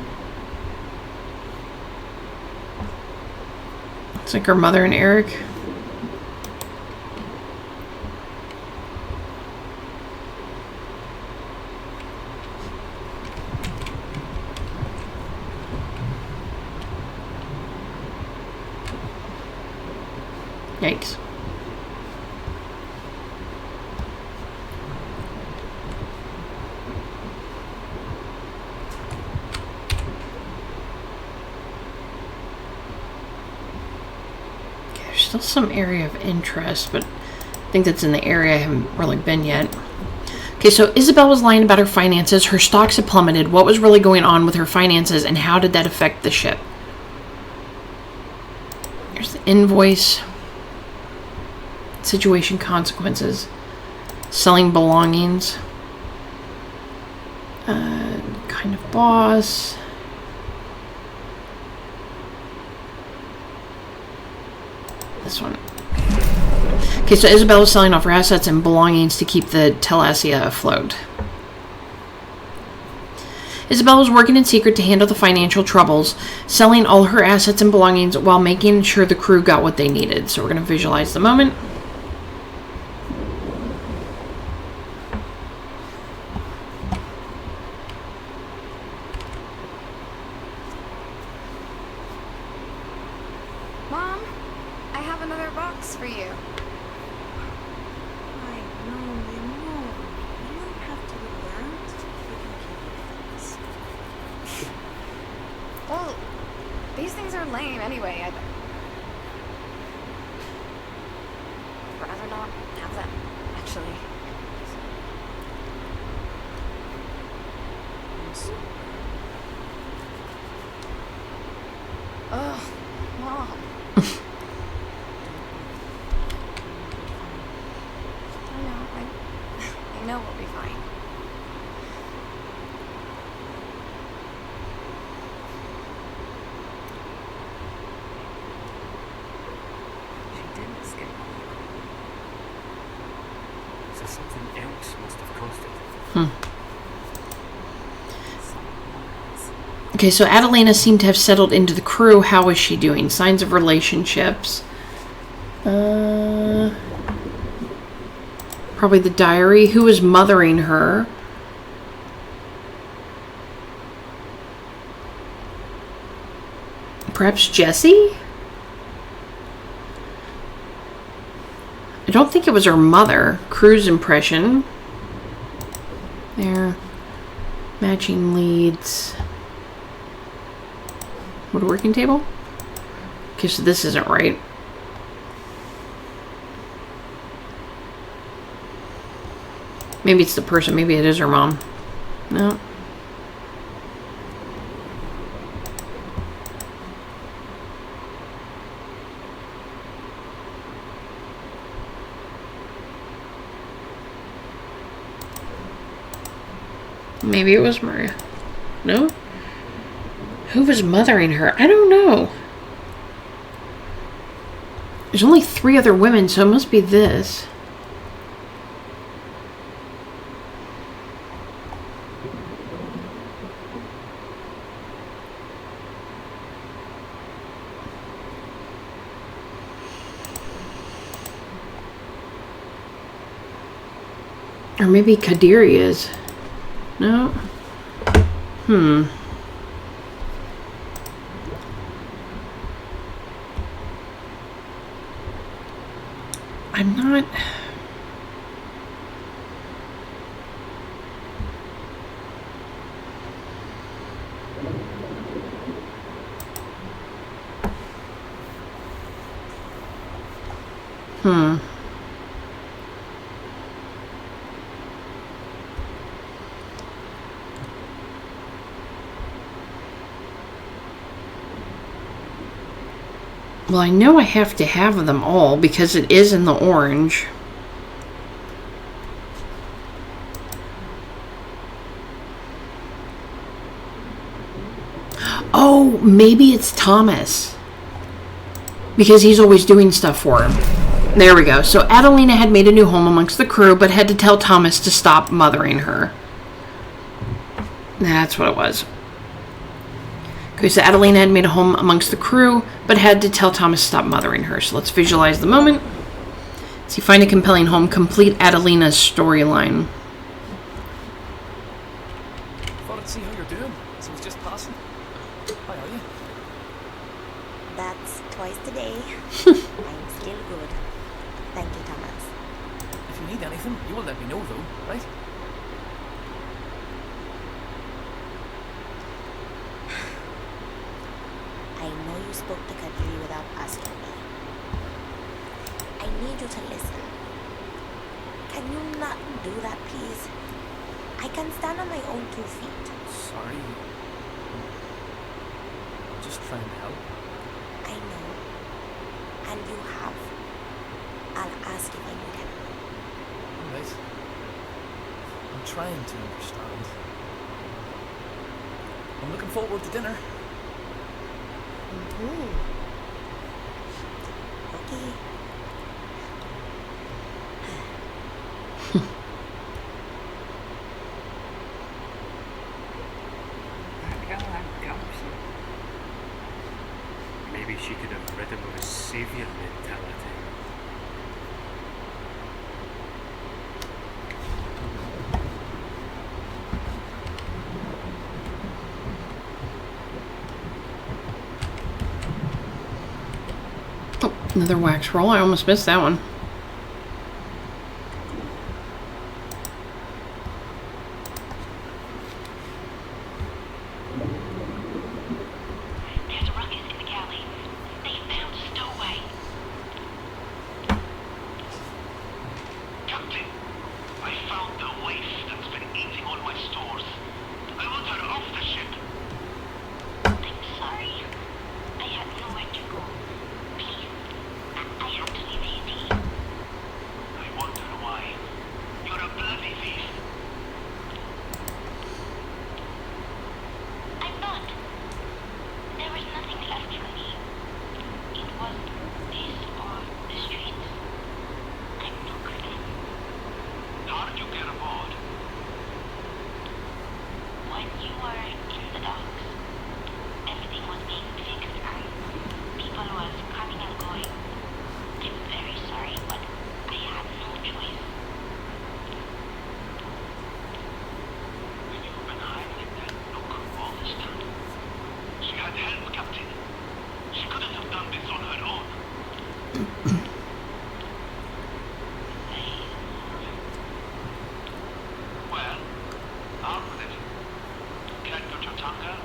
It's like her mother and Eric. Yikes. There's still some area of interest, but I think that's in the area I haven't really been yet. Okay, so Isabel was lying about her finances. Her stocks had plummeted. What was really going on with her finances, and how did that affect the ship? Here's the invoice. Situation consequences. Selling belongings. Kind of boss. This one. Okay, so Isabel was selling off her assets and belongings to keep the Thalassa afloat. Isabel was working in secret to handle the financial troubles, selling all her assets and belongings while making sure the crew got what they needed. So we're going to visualize the moment. Mom, I have another box for you. I know, Leonor. You don't have to do that. You can keep your things. Well, these things are lame anyway. I'd rather not have them, actually. Ugh, Mom. I know we'll be fine. She didn't escape. So something else must have caused it. Okay, so Adelina seemed to have settled into the crew. How is she doing? Signs of relationships. Probably the diary. Who was mothering her? Perhaps Jessie? I don't think it was her mother. Crew's impression. There. Matching leads. Woodworking table? Okay, so this isn't right. Maybe it's the person. Maybe it is her mom. No. Maybe it was Maria. No? Who was mothering her? I don't know. There's only 3 other women, so it must be this. Or maybe Kadiri is. No? I'm not... Well, I know I have to have them all because it is in the orange. Oh, maybe it's Thomas. Because he's always doing stuff for him. There we go. So Adelina had made a new home amongst the crew, but had to tell Thomas to stop mothering her. That's what it was. Okay, so Adelina had made a home amongst the crew, but had to tell Thomas to stop mothering her. So let's visualize the moment. So you find a compelling home, complete Adelina's storyline. Thought I'd see how you're doing, as I was just passing. How are you? That's twice today. I'm still good. Thank you, Thomas. If you need anything, you will let me know, though, right? I know you spoke to Kadri without asking me. I need you to listen. Can you not do that, please? I can stand on my own 2 feet. Sorry. Just trying to help. I know. And you have. I'll ask if I need help. Alright. I'm trying to understand. I'm looking forward to dinner. Okay. Maybe she could have rid him of his savior mentality. Oh, another wax roll. I almost missed that one. There's a ruckus in the galley. They found a stowaway. Captain, I found the waif that's been eating all my stores. I want her off the ship. I'm sorry. I had nowhere to go. Please, I have to leave Haiti. I wonder why. You're a bloody thief. I'm not. There was nothing left for me. It was this or the streets. I'm no criminal. How did you get aboard? When you were in the docks, everything was being fixed and people was coming and going. I'm very sorry, but I had no choice. And you've been hiding in that nook all this time. She had help, Captain. She couldn't have done this on her own. Well, out with it. Can't got your tongue out?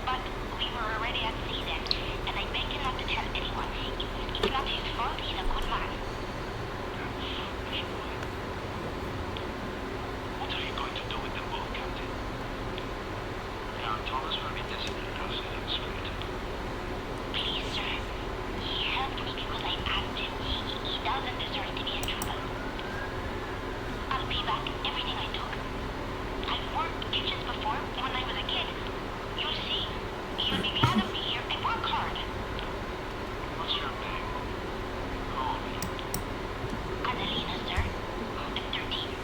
But we were already at sea then, and I begged him not to tell anyone. It's not his fault, he's a good man. What are you going to do with the book, Captain? Now, Thomas will be designated as an expert. Please, sir. He helped me because I asked him. He doesn't deserve to be in trouble. I'll pay back everything I took. I've worked kitchens before when I was a kid. You'll see. You'll be glad of me here. I work hard. What's your name? Call me. Adelina, sir. I'm 13.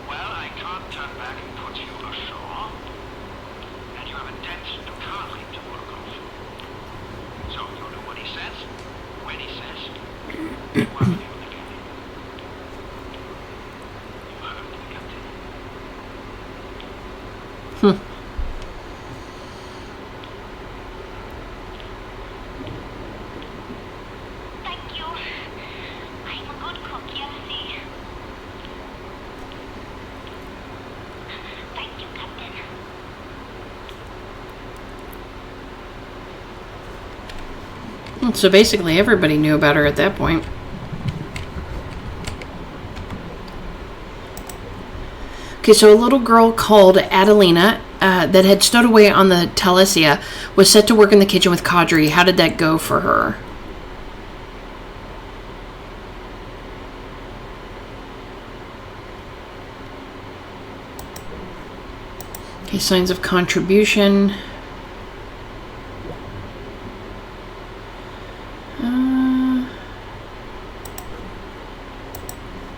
Well, I can't turn back and put you ashore. And you have a debt you can't leave to work off. So you'll do what he says, when he says, while you're the captain. You heard the captain. Thank you. I'm a good cook, you'll see. Thank you, Captain. So basically everybody knew about her at that point. Okay, so a little girl called Adelina that had stowed away on the Thalassa was set to work in the kitchen with Kadri. How did that go for her? Okay, signs of contribution.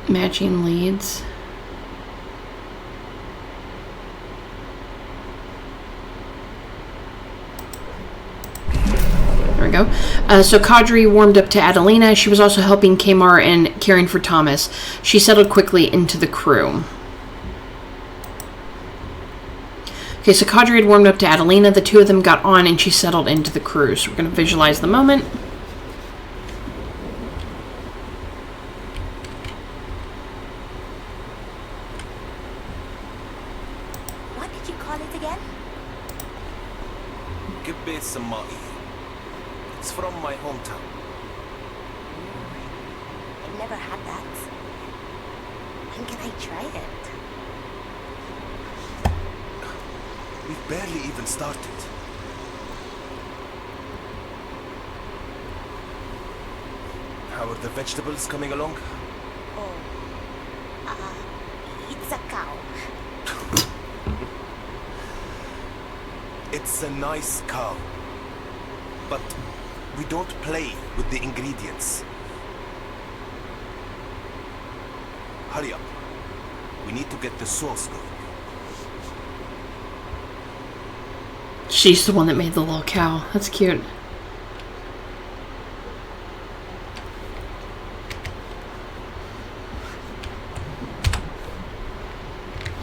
Matching leads. There we go. So Kadri warmed up to Adelina. She was also helping Kamar and caring for Thomas. She settled quickly into the crew. Okay, so Kadri had warmed up to Adelina. The two of them got on and she settled into the crew. So we're going to visualize the moment. What did you call it again? Gibbe Samai. It's from my hometown. I've never had that. When can I try it? We've barely even started. How are the vegetables coming along? Oh, it's a cow. It's a nice cow. But we don't play with the ingredients. Hurry up. We need to get the sauce going. She's the one that made the little cow. That's cute.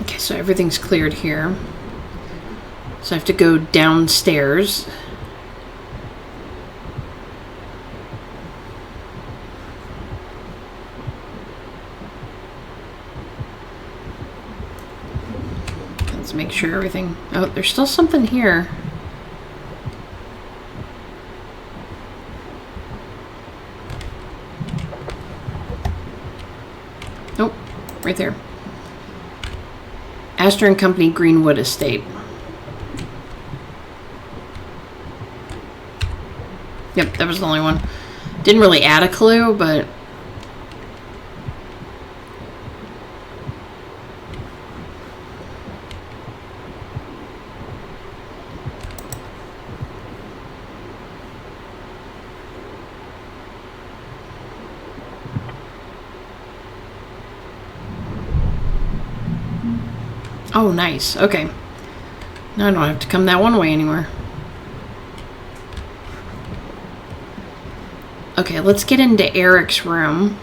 Okay, so everything's cleared here. So I have to go downstairs. Let's make sure everything... Oh, there's still something here. Nope, right there. Astor and Company Greenwood Estate. Yep, that was the only one. Didn't really add a clue, but... Oh, nice. Okay. Now I don't have to come that one way anymore. Okay, let's get into Eric's room.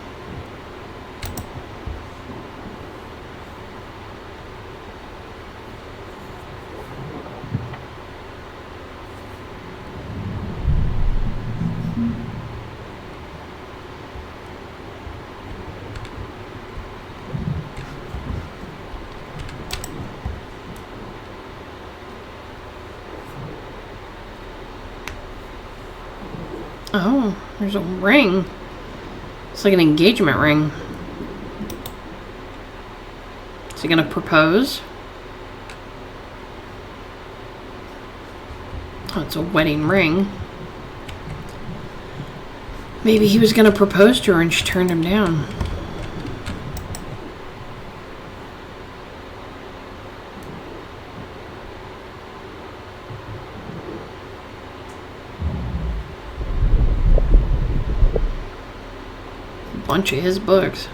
Oh, there's a ring. It's like an engagement ring. Is he gonna propose? Oh, it's a wedding ring. Maybe he was gonna propose to her and she turned him down. Bunch of his books.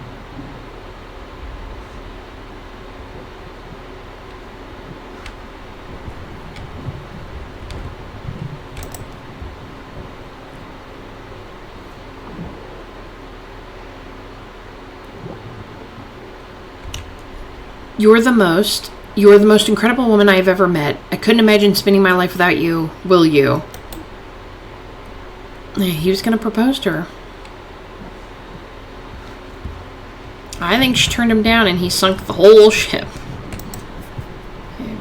You're the most incredible woman I have ever met. I couldn't imagine spending my life without you. Will you? He was going to propose to her. I think she turned him down and he sunk the whole ship. Okay.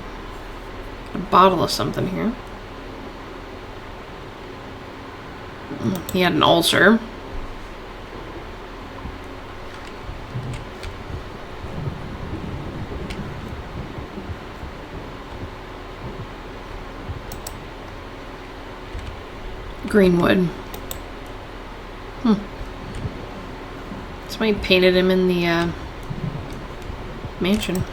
A bottle of something here. He had an ulcer. Greenwood. Somebody painted him in the mansion.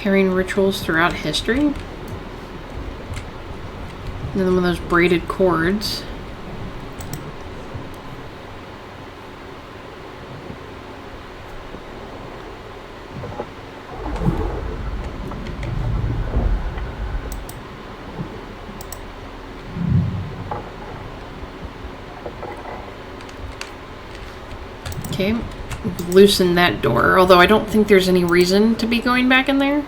Pairing rituals throughout history. Another one of those braided cords. Okay, loosen that door, although I don't think there's any reason to be going back in there.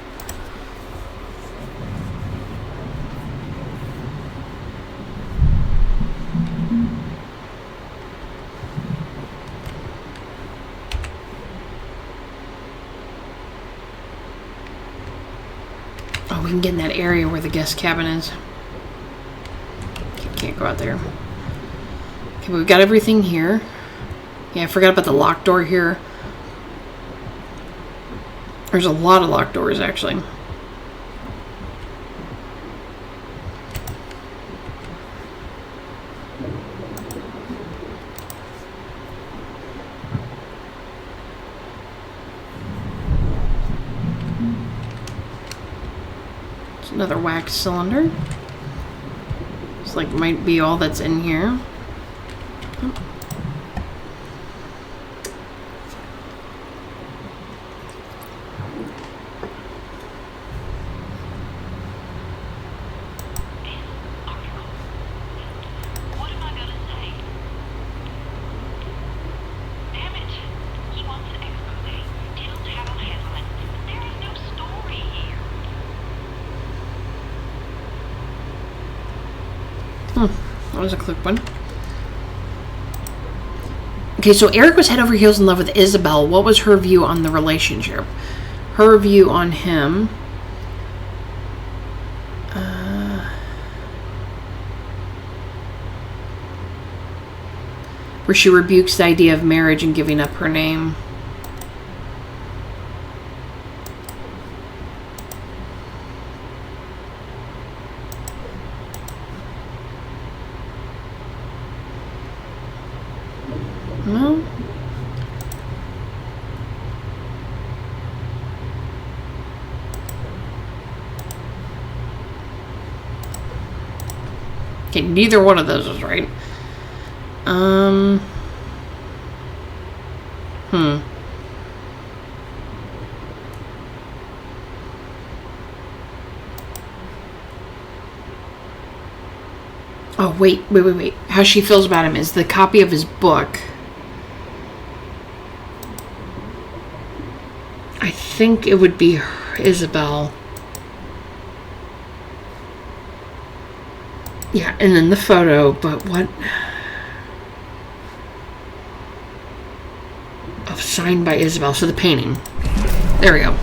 Oh, we can get in that area where the guest cabin is. Can't go out there. Okay, but we've got everything here. Yeah, I forgot about the locked door here. There's a lot of locked doors, actually. It's another wax cylinder. It's like might be all that's in here. That was a quick one. Okay, so Eric was head over heels in love with Isabel. What was her view on the relationship? Her view on him. Where she rebukes the idea of marriage and giving up her name. No. Okay, neither one of those was right. Oh, wait. How she feels about him is the copy of his book. I think it would be Isabel. Yeah, and then the photo, but what? Oh, signed by Isabel. So the painting. There we go.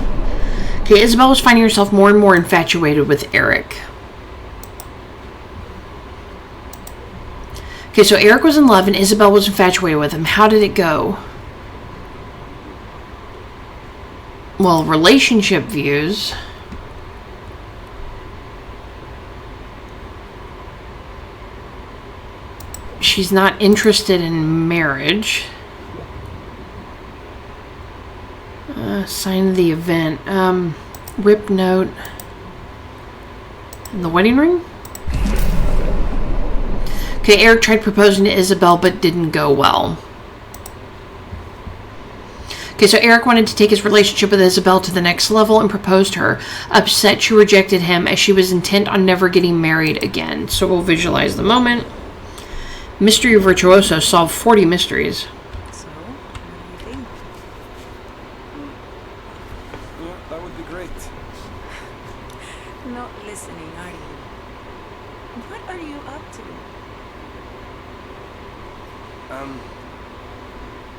Okay, Isabel was finding herself more and more infatuated with Eric. Okay, so Eric was in love and Isabel was infatuated with him. How did it go? Well, relationship views. She's not interested in marriage. Sign of the event. Rip note. And the wedding ring? Okay, Eric tried proposing to Isabel, but didn't go well. Okay, so Eric wanted to take his relationship with Isabel to the next level and proposed to her. Upset, she rejected him as she was intent on never getting married again. So we'll visualize the moment. Mystery Virtuoso solved 40 mysteries. So, what do you think? Yeah, that would be great. Not listening, are you? What are you up to?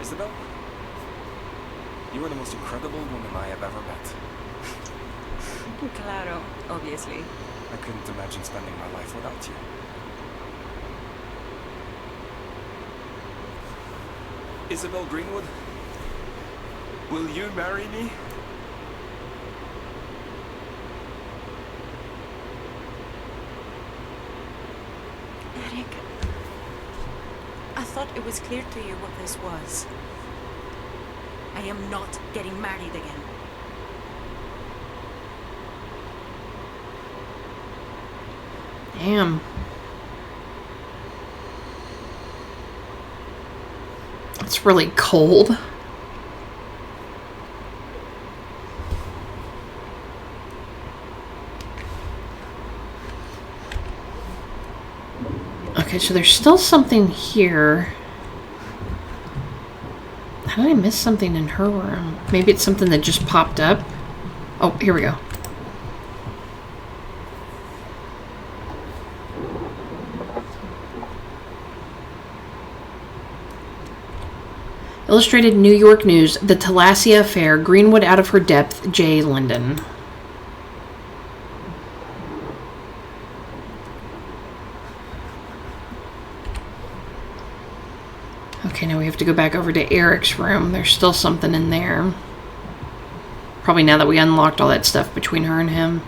Isabel? You are the most incredible woman I have ever met. Claro, obviously. I couldn't imagine spending my life without you. Isabel Greenwood? Will you marry me? Eric, I thought it was clear to you what this was. I am not getting married again. Damn. It's really cold. Okay, so there's still something here. How did I miss something in her room? Maybe it's something that just popped up. Oh, here we go. Illustrated New York News, the Thalassa Affair, Greenwood out of her depth, J. Linden. Okay, now we have to go back over to Eric's room. There's still something in there. Probably now that we unlocked all that stuff between her and him.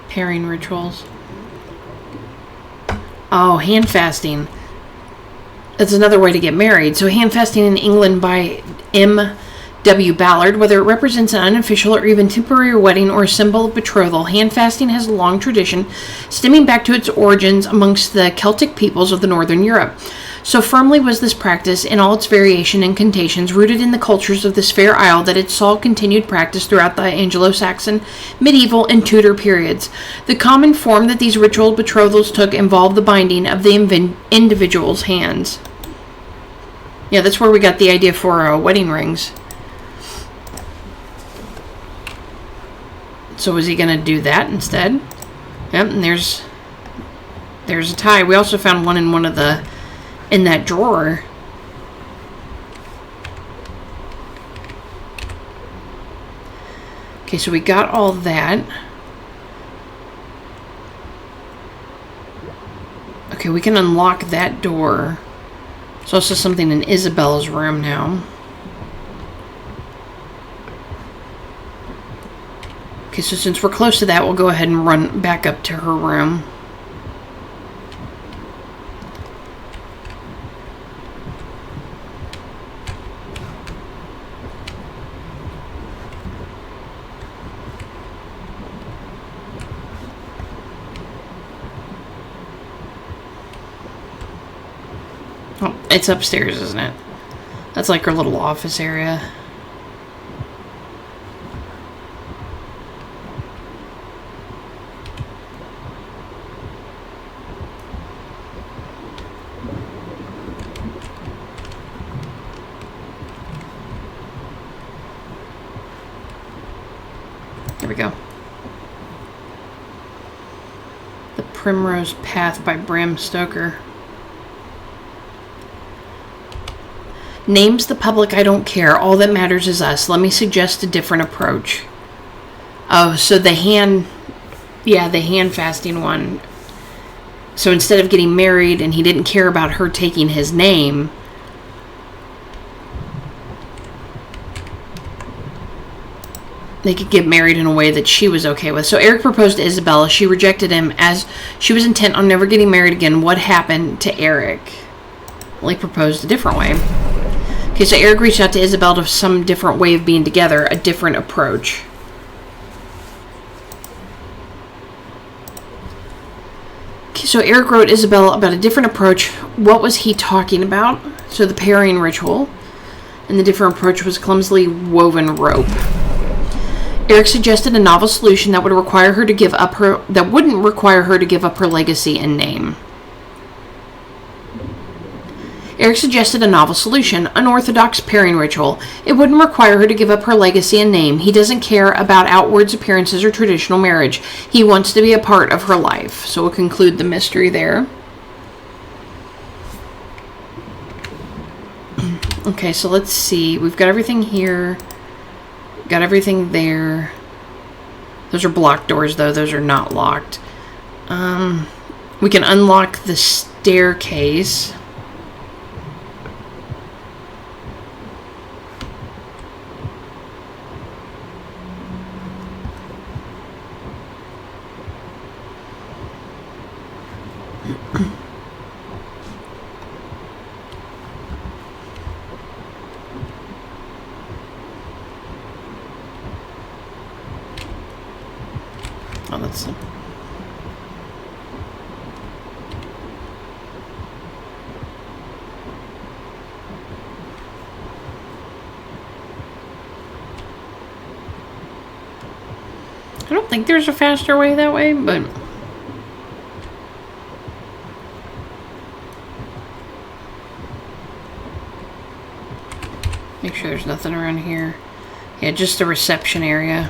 Pairing rituals. Oh, hand fasting. That's another way to get married. So hand fasting in England by M.W. Ballard, whether it represents an unofficial or even temporary wedding or a symbol of betrothal, hand fasting has a long tradition stemming back to its origins amongst the Celtic peoples of the Northern Europe. So firmly was this practice in all its variation and connotations rooted in the cultures of this fair isle that it saw continued practice throughout the Anglo-Saxon, medieval, and Tudor periods. The common form that these ritual betrothals took involved the binding of the individual's hands. Yeah, that's where we got the idea for wedding rings. So is he going to do that instead? Yep, and there's a tie. We also found one in that drawer. Okay, so we got all that. Okay, we can unlock that door. There's also something in Isabella's room now. Okay, so since we're close to that, we'll go ahead and run back up to her room. Oh, it's upstairs, isn't it? That's like her little office area. Here we go. The Primrose Path by Bram Stoker. Names the public, I don't care. All that matters is us. Let me suggest a different approach. Oh, so the hand fasting one. So instead of getting married and he didn't care about her taking his name, they could get married in a way that she was okay with. So Eric proposed to Isabella. She rejected him as she was intent on never getting married again. What happened to Eric? Well, he proposed a different way. Okay, so Eric reached out to Isabel to some different way of being together, a different approach. Okay, so Eric wrote Isabel about a different approach. What was he talking about? So the pairing ritual, and the different approach was clumsily woven rope. Eric suggested a novel solution that wouldn't require her to give up her legacy and name. Eric suggested a novel solution, unorthodox pairing ritual. It wouldn't require her to give up her legacy and name. He doesn't care about outward appearances or traditional marriage. He wants to be a part of her life. So we'll conclude the mystery there. Okay, so let's see. We've got everything here. Got everything there. Those are blocked doors, though. Those are not locked. We can unlock the staircase. Oh, that's... I don't think there's a faster way that way, but... Make sure there's nothing around here. Yeah, just the reception area.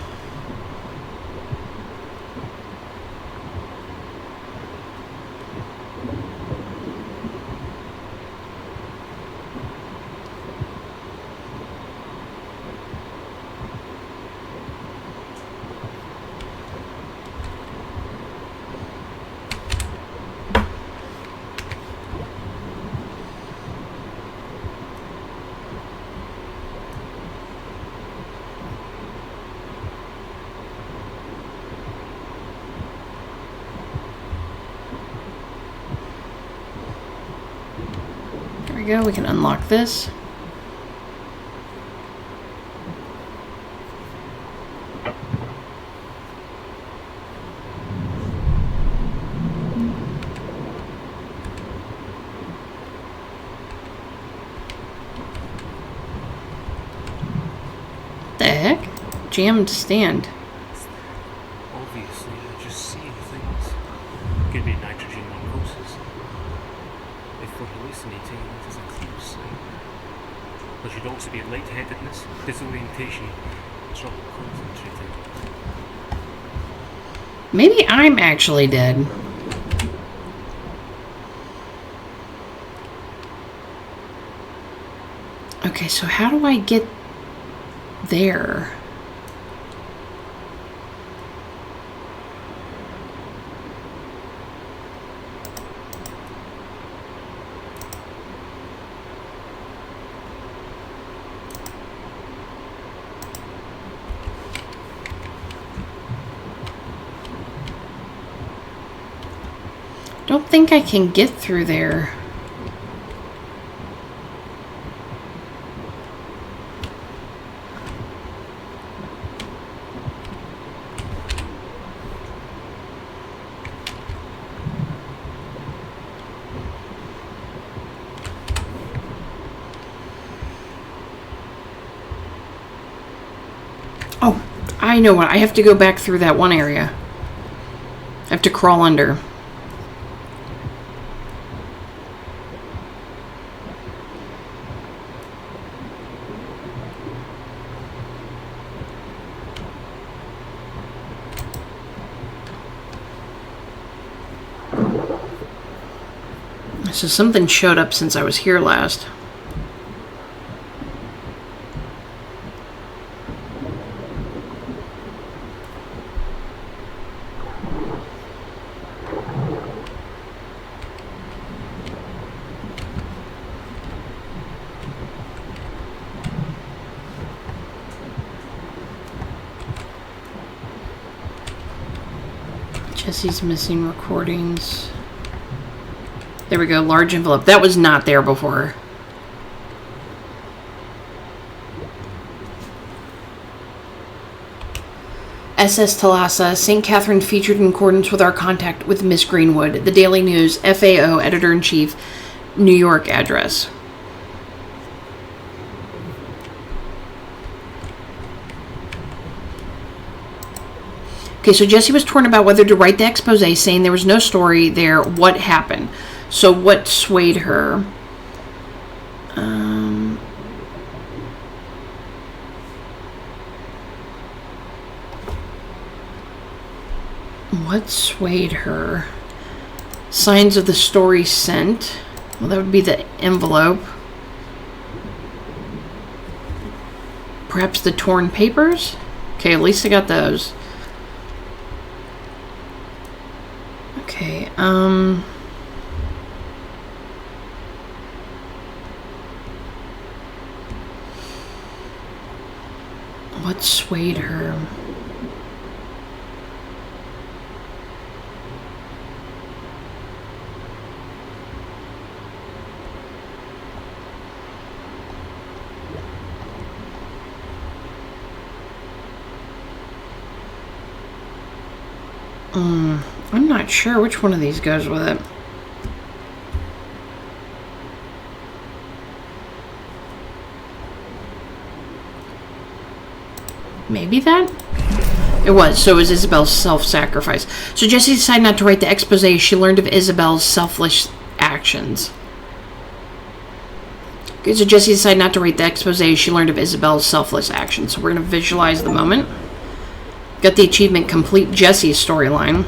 There we go, we can unlock this. The heck? Jammed stand. Obviously, they're just seeing things. Could be nitrogen narcosis. If we're hallucinating, that is a clear sign. There should also be lightheadedness, disorientation, trouble concentrating. Maybe I'm actually dead. Okay, so how do I get there? Don't think I can get through there. Oh, I know what. I have to go back through that one area. I have to crawl under. So something showed up since I was here last. Jesse's missing recordings. There we go, large envelope. That was not there before. SS Thalassa, St. Catherine featured in accordance with our contact with Miss Greenwood. The Daily News, FAO, Editor-in-Chief, New York address. Okay, so Jessie was torn about whether to write the expose, saying there was no story there. What happened? So what swayed her? What swayed her? Signs of the story sent. Well, that would be the envelope. Perhaps the torn papers? Okay, at least I got those. Okay, what swayed her? I'm not sure which one of these goes with it. Maybe that? It was. So it was Isabel's self-sacrifice. So Jessie decided not to write the expose she learned of Isabel's selfless actions. Okay, so Jessie decided not to write the expose she learned of Isabel's selfless actions. So we're going to visualize the moment. Got the achievement complete Jessie's storyline.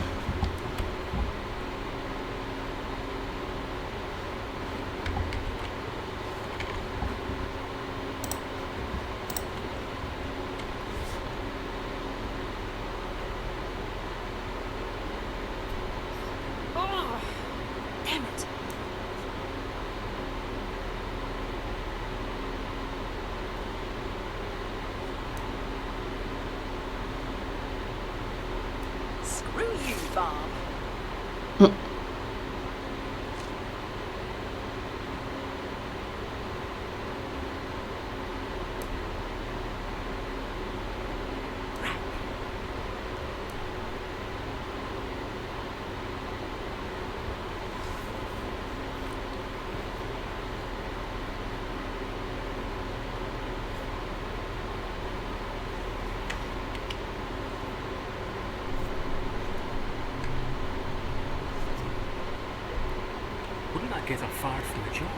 Wouldn't that get her fired from the job?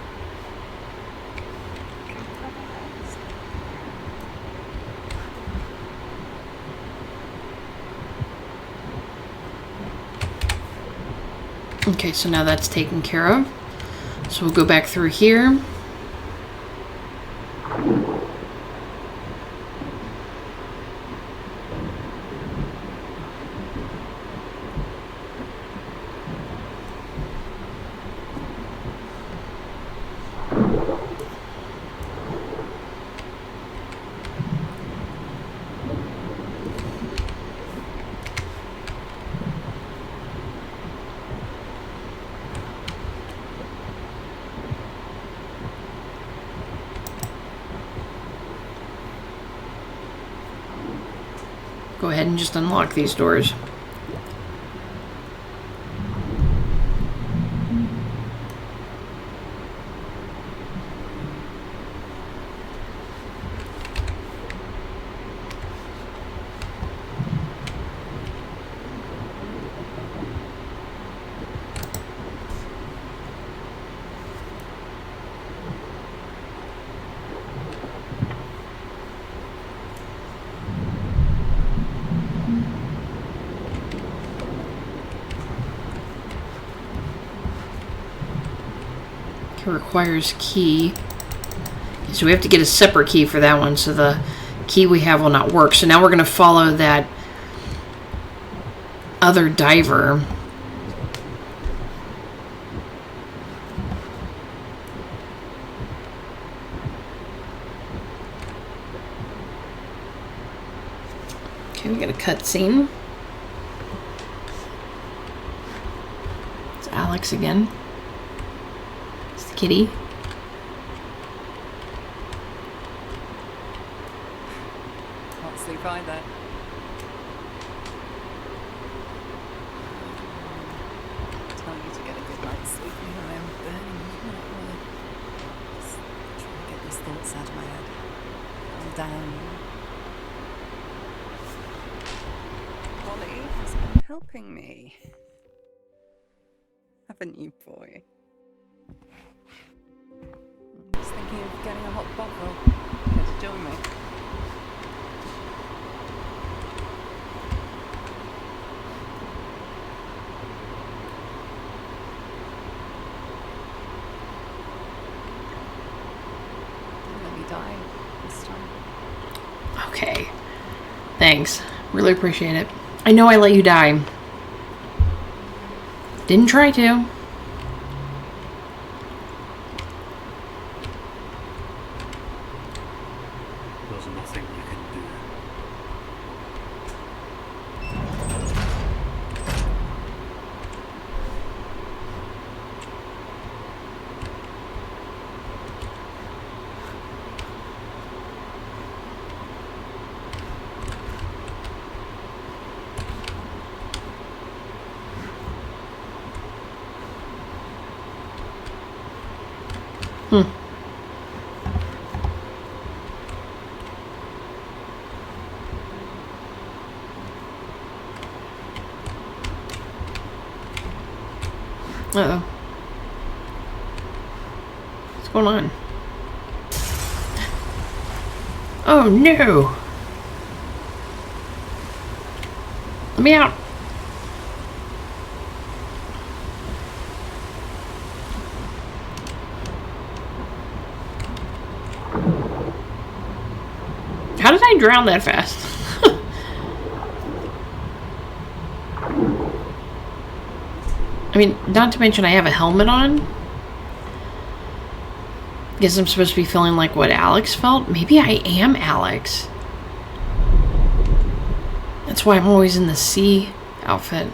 Okay, so now that's taken care of. So we'll go back through here. Go ahead and just unlock these doors. Requires key. So we have to get a separate key for that one, so the key we have will not work. So now we're going to follow that other diver. Okay, we got a cutscene. It's Alex again. Kitty. Can't sleep either. Tell you to get a good night's sleep. Here I am burning midnight oil. Just trying to get these thoughts out of my head. Calm down. Holly has been helping me. Haven't you, boy? Just thinking of getting a hot bottle. Here to join me. Don't let me die this time. Okay. Thanks. Really appreciate it. I know I let you die. Didn't try to. There's nothing you can do. Uh-oh. What's going on? Oh no! Let me out! How did I drown that fast? I mean, not to mention I have a helmet on. Guess I'm supposed to be feeling like what Alex felt. Maybe I am Alex. That's why I'm always in the sea outfit.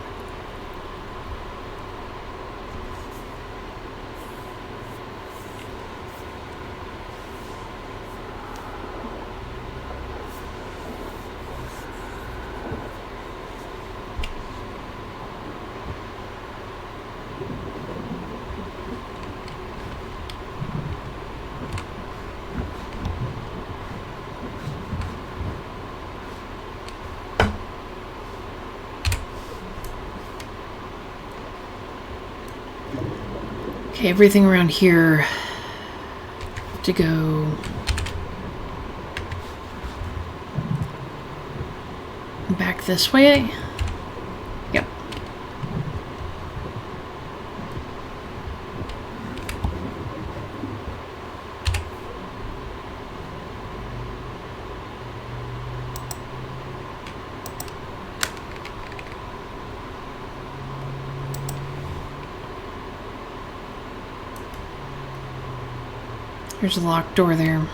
Okay, everything around here to go back this way. Yep. There's a locked door there.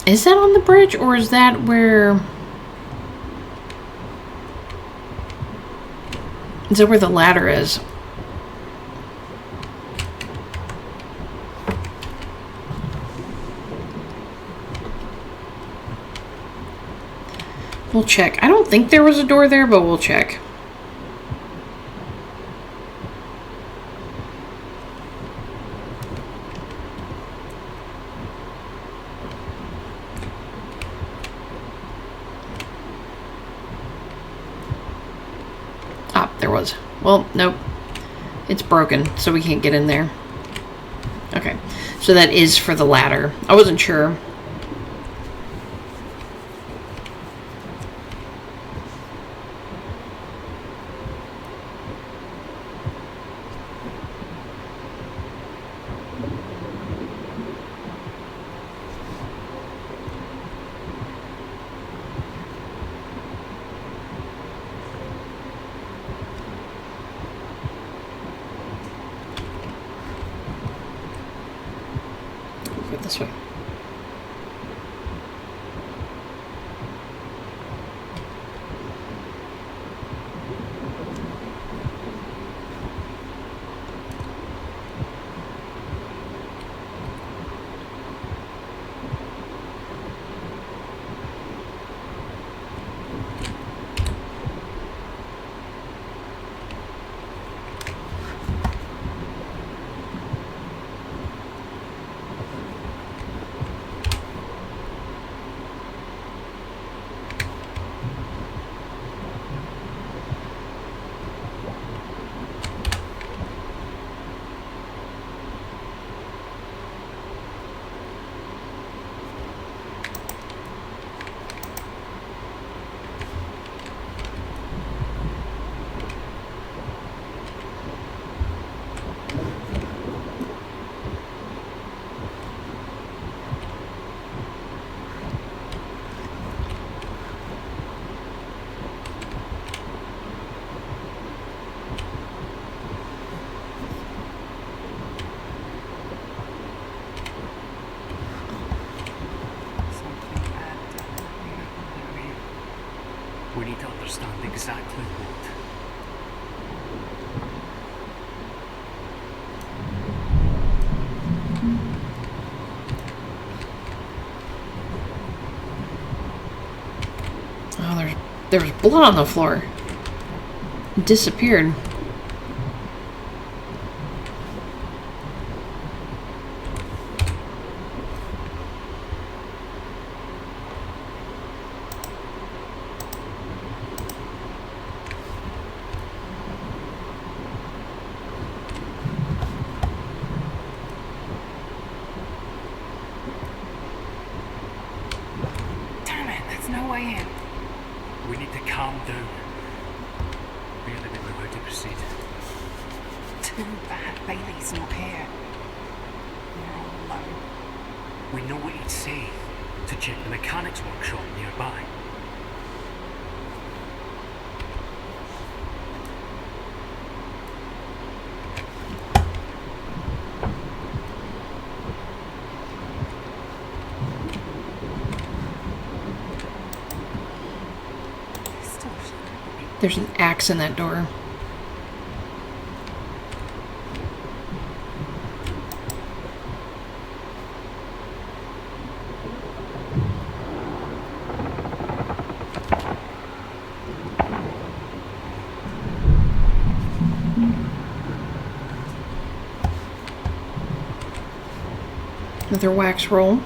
Is that on the bridge, or is that where... Is that where the ladder is? We'll check. I don't think there was a door there, but we'll check. There was. Well, nope. It's broken, so we can't get in there. Okay. So that is for the ladder. I wasn't sure. This way. We need to understand exactly what. Oh, there's blood on the floor. It disappeared. Damn it, there's no way in. We need to calm down. Really don't know how to proceed. Too bad Bailey's not here. We're all alone. We know what he'd say to check the mechanics workshop nearby. There's an axe in that door. Another wax roll.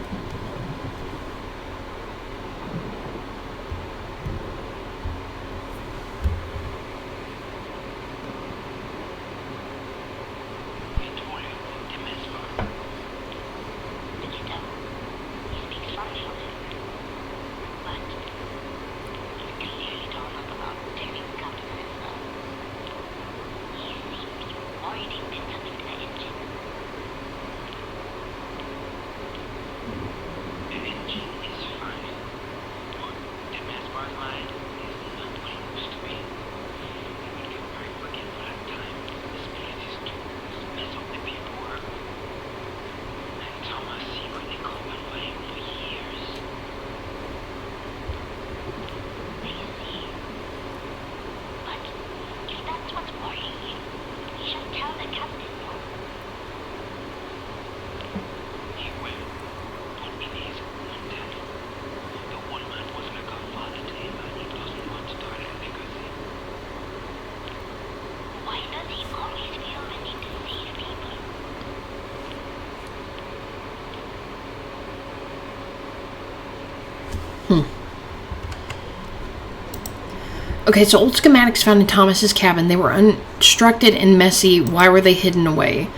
Okay, so old schematics found in Thomas's cabin. They were unstructured and messy. Why were they hidden away?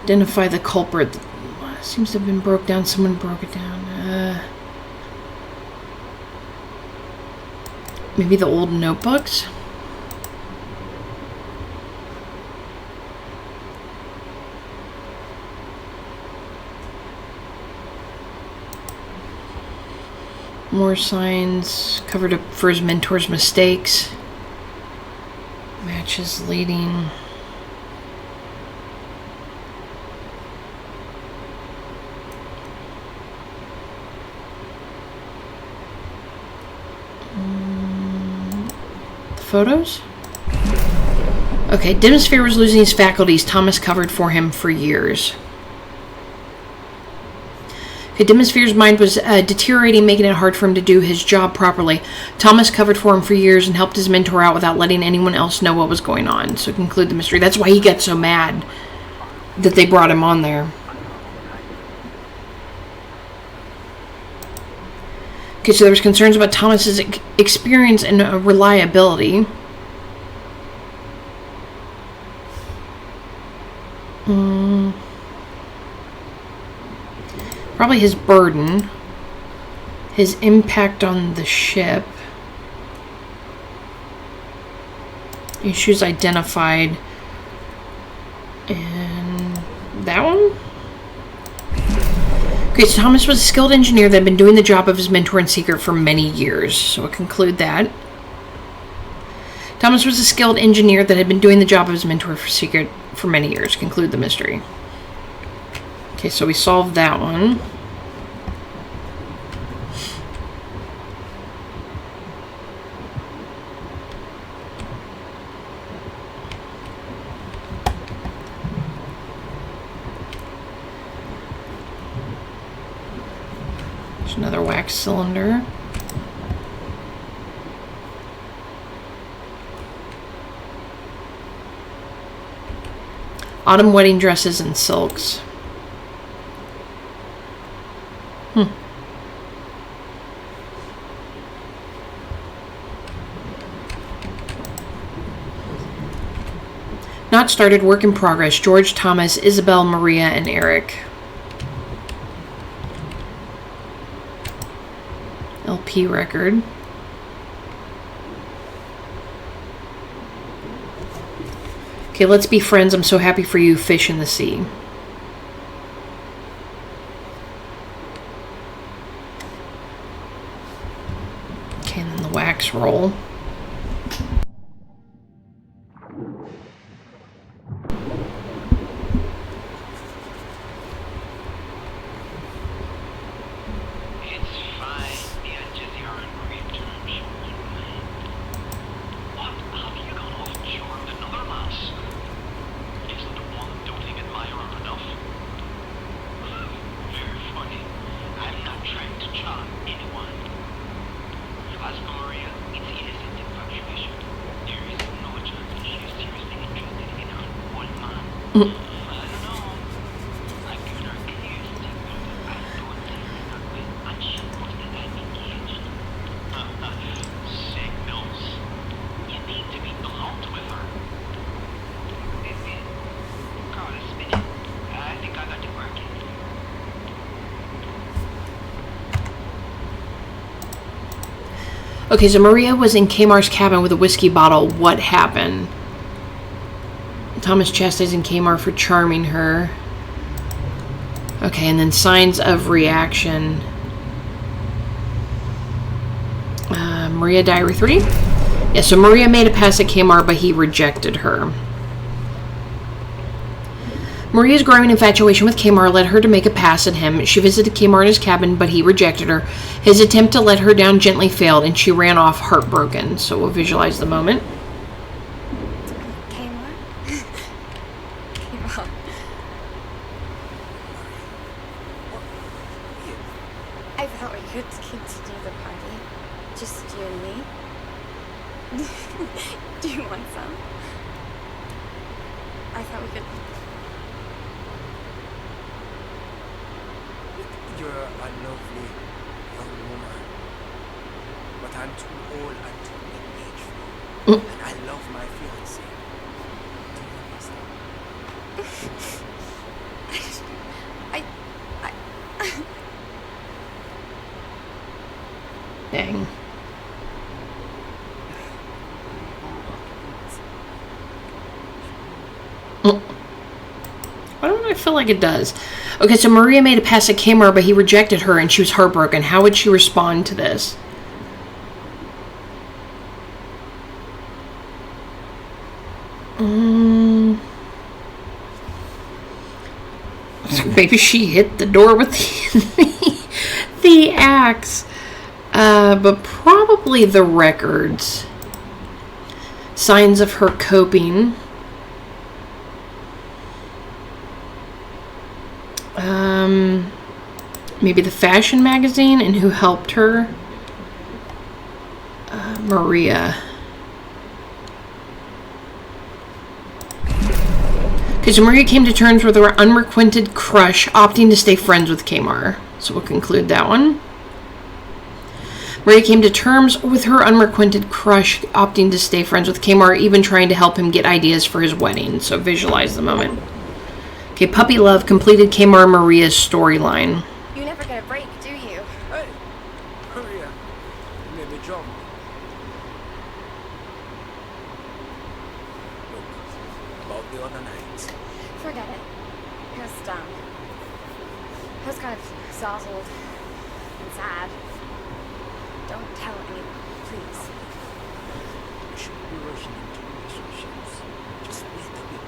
Identify the culprit. Seems to have been broke down. Someone broke it down. Maybe the old notebooks? More signs, covered up for his mentor's mistakes. Matches leading. The photos? Okay, Demisphere was losing his faculties. Thomas covered for him for years. Demisphere's mind was deteriorating, making it hard for him to do his job properly. Thomas covered for him for years and helped his mentor out without letting anyone else know what was going on. So conclude the mystery. That's why he got so mad that they brought him on there. Okay, so there was concerns about Thomas's experience and reliability. Probably his burden, his impact on the ship, issues identified, and that one? Okay, so Thomas was a skilled engineer that had been doing the job of his mentor in secret for many years, so we'll conclude that. Thomas was a skilled engineer that had been doing the job of his mentor for secret for many years. Conclude the mystery. Okay, so we solved that one. wax cylinder. Autumn wedding dresses and silks. Not started, work in progress. George, Thomas, Isabel, Maria, and Eric. LP record. Okay, let's be friends. I'm so happy for you. Fish in the sea. Okay, and then the wax roll. Okay, so Maria was in Kamar's cabin with a whiskey bottle. What happened? Thomas chastising Kamar for charming her. Okay, and then signs of reaction. Maria Diary 3? Yeah, so Maria made a pass at Kamar, but he rejected her. Maria's growing infatuation with Kamar led her to make a pass at him. She visited Kamar in his cabin, but he rejected her. His attempt to let her down gently failed, and she ran off heartbroken. So we'll visualize the moment. Kamar? Kamar. I thought we could continue the party. Just you and me. Do you want some? I thought we could... You're a lovely young woman, but I'm too old and too engaged for you. And I love my fiancé. Do you understand? Dang. Why don't I feel like it does? Okay, so Maria made a pass at Kamar, but he rejected her, and she was heartbroken. How would she respond to this? Maybe she hit the door with the axe. But probably the records. Signs of her coping. Maybe the fashion magazine, and who helped her? Maria. Okay, so Maria came to terms with her unrequited crush, opting to stay friends with Kamar. So we'll conclude that one. Maria came to terms with her unrequited crush, opting to stay friends with Kamar, even trying to help him get ideas for his wedding. So visualize the moment. Okay, Puppy Love completed Kamar and Maria's storyline. You never get a break, do you? Hey, Maria, you made me jump. Look, about the other night. Forget it. It was dumb. I was kind of frazzled and sad. Don't tell anyone, please. We shouldn't be rushing into relationships. Just wait a bit.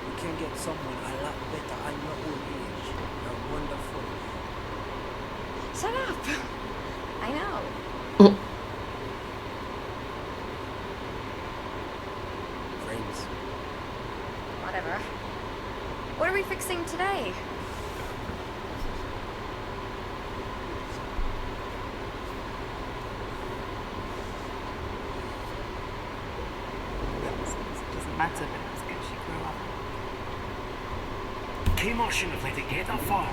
You can get someone a lot better at your old age. You're wonderful. Shut up. I know. Friends. Whatever. What are we fixing today? matter, but it was good she grew up. Kmart shouldn't have let it get that far.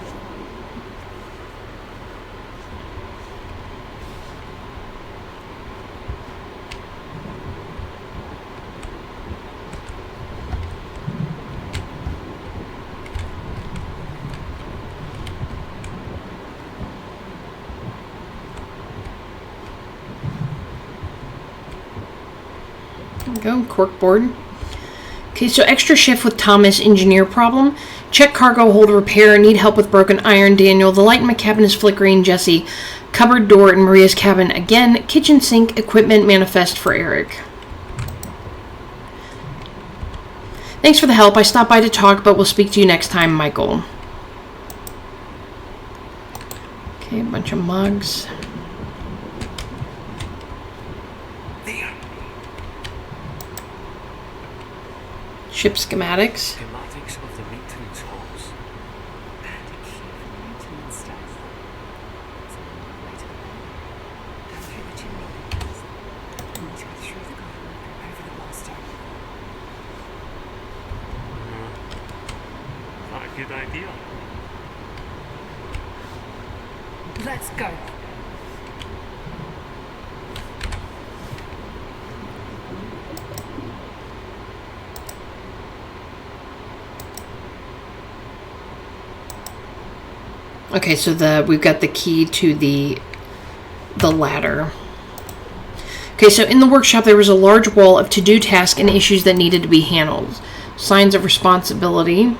Go, corkboard. Okay, so extra shift with Thomas, engineer problem. Check cargo hold repair, need help with broken iron, Daniel. The light in my cabin is flickering, Jesse. Cupboard door in Maria's cabin again. Kitchen sink, equipment manifest for Eric. Thanks for the help. I stopped by to talk, but we'll speak to you next time, Michael. Okay, a bunch of mugs. Ship schematics. Schematics of the maintenance halls. Maintenance stuff. It's a long way to the bay. Down through the chimney. We need to go through the garden and over the master. Not a good idea. Let's go. Okay, so we've got the key to the ladder. Okay, so in the workshop there was a large wall of to-do tasks and issues that needed to be handled. Signs of responsibility.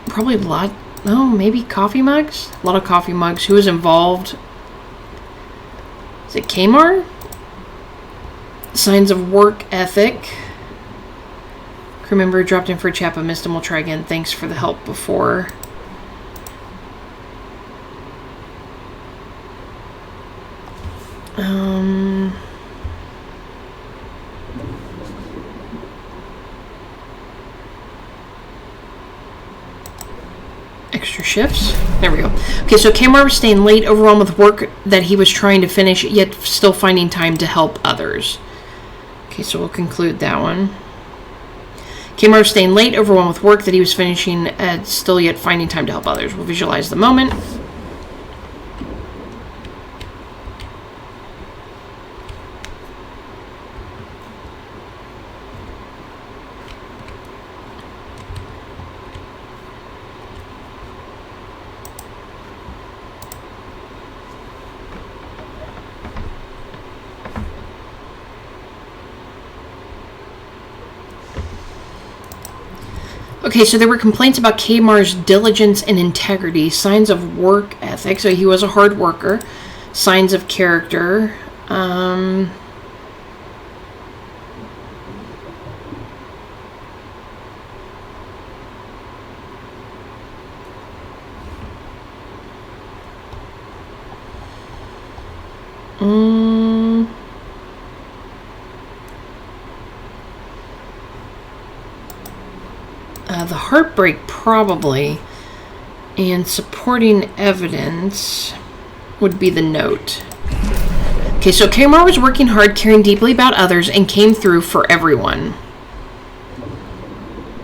Probably a lot. Oh, maybe coffee mugs? A lot of coffee mugs. Who was involved? Is it Kmart? Signs of work ethic. Crew member dropped in for a chat but missed him. We'll try again. Thanks for the help before. Extra shifts. There we go. Okay, so Kmart was staying late, overwhelmed with work that he was trying to finish, yet still finding time to help others. Okay, so we'll conclude that one. Kmart was staying late, overwhelmed with work that he was finishing, still yet finding time to help others. We'll visualize the moment. Okay, so there were complaints about Kmar's diligence and integrity, signs of work ethic, so he was a hard worker, signs of character, the heartbreak probably, and supporting evidence would be the note. Okay, so Kmar was working hard, caring deeply about others, and came through for everyone.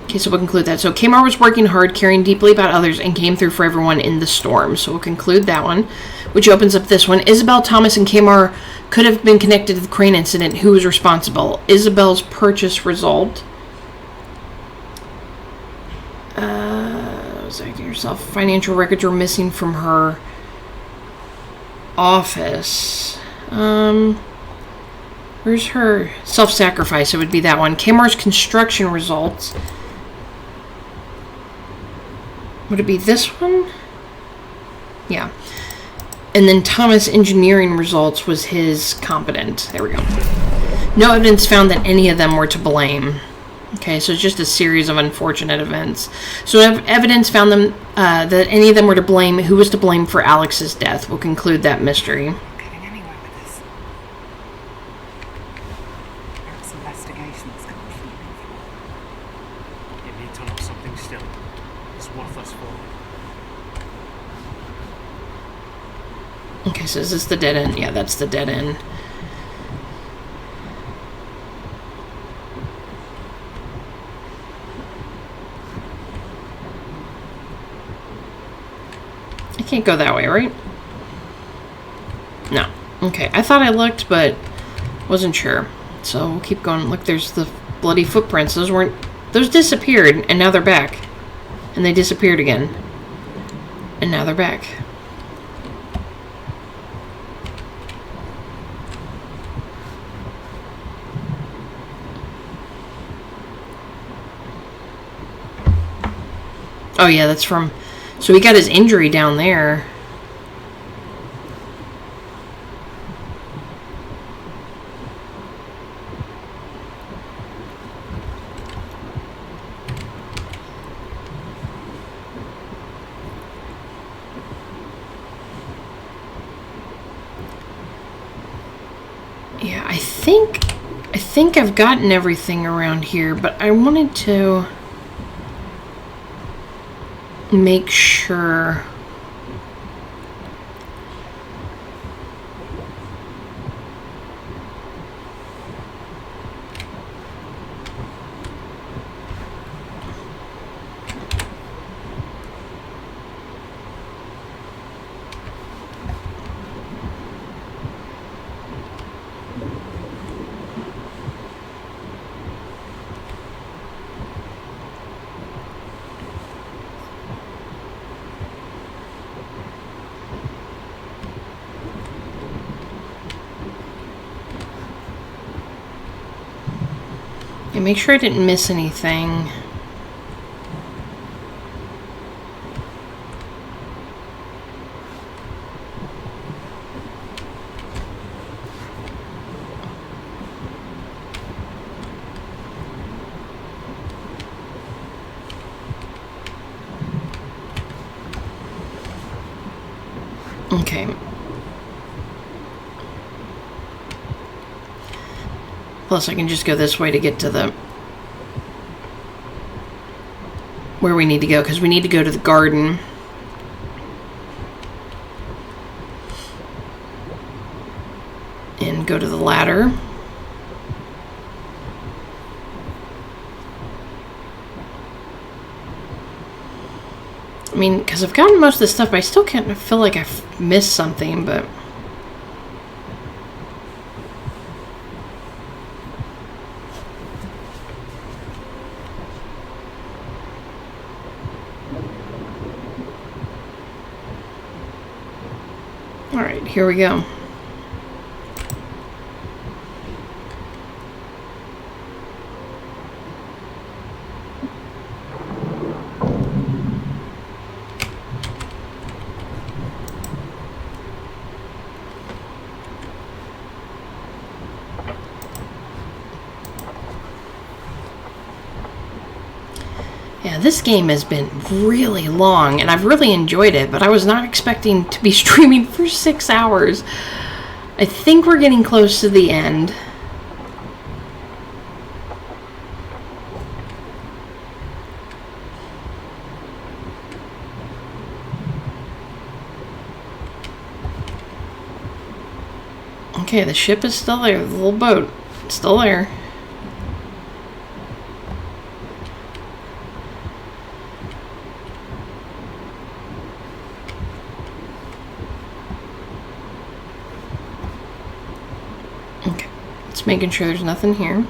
Okay, so we'll conclude that. So Kmar was working hard, caring deeply about others, and came through for everyone in the storm. So we'll conclude that one, which opens up this one. Isabel, Thomas, and Kmar could have been connected to the crane incident. Who was responsible? Isabel's purchase result. Yourself. Financial records were missing from her office. Where's her self-sacrifice? It would be that one. Kmar's construction results. Would it be this one? Yeah. And then Thomas' engineering results was his competent. There we go. No evidence found that any of them were to blame. Okay, so it's just a series of unfortunate events. So evidence found them that any of them were to blame. Who was to blame for Alex's death? We'll conclude that mystery. Getting anywhere with this. Eric's investigation is completely flawed. It may turn up something still. It's worth us following. Okay, so is this the dead end? Yeah, that's the dead end. I can't go that way, right? No. Okay, I thought I looked, but wasn't sure. So we'll keep going. Look, there's the bloody footprints. Those disappeared, and now they're back. And they disappeared again. And now they're back. Oh yeah, that's from... So he got his injury down there. Yeah, I think I've gotten everything around here, but I wanted to make sure. Yeah, make sure I didn't miss anything. Okay. Plus, I can just go this way to get to the... where we need to go, because we need to go to the garden. And go to the ladder. I mean, because I've gotten most of the stuff, but I still can't feel like I've missed something, but... Alright, here we go. Yeah, this game has been really long, and I've really enjoyed it, but I was not expecting to be streaming for 6 hours. I think we're getting close to the end. Okay, the ship is still there, the little boat, it's still there. Making sure there's nothing here.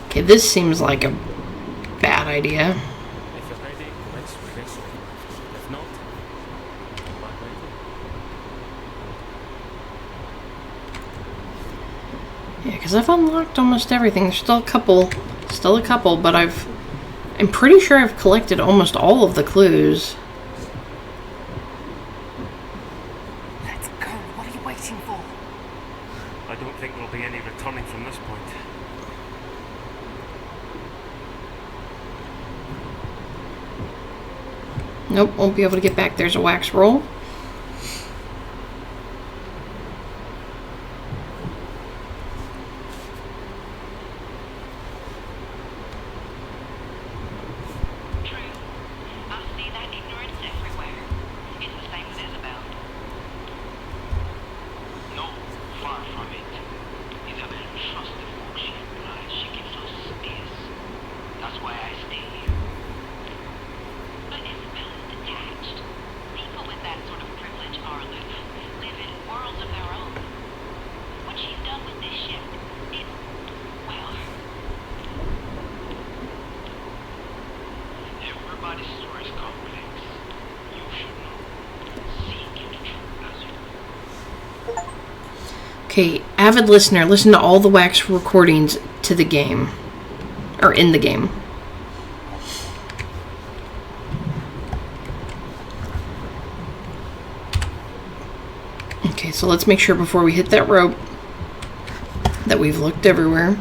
Okay, this seems like a bad idea. If you're ready, let's race on. If not, come back later. Yeah, because I've unlocked almost everything. There's still a couple, but I'm pretty sure I've collected almost all of the clues. Let's go. What are you waiting for? I don't think there'll be any returning from this point. Nope, won't be able to get back. There's a wax roll. But Isabel is Okay, avid listener, listen to all the wax recordings to the game. Or in the game. Okay, so let's make sure before we hit that rope that we've looked everywhere.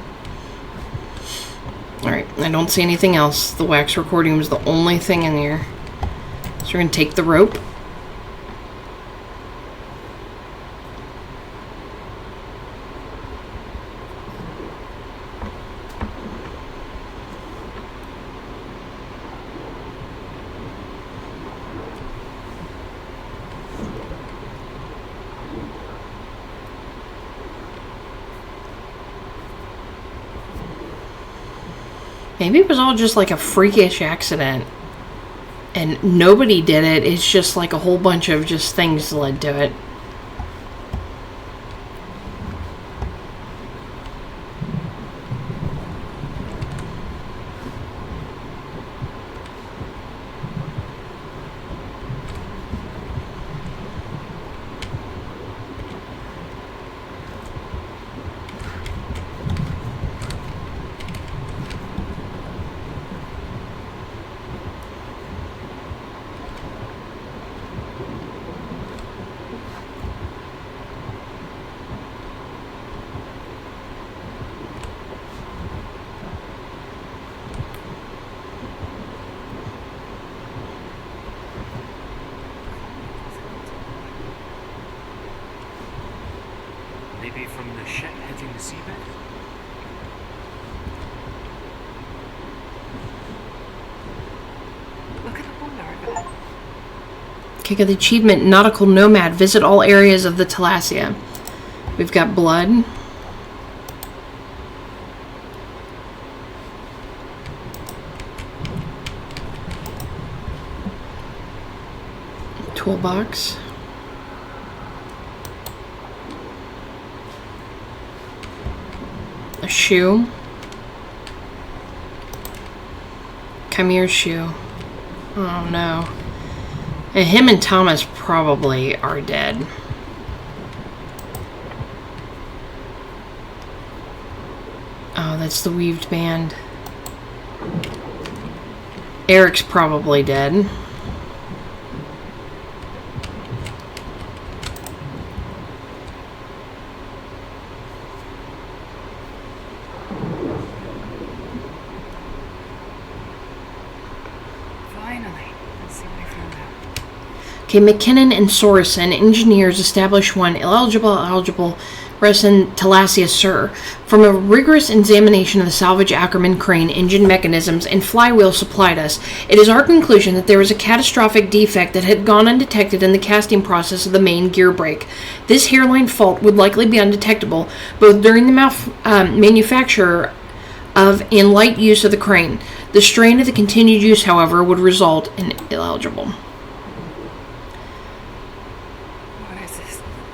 Alright, I don't see anything else. The wax recording was the only thing in here. So we're going to take the rope. Maybe it was all just like a freakish accident and nobody did it. It's just like a whole bunch of just things led to it. Maybe from the ship hitting the seabed? Look at the wonder over there. Okay, got the achievement Nautical Nomad. Visit all areas of the Thalassa. We've got blood. Toolbox. A shoe. Chimere's shoe. Oh no. And him and Thomas probably are dead. Oh, that's the weaved band. Eric's probably dead. Okay, McKinnon and Sorensen, engineers, establish one eligible resin Thalassa, sir. From a rigorous examination of the salvage Ackerman crane, engine mechanisms, and flywheel supplied us, it is our conclusion that there was a catastrophic defect that had gone undetected in the casting process of the main gear brake. This hairline fault would likely be undetectable both during the manufacture of and light use of the crane. The strain of the continued use, however, would result in illegible.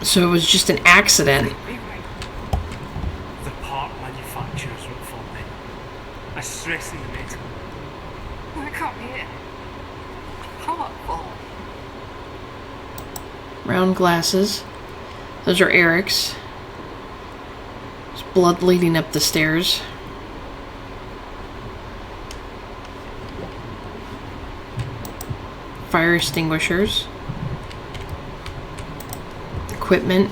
So it was just an accident. The part manufacturers were faulty. A stress in the metal. I can't be it. Part fault. Round glasses. Those are Eric's. There's blood leading up the stairs. Fire extinguishers. Equipment.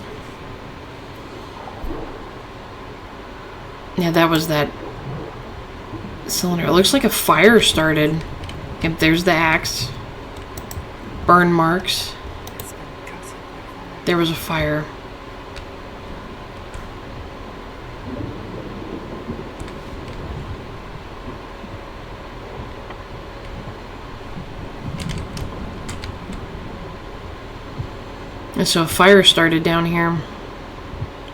Yeah, that was that cylinder. It looks like a fire started. Yep, there's the axe. Burn marks. There was a fire. And so a fire started down here.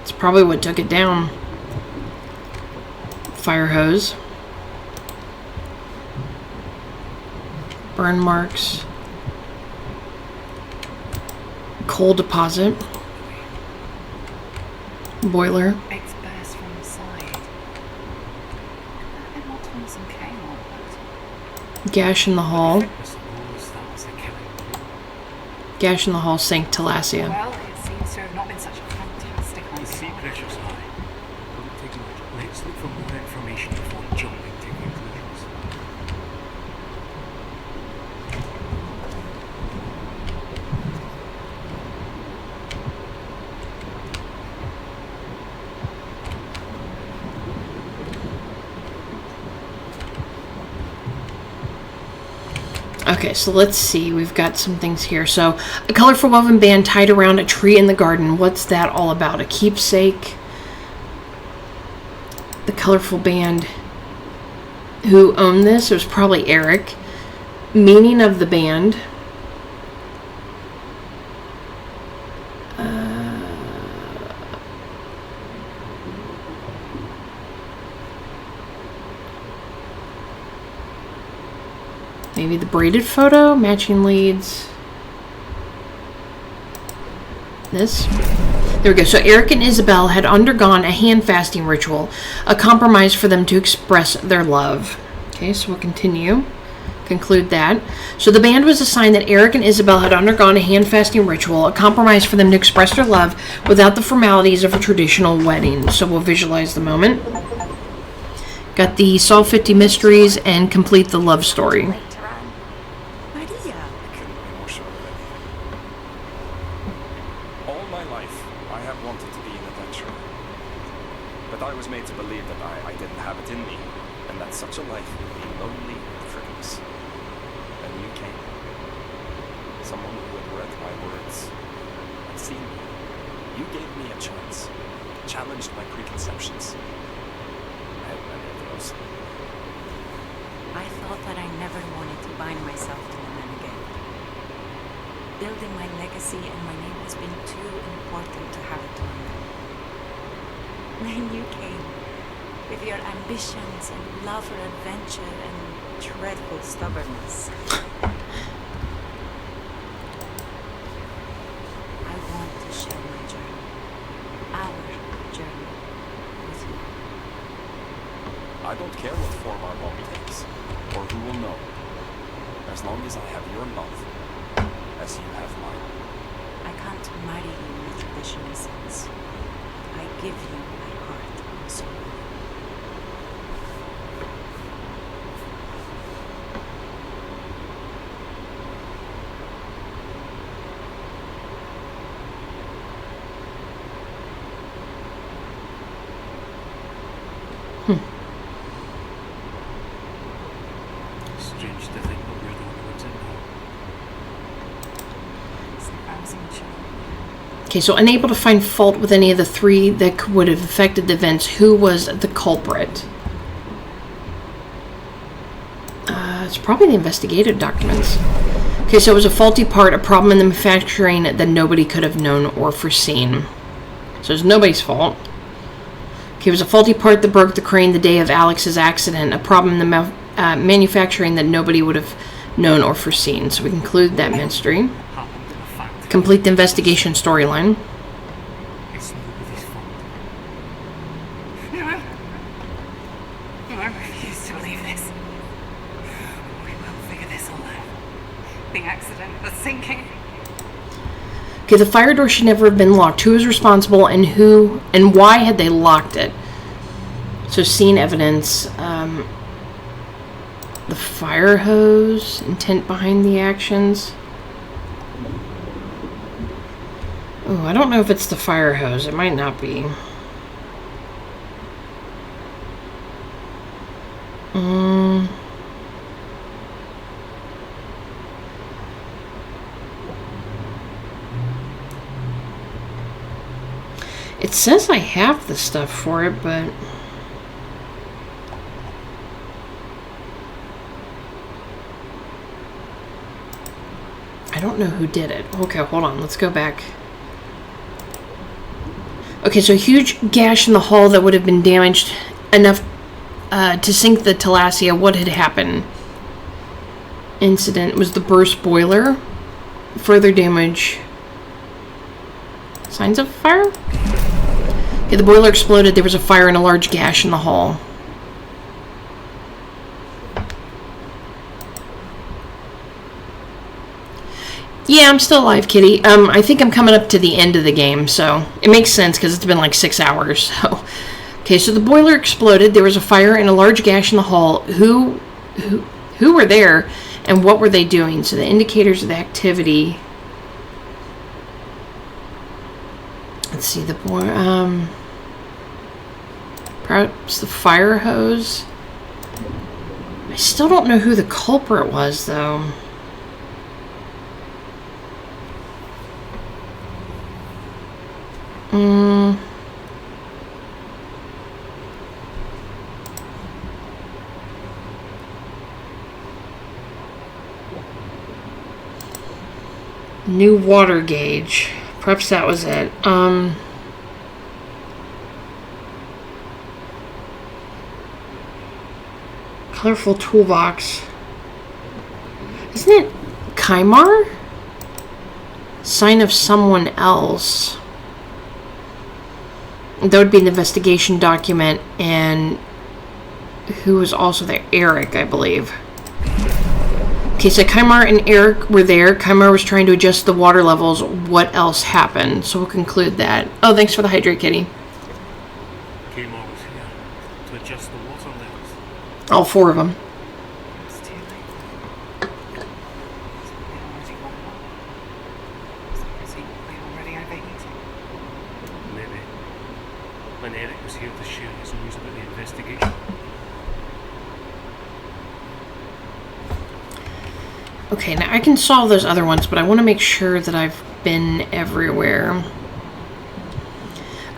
It's probably what took it down. Fire hose. Burn marks. Coal deposit. Boiler. It's burst from the side. And what Thompson came on about. Gash in the hull. Gash in the hull sank Thalassa. Well, it seems to have not been such a fantastic idea. The secret look for more information before jumping to conclusions. Okay, so let's see. We've got some things here. So, a colorful woven band tied around a tree in the garden. What's that all about? A keepsake? The colorful band. Who owned this? It was probably Eric. Meaning of the band. Maybe the braided photo, matching leads. This. There we go. So Eric and Isabel had undergone a hand fasting ritual, a compromise for them to express their love. Okay, so we'll conclude that. So the band was a sign that Eric and Isabel had undergone a hand fasting ritual, a compromise for them to express their love without the formalities of a traditional wedding. So we'll visualize the moment. Got the Solve 50 Mysteries and Complete the Love Story. I don't care what form our bond takes, or who will know, as long as I have your love, as you have mine. I can't marry you in the traditional sense. I give you my heart and soul. Strange to think that we're the only ones in there. Okay, so unable to find fault with any of the three that would have affected the events. Who was the culprit? It's probably the investigative documents. Okay, so it was a faulty part, a problem in the manufacturing that nobody could have known or foreseen. So it's nobody's fault. Okay, it was a faulty part that broke the crane the day of Alex's accident, a problem in the manufacturing that nobody would have known or foreseen. So we conclude that mystery. Complete the investigation storyline. It's nobody's fault. No. I refuse to believe this. We will figure this all out. The accident, the sinking. Okay, the fire door should never have been locked. Who was responsible and who and why had they locked it? So scene evidence. The fire hose, intent behind the actions. Oh, I don't know if it's the fire hose. It might not be. It says I have the stuff for it, but I don't know who did it. Okay, hold on. Let's go back. Okay, so a huge gash in the hull that would have been damaged enough to sink the Thalassa. What had happened? Incident was the burst boiler. Further damage. Signs of fire? Okay, the boiler exploded. There was a fire and a large gash in the hull. Yeah, I'm still alive, kitty. I think I'm coming up to the end of the game, so it makes sense because it's been like 6 hours. So, Okay, so the boiler exploded. There was a fire and a large gash in the hull. Who were there, and what were they doing? So the indicators of the activity. Let's see, the boiler. Perhaps the fire hose. I still don't know who the culprit was, though. New water gauge. Perhaps that was it. Colorful toolbox. Isn't it Kymar? Sign of someone else. That would be an investigation document, and who was also there? Eric, I believe. Okay, so Kymar and Eric were there. Kymar was trying to adjust the water levels. What else happened? So we'll conclude that. Oh, thanks for the hydrate, Kitty. Kymar was here to adjust the water levels. All 4 of them. It's too late. They already got it up. So presumably already overheating. Maybe. When Eric was here to share his news about the investigation. Okay, now I can solve those other ones, but I want to make sure that I've been everywhere.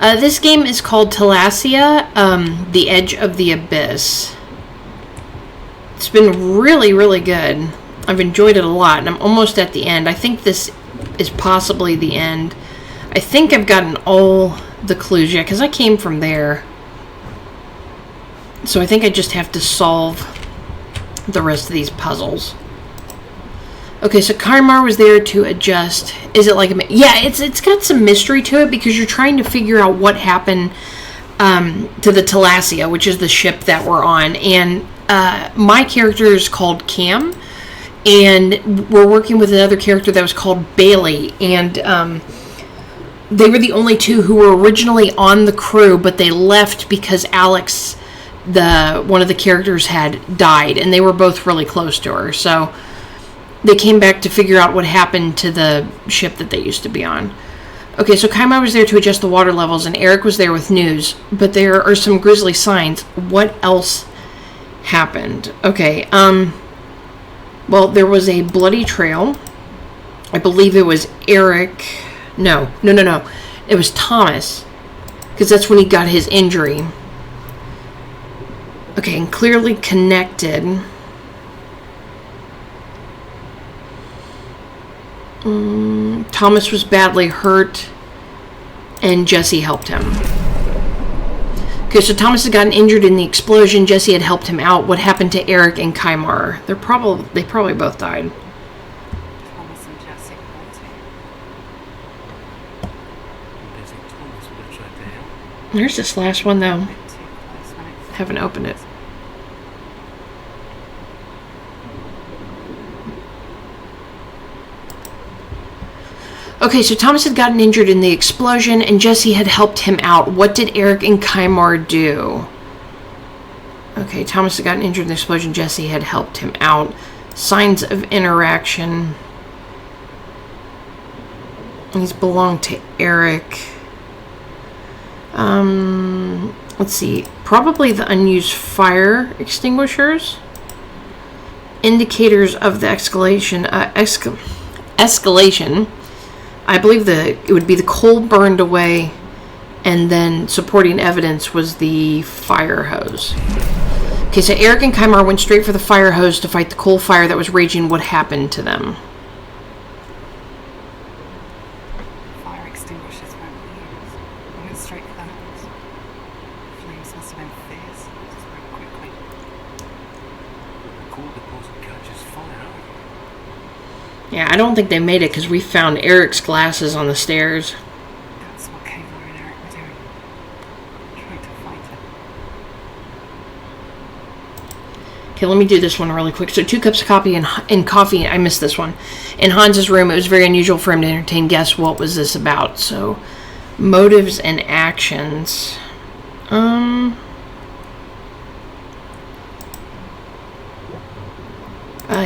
This game is called Thalassa, The Edge of the Abyss. It's been really, really good. I've enjoyed it a lot, and I'm almost at the end. I think this is possibly the end. I think I've gotten all the clues yet, because I came from there. So I think I just have to solve the rest of these puzzles. Okay, so Kymar was there to adjust. Is it like a... Yeah, it's got some mystery to it because you're trying to figure out what happened to the Thalassa, which is the ship that we're on. And my character is called Cam, and we're working with another character that was called Bailey. And they were the only 2 who were originally on the crew, but they left because Alex, one of the characters, had died, and they were both really close to her. So they came back to figure out what happened to the ship that they used to be on. Okay, so Kymar was there to adjust the water levels, and Eric was there with news. But there are some grisly signs. What else happened? Okay, well, there was a bloody trail. I believe it was Eric. No. It was Thomas, because that's when he got his injury. Okay, and clearly connected. Thomas was badly hurt, and Jesse helped him. Okay, so Thomas had gotten injured in the explosion. Jesse had helped him out. What happened to Eric and Kymar? They probably both died. Thomas and Jesse both here. There's this last one, though. A bit too close when it... Haven't opened it. Okay, so Thomas had gotten injured in the explosion, and Jesse had helped him out. What did Eric and Kymar do? Okay, Thomas had gotten injured in the explosion. Jesse had helped him out. Signs of interaction. These belong to Eric. Let's see. Probably the unused fire extinguishers. Indicators of the escalation. I believe it would be the coal burned away, and then supporting evidence was the fire hose. Okay, so Eric and Kymar went straight for the fire hose to fight the coal fire that was raging. What happened to them? Fire extinguishers weren't used. We went straight for the hose. Flames must have been fierce. Just very quickly. The coal deposit catches fire. Yeah, I don't think they made it because we found Eric's glasses on the stairs. That's what Kayla and Eric were doing. Trying to fight it. Okay, let me do this one really quick. So 2 cups of coffee and coffee. I missed this one. In Hans's room, it was very unusual for him to entertain guests. What was this about? So, motives and actions.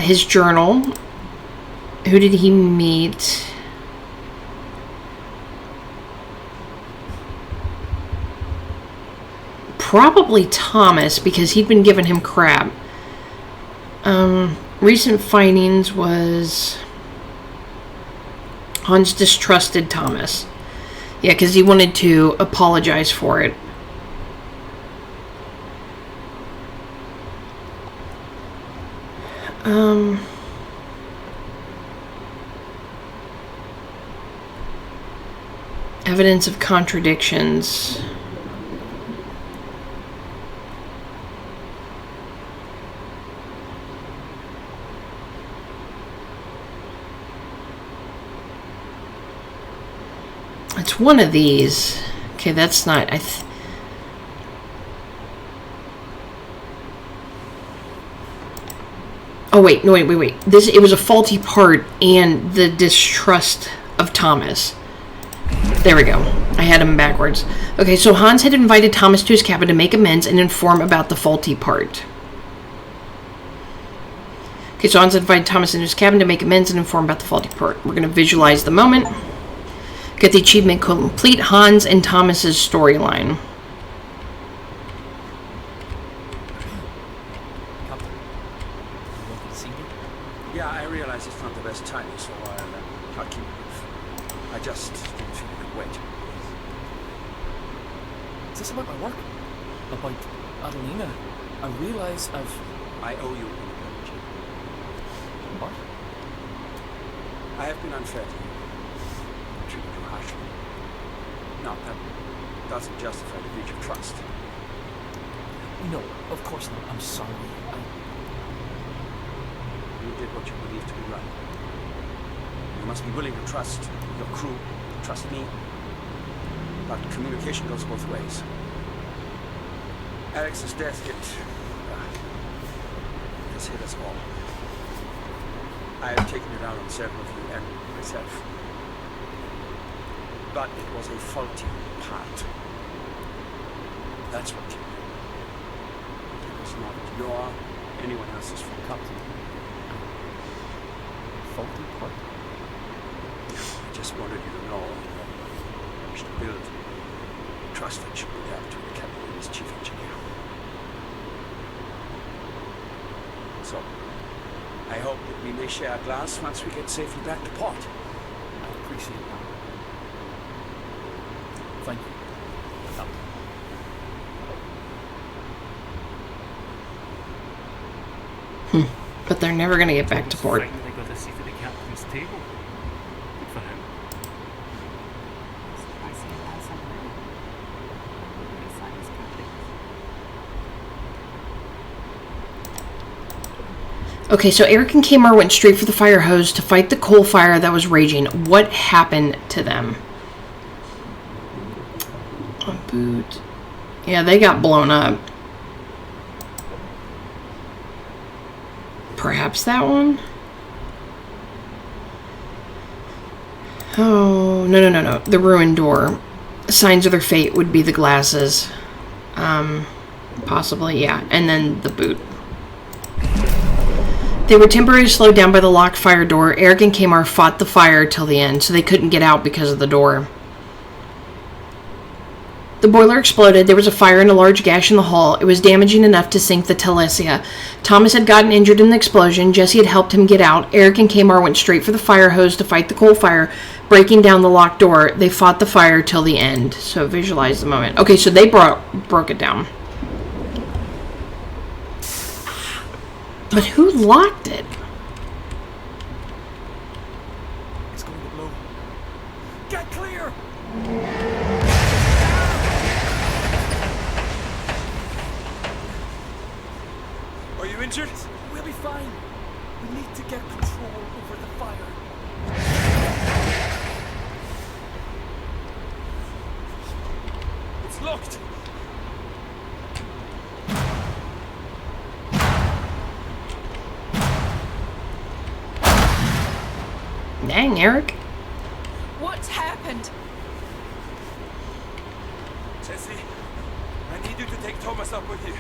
his journal. Who did he meet? Probably Thomas, because he'd been giving him crap. Recent findings was Hans distrusted Thomas. Yeah, because he wanted to apologize for it. Evidence of contradictions. It's one of these. Okay, that's not... Oh, wait. No, wait. It was a faulty part and the distrust of Thomas. There we go. I had him backwards. Okay, so Hans had invited Thomas to his cabin to make amends and inform about the faulty part. Okay, so Hans invited Thomas into his cabin to make amends and inform about the faulty part. We're going to visualize the moment. Get the achievement complete Hans and Thomas's storyline. Captain, you want to see me? Yeah, I realize it's not the best timing, so I'll keep it brief. I just didn't feel I could wait. Is this about my work? About Adelina? I realize I owe you an apology. What? I have been unfair to you. Treated you harshly. No, that doesn't justify the breach of trust. No, of course not. I'm sorry. You did what you believed to be right. You must be willing to trust your crew, trust me. But communication goes both ways. Alex's death has hit us all. I have taken it out on several of you and myself. But it was a faulty part. That's what you did. It was not your, anyone else's fault. Captain. Faulty part? I just wanted you to know that we should build trust that should be there between the captain and his chief engineer. So, I hope that we may share a glass once we get safely back to port. I appreciate that. Thank you, Captain. But they're never going to get back to port. Finally got a seat at the captain's table. Good for him. Surprised he has some room. Beside his captain. Okay, so Eric and Kmart went straight for the fire hose to fight the coal fire that was raging. What happened to them? A boot. Yeah, they got blown up. Perhaps that one? Oh, no. The ruined door. Signs of their fate would be the glasses. Possibly, yeah. And then the boot. They were temporarily slowed down by the locked fire door. Eric and Kmart fought the fire till the end, so they couldn't get out because of the door. The boiler exploded. There was a fire and a large gash in the hull. It was damaging enough to sink the Thalassa. Thomas had gotten injured in the explosion. Jesse had helped him get out. Eric and Kmart went straight for the fire hose to fight the coal fire, breaking down the locked door. They fought the fire till the end. So visualize the moment. Okay, so they broke it down. But who locked it? It's going to blow. Get clear! Are you injured? We'll be fine. We need to get control over the fire. It's locked. Dang, Eric. What's happened? Jesse, I need you to take Thomas up with you.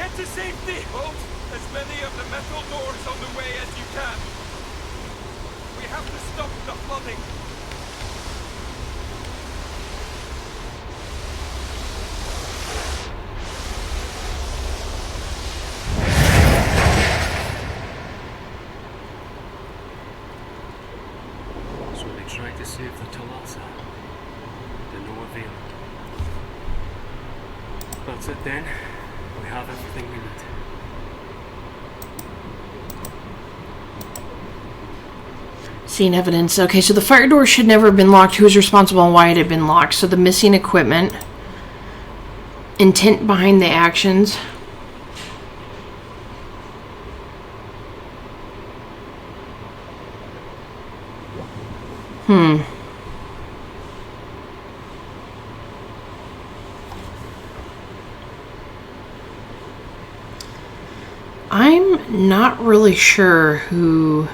Get to safety! Bolt as many of the metal doors on the way as you can. We have to stop the flooding. So they tried to save the Thalassa. To no avail. That's it then. We have everything we need. Seen evidence. Okay, so the fire door should never have been locked. Who was responsible and why it had been locked? So the missing equipment. Intent behind the actions. I'm not really sure who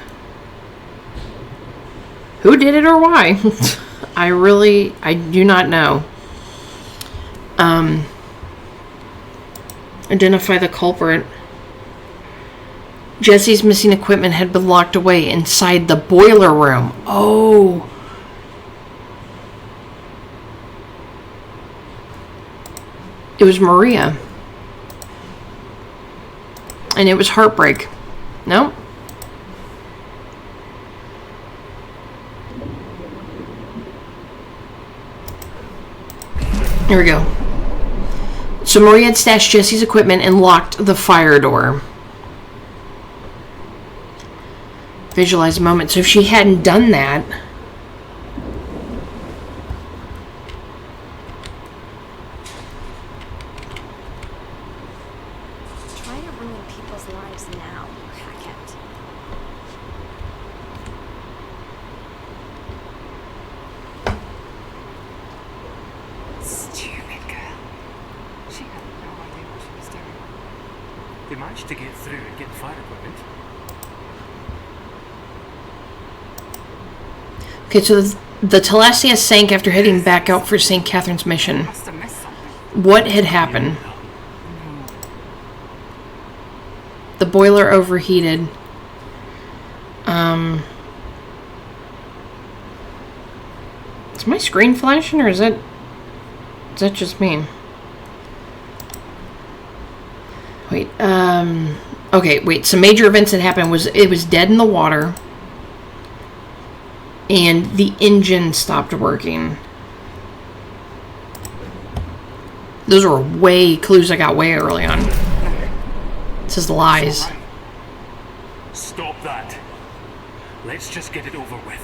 did it or why. I do not know. Identify the culprit. Jesse's missing equipment had been locked away inside the boiler room. Oh. It was Maria. And it was heartbreak. No? Here we go. So Maria had stashed Jesse's equipment and locked the fire door. Visualize a moment. So if she hadn't done that... Try to ruin people's lives now, Hackett. Stupid girl. She had no idea what she was doing. They managed to get through and get the fire equipment. Okay, so the Thalassa sank after heading back out for St. Catherine's mission. Must have missed something. What had happened? The boiler overheated. Is my screen flashing or is that just me? Wait, okay, wait, some major events that happened was it was dead in the water and the engine stopped working. Those were clues I got way early on. It says lies. Stop that. Let's just get it over with.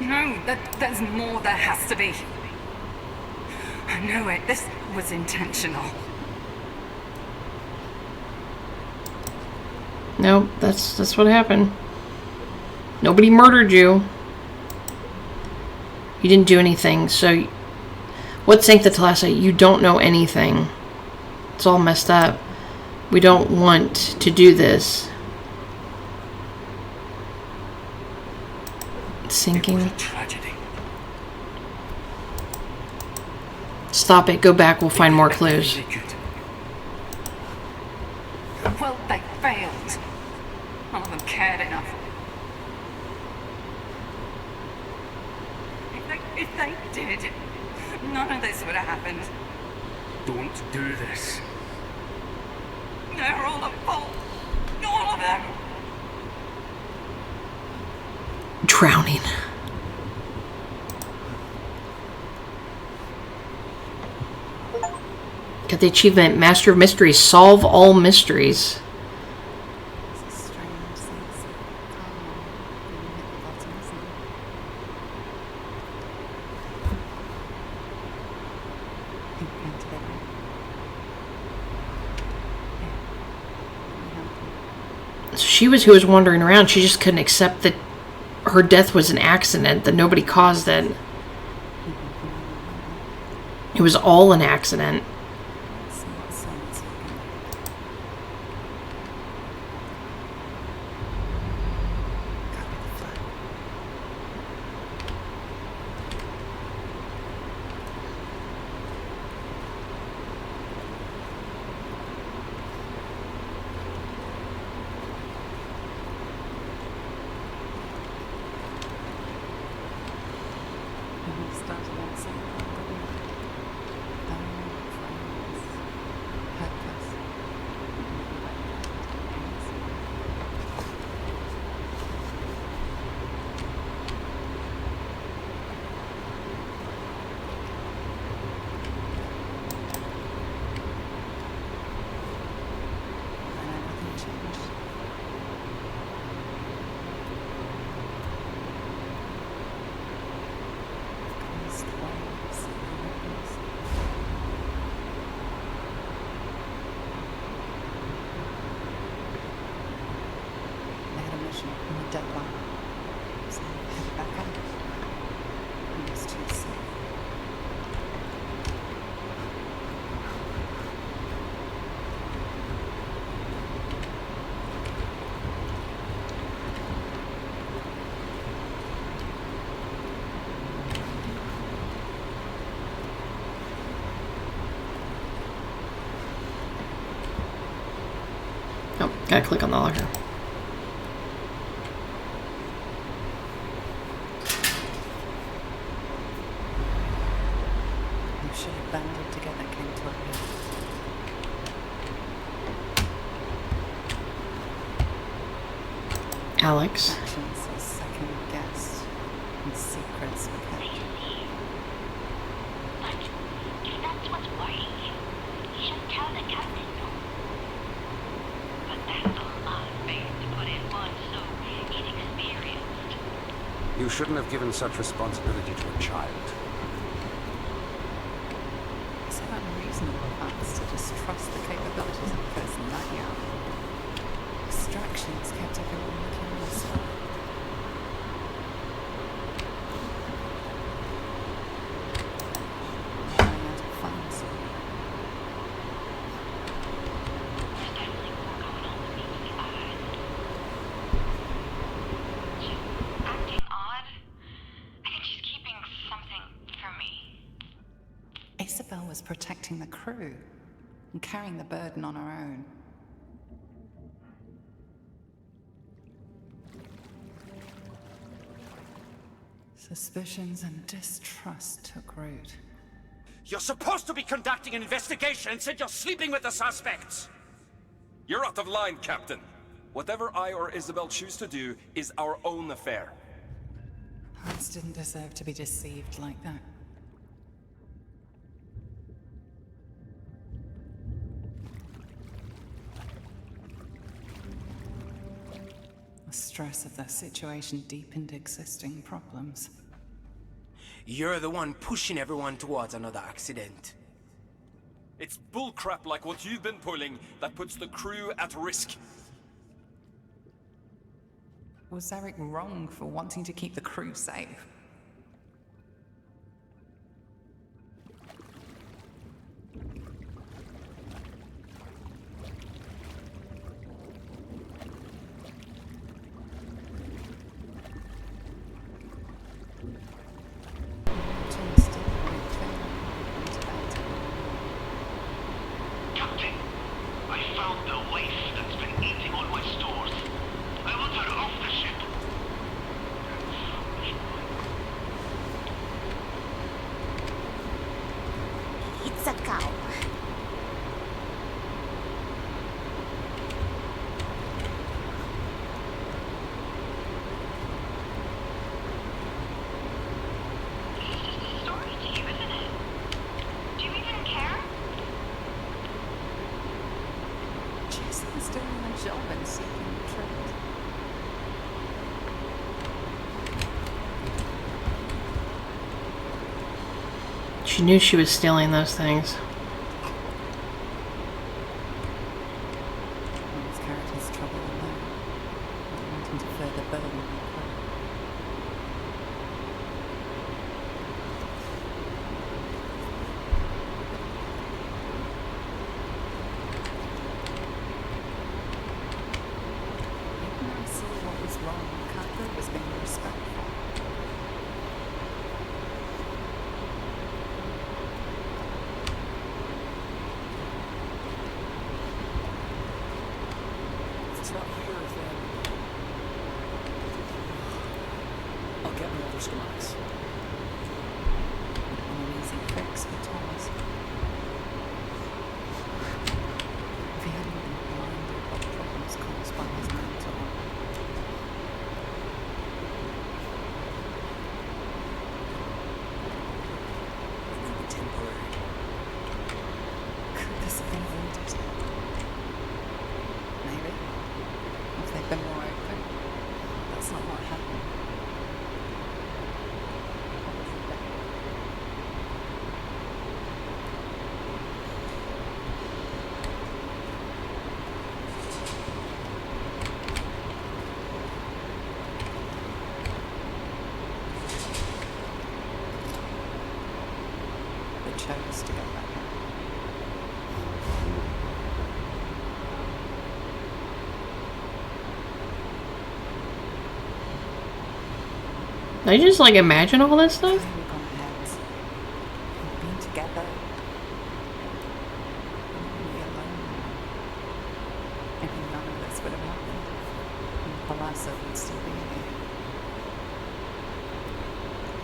No, there's more. There has to be. I know it. This was intentional. No, that's what happened. Nobody murdered you. You didn't do anything, so... What sank the Thalassa? You don't know anything. It's all messed up. We don't want to do this. It's sinking. It was a tragedy. Stop it. Go back. We'll find more clues. Well, they failed. None of them cared enough. If they did, none of this would have happened. Don't do this. They're all at fault. All of them. Drowning. Got the achievement, Master of Mysteries. Solve all mysteries. She was who was wandering around. She just couldn't accept that her death was an accident, that nobody caused it. It was all an accident. Gotta click on the locker. You should have banded together, came to a head. Alex. Actions are second guessed and secrets were kept. But if that's what's worrying you, you should tell the captain no. But that's a lot of faith to put in one so inexperienced. You shouldn't have given such responsibility to a child. Is it unreasonable of us to distrust the capabilities of a person that young? Distractions kept everyone looking on the side. Running out of funds. There's definitely more going on than meets the eye. She's acting odd. I think she's keeping something from me. Isabel was protecting the crew and carrying the burden on her own. Suspicions and distrust took root. You're supposed to be conducting an investigation. Instead, you're sleeping with the suspects. You're out of line, Captain. Whatever I or Isabel choose to do is our own affair. Hans didn't deserve to be deceived like that. The stress of the situation deepened existing problems. You're the one pushing everyone towards another accident. It's bullcrap like what you've been pulling that puts the crew at risk. Was Eric wrong for wanting to keep the crew safe? Captain, I found the waif that's been eating all my stores. I want her off the ship. It's a cow. It's just a story to you, isn't it? Do you even care? Jason's doing a job in seeking the truth. She knew she was stealing those things. His character's trouble alone, not wanting to further burden the crew. Even I saw what was wrong, Cuthbert was being respectful. It's not here, then. I'll get me other schematics. An easy fix for Thomas. If he hadn't been blinded by the problems caused by his mentor. It will be temporary. Could this have been avoided? Maybe. If they'd been more open. That's not what happened. They chose to go back. I just like imagine all this stuff. We've gone ahead. We've been together. We wouldn't be alone now. Maybe none of this would Thalassa would still be here.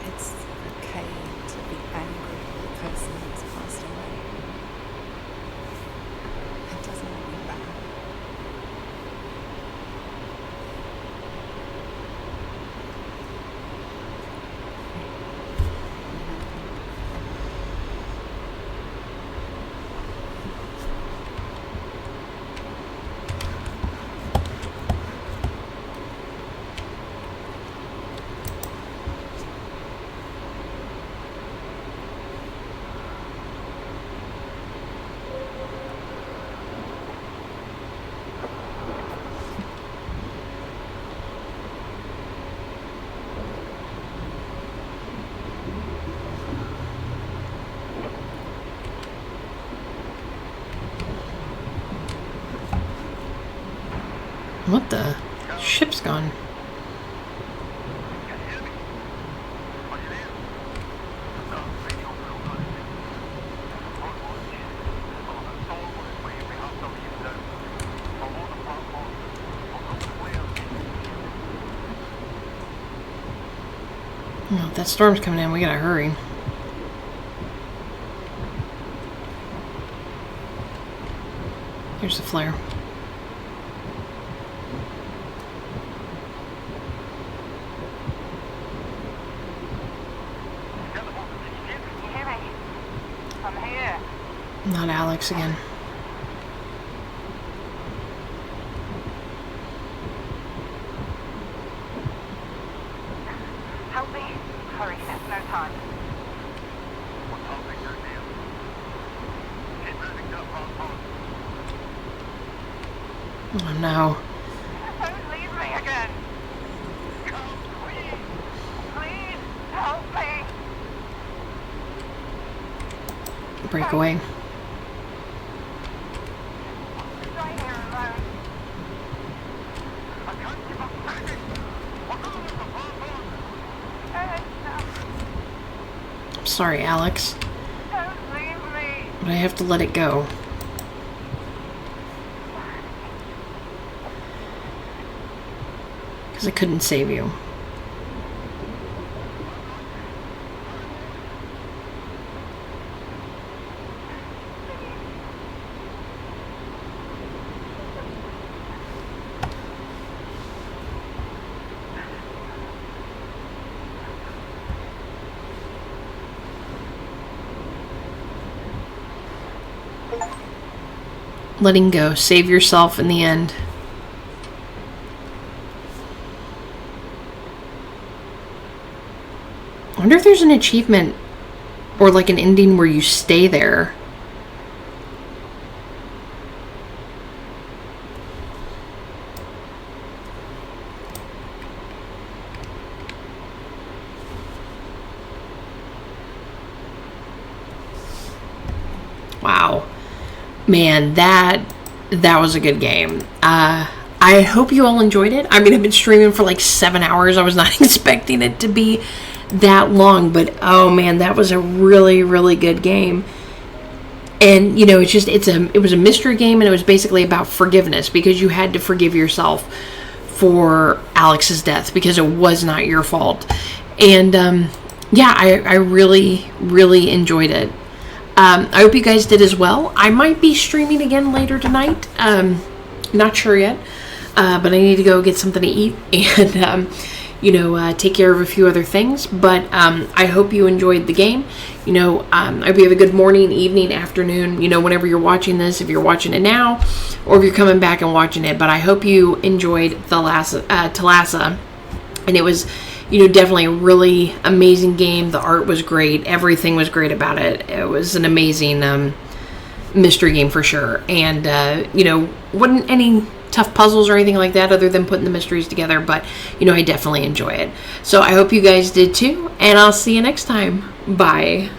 It's okay to be angry with the person who's passed away. It doesn't make me bad. What the? Ship's gone. Oh, that storm's coming in. We gotta hurry. Here's the flare. Not Alex again. Help me. Hurry, there's no time. Oh no. Don't leave me again. Please. Please, help me. Break away. Right here alone. I'm sorry, Alex. Don't leave me. But I have to let it go. Because I couldn't save you. Letting go. Save yourself in the end. I wonder if there's an achievement or like an ending where you stay there. Wow. Man, that was a good game. I hope you all enjoyed it. I mean, I've been streaming for like 7 hours. I was not expecting it to be that long, but oh man, that was a really, really good game. And you know, it was a mystery game, and it was basically about forgiveness, because you had to forgive yourself for Alex's death because it was not your fault. And yeah, I really, really enjoyed it. I hope you guys did as well. I might be streaming again later tonight. Not sure yet, but I need to go get something to eat and you know, take care of a few other things. But I hope you enjoyed the game. You know, I hope you have a good morning, evening, afternoon, you know, whenever you're watching this, if you're watching it now or if you're coming back and watching it. But I hope you enjoyed Thalassa. And it was, you know, definitely a really amazing game. The art was great. Everything was great about it. It was an amazing mystery game for sure. And, you know, wasn't any tough puzzles or anything like that other than putting the mysteries together. But, you know, I definitely enjoy it. So I hope you guys did too. And I'll see you next time. Bye.